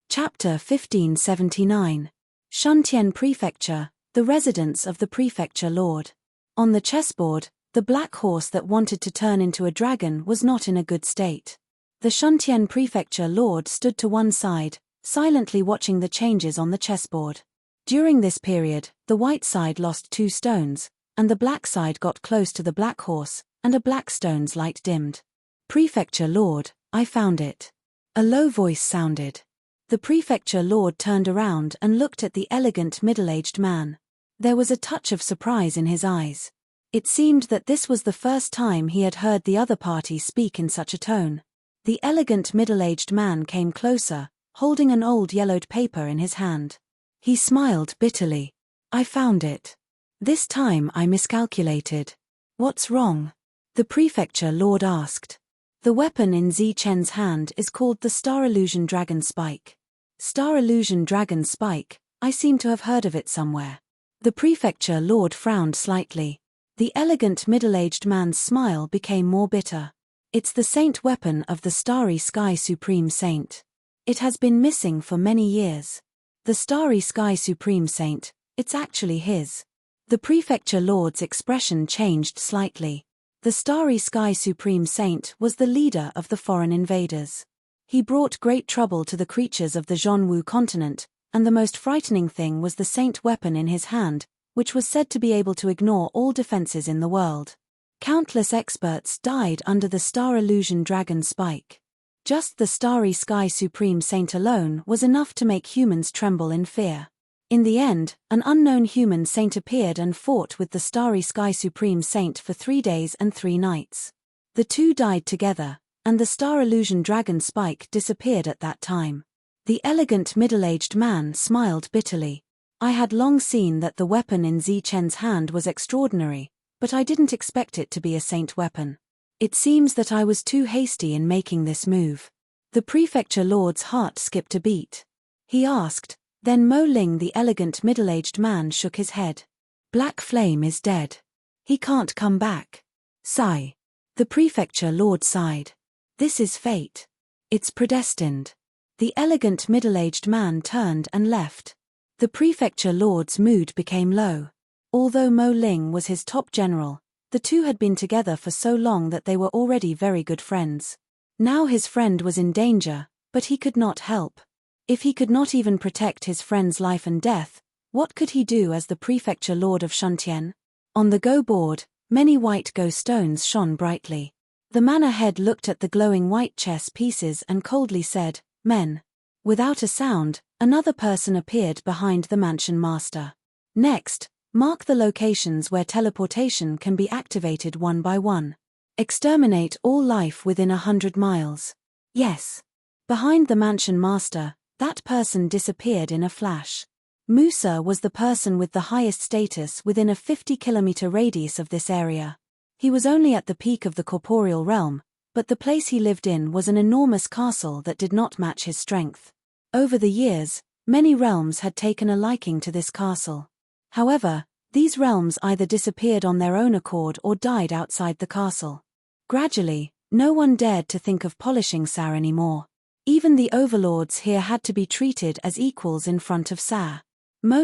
A: Chapter 1579. Shuntian Prefecture, the residence of the Prefecture Lord. On the chessboard, the black horse that wanted to turn into a dragon was not in a good state. The Shuntian Prefecture Lord stood to one side, silently watching the changes on the chessboard. During this period, the white side lost 2 stones, and the black side got close to the black horse, and a black stone's light dimmed. "Prefecture Lord, I found it." A low voice sounded. The Prefecture Lord turned around and looked at the elegant middle-aged man. There was a touch of surprise in his eyes. It seemed that this was the first time he had heard the other party speak in such a tone. The elegant middle-aged man came closer, holding an old yellowed paper in his hand. He smiled bitterly. "I found it. This time I miscalculated." "What's wrong?" the Prefecture Lord asked. The weapon in Zichen's hand is called the Star Illusion Dragon Spike. Star Illusion Dragon Spike, I seem to have heard of it somewhere. The Prefecture Lord frowned slightly. The elegant middle-aged man's smile became more bitter. "It's the saint weapon of the Starry Sky Supreme Saint. It has been missing for many years." "The Starry Sky Supreme Saint, it's actually his." The Prefecture Lord's expression changed slightly. The Starry Sky Supreme Saint was the leader of the foreign invaders. He brought great trouble to the creatures of the Jianwu continent, and the most frightening thing was the saint weapon in his hand, which was said to be able to ignore all defenses in the world. Countless experts died under the Star Illusion Dragon Spike. Just the Starry Sky Supreme Saint alone was enough to make humans tremble in fear. In the end, an unknown human saint appeared and fought with the Starry Sky Supreme Saint for 3 days and 3 nights. The two died together, and the Star Illusion Dragon Spike disappeared at that time. The elegant middle-aged man smiled bitterly. "I had long seen that the weapon in Zichen's hand was extraordinary, but I didn't expect it to be a saint weapon. It seems that I was too hasty in making this move." The Prefecture Lord's heart skipped a beat. He asked. Then Mo Ling, the elegant middle-aged man, shook his head. "Black Flame is dead. He can't come back." Sigh. The Prefecture Lord sighed. "This is fate. It's predestined." The elegant middle-aged man turned and left. The Prefecture Lord's mood became low. Although Mo Ling was his top general, the two had been together for so long that they were already very good friends. Now his friend was in danger, but he could not help. If he could not even protect his friend's life and death, what could he do as the Prefecture Lord of Shuntian? On the Go board, many white Go stones shone brightly. The manor head looked at the glowing white chess pieces and coldly said, "Men." Without a sound, another person appeared behind the mansion master. Next, Mark the locations where teleportation can be activated one by one. Exterminate all life within 100 miles. Yes. Behind the mansion master, that person disappeared in a flash. Musa was the person with the highest status within a 50-kilometer radius of this area. He was only at the peak of the corporeal realm, but the place he lived in was an enormous castle that did not match his strength. Over the years, many realms had taken a liking to this castle. However, these realms either disappeared on their own accord or died outside the castle. Gradually, no one dared to think of polishing Sa anymore. Even the overlords here had to be treated as equals in front of Sa.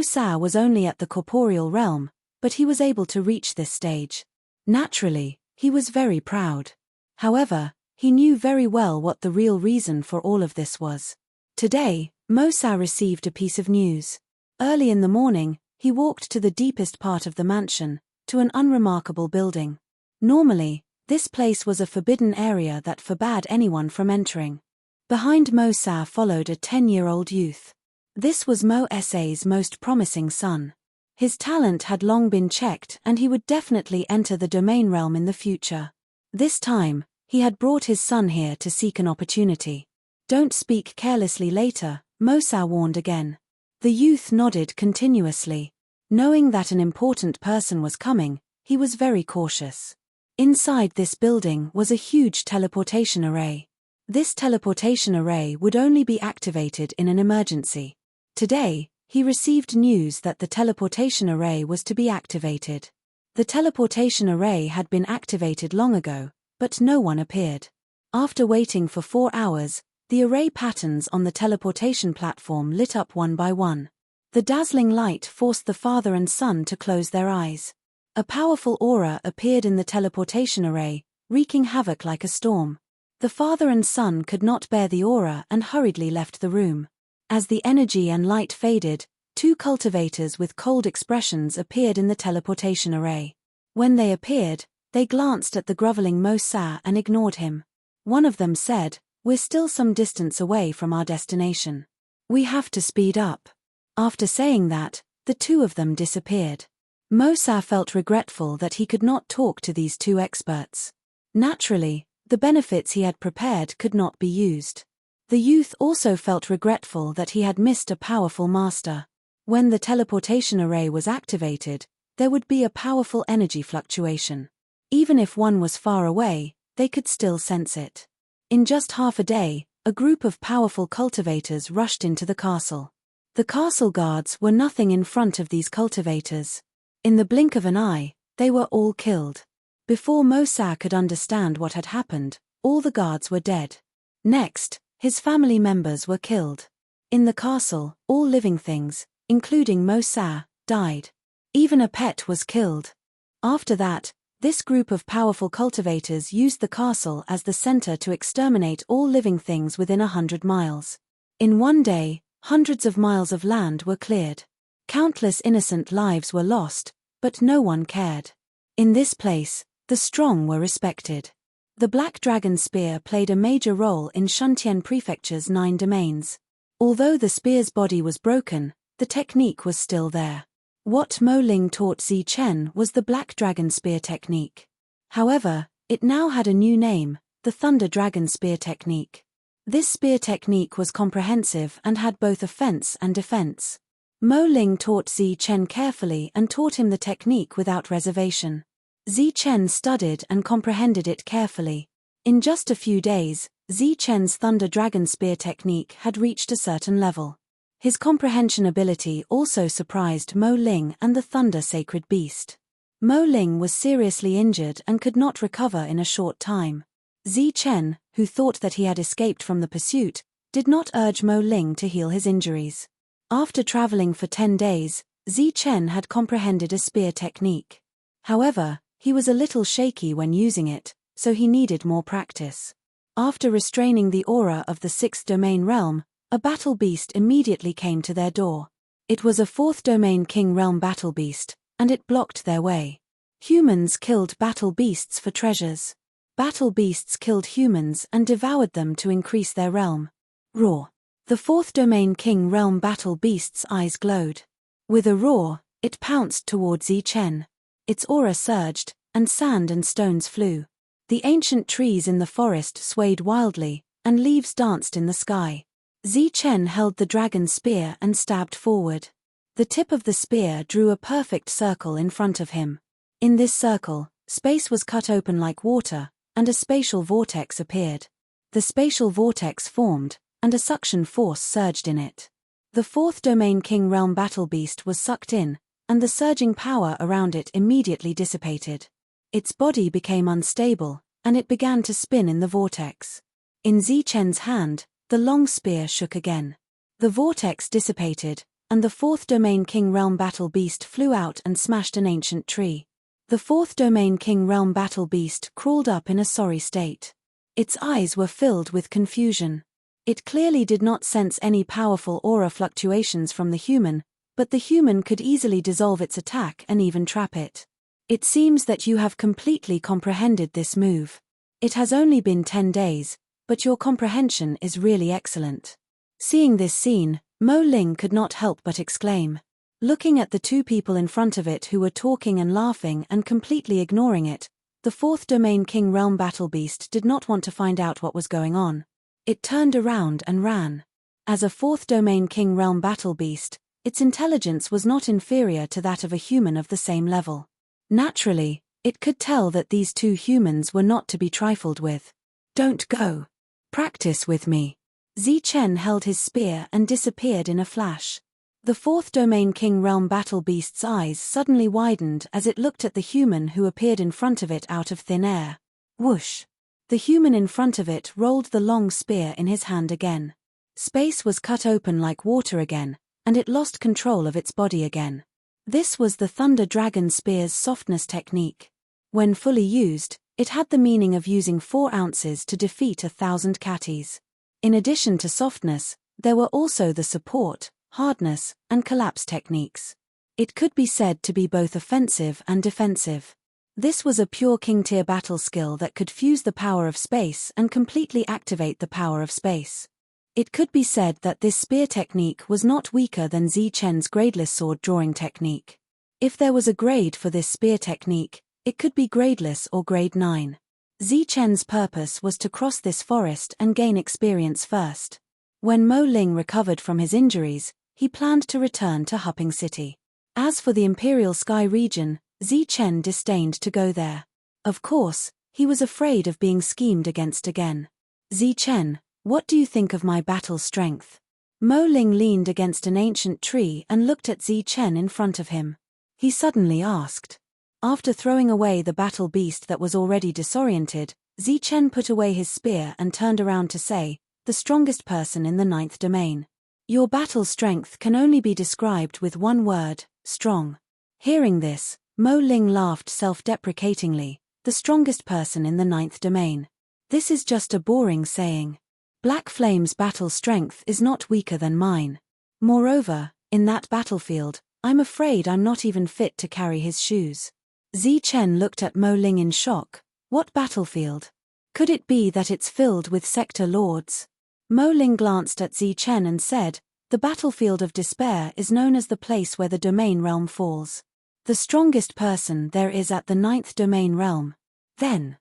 A: Sa was only at the corporeal realm, but he was able to reach this stage. Naturally, he was very proud. However, he knew very well what the real reason for all of this was. Today, Sa received a piece of news. Early in the morning, he walked to the deepest part of the mansion, to an unremarkable building. Normally, this place was a forbidden area that forbade anyone from entering. Behind Sa followed a 10-year-old youth. This was Sa's most promising son. His talent had long been checked and he would definitely enter the domain realm in the future. This time, he had brought his son here to seek an opportunity. Don't speak carelessly later, Sa warned again. The youth nodded continuously. Knowing that an important person was coming, he was very cautious. Inside this building was a huge teleportation array. This teleportation array would only be activated in an emergency. Today, he received news that the teleportation array was to be activated. The teleportation array had been activated long ago, but no one appeared. After waiting for 4 hours, the array patterns on the teleportation platform lit up one by one. The dazzling light forced the father and son to close their eyes. A powerful aura appeared in the teleportation array, wreaking havoc like a storm. The father and son could not bear the aura and hurriedly left the room. As the energy and light faded, 2 cultivators with cold expressions appeared in the teleportation array. When they appeared, they glanced at the groveling Sa and ignored him. One of them said, "We're still some distance away from our destination. We have to speed up." After saying that, the 2 of them disappeared. Sa felt regretful that he could not talk to these 2 experts. Naturally, the benefits he had prepared could not be used. The youth also felt regretful that he had missed a powerful master. When the teleportation array was activated, there would be a powerful energy fluctuation. Even if one was far away, they could still sense it. In just half a day, a group of powerful cultivators rushed into the castle. The castle guards were nothing in front of these cultivators. In the blink of an eye, they were all killed. Before Sa could understand what had happened, all the guards were dead. Next, his family members were killed. In the castle, all living things, including Sa, died. Even a pet was killed. After that, this group of powerful cultivators used the castle as the center to exterminate all living things within 100 miles. In one day, hundreds of miles of land were cleared. Countless innocent lives were lost, but no one cared. In this place, the strong were respected. The Black Dragon Spear played a major role in Shuntian Prefecture's 9 domains. Although the spear's body was broken, the technique was still there. What Mo Ling taught Zi Chen was the Black Dragon Spear technique. However, it now had a new name, the Thunder Dragon Spear technique. This spear technique was comprehensive and had both offense and defense. Mo Ling taught Zi Chen carefully and taught him the technique without reservation. Zi Chen studied and comprehended it carefully. In just a few days, Zi Chen's Thunder Dragon Spear technique had reached a certain level. His comprehension ability also surprised Mo Ling and the Thunder Sacred Beast. Mo Ling was seriously injured and could not recover in a short time. Zi Chen, who thought that he had escaped from the pursuit, did not urge Mo Ling to heal his injuries. After traveling for 10 days, Zi Chen had comprehended a spear technique. However, he was a little shaky when using it, so he needed more practice. After restraining the aura of the 6th domain realm, a battle beast immediately came to their door. It was a 4th domain king realm battle beast, and it blocked their way. Humans killed battle beasts for treasures. Battle beasts killed humans and devoured them to increase their realm. Roar. The 4th domain king realm battle beast's eyes glowed. With a roar, It pounced toward Zichen. Its aura surged, and sand and stones flew. The ancient trees in the forest swayed wildly, and leaves danced in the sky. Zichen held the dragon's spear and stabbed forward. The tip of the spear drew a perfect circle in front of him. In this circle, space was cut open like water, and a spatial vortex appeared. The spatial vortex formed, and a suction force surged in it. The fourth domain King Realm Battle Beast was sucked in, and the surging power around it immediately dissipated. Its body became unstable, and it began to spin in the vortex. In Zichen's hand, the long spear shook again. The vortex dissipated, and the fourth domain King Realm Battle Beast flew out and smashed an ancient tree. The fourth domain King Realm Battle Beast crawled up in a sorry state. Its eyes were filled with confusion. It clearly did not sense any powerful aura fluctuations from the human, but the human could easily dissolve its attack and even trap it. It seems that you have completely comprehended this move. It has only been 10 days, but your comprehension is really excellent. Seeing this scene, Mo Ling could not help but exclaim. Looking at the two people in front of it who were talking and laughing and completely ignoring it, the fourth domain King Realm Battle Beast did not want to find out what was going on. It turned around and ran. As a fourth domain King Realm Battle Beast, its intelligence was not inferior to that of a human of the same level. Naturally, it could tell that these two humans were not to be trifled with. Don't go. Practice with me. Zichen held his spear and disappeared in a flash. The fourth domain King Realm Battle Beast's eyes suddenly widened as it looked at the human who appeared in front of it out of thin air. Whoosh! The human in front of it rolled the long spear in his hand again. Space was cut open like water again, and it lost control of its body again. This was the Thunder Dragon Spear's softness technique. When fully used, it had the meaning of using 4 ounces to defeat 1,000 catties. In addition to softness, there were also the support, hardness, and collapse techniques. It could be said to be both offensive and defensive. This was a pure king-tier battle skill that could fuse the power of space and completely activate the power of space. It could be said that this spear technique was not weaker than Zichen's gradeless sword drawing technique. If there was a grade for this spear technique, it could be gradeless or grade 9. Zichen's purpose was to cross this forest and gain experience first. When Mo Ling recovered from his injuries, he planned to return to Hupping City. As for the Imperial Sky region, Zichen disdained to go there. Of course, he was afraid of being schemed against again. Zichen, what do you think of my battle strength? Mo Ling leaned against an ancient tree and looked at Zichen in front of him. He suddenly asked. After throwing away the battle beast that was already disoriented, Zichen put away his spear and turned around to say, the strongest person in the 9th domain. Your battle strength can only be described with one word, strong. Hearing this, Mo Ling laughed self-deprecatingly, the strongest person in the 9th domain. This is just a boring saying. Black Flame's battle strength is not weaker than mine. Moreover, in that battlefield, I'm afraid I'm not even fit to carry his shoes. Zichen looked at Mo Ling in shock. What battlefield? Could it be that it's filled with sector lords? Mo Ling glanced at Zichen and said, the battlefield of despair is known as the place where the domain realm falls. The strongest person there is at the 9th domain realm. Then,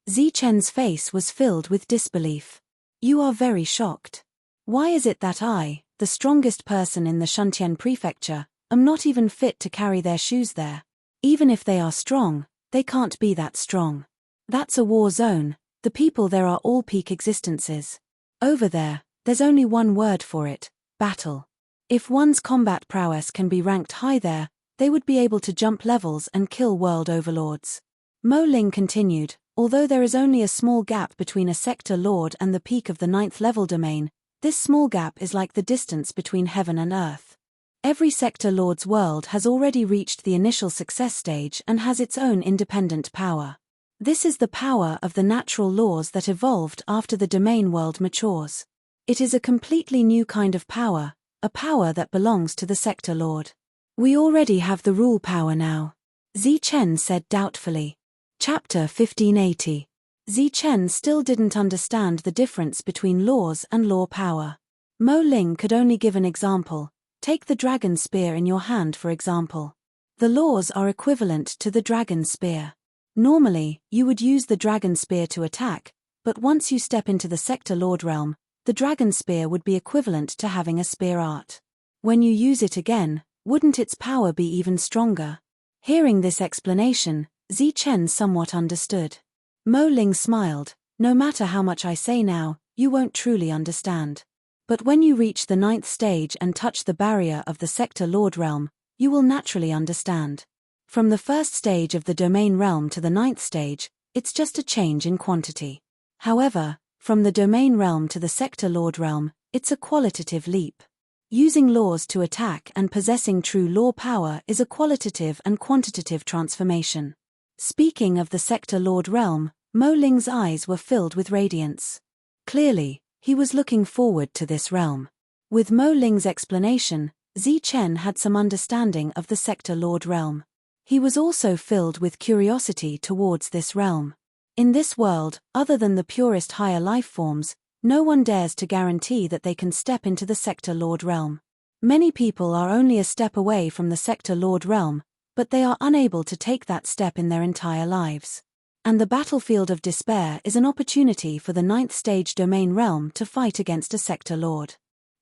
A: Zichen's face was filled with disbelief. You are very shocked. Why is it that I, the strongest person in the Shuntian prefecture, am not even fit to carry their shoes there? Even if they are strong, they can't be that strong. That's a war zone, the people there are all peak existences. Over there, there's only one word for it, battle. If one's combat prowess can be ranked high there, they would be able to jump levels and kill world overlords. Mo Ling continued, although there is only a small gap between a sector lord and the peak of the 9th level domain, this small gap is like the distance between heaven and earth. Every sector lord's world has already reached the initial success stage and has its own independent power. This is the power of the natural laws that evolved after the domain world matures. It is a completely new kind of power, a power that belongs to the sector lord. We already have the rule power now. Zichen said doubtfully. Chapter 1580. Zichen still didn't understand the difference between laws and law power. Mo Ling could only give an example. Take the dragon spear in your hand for example. The laws are equivalent to the dragon spear. Normally, you would use the dragon spear to attack, but once you step into the Sector Lord realm, the dragon spear would be equivalent to having a spear art. When you use it again, wouldn't its power be even stronger? Hearing this explanation, Zichen somewhat understood. Mo Ling smiled. No matter how much I say now, you won't truly understand. But when you reach the 9th stage and touch the barrier of the Sector Lord realm, you will naturally understand. From the 1st stage of the domain realm to the 9th stage, it's just a change in quantity. However, from the domain realm to the Sector Lord realm, it's a qualitative leap. Using laws to attack and possessing true law power is a qualitative and quantitative transformation. Speaking of the Sector Lord realm, Mo Ling's eyes were filled with radiance. Clearly, he was looking forward to this realm. With Mo Ling's explanation, Zichen had some understanding of the Sector Lord realm. He was also filled with curiosity towards this realm. In this world, other than the purest higher life forms, no one dares to guarantee that they can step into the Sector Lord realm. Many people are only a step away from the Sector Lord realm, but they are unable to take that step in their entire lives. And the battlefield of despair is an opportunity for the 9th stage domain realm to fight against a Sector Lord.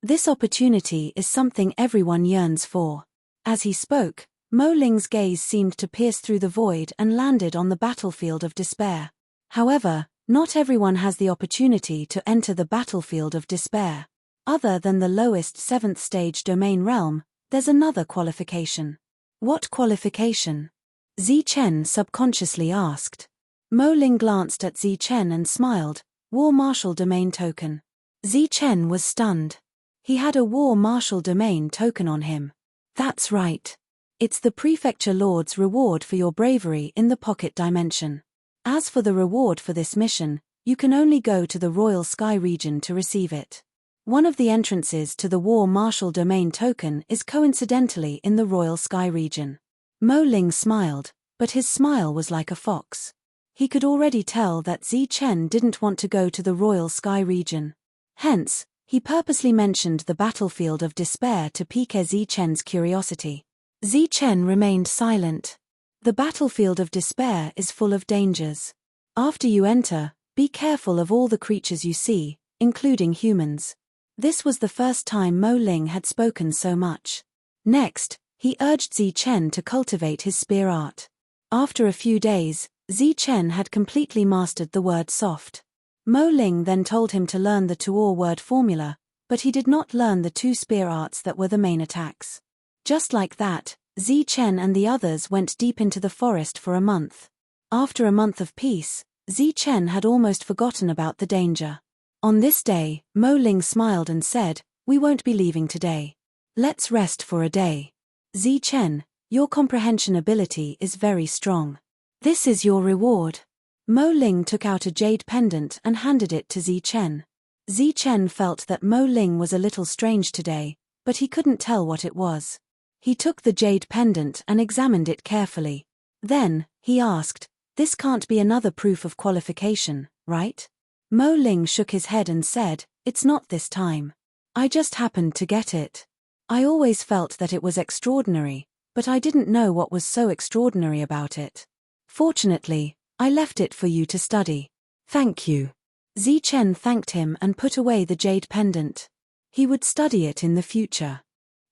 A: This opportunity is something everyone yearns for. As he spoke, Mo Ling's gaze seemed to pierce through the void and landed on the battlefield of despair. However, not everyone has the opportunity to enter the battlefield of despair. Other than the lowest 7th stage domain realm, there's another qualification. What qualification? Zichen subconsciously asked. Mo Ling glanced at Zichen and smiled. War Marshal Domain Token. Zichen was stunned. He had a War Marshal Domain token on him. That's right. It's the Prefecture Lord's reward for your bravery in the pocket dimension. As for the reward for this mission, you can only go to the Royal Sky region to receive it. One of the entrances to the War Marshal Domain token is coincidentally in the Royal Sky region. Mo Ling smiled, but his smile was like a fox. He could already tell that Zichen didn't want to go to the Royal Sky region. Hence, he purposely mentioned the battlefield of despair to pique Zichen's curiosity. Zichen remained silent. The battlefield of despair is full of dangers. After you enter, be careful of all the creatures you see, including humans. This was the first time Mo Ling had spoken so much. Next, he urged Zichen to cultivate his spear art. After a few days, Zichen had completely mastered the word soft. Mo Ling then told him to learn the Tuor word formula, but he did not learn the 2 spear arts that were the main attacks. Just like that, Zichen and the others went deep into the forest for a month. After a month of peace, Zichen had almost forgotten about the danger. On this day, Mo Ling smiled and said, "We won't be leaving today. Let's rest for a day. Zichen, your comprehension ability is very strong. This is your reward." Mo Ling took out a jade pendant and handed it to Zichen. Zichen felt that Mo Ling was a little strange today, but he couldn't tell what it was. He took the jade pendant and examined it carefully. Then, he asked, "This can't be another proof of qualification, right?" Mo Ling shook his head and said, "It's not this time. I just happened to get it. I always felt that it was extraordinary, but I didn't know what was so extraordinary about it. Fortunately, I left it for you to study. Thank you." Zichen thanked him and put away the jade pendant. He would study it in the future.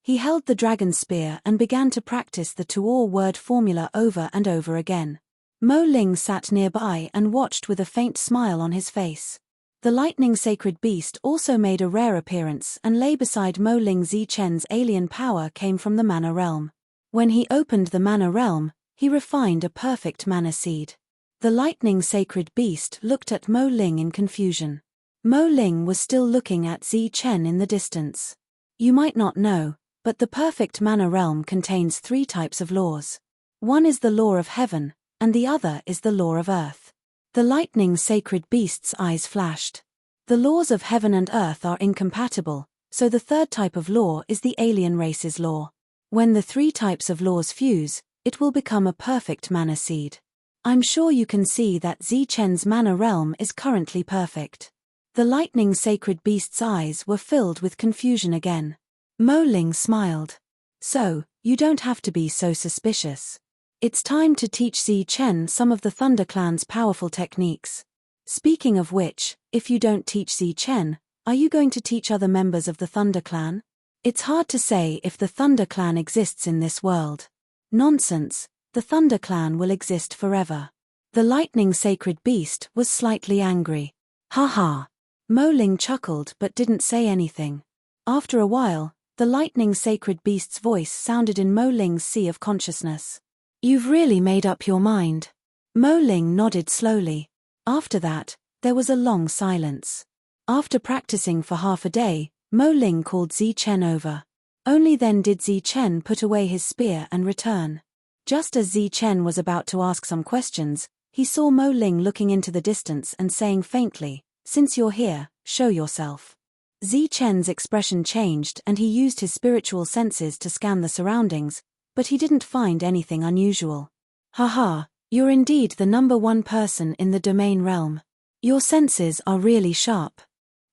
A: He held the dragon spear and began to practice the Tuor word formula over and over again. Mo Ling sat nearby and watched with a faint smile on his face. The lightning sacred beast also made a rare appearance and lay beside Mo Ling. Zichen's alien power came from the mana realm. When he opened the mana realm, he refined a perfect mana seed. The lightning sacred beast looked at Mo Ling in confusion. Mo Ling was still looking at Zichen in the distance. You might not know, but the perfect mana realm contains 3 types of laws. One is the law of heaven, and the other is the law of earth. The lightning sacred beast's eyes flashed. The laws of heaven and earth are incompatible, so the 3rd type of law is the alien race's law. When the 3 types of laws fuse, it will become a perfect mana seed. I'm sure you can see that Zichen's mana realm is currently perfect. The lightning sacred beast's eyes were filled with confusion again. Mo Ling smiled. So, you don't have to be so suspicious. It's time to teach Zi Chen some of the Thunder Clan's powerful techniques. Speaking of which, if you don't teach Zi Chen, are you going to teach other members of the Thunder Clan? It's hard to say if the Thunder Clan exists in this world. Nonsense, the Thunder Clan will exist forever. The lightning sacred beast was slightly angry. Ha ha. Mo Ling chuckled but didn't say anything. After a while, the lightning sacred beast's voice sounded in Mo Ling's sea of consciousness. You've really made up your mind. Mo Ling nodded slowly. After that, there was a long silence. After practicing for half a day, Mo Ling called Zi Chen over. Only then did Zi Chen put away his spear and return. Just as Zi Chen was about to ask some questions, he saw Mo Ling looking into the distance and saying faintly, "Since you're here, show yourself." Zi Chen's expression changed and he used his spiritual senses to scan the surroundings, but he didn't find anything unusual. Haha, you're indeed the number one person in the domain realm. Your senses are really sharp.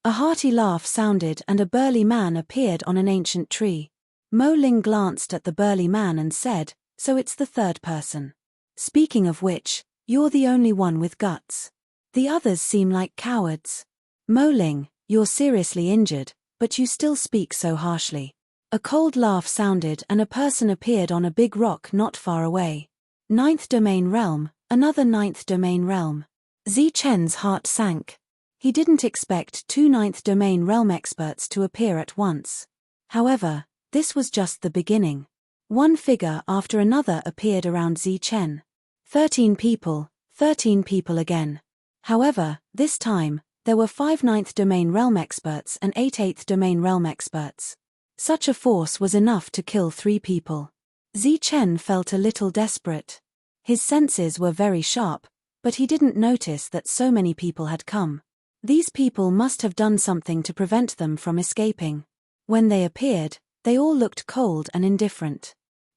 A: A hearty laugh sounded and a burly man appeared on an ancient tree. Mo Ling glanced at the burly man and said, "So it's the third person. Speaking of which, you're the only one with guts. The others seem like cowards. Mo Ling, you're seriously injured, but you still speak so harshly." A cold laugh sounded and a person appeared on a big rock not far away. Ninth domain realm, another ninth domain realm. Zi Chen's heart sank. He didn't expect two ninth domain realm experts to appear at once. However, this was just the beginning. One figure after another appeared around Zi Chen. 13 people again. However, this time, there were 5 ninth domain realm experts and 8 eighth domain realm experts. Such a force was enough to kill 3 people. Zi Chen felt a little desperate. His senses were very sharp, but he didn't notice that so many people had come. These people must have done something to prevent them from escaping. When they appeared, they all looked cold and indifferent.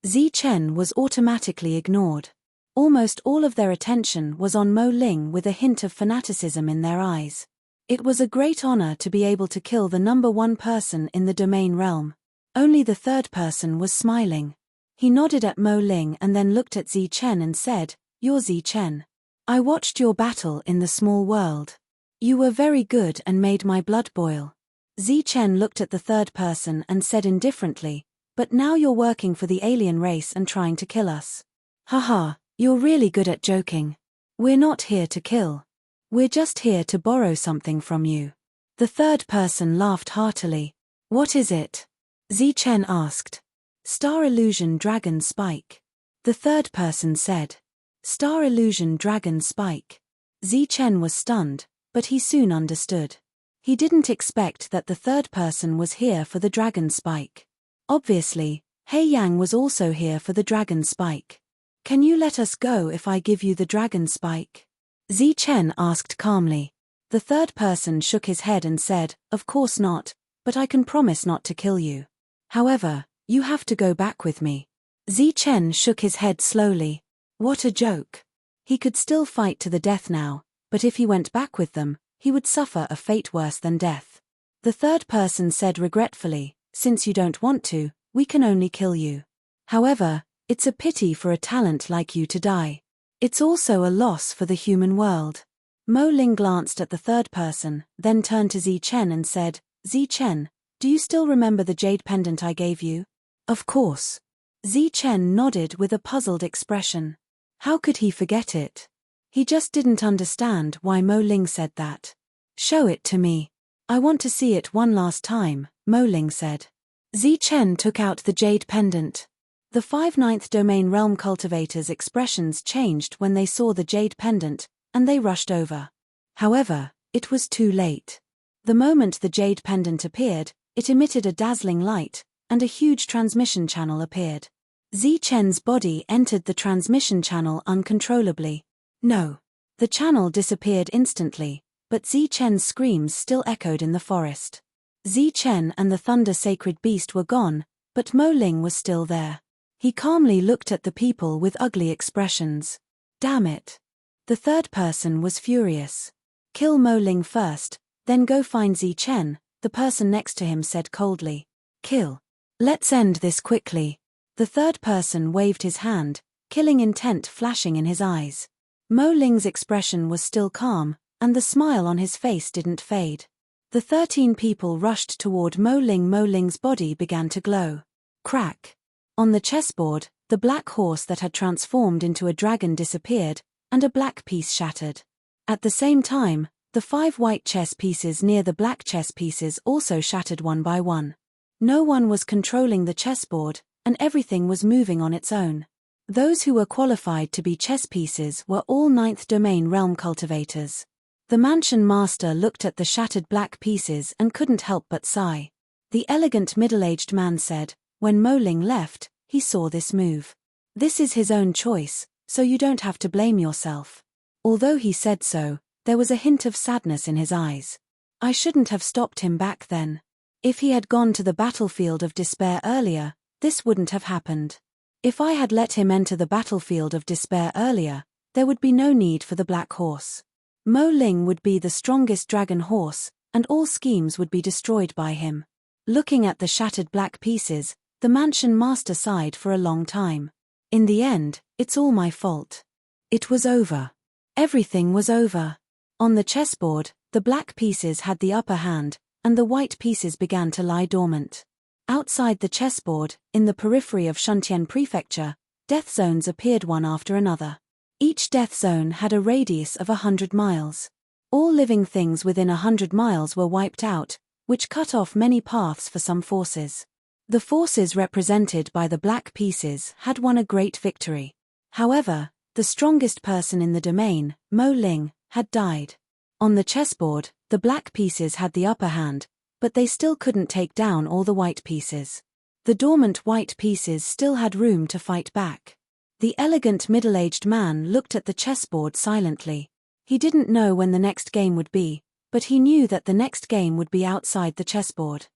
A: Zi Chen was automatically ignored. Almost all of their attention was on Mo Ling with a hint of fanaticism in their eyes. It was a great honor to be able to kill the number one person in the domain realm. Only the third person was smiling. He nodded at Mo Ling and then looked at Zi Chen and said, "You're Zi Chen. I watched your battle in the small world. You were very good and made my blood boil." Zi Chen looked at the third person and said indifferently, "But now you're working for the alien race and trying to kill us. Haha, you're really good at joking. We're not here to kill. We're just here to borrow something from you." The third person laughed heartily. "What is it?" Zi Chen asked. "Star Illusion Dragon Spike." The third person said. Star Illusion Dragon Spike. Zi Chen was stunned, but he soon understood. He didn't expect that the third person was here for the Dragon Spike. Obviously, Hei Yang was also here for the Dragon Spike. "Can you let us go if I give you the Dragon Spike?" Zi Chen asked calmly. The third person shook his head and said, "Of course not, but I can promise not to kill you. However, you have to go back with me." Zi Chen shook his head slowly. What a joke. He could still fight to the death now, but if he went back with them, he would suffer a fate worse than death. The third person said regretfully, "Since you don't want to, we can only kill you. However, it's a pity for a talent like you to die. It's also a loss for the human world." Mo Ling glanced at the third person, then turned to Zi Chen and said, "Zi Chen, do you still remember the jade pendant I gave you?" "Of course." Zi Chen nodded with a puzzled expression. How could he forget it? He just didn't understand why Mo Ling said that. "Show it to me. I want to see it one last time," Mo Ling said. Zi Chen took out the jade pendant. The 5 ninth domain realm cultivators' expressions changed when they saw the jade pendant, and they rushed over. However, it was too late. The moment the jade pendant appeared, it emitted a dazzling light, and a huge transmission channel appeared. Zi Chen's body entered the transmission channel uncontrollably. No. The channel disappeared instantly, but Zi Chen's screams still echoed in the forest. Zi Chen and the Thunder Sacred Beast were gone, but Mo Ling was still there. He calmly looked at the people with ugly expressions. Damn it. The third person was furious. "Kill Mo Ling first, then go find Zi Chen," the person next to him said coldly. "Kill. Let's end this quickly." The third person waved his hand, killing intent flashing in his eyes. Mo Ling's expression was still calm, and the smile on his face didn't fade. The 13 people rushed toward Mo Ling. Mo Ling's body began to glow. Crack. On the chessboard, the black horse that had transformed into a dragon disappeared, and a black piece shattered. At the same time, the 5 white chess pieces near the black chess pieces also shattered one by one. No one was controlling the chessboard, and everything was moving on its own. Those who were qualified to be chess pieces were all 9th domain realm cultivators. The mansion master looked at the shattered black pieces and couldn't help but sigh. The elegant middle-aged man said, when Mo Ling left, he saw this move. This is his own choice, so you don't have to blame yourself. Although he said so, there was a hint of sadness in his eyes. I shouldn't have stopped him back then. If he had gone to the battlefield of despair earlier, this wouldn't have happened. If I had let him enter the battlefield of despair earlier, there would be no need for the black horse. Mo Ling would be the strongest dragon horse, and all schemes would be destroyed by him. Looking at the shattered black pieces, the mansion master sighed for a long time. In the end, it's all my fault. It was over. Everything was over. On the chessboard, the black pieces had the upper hand, and the white pieces began to lie dormant. Outside the chessboard, in the periphery of Shuntian Prefecture, death zones appeared one after another. Each death zone had a radius of 100 miles. All living things within 100 miles were wiped out, which cut off many paths for some forces. The forces represented by the black pieces had won a great victory. However, the strongest person in the domain, Mo Ling, had died. On the chessboard, the black pieces had the upper hand, but they still couldn't take down all the white pieces. The dormant white pieces still had room to fight back. The elegant middle-aged man looked at the chessboard silently. He didn't know when the next game would be, but he knew that the next game would be outside the chessboard.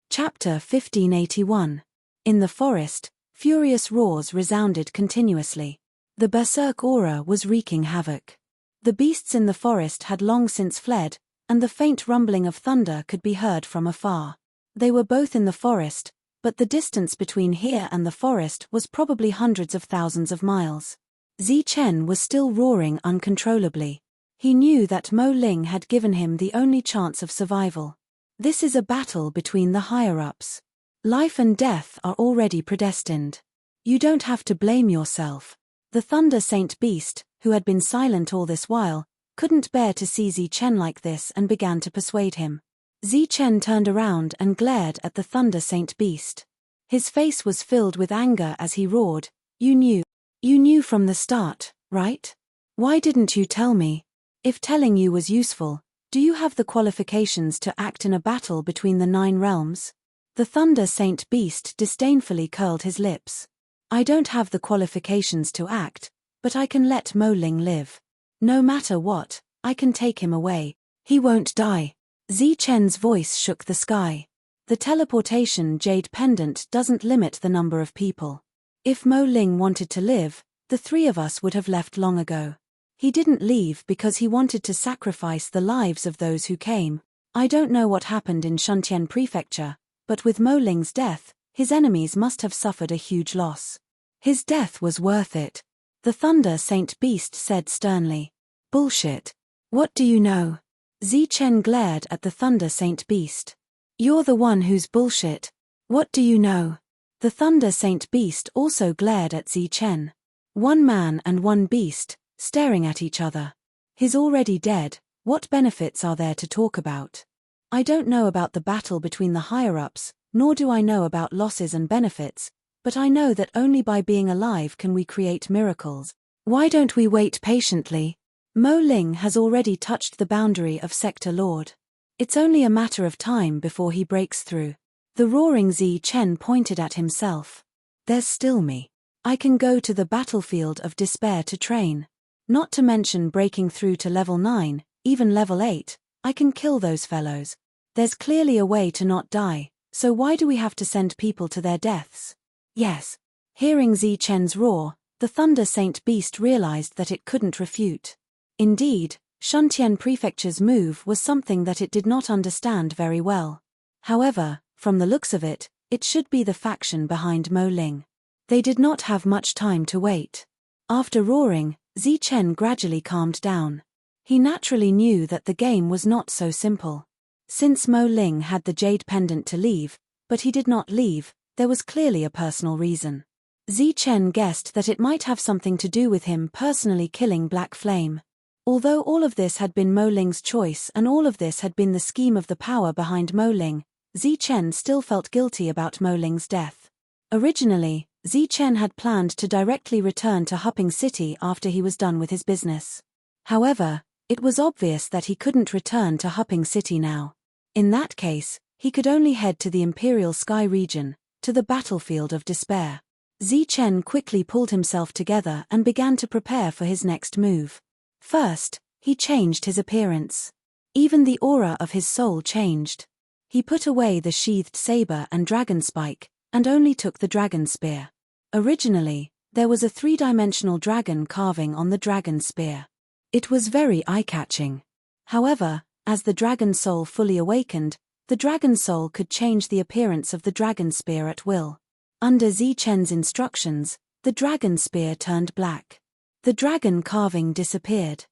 A: Chapter 1581. In the forest, furious roars resounded continuously. The berserk aura was wreaking havoc. The beasts in the forest had long since fled, and the faint rumbling of thunder could be heard from afar. They were both in the forest, but the distance between here and the forest was probably hundreds of thousands of miles. Zichen was still roaring uncontrollably. He knew that Mo Ling had given him the only chance of survival. This is a battle between the higher-ups. Life and death are already predestined. You don't have to blame yourself. The Thunder Saint Beast, who had been silent all this while, couldn't bear to see Zichen like this and began to persuade him. Zichen turned around and glared at the Thunder Saint Beast. His face was filled with anger as he roared, You knew from the start, right? Why didn't you tell me? If telling you was useful, do you have the qualifications to act in a battle between the 9 realms? The Thunder Saint Beast disdainfully curled his lips. I don't have the qualifications to act, but I can let Mo Ling live. No matter what, I can take him away. He won't die. Zichen's voice shook the sky. The teleportation jade pendant doesn't limit the number of people. If Mo Ling wanted to live, the 3 of us would have left long ago. He didn't leave because he wanted to sacrifice the lives of those who came. I don't know what happened in Shuntian Prefecture, but with Mo Ling's death, his enemies must have suffered a huge loss. His death was worth it. The Thunder Saint Beast said sternly. Bullshit. What do you know? Zichen glared at the Thunder Saint Beast. You're the one who's bullshit. What do you know? The Thunder Saint Beast also glared at Zichen. One man and one beast, staring at each other. He's already dead, what benefits are there to talk about? I don't know about the battle between the higher-ups, nor do I know about losses and benefits, but I know that only by being alive can we create miracles. Why don't we wait patiently? Mo Ling has already touched the boundary of Sector Lord. It's only a matter of time before he breaks through. The roaring Zichen pointed at himself. There's still me. I can go to the battlefield of despair to train. Not to mention breaking through to level 9, even level 8, I can kill those fellows. There's clearly a way to not die, so why do we have to send people to their deaths? Yes. Hearing Zichen's roar, the Thunder Saint Beast realized that it couldn't refute. Indeed, Shuntian Prefecture's move was something that it did not understand very well. However, from the looks of it, it should be the faction behind Mo Ling. They did not have much time to wait. After roaring, Zichen gradually calmed down. He naturally knew that the game was not so simple. Since Mo Ling had the jade pendant to leave, but he did not leave, there was clearly a personal reason. Zichen guessed that it might have something to do with him personally killing Black Flame. Although all of this had been Mo Ling's choice and all of this had been the scheme of the power behind Mo Ling, Zichen still felt guilty about Mo Ling's death. Originally, Zichen had planned to directly return to Hupping City after he was done with his business. However, it was obvious that he couldn't return to Hupping City now. In that case, he could only head to the Imperial Sky region, to the battlefield of despair. Zichen quickly pulled himself together and began to prepare for his next move. First, he changed his appearance. Even the aura of his soul changed. He put away the sheathed saber and dragon spike, and only took the dragon spear. Originally, there was a three-dimensional dragon carving on the dragon spear. It was very eye-catching. However, as the dragon soul fully awakened, the dragon soul could change the appearance of the dragon spear at will. Under Zichen's instructions, the dragon spear turned black. The dragon carving disappeared.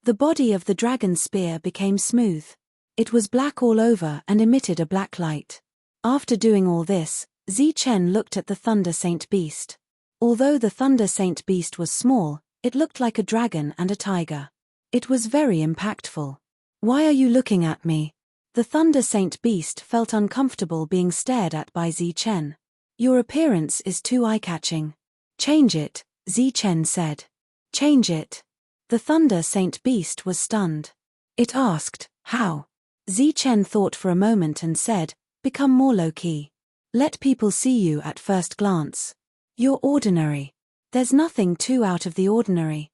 A: The body of the dragon spear became smooth. It was black all over and emitted a black light. After doing all this, Zichen looked at the Thunder Saint Beast. Although the Thunder Saint Beast was small, it looked like a dragon and a tiger. It was very impactful. "Why are you looking at me?" The Thunder Saint Beast felt uncomfortable being stared at by Zichen. "Your appearance is too eye-catching." "Change it," Zichen said. "Change it." The Thunder Saint Beast was stunned. It asked, "How?" Zichen thought for a moment and said, "Become more low-key. Let people see you at first glance. You're ordinary. There's nothing too out of the ordinary.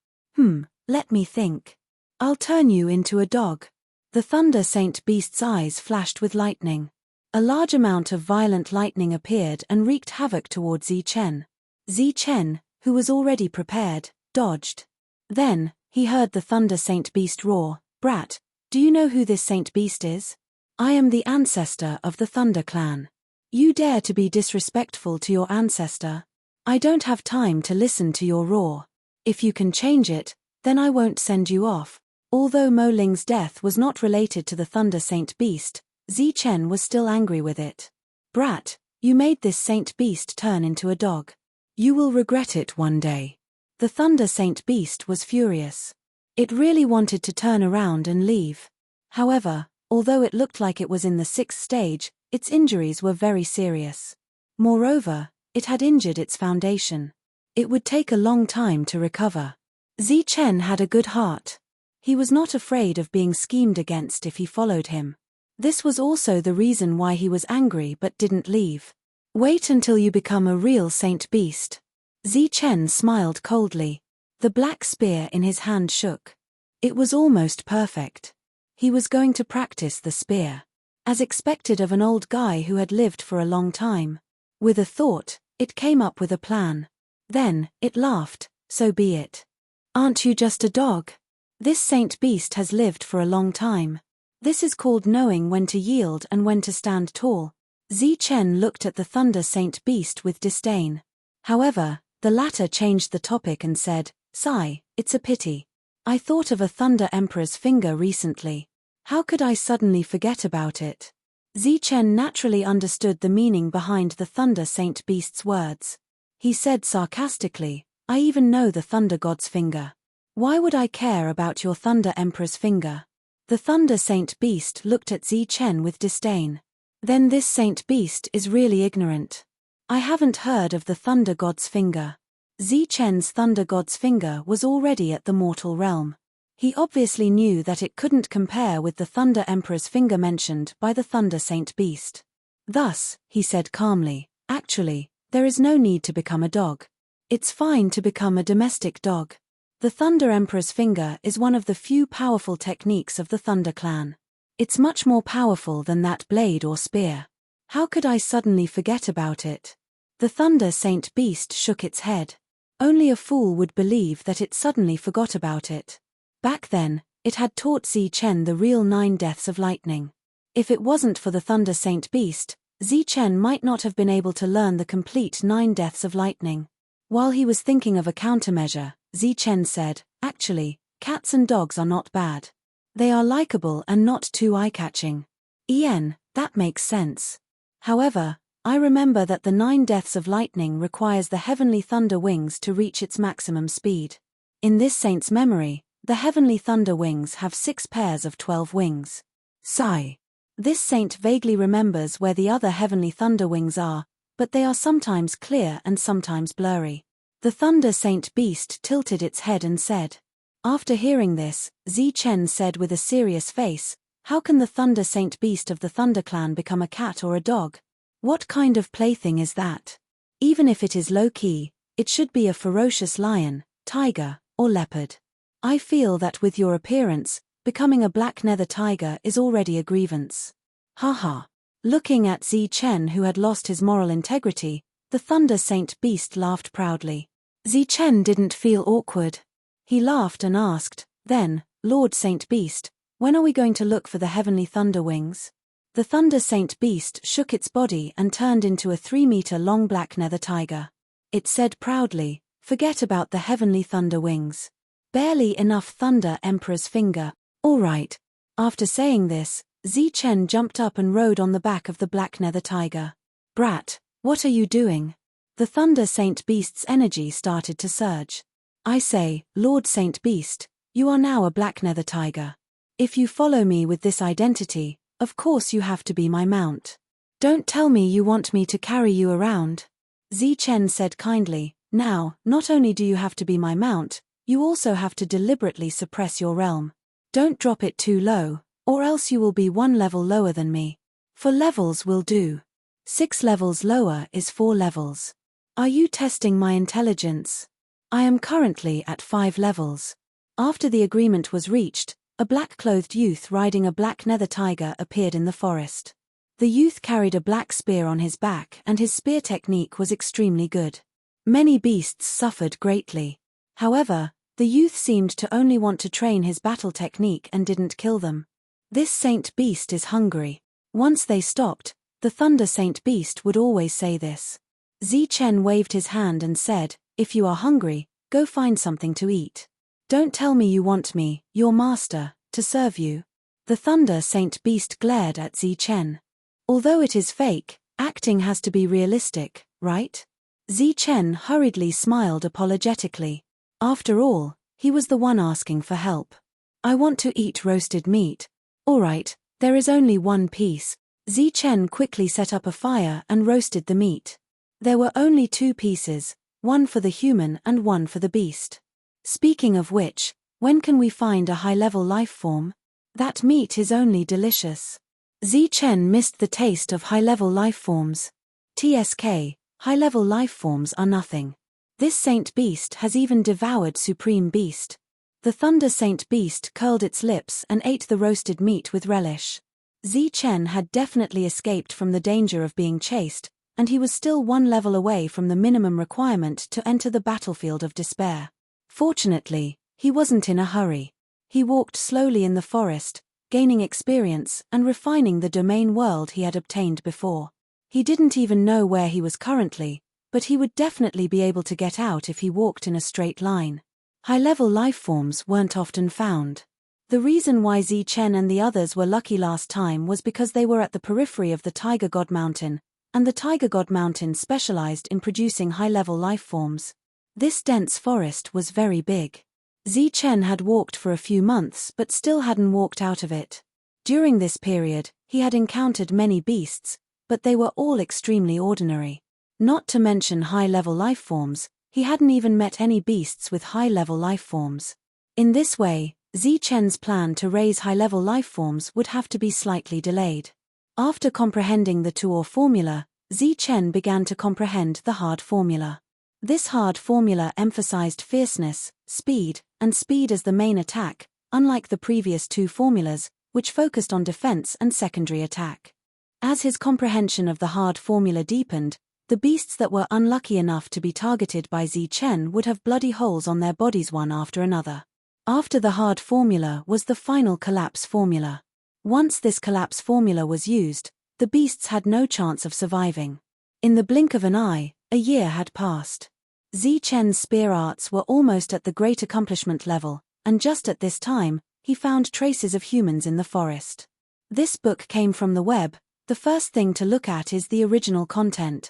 A: Let me think. I'll turn you into a dog." The Thunder Saint Beast's eyes flashed with lightning. A large amount of violent lightning appeared and wreaked havoc towards Zichen. Zichen, who was already prepared, dodged. Then, he heard the Thunder Saint Beast roar, "Brat, do you know who this Saint Beast is? I am the ancestor of the Thunder Clan. You dare to be disrespectful to your ancestor? I don't have time to listen to your roar. If you can change it, then I won't send you off." Although Mo Ling's death was not related to the Thunder Saint Beast, Zichen was still angry with it. "Brat, you made this Saint Beast turn into a dog. You will regret it one day." The Thunder Saint Beast was furious. It really wanted to turn around and leave. However, although it looked like it was in the 6th stage, its injuries were very serious. Moreover, it had injured its foundation. It would take a long time to recover. Zichen had a good heart. He was not afraid of being schemed against if he followed him. This was also the reason why he was angry but didn't leave. "Wait until you become a real Saint Beast." Zichen smiled coldly. The black spear in his hand shook. It was almost perfect. He was going to practice the spear. As expected of an old guy who had lived for a long time. With a thought, it came up with a plan. Then, it laughed, "So be it. Aren't you just a dog? This Saint Beast has lived for a long time. This is called knowing when to yield and when to stand tall." Zichen looked at the Thunder Saint Beast with disdain. However, the latter changed the topic and said, "Sigh, it's a pity. I thought of a Thunder Emperor's finger recently. How could I suddenly forget about it?" Zichen naturally understood the meaning behind the Thunder Saint Beast's words. He said sarcastically, "I even know the Thunder God's finger. Why would I care about your Thunder Emperor's finger?" The Thunder Saint Beast looked at Zichen with disdain. "Then this Saint Beast is really ignorant. I haven't heard of the Thunder God's finger." Zichen's Thunder God's finger was already at the mortal realm. He obviously knew that it couldn't compare with the Thunder Emperor's finger mentioned by the Thunder Saint Beast. Thus, he said calmly, "Actually, there is no need to become a dog. It's fine to become a domestic dog. The Thunder Emperor's finger is one of the few powerful techniques of the Thunder Clan. It's much more powerful than that blade or spear. How could I suddenly forget about it?" The Thunder Saint Beast shook its head. Only a fool would believe that it suddenly forgot about it. Back then, it had taught Zichen the real 9 deaths of lightning. If it wasn't for the Thunder Saint Beast, Zichen might not have been able to learn the complete 9 deaths of lightning. While he was thinking of a countermeasure, Zichen said, "Actually, cats and dogs are not bad. They are likable and not too eye-catching." That makes sense. However, I remember that the 9 deaths of lightning requires the heavenly thunder wings to reach its maximum speed. In this saint's memory, the heavenly thunder wings have 6 pairs of 12 wings. Sigh. This saint vaguely remembers where the other heavenly thunder wings are, but they are sometimes clear and sometimes blurry. The thunder saint beast tilted its head and said. After hearing this, Zichen said with a serious face, "How can the thunder saint beast of the Thunder Clan become a cat or a dog? What kind of plaything is that? Even if it is low-key, it should be a ferocious lion, tiger, or leopard. I feel that with your appearance, becoming a black nether tiger is already a grievance." Haha. Looking at Zichen, who had lost his moral integrity, the thunder saint beast laughed proudly. Zichen didn't feel awkward. He laughed and asked, "Then, Lord Saint Beast, when are we going to look for the heavenly thunder wings?" The thunder saint beast shook its body and turned into a 3-meter-long black nether tiger. It said proudly, "Forget about the heavenly thunder wings. Barely enough thunder Emperor's finger. All right." After saying this, Zichen jumped up and rode on the back of the black nether tiger. "Brat, what are you doing?" The thunder saint beast's energy started to surge. "I say, Lord Saint Beast, you are now a black nether tiger. If you follow me with this identity, of course you have to be my mount. Don't tell me you want me to carry you around." Zichen said kindly, "Now, not only do you have to be my mount, you also have to deliberately suppress your realm. Don't drop it too low, or else you will be 1 level lower than me. 4 levels will do. 6 levels lower is 4 levels. Are you testing my intelligence? I am currently at 5 levels. After the agreement was reached, a black-clothed youth riding a black nether tiger appeared in the forest. The youth carried a black spear on his back and his spear technique was extremely good. Many beasts suffered greatly. However, the youth seemed to only want to train his battle technique and didn't kill them. This saint beast is hungry. Once they stopped, the thunder saint beast would always say this. Zichen waved his hand and said, "If you are hungry, go find something to eat. Don't tell me you want me, your master, to serve you." The thunder saint beast glared at Zichen. "Although it is fake, acting has to be realistic, right?" Zichen hurriedly smiled apologetically. After all, he was the one asking for help. "I want to eat roasted meat." "Alright, there is only 1 piece." Zichen quickly set up a fire and roasted the meat. There were only 2 pieces, 1 for the human and 1 for the beast. Speaking of which, when can we find a high-level life form? That meat is only delicious. Zichen missed the taste of high-level life forms. TSK, high-level life forms are nothing. This saint beast has even devoured Supreme Beast. The thunder saint beast curled its lips and ate the roasted meat with relish. Zichen had definitely escaped from the danger of being chased, and he was still 1 level away from the minimum requirement to enter the battlefield of despair. Fortunately, he wasn't in a hurry. He walked slowly in the forest, gaining experience and refining the domain world he had obtained before. He didn't even know where he was currently, but he would definitely be able to get out if he walked in a straight line. High-level life forms weren't often found. The reason why Zichen and the others were lucky last time was because they were at the periphery of the Tiger God Mountain, and the Tiger God Mountain specialized in producing high-level life forms. This dense forest was very big. Zichen had walked for a few months but still hadn't walked out of it. During this period, he had encountered many beasts, but they were all extremely ordinary. Not to mention high-level life forms, he hadn't even met any beasts with high-level life forms. In this way, Zichen's plan to raise high-level life forms would have to be slightly delayed. After comprehending the Tuor formula, Zichen began to comprehend the hard formula. This hard formula emphasized fierceness, speed, and speed as the main attack, unlike the previous 2 formulas, which focused on defense and secondary attack. As his comprehension of the hard formula deepened, the beasts that were unlucky enough to be targeted by Zichen would have bloody holes on their bodies one after another. After the hard formula was the final collapse formula. Once this collapse formula was used, the beasts had no chance of surviving. In the blink of an eye, a year had passed. Zichen's spear arts were almost at the great accomplishment level, and just at this time, he found traces of humans in the forest. This book came from the web. The first thing to look at is the original content.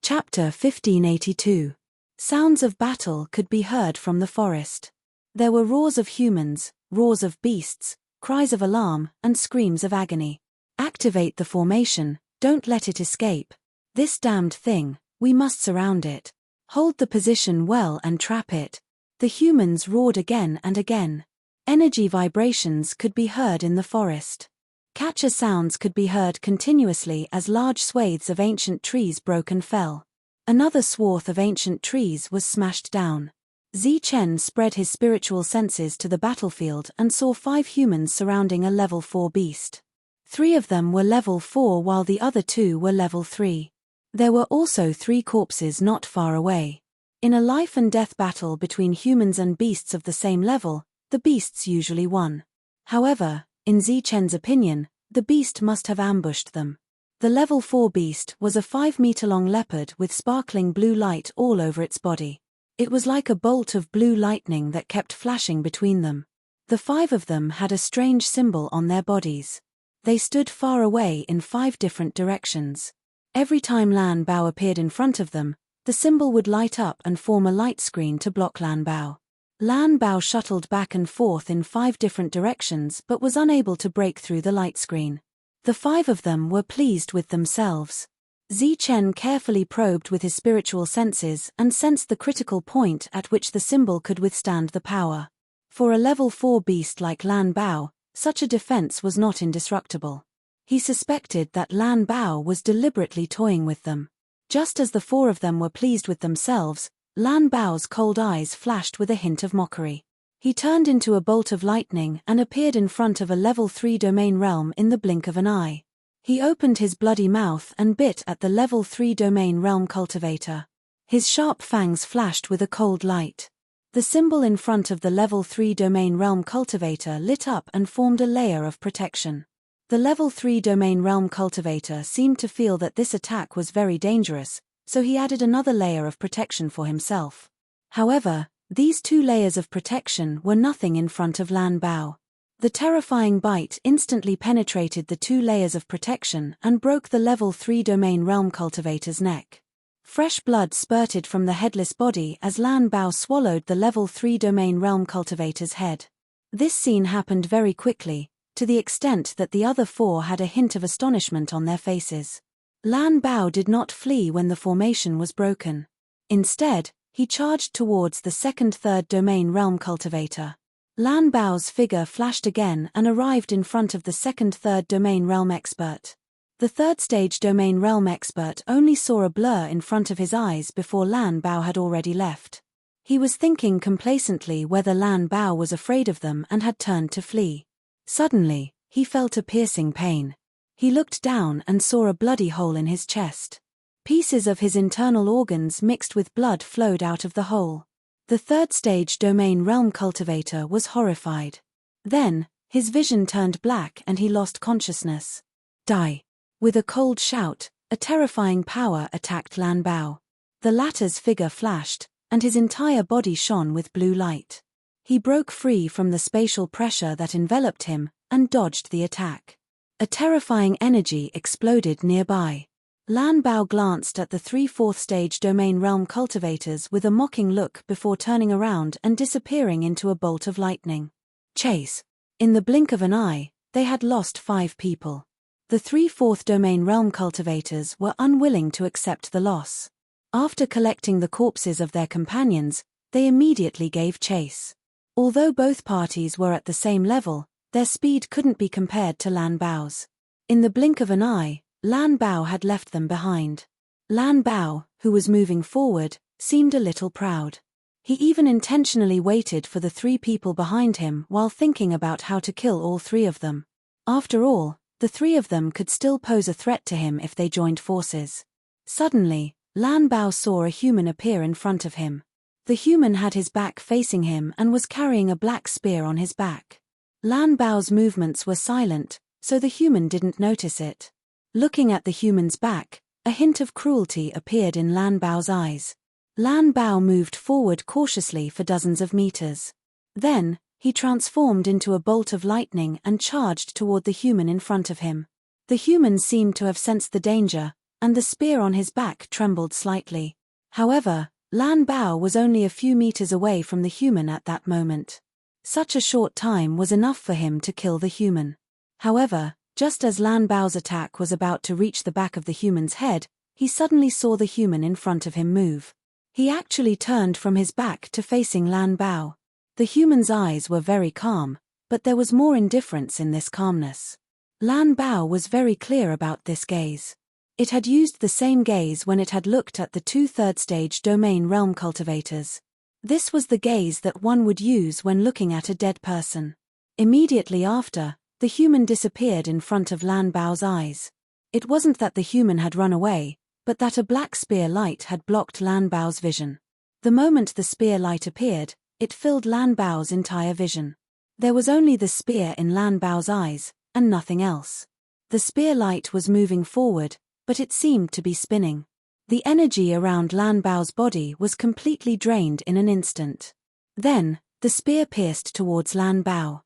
A: Chapter 1582. Sounds of battle could be heard from the forest. There were roars of humans, roars of beasts, cries of alarm, and screams of agony. Activate the formation, don't let it escape. This damned thing, we must surround it. Hold the position well and trap it. The humans roared again and again. Energy vibrations could be heard in the forest. Catcher sounds could be heard continuously as large swathes of ancient trees broke and fell. Another swath of ancient trees was smashed down. Zichen spread his spiritual senses to the battlefield and saw 5 humans surrounding a level 4 beast. 3 of them were level 4 while the other 2 were level 3. There were also 3 corpses not far away. In a life and death battle between humans and beasts of the same level, the beasts usually won. However, in Zichen's opinion, the beast must have ambushed them. The level 4 beast was a 5-meter-long leopard with sparkling blue light all over its body. It was like a bolt of blue lightning that kept flashing between them. The 5 of them had a strange symbol on their bodies. They stood far away in 5 different directions. Every time Lan Bao appeared in front of them, the symbol would light up and form a light screen to block Lan Bao. Lan Bao shuttled back and forth in 5 different directions but was unable to break through the light screen. The 5 of them were pleased with themselves. Zichen carefully probed with his spiritual senses and sensed the critical point at which the symbol could withstand the power. For a level 4 beast like Lan Bao, such a defense was not indestructible. He suspected that Lan Bao was deliberately toying with them. Just as the 4 of them were pleased with themselves, Lan Bao's cold eyes flashed with a hint of mockery. He turned into a bolt of lightning and appeared in front of a level 3 domain realm in the blink of an eye. He opened his bloody mouth and bit at the level 3 domain realm cultivator. His sharp fangs flashed with a cold light. The symbol in front of the level 3 domain realm cultivator lit up and formed a layer of protection. The level 3 domain realm cultivator seemed to feel that this attack was very dangerous, so he added another layer of protection for himself. However, these 2 layers of protection were nothing in front of Lan Bao. The terrifying bite instantly penetrated the 2 layers of protection and broke the level 3 domain realm cultivator's neck. Fresh blood spurted from the headless body as Lan Bao swallowed the level 3 domain realm cultivator's head. This scene happened very quickly, to the extent that the other 4 had a hint of astonishment on their faces. Lan Bao did not flee when the formation was broken. Instead, he charged towards the 2nd-3rd domain realm cultivator. Lan Bao's figure flashed again and arrived in front of the 2nd-3rd domain realm expert. The 3rd stage domain realm expert only saw a blur in front of his eyes before Lan Bao had already left. He was thinking complacently whether Lan Bao was afraid of them and had turned to flee. Suddenly, he felt a piercing pain. He looked down and saw a bloody hole in his chest. Pieces of his internal organs mixed with blood flowed out of the hole. The 3rd stage domain realm cultivator was horrified. Then, his vision turned black and he lost consciousness. Die! With a cold shout, a terrifying power attacked Lan Bao. The latter's figure flashed, and his entire body shone with blue light. He broke free from the spatial pressure that enveloped him, and dodged the attack. A terrifying energy exploded nearby. Lan Bao glanced at the 3/4 stage domain realm cultivators with a mocking look before turning around and disappearing into a bolt of lightning. Chase! In the blink of an eye, they had lost 5 people. The 3/4 domain realm cultivators were unwilling to accept the loss. After collecting the corpses of their companions, they immediately gave chase. Although both parties were at the same level, their speed couldn't be compared to Lan Bao's. In the blink of an eye, Lan Bao had left them behind. Lan Bao, who was moving forward, seemed a little proud. He even intentionally waited for the 3 people behind him while thinking about how to kill all 3 of them. After all, the 3 of them could still pose a threat to him if they joined forces. Suddenly, Lan Bao saw a human appear in front of him. The human had his back facing him and was carrying a black spear on his back. Lan Bao's movements were silent, so the human didn't notice it. Looking at the human's back, a hint of cruelty appeared in Lan Bao's eyes. Lan Bao moved forward cautiously for dozens of meters. Then, he transformed into a bolt of lightning and charged toward the human in front of him. The human seemed to have sensed the danger, and the spear on his back trembled slightly. However, Lan Bao was only a few meters away from the human at that moment. Such a short time was enough for him to kill the human. However, just as Lan Bao's attack was about to reach the back of the human's head, he suddenly saw the human in front of him move. He actually turned from his back to facing Lan Bao. The human's eyes were very calm, but there was more indifference in this calmness. Lan Bao was very clear about this gaze. It had used the same gaze when it had looked at the 2 third-stage domain realm cultivators. This was the gaze that one would use when looking at a dead person. Immediately after, the human disappeared in front of Lan Bao's eyes. It wasn't that the human had run away, but that a black spear light had blocked Lan Bao's vision. The moment the spear light appeared, it filled Lan Bao's entire vision. There was only the spear in Lan Bao's eyes, and nothing else. The spear light was moving forward, but it seemed to be spinning. The energy around Lan Bao's body was completely drained in an instant. Then, the spear pierced towards Lan Bao.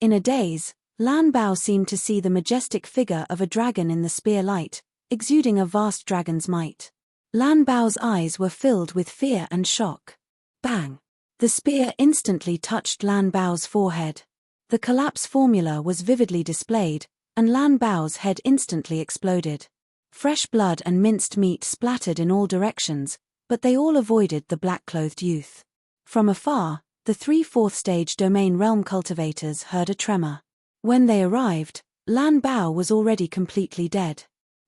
A: In a daze, Lan Bao seemed to see the majestic figure of a dragon in the spear light, exuding a vast dragon's might. Lan Bao's eyes were filled with fear and shock. Bang! The spear instantly touched Lan Bao's forehead. The collapse formula was vividly displayed, and Lan Bao's head instantly exploded. Fresh blood and minced meat splattered in all directions, but they all avoided the black-clothed youth. From afar, the 3 4th-stage domain realm cultivators heard a tremor. When they arrived, Lan Bao was already completely dead.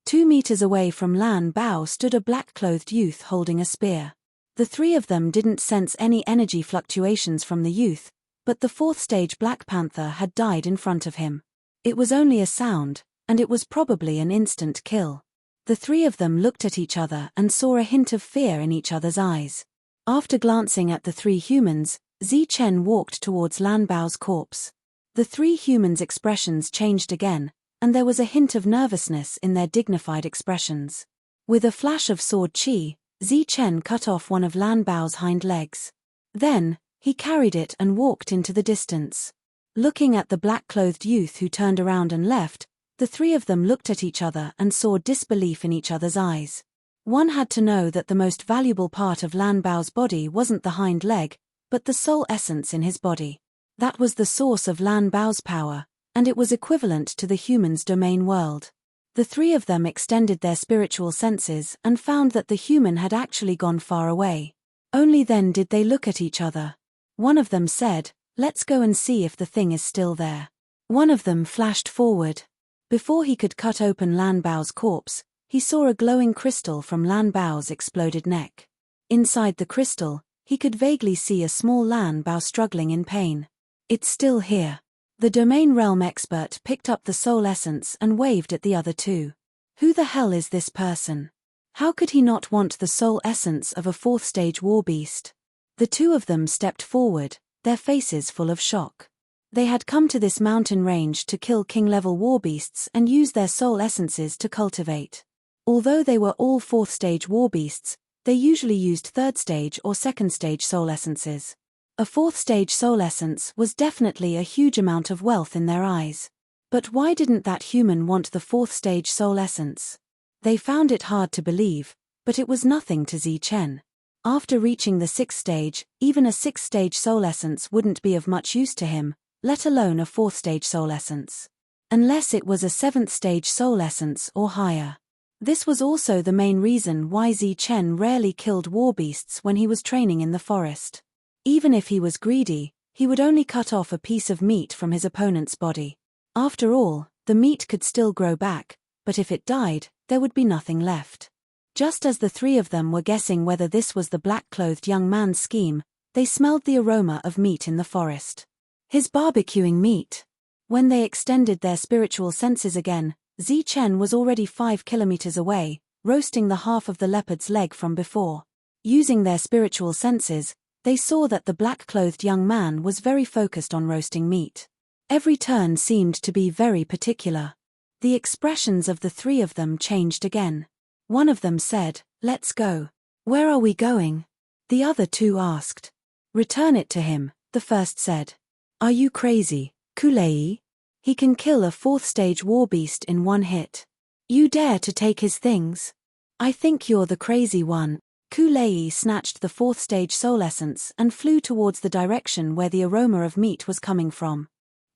A: 2 meters away from Lan Bao stood a black-clothed youth holding a spear. The 3 of them didn't sense any energy fluctuations from the youth, but the 4th-stage Black Panther had died in front of him. It was only a sound, and it was probably an instant kill. The 3 of them looked at each other and saw a hint of fear in each other's eyes. After glancing at the 3 humans, Zichen walked towards Lan Bao's corpse. The 3 humans' expressions changed again, and there was a hint of nervousness in their dignified expressions. With a flash of sword chi, Zichen cut off one of Lan Bao's hind legs. Then, he carried it and walked into the distance. Looking at the black-clothed youth who turned around and left, the 3 of them looked at each other and saw disbelief in each other's eyes. One had to know that the most valuable part of Lan Bao's body wasn't the hind leg, but the soul essence in his body. That was the source of Lan Bao's power, and it was equivalent to the human's domain world. The 3 of them extended their spiritual senses and found that the human had actually gone far away. Only then did they look at each other. One of them said, "Let's go and see if the thing is still there." One of them flashed forward. Before he could cut open Lan Bao's corpse, he saw a glowing crystal from Lan Bao's exploded neck. Inside the crystal, he could vaguely see a small Lan Bao struggling in pain. "It's still here." The domain realm expert picked up the soul essence and waved at the other 2. Who the hell is this person? How could he not want the soul essence of a 4th-stage war beast? The 2 of them stepped forward, their faces full of shock. They had come to this mountain range to kill king-level war beasts and use their soul essences to cultivate. Although they were all 4th-stage war beasts, they usually used 3rd-stage or 2nd-stage soul essences. A 4th-stage soul essence was definitely a huge amount of wealth in their eyes. But why didn't that human want the 4th-stage soul essence? They found it hard to believe, but it was nothing to Zichen. After reaching the 6th stage, even a 6th-stage soul essence wouldn't be of much use to him, let alone a 4th-stage soul essence. Unless it was a 7th-stage soul essence or higher. This was also the main reason why Zichen rarely killed war beasts when he was training in the forest. Even if he was greedy, he would only cut off a piece of meat from his opponent's body. After all, the meat could still grow back, but if it died, there would be nothing left. Just as the 3 of them were guessing whether this was the black-clothed young man's scheme, they smelled the aroma of meat in the forest. His barbecuing meat. When they extended their spiritual senses again, Zichen was already 5 kilometers away, roasting the half of the leopard's leg from before. Using their spiritual senses, they saw that the black-clothed young man was very focused on roasting meat. Every turn seemed to be very particular. The expressions of the 3 of them changed again. One of them said, "Let's go." "Where are we going?" The other two asked. Return it to him, the first said. Are you crazy, Kulei? He can kill a 4th-stage war beast in one hit. You dare to take his things? I think you're the crazy one. Kulei snatched the 4th-stage soul essence and flew towards the direction where the aroma of meat was coming from.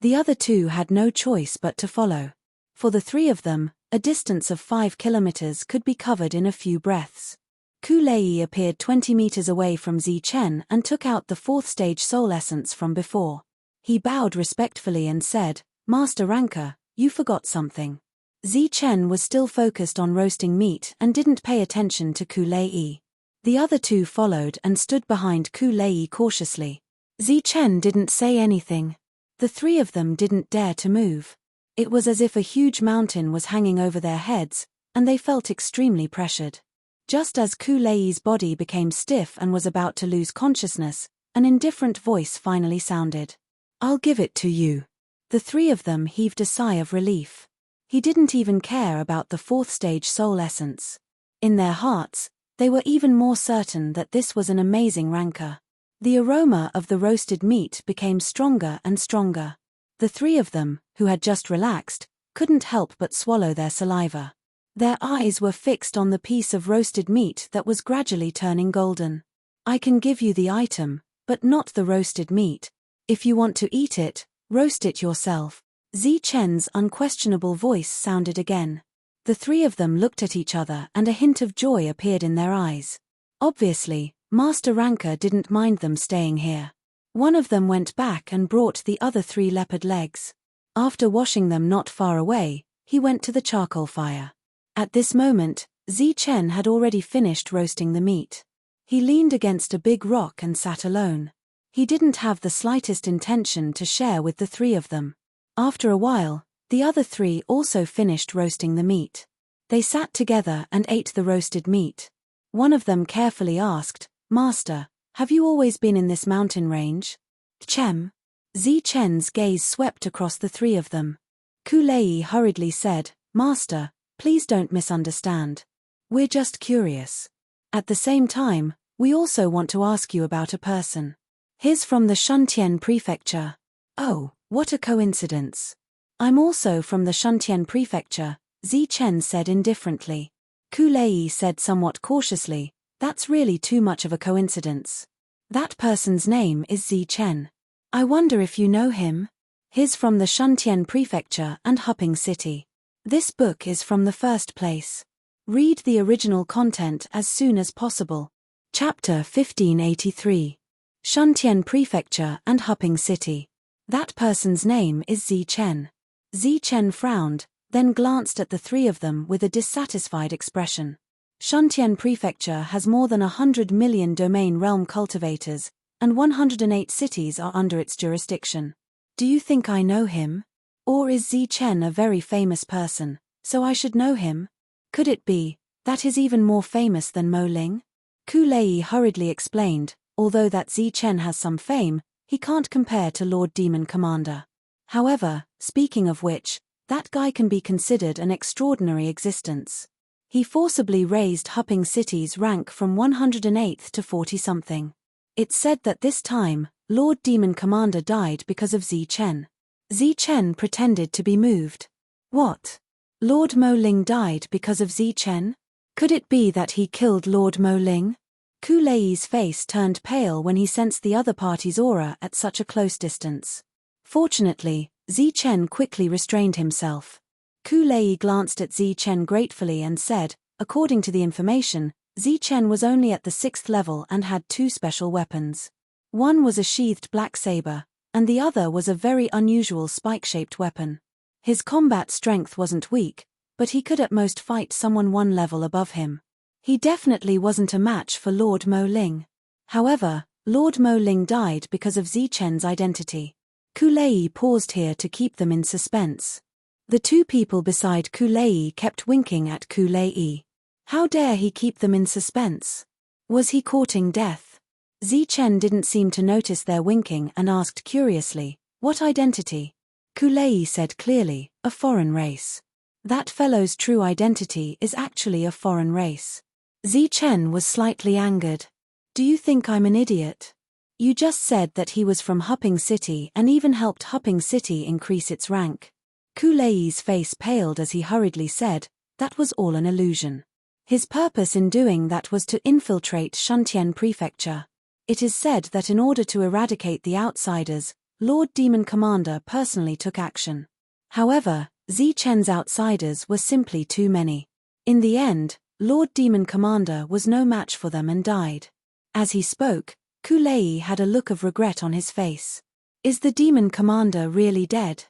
A: The other two had no choice but to follow. For the three of them, a distance of 5 kilometers could be covered in a few breaths. Kulei appeared 20 meters away from Zichen and took out the 4th-stage soul essence from before. He bowed respectfully and said, Master Ranker, you forgot something. Zichen was still focused on roasting meat and didn't pay attention to Kulei. The other two followed and stood behind Kulei cautiously. Zichen didn't say anything. The three of them didn't dare to move. It was as if a huge mountain was hanging over their heads, and they felt extremely pressured. Just as Kulei's body became stiff and was about to lose consciousness, an indifferent voice finally sounded. I'll give it to you. The three of them heaved a sigh of relief. He didn't even care about the 4th-stage soul essence. In their hearts, they were even more certain that this was an amazing rancor. The aroma of the roasted meat became stronger and stronger. The three of them, who had just relaxed, couldn't help but swallow their saliva. Their eyes were fixed on the piece of roasted meat that was gradually turning golden. I can give you the item, but not the roasted meat. If you want to eat it, roast it yourself. Zichen's unquestionable voice sounded again. The three of them looked at each other and a hint of joy appeared in their eyes. Obviously, Master Ranker didn't mind them staying here. One of them went back and brought the other 3 leopard legs. After washing them not far away, he went to the charcoal fire. At this moment, Zichen had already finished roasting the meat. He leaned against a big rock and sat alone. He didn't have the slightest intention to share with the three of them. After a while, the other 3 also finished roasting the meat. They sat together and ate the roasted meat. One of them carefully asked, Master, have you always been in this mountain range? Chem. Zichen's gaze swept across the 3 of them. Kulei hurriedly said, Master, please don't misunderstand. We're just curious. At the same time, we also want to ask you about a person. He's from the Shuntian Prefecture. Oh, what a coincidence. I'm also from the Shuntian Prefecture, Zichen said indifferently. Kulei said somewhat cautiously, that's really too much of a coincidence. That person's name is Zichen. I wonder if you know him? He's from the Shuntian Prefecture and Hupping City. This book is from the first place. Read the original content as soon as possible. Chapter 1583. Shuntian Prefecture and Hupping City. That person's name is Zichen. Zichen frowned, then glanced at the three of them with a dissatisfied expression. Shuntian Prefecture has more than 100 million domain realm cultivators, and 108 cities are under its jurisdiction. Do you think I know him? Or is Zichen a very famous person, so I should know him? Could it be that he's even more famous than Mo Ling? Kulei hurriedly explained, although that Zichen has some fame, he can't compare to Lord Demon Commander. However, speaking of which, that guy can be considered an extraordinary existence. He forcibly raised Hupping City's rank from 108th to 40-something. It's said that this time, Lord Demon Commander died because of Zichen. Zichen pretended to be moved. What? Lord Mo Ling died because of Zichen? Could it be that he killed Lord Mo Ling? Kulei's face turned pale when he sensed the other party's aura at such a close distance. Fortunately, Zichen quickly restrained himself. Kulei glanced at Zichen gratefully and said, according to the information, Zichen was only at the 6th level and had 2 special weapons. One was a sheathed black saber, and the other was a very unusual spike-shaped weapon. His combat strength wasn't weak, but he could at most fight someone 1 level above him. He definitely wasn't a match for Lord Mo Ling. However, Lord Mo Ling died because of Zichen's identity. Kulei paused here to keep them in suspense. The 2 people beside Kulei kept winking at Kulei. How dare he keep them in suspense? Was he courting death? Zichen didn't seem to notice their winking and asked curiously, what identity? Kulei said clearly, a foreign race. That fellow's true identity is actually a foreign race. Zichen was slightly angered. Do you think I'm an idiot? You just said that he was from Hupping City and even helped Hupping City increase its rank. Kulei's face paled as he hurriedly said, that was all an illusion. His purpose in doing that was to infiltrate Shuntian Prefecture. It is said that in order to eradicate the outsiders, Lord Demon Commander personally took action. However, Zichen's outsiders were simply too many. In the end, Lord Demon Commander was no match for them and died. As he spoke, Kulei had a look of regret on his face. Is the Demon Commander really dead?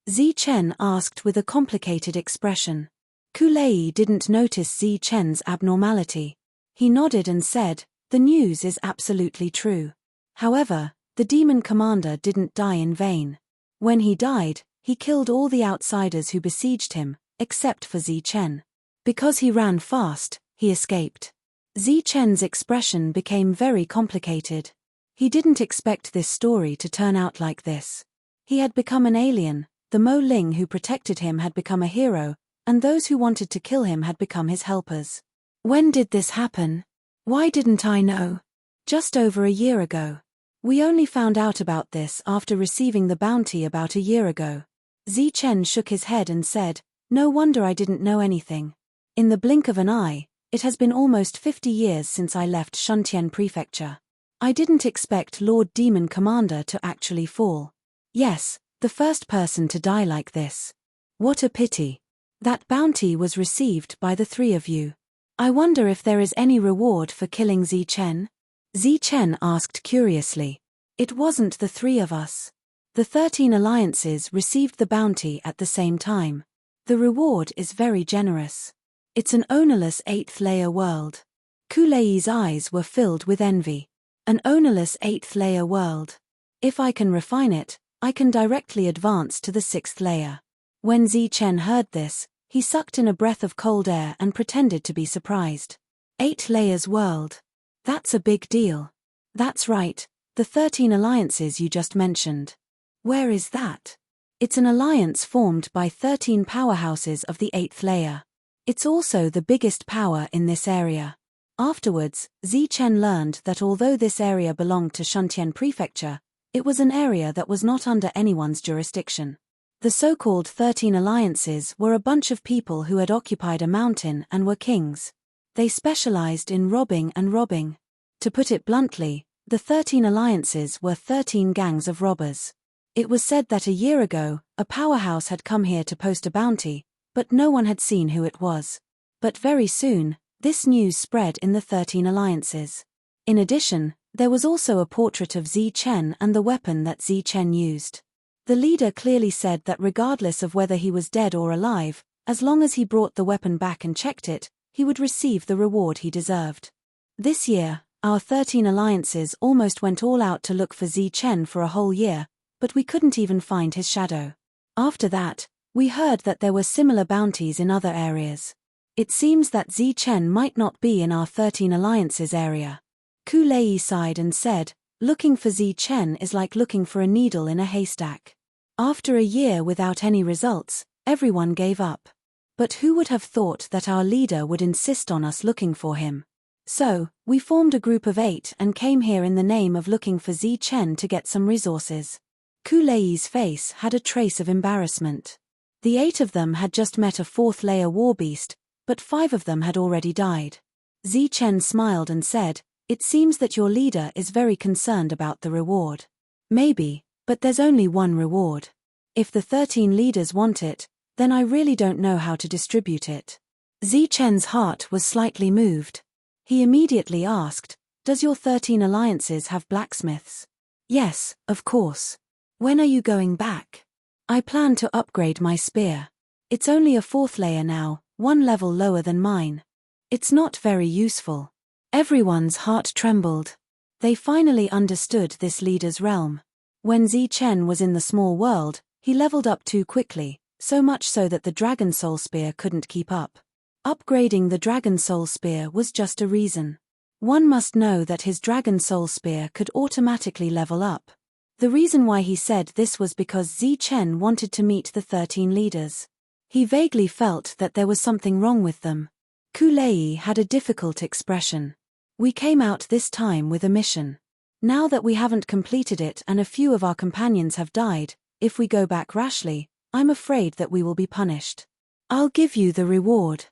A: Zichen asked with a complicated expression. Kulei didn't notice Zichen's abnormality. He nodded and said, the news is absolutely true. However, the Demon Commander didn't die in vain. When he died, he killed all the outsiders who besieged him, except for Zichen. Because he ran fast, he escaped. Zichen's expression became very complicated. He didn't expect this story to turn out like this. He had become an alien, the Mo Ling who protected him had become a hero, and those who wanted to kill him had become his helpers. When did this happen? Why didn't I know? Just over a year ago. We only found out about this after receiving the bounty about a year ago. Zichen shook his head and said, no wonder I didn't know anything. In the blink of an eye, it has been almost 50 years since I left Shuntian Prefecture. I didn't expect Lord Demon Commander to actually fall. Yes, the first person to die like this. What a pity. That bounty was received by the three of you. I wonder if there is any reward for killing Zichen? Zichen asked curiously. It wasn't the three of us. The 13 alliances received the bounty at the same time. The reward is very generous. It's an ownerless 8th layer world. Kulei's eyes were filled with envy. An ownerless 8th layer world. If I can refine it, I can directly advance to the 6th layer. When Zichen heard this, he sucked in a breath of cold air and pretended to be surprised. 8 layers world. That's a big deal. That's right, the 13 alliances you just mentioned. Where is that? It's an alliance formed by 13 powerhouses of the 8th layer. It's also the biggest power in this area. Afterwards, Zichen learned that although this area belonged to Shuntian Prefecture, it was an area that was not under anyone's jurisdiction. The so-called 13 alliances were a bunch of people who had occupied a mountain and were kings. They specialized in robbing and robbing. To put it bluntly, the 13 alliances were 13 gangs of robbers. It was said that a year ago, a powerhouse had come here to post a bounty, but no one had seen who it was. But very soon, this news spread in the 13 alliances. In addition, there was also a portrait of Zichen and the weapon that Zichen used. The leader clearly said that regardless of whether he was dead or alive, as long as he brought the weapon back and checked it, he would receive the reward he deserved. This year, our 13 alliances almost went all out to look for Zichen for a whole year, but we couldn't even find his shadow. After that, we heard that there were similar bounties in other areas. It seems that Zichen might not be in our 13 alliances area. Kulei sighed and said, looking for Zichen is like looking for a needle in a haystack. After a year without any results, everyone gave up. But who would have thought that our leader would insist on us looking for him? So, we formed a group of 8 and came here in the name of looking for Zichen to get some resources. Kulei's face had a trace of embarrassment. The 8 of them had just met a 4th layer warbeast, but 5 of them had already died. Zichen smiled and said, it seems that your leader is very concerned about the reward. Maybe, but there's only one reward. If the 13 leaders want it, then I really don't know how to distribute it. Zichen's heart was slightly moved. He immediately asked, does your 13 alliances have blacksmiths? Yes, of course. When are you going back? I plan to upgrade my spear. It's only a 4th layer now, 1 level lower than mine. It's not very useful. Everyone's heart trembled. They finally understood this leader's realm. When Zichen was in the small world, he leveled up too quickly, so much so that the Dragon Soul Spear couldn't keep up. Upgrading the Dragon Soul Spear was just a reason. One must know that his Dragon Soul Spear could automatically level up. The reason why he said this was because Zichen wanted to meet the 13 leaders. He vaguely felt that there was something wrong with them. Kulei had a difficult expression. We came out this time with a mission. Now that we haven't completed it and a few of our companions have died, if we go back rashly, I'm afraid that we will be punished. I'll give you the reward,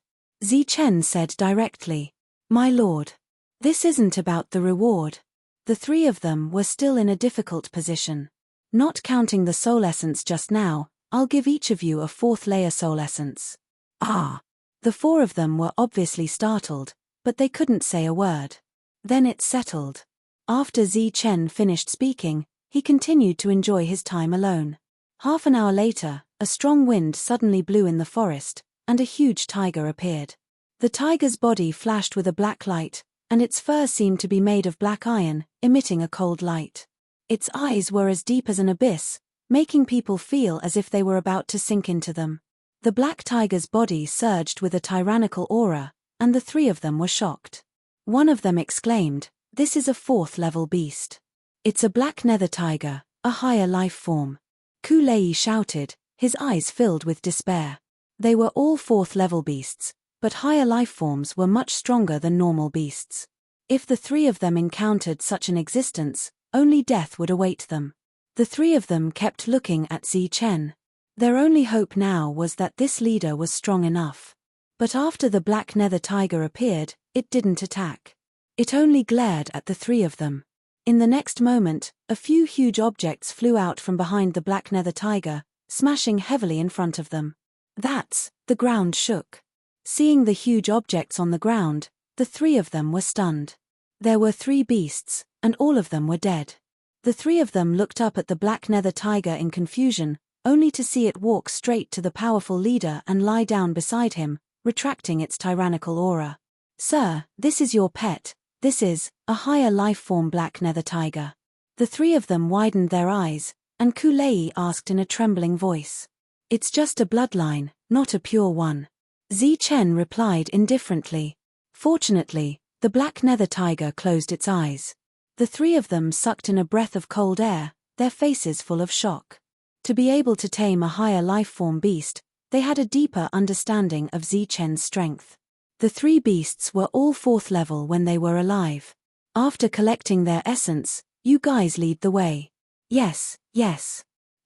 A: Zichen said directly. My lord. This isn't about the reward. The three of them were still in a difficult position. Not counting the soul essence just now, I'll give each of you a 4th layer soul essence. Ah! The 4 of them were obviously startled, but they couldn't say a word. Then it settled. After Zichen finished speaking, he continued to enjoy his time alone. Half an hour later, a strong wind suddenly blew in the forest, and a huge tiger appeared. The tiger's body flashed with a black light, and its fur seemed to be made of black iron, emitting a cold light. Its eyes were as deep as an abyss, making people feel as if they were about to sink into them. The black tiger's body surged with a tyrannical aura, and the 3 of them were shocked. One of them exclaimed, "This is a 4th level beast. It's a black nether tiger, a higher life form." Kulei shouted, his eyes filled with despair. They were all 4th level beasts, but higher life forms were much stronger than normal beasts. If the 3 of them encountered such an existence, only death would await them. The 3 of them kept looking at Zichen. Their only hope now was that this leader was strong enough. But after the black nether tiger appeared, it didn't attack. It only glared at the 3 of them. In the next moment, a few huge objects flew out from behind the black nether tiger, smashing heavily in front of them. The ground shook. Seeing the huge objects on the ground, the 3 of them were stunned. There were 3 beasts, and all of them were dead. The 3 of them looked up at the black nether tiger in confusion, only to see it walk straight to the powerful leader and lie down beside him, retracting its tyrannical aura. "Sir, this is your pet. This is a higher life form black nether tiger." The 3 of them widened their eyes, and Kulei asked in a trembling voice. "It's just a bloodline, not a pure one." Zichen replied indifferently. Fortunately, the black nether tiger closed its eyes. The 3 of them sucked in a breath of cold air, their faces full of shock. To be able to tame a higher life form beast, they had a deeper understanding of Zichen's strength. The 3 beasts were all 4th level when they were alive. After collecting their essence, "You guys lead the way." Yes.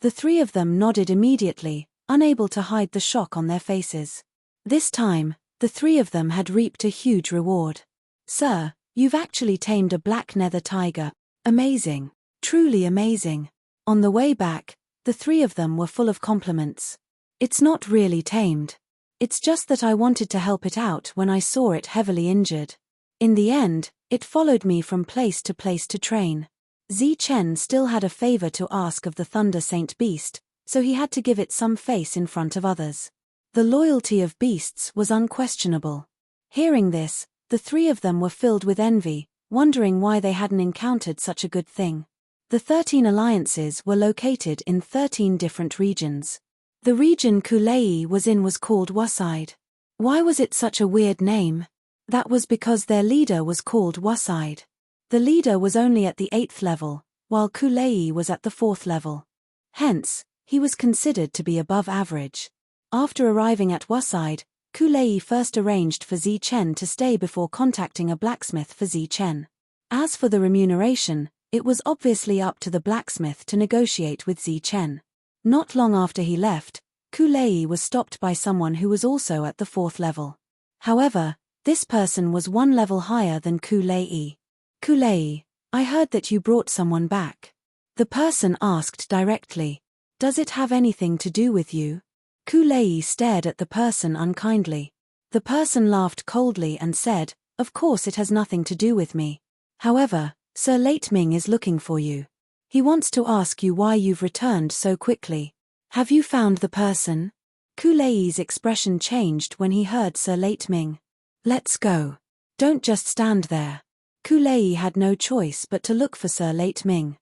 A: The 3 of them nodded immediately, unable to hide the shock on their faces. This time, the 3 of them had reaped a huge reward. "Sir, you've actually tamed a black nether tiger. Amazing. Truly amazing." On the way back, the 3 of them were full of compliments. "It's not really tamed. It's just that I wanted to help it out when I saw it heavily injured. In the end, it followed me from place to train." Zichen still had a favor to ask of the Thunder Saint beast, so he had to give it some face in front of others. The loyalty of beasts was unquestionable. Hearing this, the 3 of them were filled with envy, wondering why they hadn't encountered such a good thing. The 13 alliances were located in 13 different regions. The region Kulei was in was called Waside. Why was it such a weird name? That was because their leader was called Waside. The leader was only at the 8th level, while Kulei was at the 4th level. Hence, he was considered to be above average. After arriving at Waside, Kulei first arranged for Zichen to stay before contacting a blacksmith for Zichen. As for the remuneration, it was obviously up to the blacksmith to negotiate with Zichen. Not long after he left, Kulei was stopped by someone who was also at the 4th level. However, this person was 1 level higher than Kulei. "Kulei, I heard that you brought someone back." The person asked directly. "Does it have anything to do with you?" Kulei stared at the person unkindly. The person laughed coldly and said, "Of course it has nothing to do with me. However, Sir Late Ming is looking for you. He wants to ask you why you've returned so quickly. Have you found the person?" Kulei's expression changed when he heard Sir Late Ming. "Let's go. Don't just stand there." Kulei had no choice but to look for Sir Late Ming.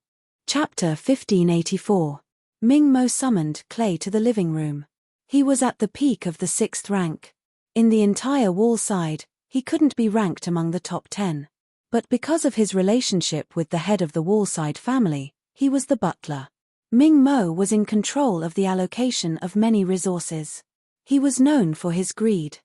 A: Chapter 1584. Ming Mo summoned Clay to the living room. He was at the peak of the 6th rank. In the entire wall side, he couldn't be ranked among the top 10. But because of his relationship with the head of the wallside family, he was the butler. Ming Mo was in control of the allocation of many resources. He was known for his greed.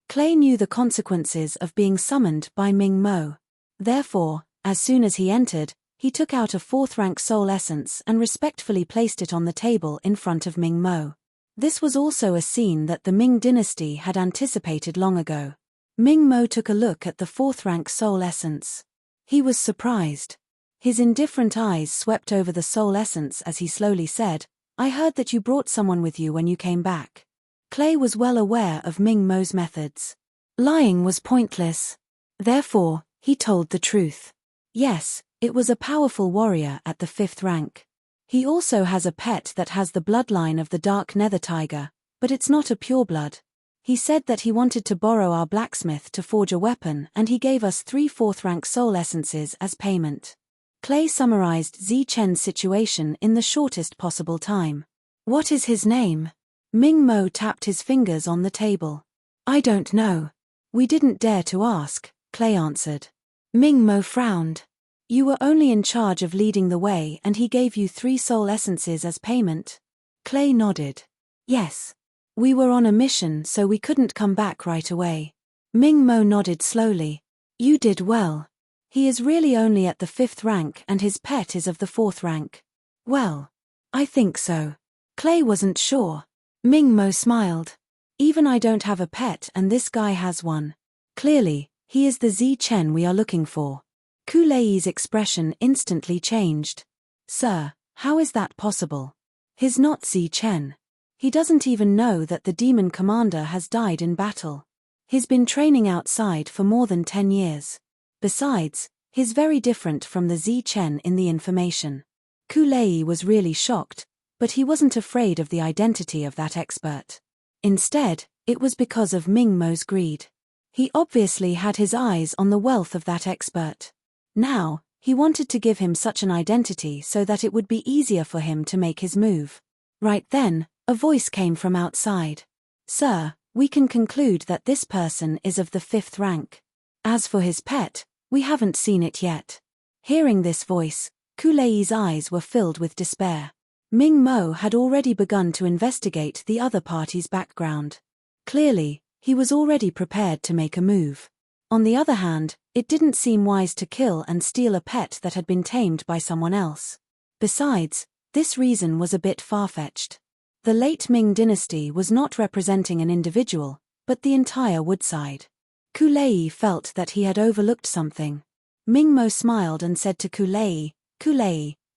A: Clay knew the consequences of being summoned by Ming Mo. Therefore, as soon as he entered, he took out a fourth-rank soul essence and respectfully placed it on the table in front of Ming Mo. This was also a scene that the Ming dynasty had anticipated long ago. Ming Mo took a look at the fourth-rank soul essence. He was surprised. His indifferent eyes swept over the soul essence as he slowly said, "I heard that you brought someone with you when you came back." Clay was well aware of Ming Mo's methods. Lying was pointless. Therefore, he told the truth. Yes, it was a powerful warrior at the 5th rank. He also has a pet that has the bloodline of the dark nether tiger, but it's not a pureblood. He said that he wanted to borrow our blacksmith to forge a weapon, and he gave us 3 4th-rank soul essences as payment. Clay summarized Zi Chen's situation in the shortest possible time. What is his name? Ming Mo tapped his fingers on the table. I don't know. We didn't dare to ask, Clay answered. Ming Mo frowned. You were only in charge of leading the way and he gave you 3 soul essences as payment? Clay nodded. Yes. We were on a mission so we couldn't come back right away. Ming Mo nodded slowly. You did well. He is really only at the 5th rank and his pet is of the 4th rank. Well, I think so. Clay wasn't sure. Ming Mo smiled. Even I don't have a pet and this guy has one. Clearly, he is the Zi Chen we are looking for. Ku Lei's expression instantly changed. Sir, how is that possible? He's not Zi Chen. He doesn't even know that the demon commander has died in battle. He's been training outside for more than 10 years. Besides, he's very different from the Zi Chen in the information. Ku Lei was really shocked, but he wasn't afraid of the identity of that expert. Instead, it was because of Ming Mo's greed. He obviously had his eyes on the wealth of that expert. Now, he wanted to give him such an identity so that it would be easier for him to make his move. Right then, a voice came from outside. Sir, we can conclude that this person is of the 5th rank. As for his pet, we haven't seen it yet. Hearing this voice, Ku Lei's eyes were filled with despair. Ming Mo had already begun to investigate the other party's background. Clearly, he was already prepared to make a move. On the other hand, it didn't seem wise to kill and steal a pet that had been tamed by someone else. Besides, this reason was a bit far-fetched. The late Ming dynasty was not representing an individual, but the entire Woodside. Ku Lei felt that he had overlooked something. Ming Mo smiled and said to Ku Lei,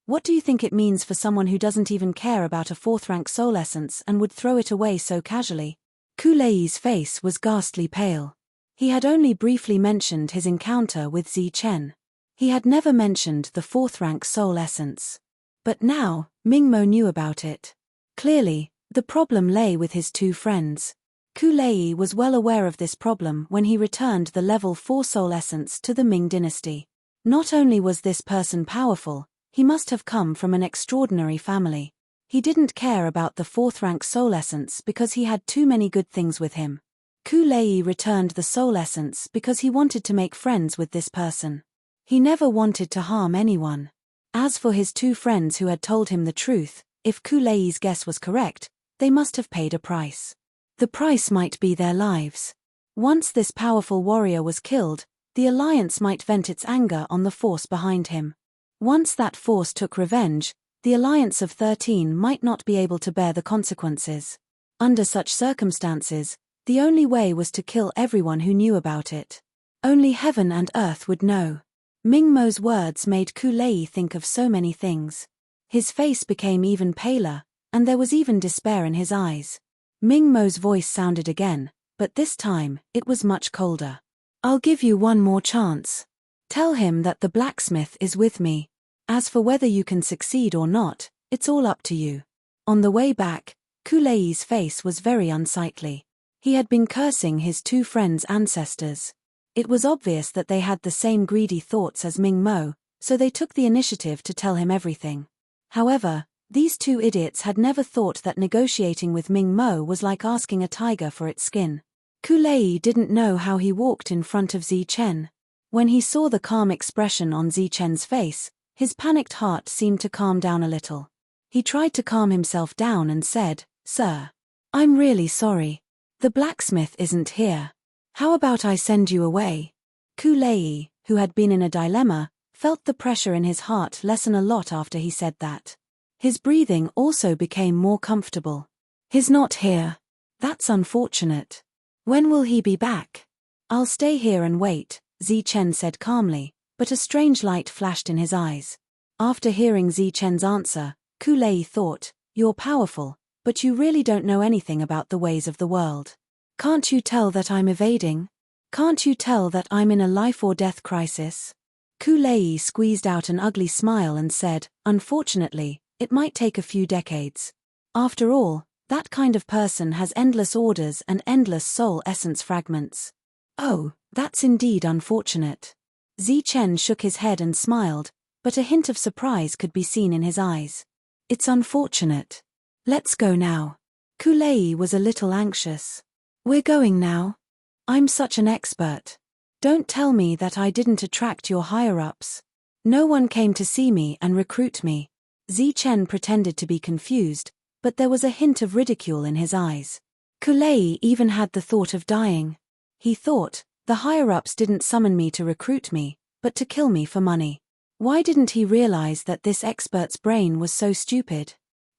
A: what do you think it means for someone who doesn't even care about a 4th-rank soul essence and would throw it away so casually? Ku Lei's face was ghastly pale. He had only briefly mentioned his encounter with Zi Chen. He had never mentioned the 4th-rank soul essence. But now, Ming Mo knew about it. Clearly, the problem lay with his 2 friends. Ku Lei was well aware of this problem when he returned the level 4 soul essence to the Ming dynasty. Not only was this person powerful, he must have come from an extraordinary family. He didn't care about the 4th-rank soul essence because he had too many good things with him. Ku Lei returned the soul essence because he wanted to make friends with this person. He never wanted to harm anyone. As for his 2 friends who had told him the truth, if Ku Lei's guess was correct, they must have paid a price. The price might be their lives. Once this powerful warrior was killed, the alliance might vent its anger on the force behind him. Once that force took revenge, the alliance of 13 might not be able to bear the consequences. Under such circumstances, the only way was to kill everyone who knew about it. Only heaven and earth would know. Ming Mo's words made Ku Lei think of so many things. His face became even paler, and there was even despair in his eyes. Ming Mo's voice sounded again, but this time, it was much colder. I'll give you one more chance. Tell him that the blacksmith is with me. As for whether you can succeed or not, it's all up to you. On the way back, Ku Lei's face was very unsightly. He had been cursing his 2 friends' ancestors. It was obvious that they had the same greedy thoughts as Ming Mo, so they took the initiative to tell him everything. However, these 2 idiots had never thought that negotiating with Ming Mo was like asking a tiger for its skin. Ku Lei didn't know how he walked in front of Zi Chen. When he saw the calm expression on Zi Chen's face, his panicked heart seemed to calm down a little. He tried to calm himself down and said, Sir, I'm really sorry. The blacksmith isn't here. How about I send you away? Ku Lei, who had been in a dilemma, felt the pressure in his heart lessen a lot after he said that. His breathing also became more comfortable. "He's not here. That's unfortunate. When will he be back?" "I'll stay here and wait," Zichen said calmly, but a strange light flashed in his eyes. After hearing Zichen's answer, Kulei thought, "You're powerful, but you really don't know anything about the ways of the world. Can't you tell that I'm evading? Can't you tell that I'm in a life-or-death crisis?" Kulei squeezed out an ugly smile and said, "Unfortunately, it might take a few decades. After all, that kind of person has endless orders and endless soul essence fragments." "Oh, that's indeed unfortunate." Zichen shook his head and smiled, but a hint of surprise could be seen in his eyes. "It's unfortunate. Let's go now." Kulei was a little anxious. "We're going now? I'm such an expert. Don't tell me that I didn't attract your higher-ups. No one came to see me and recruit me." Zichen pretended to be confused, but there was a hint of ridicule in his eyes. Kulei even had the thought of dying. He thought, "The higher-ups didn't summon me to recruit me, but to kill me for money." Why didn't he realize that this expert's brain was so stupid?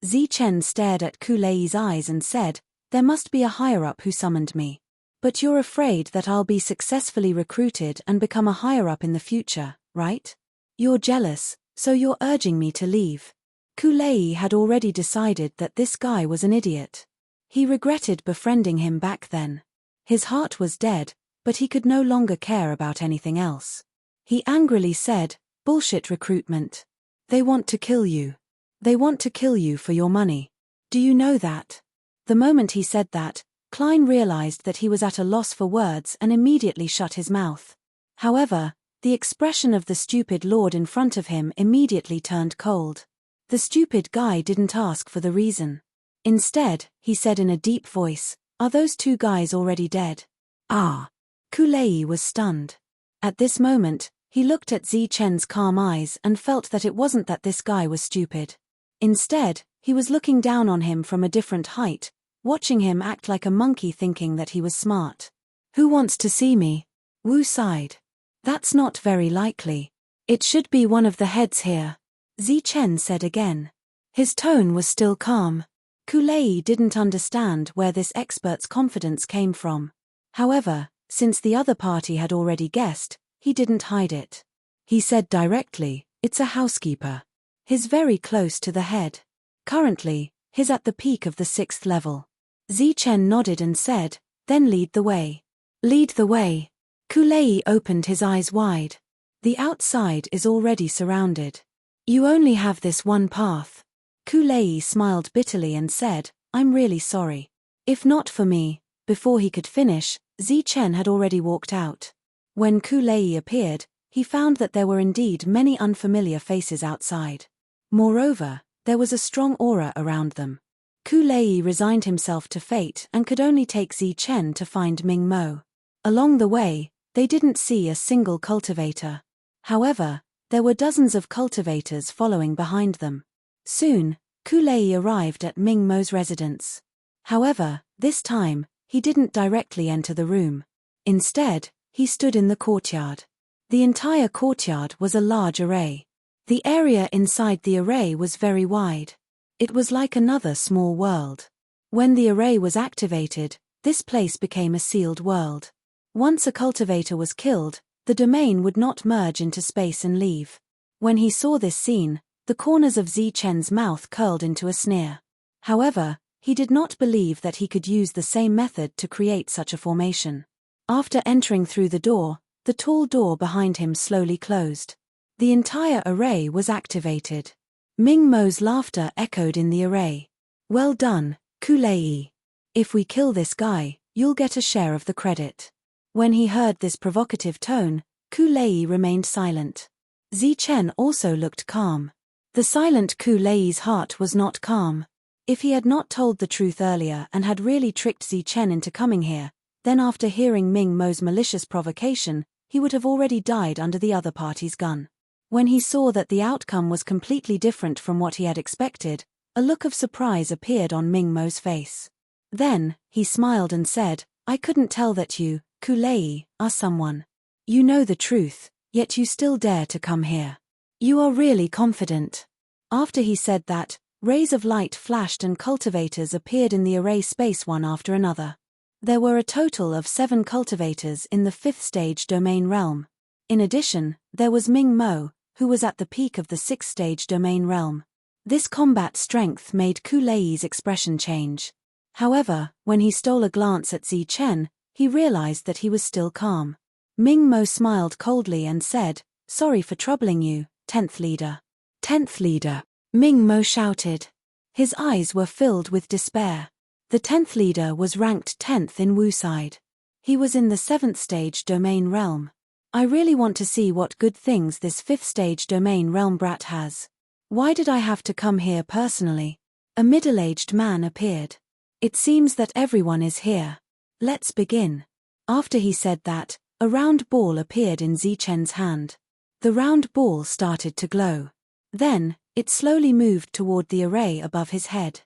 A: Zichen stared at Kulei's eyes and said, "There must be a higher-up who summoned me. But you're afraid that I'll be successfully recruited and become a higher-up in the future, right? You're jealous, so you're urging me to leave." Kulei had already decided that this guy was an idiot. He regretted befriending him back then. His heart was dead, but he could no longer care about anything else. He angrily said, "Bullshit recruitment. They want to kill you. They want to kill you for your money. Do you know that?" The moment he said that, Klein realized that he was at a loss for words and immediately shut his mouth. However, the expression of the stupid lord in front of him immediately turned cold. The stupid guy didn't ask for the reason. Instead, he said in a deep voice, "Are those two guys already dead?" "Ah." Kulei was stunned. At this moment, he looked at Zichen's calm eyes and felt that it wasn't that this guy was stupid. Instead, he was looking down on him from a different height, watching him act like a monkey thinking that he was smart. "Who wants to see me?" Wu sighed. "That's not very likely. It should be one of the heads here," Zichen said again. His tone was still calm. Kulei didn't understand where this expert's confidence came from. However, since the other party had already guessed, he didn't hide it. He said directly, "It's a housekeeper. He's very close to the head. Currently, he's at the peak of the 6th level." Zichen nodded and said, "Then lead the way." "Lead the way." Kulei opened his eyes wide. "The outside is already surrounded. You only have this one path." Kulei smiled bitterly and said, "I'm really sorry. If not for me." Before he could finish, Zichen had already walked out. When Kulei appeared, he found that there were indeed many unfamiliar faces outside. Moreover, there was a strong aura around them. Kulei resigned himself to fate and could only take Zichen to find Ming Mo. Along the way, they didn't see a single cultivator. However, there were dozens of cultivators following behind them. Soon, Kulei arrived at Ming Mo's residence. However, this time, he didn't directly enter the room. Instead, he stood in the courtyard. The entire courtyard was a large array. The area inside the array was very wide. It was like another small world. When the array was activated, this place became a sealed world. Once a cultivator was killed, the domain would not merge into space and leave. When he saw this scene, the corners of Zichen's mouth curled into a sneer. However, he did not believe that he could use the same method to create such a formation. After entering through the door, the tall door behind him slowly closed. The entire array was activated. Ming Mo's laughter echoed in the array. "Well done, Kulei. If we kill this guy, you'll get a share of the credit." When he heard this provocative tone, Kulei remained silent. Zichen also looked calm. The silent Kulei's heart was not calm. If he had not told the truth earlier and had really tricked Zichen into coming here, then after hearing Ming Mo's malicious provocation, he would have already died under the other party's gun. When he saw that the outcome was completely different from what he had expected, a look of surprise appeared on Ming Mo's face. Then, he smiled and said, "I couldn't tell that you, Kulei, are someone. You know the truth, Yet you still dare to come here. You are really confident. After he said that, rays of light flashed and cultivators appeared in the array space one after another. There were a total of 7 cultivators in the 5th stage domain realm. In addition, there was Ming Mo, who was at the peak of the 6th stage domain realm. This combat strength made Ku Lei's expression change. However, when he stole a glance at Zi Chen, he realized that he was still calm. Ming Mo smiled coldly and said, "Sorry for troubling you, 10th leader." 10th leader, Ming Mo shouted. His eyes were filled with despair. The 10th leader was ranked 10th in Wu side. He was in the 7th stage domain realm. I really want to see what good things this 5th stage domain realm brat has. Why did I have to come here personally? A middle-aged man appeared. It seems that everyone is here. Let's begin. After he said that, a round ball appeared in Zichen's hand. The round ball started to glow. Then, it slowly moved toward the array above his head.